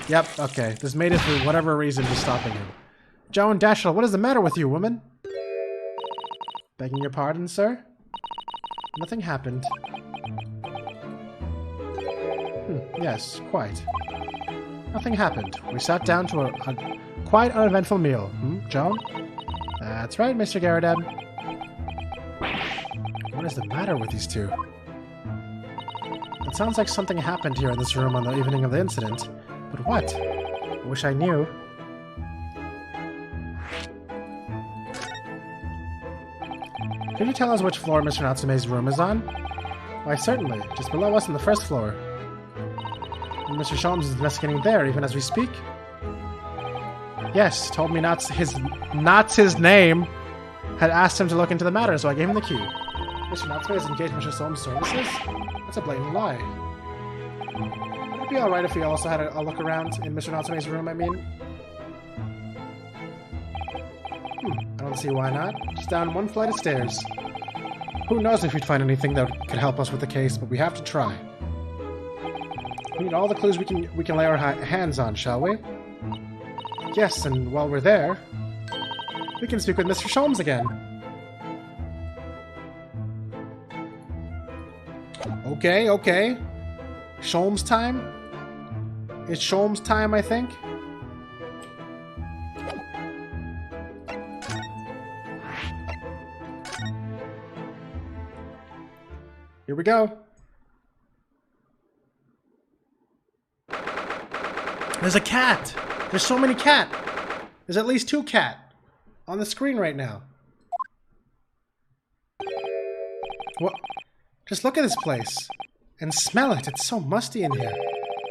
Yep, okay. This made it for whatever reason just stopping him. Joan Dashel, what is the matter with you, woman? Begging your pardon, sir? Nothing happened. Yes, quite. Nothing happened. We sat down to a quite uneventful meal. Joan? That's right, Mr. Garradeb. What is the matter with these two? It sounds like something happened here in this room on the evening of the incident. But what? I wish I knew. Could you tell us which floor Mr. Natsume's room is on? Why, certainly. Just below us on the first floor. And Mr. Sholmes is investigating there, even as we speak? Yes, told me not his name. had asked him to look into the matter, so I gave him the key. Mr. Natsume is engaged in Mr. Soames' services? That's a blatant lie. Would it be alright if we also had a look around in Mr. Natsume's room, I mean? I don't see why not. Just down one flight of stairs. Who knows if we'd find anything that could help us with the case, but we have to try. We need all the clues we can lay our hands on, shall we? Yes, and while we're there, we can speak with Mr. Sholmes again. Okay. Sholmes time? It's Sholmes time, I think. Here we go. There's a cat! There's so many cat! There's at least 2 cat on the screen right now. What? Just look at this place. And smell it. It's so musty in here.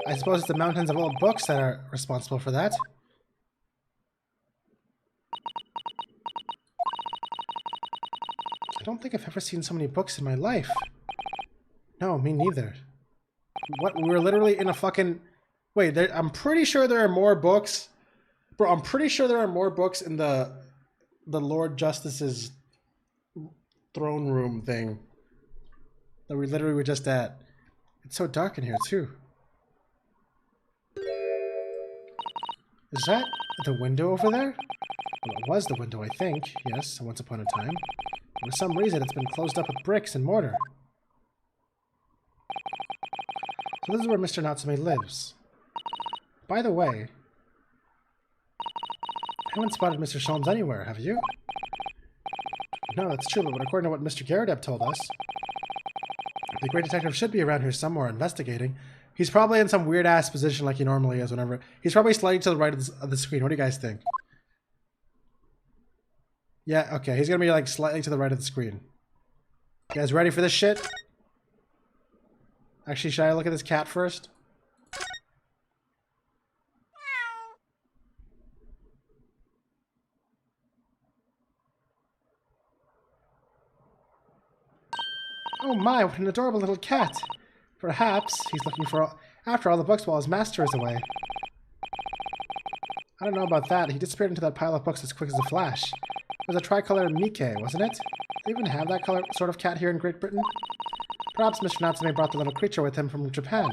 I suppose it's the mountains of old books that are responsible for that. I don't think I've ever seen so many books in my life. No, me neither. What? We're literally in a fucking... Wait, I'm pretty sure there are more books. Bro, I'm pretty sure there are more books in the Lord Justice's throne room thing that we literally were just at. It's so dark in here, too. Is that the window over there? Well, it was the window, I think. Yes, once upon a time. For some reason, it's been closed up with bricks and mortar. So this is where Mr. Natsume lives. By the way, I haven't spotted Mr. Sholmes anywhere, have you? No, that's true, but according to what Mr. Garrideb told us, the great detective should be around here somewhere investigating. He's probably in some weird-ass position like he normally is whenever... He's probably slightly to the right of the screen. What do you guys think? Yeah, okay. He's gonna be like slightly to the right of the screen. You guys ready for this shit? Actually, should I look at this cat first? Oh my, what an adorable little cat. Perhaps he's looking for after all the books while his master is away. I don't know about that. He disappeared into that pile of books as quick as a flash. It was a tricolor Mike, wasn't it? Do they even have that color sort of cat here in Great Britain? Perhaps Mr. Natsume brought the little creature with him from Japan.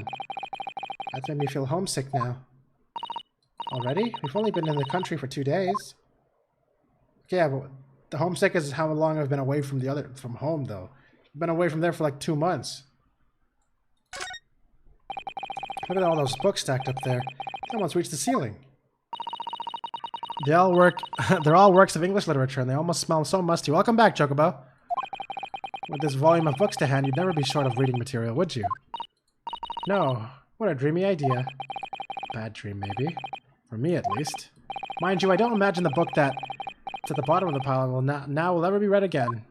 That's made me feel homesick now. Already? We've only been in the country for 2 days. Yeah, but the homesick is how long I've been away from from home, though. I've been away from there for like 2 months. Look at all those books stacked up there. They almost reached the ceiling. They're all works of English literature, and they almost smell so musty. Welcome back, Chocobo. With this volume of books to hand, you'd never be short of reading material, would you? No. What a dreamy idea. Bad dream, maybe. For me, at least. Mind you, I don't imagine the book that's at the bottom of the pile will ever be read again.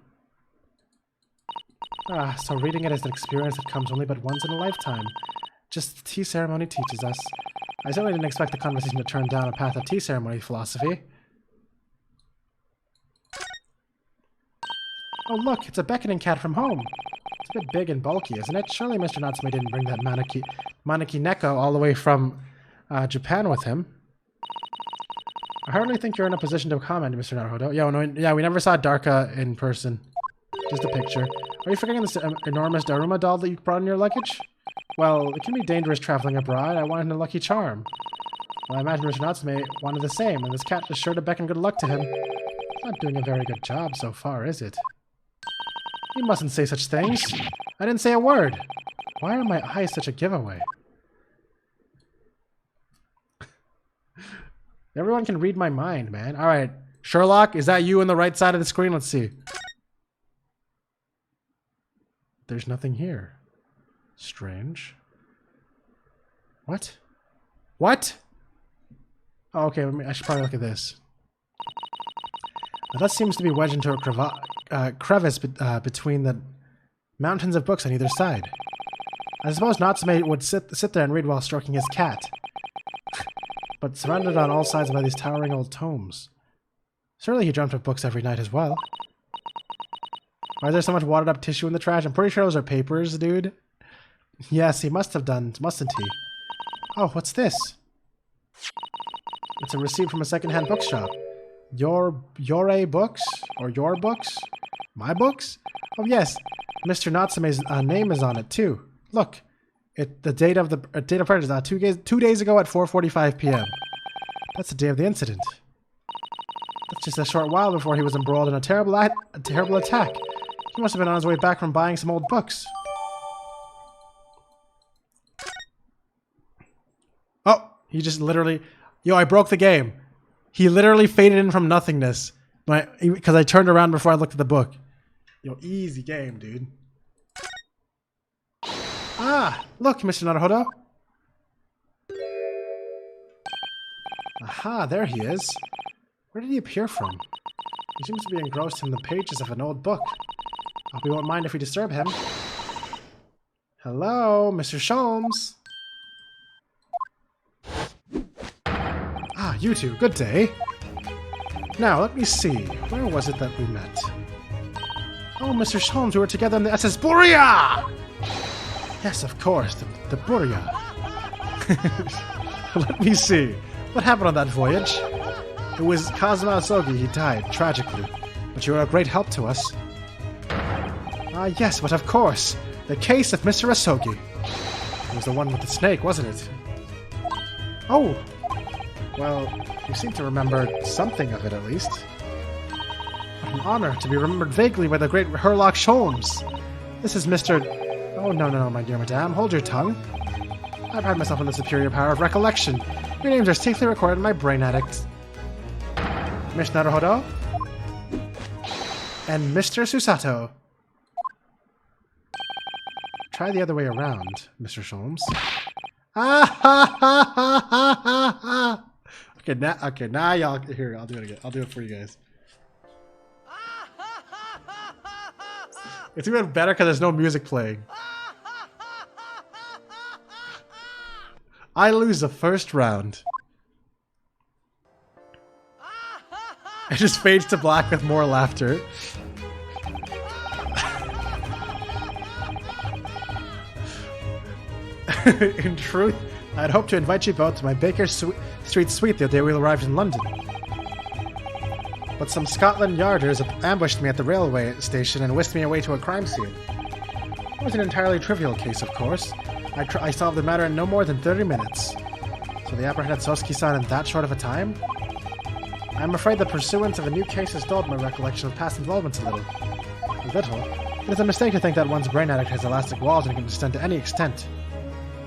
Ah, so reading it is an experience that comes only but once in a lifetime. Just the tea ceremony teaches us. I certainly didn't expect the conversation to turn down a path of tea ceremony philosophy. Oh look, it's a beckoning cat from home. It's a bit big and bulky, isn't it? Surely Mr. Natsume didn't bring that Maneki Neko all the way from Japan with him. I hardly think you're in a position to comment, Mr. Naruhodo. Yeah, we never saw Darka in person. Just a picture. Are you forgetting this enormous Daruma doll that you brought in your luggage? Well, it can be dangerous traveling abroad. I wanted a lucky charm. Well, I imagine Mr. Natsume wanted the same, and this cat is sure to beckon good luck to him. It's not doing a very good job so far, is it? You mustn't say such things. I didn't say a word. Why are my eyes such a giveaway? Everyone can read my mind, man. Alright. Sherlock, is that you on the right side of the screen? Let's see. There's nothing here. Strange. What? What? Oh, okay. I should probably look at this. Now, that seems to be wedged into a crevice between the mountains of books on either side. I suppose Natsume would sit there and read while stroking his cat. But surrounded on all sides by these towering old tomes. Surely he dreamt of books every night as well. Why is there so much watered up tissue in the trash? I'm pretty sure those are papers, dude. Yes, he must have done, mustn't he? Oh, what's this? It's a receipt from a secondhand bookshop. Your books? Or your books? My books? Oh yes, Mr. Natsume's name is on it too. Look, the date of purchase 2 days ago at 4:45 p.m. That's the day of the incident. That's just a short while before he was embroiled in a terrible attack. He must have been on his way back from buying some old books. Oh, he just literally... Yo, I broke the game. He literally faded in from nothingness. Because I turned around before I looked at the book. Yo, easy game, dude. Ah, look, Mr. Naruhodo. Aha, there he is. Where did he appear from? He seems to be engrossed in the pages of an old book. Hope we won't mind if we disturb him. Hello, Mr. Sholmes. Ah, you two, good day. Now, let me see. Where was it that we met? Oh, Mr. Sholmes, we were together in the SS Buria! Yes, of course, the Buria. Let me see. What happened on that voyage? It was Kazuma Asogi. He died, tragically. But you were a great help to us. Ah, yes, but of course. The case of Mr. Asogi. It was the one with the snake, wasn't it? Oh! Well, you seem to remember something of it, at least. What an honor to be remembered vaguely by the great Herlock Sholmes. This is Mr... Oh, no, my dear madame. Hold your tongue. I pride myself on the superior power of recollection. Your names are safely recorded in my brain addict. Miss Naruhodo? And Mr. Susato. Try the other way around, Mr. Sholmes. Ah ha ha ha ha ha! Okay, now y'all... Here, I'll do it again. I'll do it for you guys. It's even better because there's no music playing. I lose the first round. It just fades to black with more laughter. In truth, I'd hoped to invite you both to my Baker Street suite the day we arrived in London. But some Scotland Yarders ambushed me at the railway station and whisked me away to a crime scene. It was an entirely trivial case, of course. I solved the matter in no more than 30 minutes. So they apprehended Sosuke-san in that short of a time? I'm afraid the pursuance of a new case has dulled my recollection of past involvements a little. A little? It is a mistake to think that one's brain addict has elastic walls and can extend to any extent.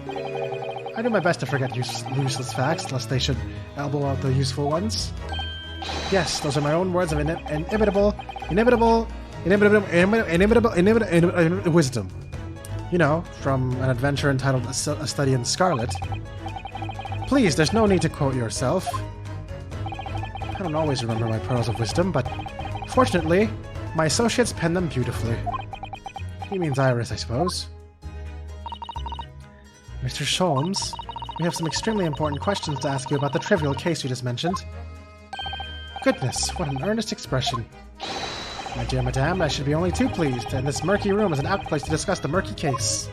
I do my best to forget useless facts, lest they should elbow out the useful ones. Yes, those are my own words of inimitable wisdom. You know, from an adventure entitled A Study in Scarlet. Please, there's no need to quote yourself. I don't always remember my pearls of wisdom, but fortunately, my associates pen them beautifully. He means Iris, I suppose. Mr. Sholmes, we have some extremely important questions to ask you about the trivial case you just mentioned. Goodness, what an earnest expression. My dear madame, I should be only too pleased, and this murky room is an apt place to discuss the murky case.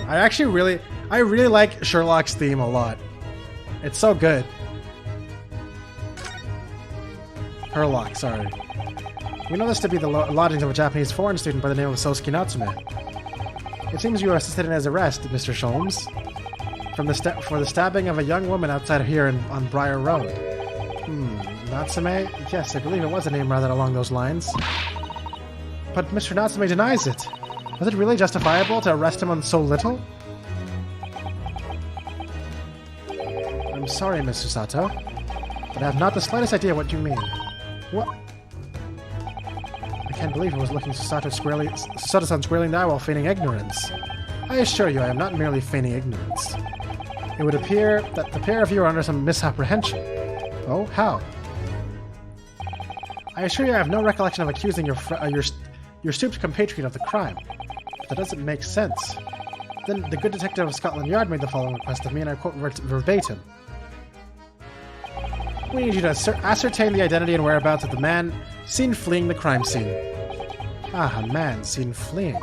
I really like Sherlock's theme a lot. It's so good. Herlock, sorry. We know this to be the lodgings of a Japanese foreign student by the name of Sosuke Natsume. It seems you assisted in his arrest, Mr. Sholmes, for the stabbing of a young woman outside here on Briar Road. Natsume? Yes, I believe it was a name rather along those lines. But Mr. Natsume denies it. Was it really justifiable to arrest him on so little? I'm sorry, Miss Susato, but I have not the slightest idea what you mean. What? I can't believe I was looking Susato-san squarely in the eye while feigning ignorance. I assure you I am not merely feigning ignorance. It would appear that the pair of you are under some misapprehension. Oh, how? I assure you I have no recollection of accusing your stooped compatriot of the crime. But that doesn't make sense. Then the good detective of Scotland Yard made the following request of me, and I quote verbatim. We need you to ascertain the identity and whereabouts of the man seen fleeing the crime scene. Ah, a man seen fleeing.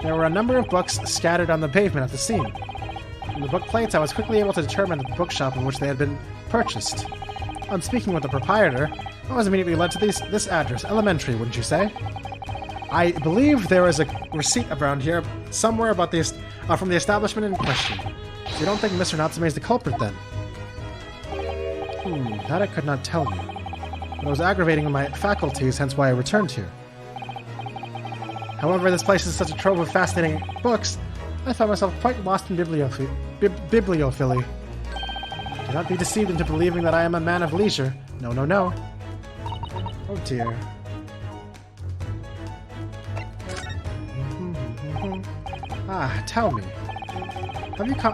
There were a number of books scattered on the pavement at the scene. From the book plates, I was quickly able to determine the bookshop in which they had been purchased. On speaking with the proprietor, I was immediately led to this address. Elementary, wouldn't you say? I believe there is a receipt around here somewhere about this from the establishment in question. You don't think Mr. Natsume is the culprit, then? That I could not tell you. But it was aggravating my faculties, hence why I returned here. However, this place is such a trove of fascinating books, I found myself quite lost in bibliophily. Do not be deceived into believing that I am a man of leisure. No, no, no. Oh dear. Ah, tell me.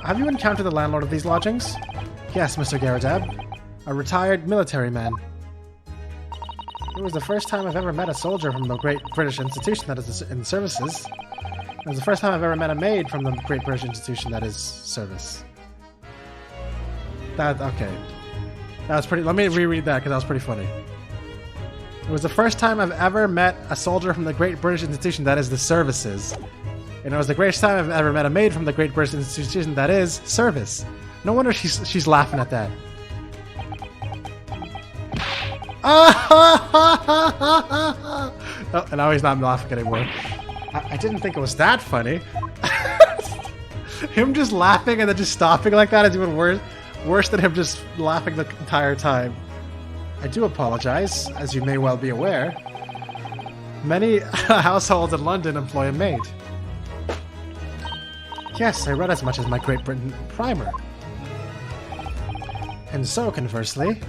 Have you encountered the landlord of these lodgings? Yes, Mr. Garadab. A retired military man. It was the first time I've ever met a soldier from the Great British Institution that is in services. It was the first time I've ever met a maid from the Great British Institution that is service. Okay. That was pretty... Let me reread that, because that was pretty funny. It was the first time I've ever met a soldier from the Great British Institution that is the services. And it was the greatest time I've ever met a maid from the Great British Institution that is service. No wonder she's laughing at that. Oh, and now he's not laughing anymore. I didn't think it was that funny. Him just laughing and then just stopping like that is even worse than him just laughing the entire time. I do apologize, as you may well be aware. Many households in London employ a maid. Yes, I read as much as my Great Britain primer. And so, conversely,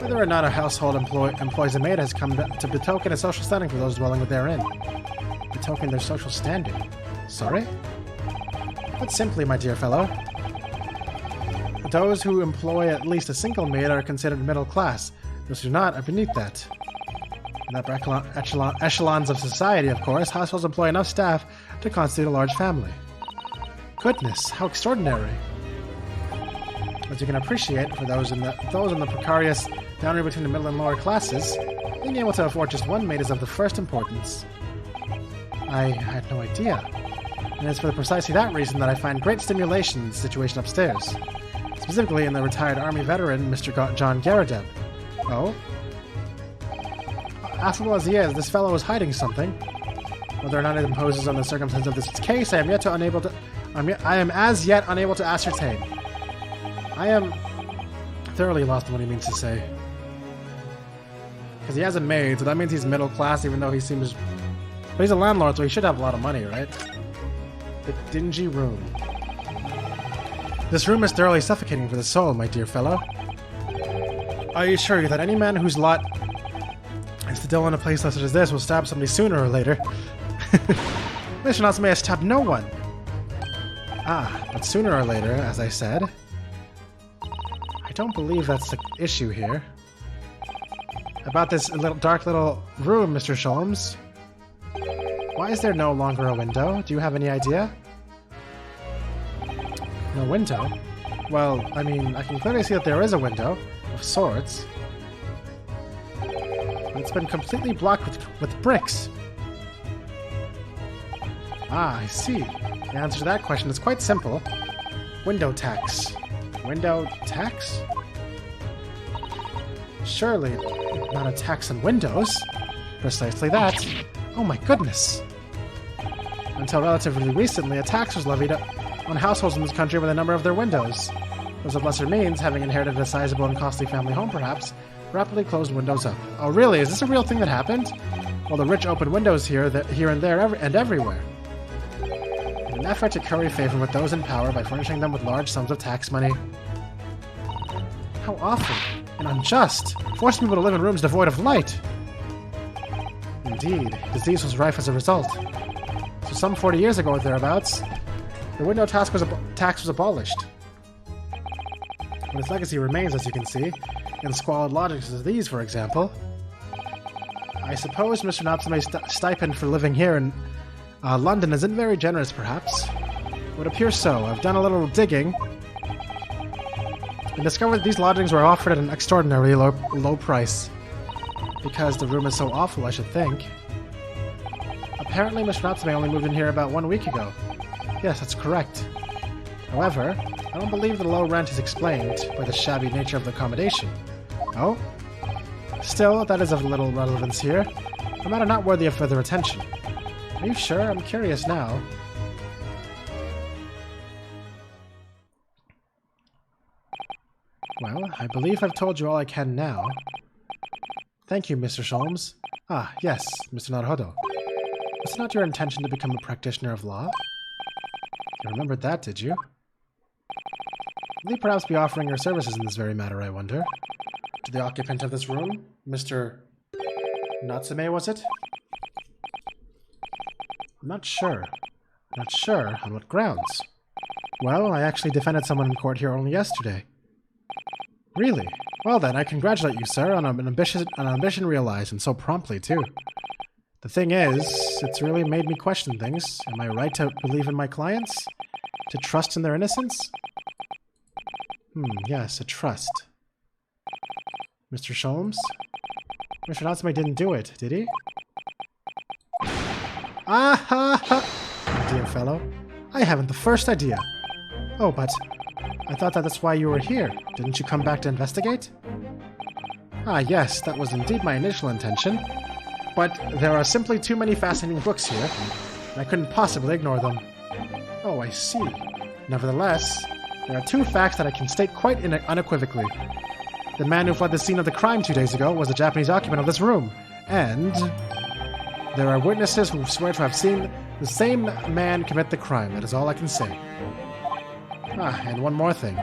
whether or not a household employs a maid has come to betoken a social standing for those dwelling therein. Betoken their social standing. Sorry? Put simply, my dear fellow, those who employ at least a single maid are considered middle class. Those who do not are beneath that. In the upper echelons of society, of course, households employ enough staff to constitute a large family. Goodness, how extraordinary! As you can appreciate, for those in the precarious boundary between the middle and lower classes, being able to afford just one maid is of the first importance. I had no idea. And it's for precisely that reason that I find great stimulation in the situation upstairs. Specifically in the retired Army veteran, Mr. John Garadeb. Oh? Affable as he is, this fellow is hiding something. Whether or not it imposes on the circumstances of this case, I am as yet unable to ascertain. I am thoroughly lost in what he means to say. Because he has a maid, so that means he's middle class, even though he seems... But he's a landlord, so he should have a lot of money, right? The dingy room. This room is thoroughly suffocating for the soul, my dear fellow. I assure you that any man whose lot is to dwell in a place such as this will stab somebody sooner or later. Mr. Natsume has stabbed no one. Ah, but sooner or later, as I said. I don't believe that's the issue here. About this dark little room, Mr. Sholmes. Why is there no longer a window? Do you have any idea? No window? Well, I mean, I can clearly see that there is a window, of sorts. But it's been completely blocked with bricks. Ah, I see. The answer to that question is quite simple. Window tax. Window tax? Surely not a tax on windows. Precisely that. Oh my goodness. Until relatively recently, a tax was levied on households in this country with a number of their windows. Those of lesser means, having inherited a sizable and costly family home perhaps, rapidly closed windows up. Oh really? Is this a real thing that happened? Well, the rich opened windows here and there and everywhere. In an effort to curry favor with those in power by furnishing them with large sums of tax money. How awful and unjust! Forcing people to live in rooms devoid of light! Indeed, disease was rife as a result. So some 40 years ago or thereabouts, the window tax was abolished. But its legacy remains, as you can see, in squalid lodgings as these, for example. I suppose Mr. Natsume's stipend for living here in London isn't very generous, perhaps. It would appear so. I've done a little digging. and discovered that these lodgings were offered at an extraordinarily low price. Because the room is so awful, I should think. Apparently, Mr. Natsume only moved in here about 1 week ago. Yes, that's correct. However, I don't believe the low rent is explained by the shabby nature of the accommodation. Oh? Still, that is of little relevance here. A matter not worthy of further attention. Are you sure? I'm curious now. Well, I believe I've told you all I can now. Thank you, Mr. Sholmes. Ah, yes, Mr. Naruhodo. It's not your intention to become a practitioner of law? You remembered that, did you? Will you perhaps be offering your services in this very matter, I wonder? To the occupant of this room? Mr. Natsume, was it? I'm not sure. Not sure on what grounds. Well, I actually defended someone in court here only yesterday. Really? Well then, I congratulate you, sir, on an ambition realized, and so promptly, too. The thing is, it's really made me question things. Am I right to believe in my clients? To trust in their innocence? Yes, a trust. Mr. Sholmes? Mr. Natsume didn't do it, did he? Ah ha ha! Dear fellow, I haven't the first idea. Oh, but I thought that's why you were here. Didn't you come back to investigate? Ah, yes, that was indeed my initial intention. But there are simply too many fascinating books here, and I couldn't possibly ignore them. Oh, I see. Nevertheless, there are two facts that I can state quite unequivocally. The man who fled the scene of the crime 2 days ago was the Japanese occupant of this room, and there are witnesses who swear to have seen the same man commit the crime. That is all I can say. Ah, and one more thing.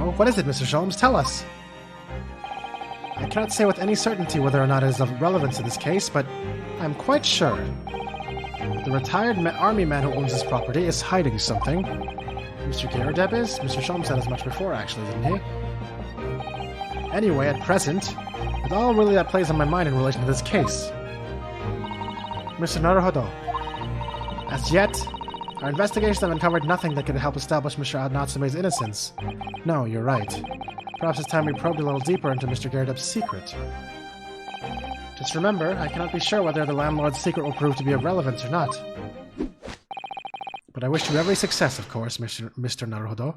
Oh, what is it, Mr. Sholmes? Tell us. I cannot say with any certainty whether or not it is of relevance to this case, but I'm quite sure. The retired army man who owns this property is hiding something. Mr. Garrideb is? Mr. Sholmes said as much before, actually, didn't he? Anyway, at present, it's all really that plays on my mind in relation to this case. Mr. Naruhodo, as yet, our investigations have uncovered nothing that could help establish Mr. Natsume's innocence. No, you're right. Perhaps it's time we probed a little deeper into Mr. Garrideb's secret. Just remember, I cannot be sure whether the landlord's secret will prove to be of relevance or not. But I wish you every success, of course, Mr. Naruhodo.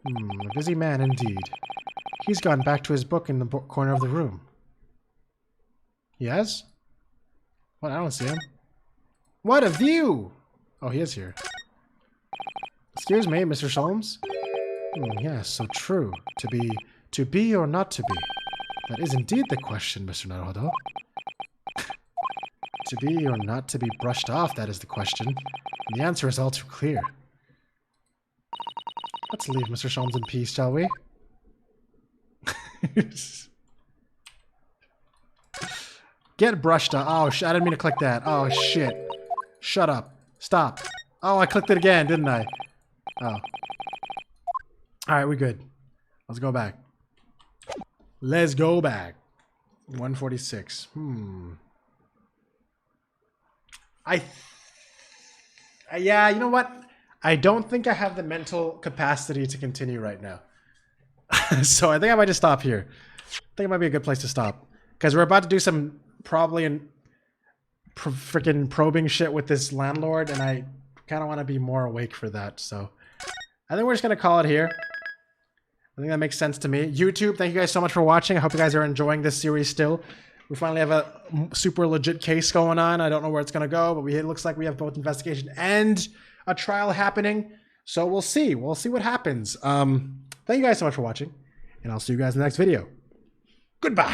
A busy man indeed. He's gone back to his book in the corner of the room. He has? What? I don't see him. What a view! Oh, he is here. Excuse me, Mr. Sholmes? Yes, so true. To be or not to be? That is indeed the question, Mr. Naruhodo. To be or not to be brushed off, that is the question. And the answer is all too clear. Let's leave Mr. Sholmes in peace, shall we? Get brushed off. Oh, I didn't mean to click that. Oh, shit. Shut up. Stop. Oh, I clicked it again, didn't I? Oh. Alright, we're good. Let's go back. Let's go back. 146. Yeah, you know what? I don't think I have the mental capacity to continue right now. So I think I might just stop here. I think it might be a good place to stop. Because we're about to do some probably freaking probing shit with this landlord, and I kind of want to be more awake for that. So I think we're just going to call it here. I think that makes sense to me. YouTube, thank you guys so much for watching. I hope you guys are enjoying this series still. We finally have a super legit case going on. I don't know where it's going to go, but it looks like we have both investigation and a trial happening. So we'll see. We'll see what happens. Thank you guys so much for watching, and I'll see you guys in the next video. Goodbye.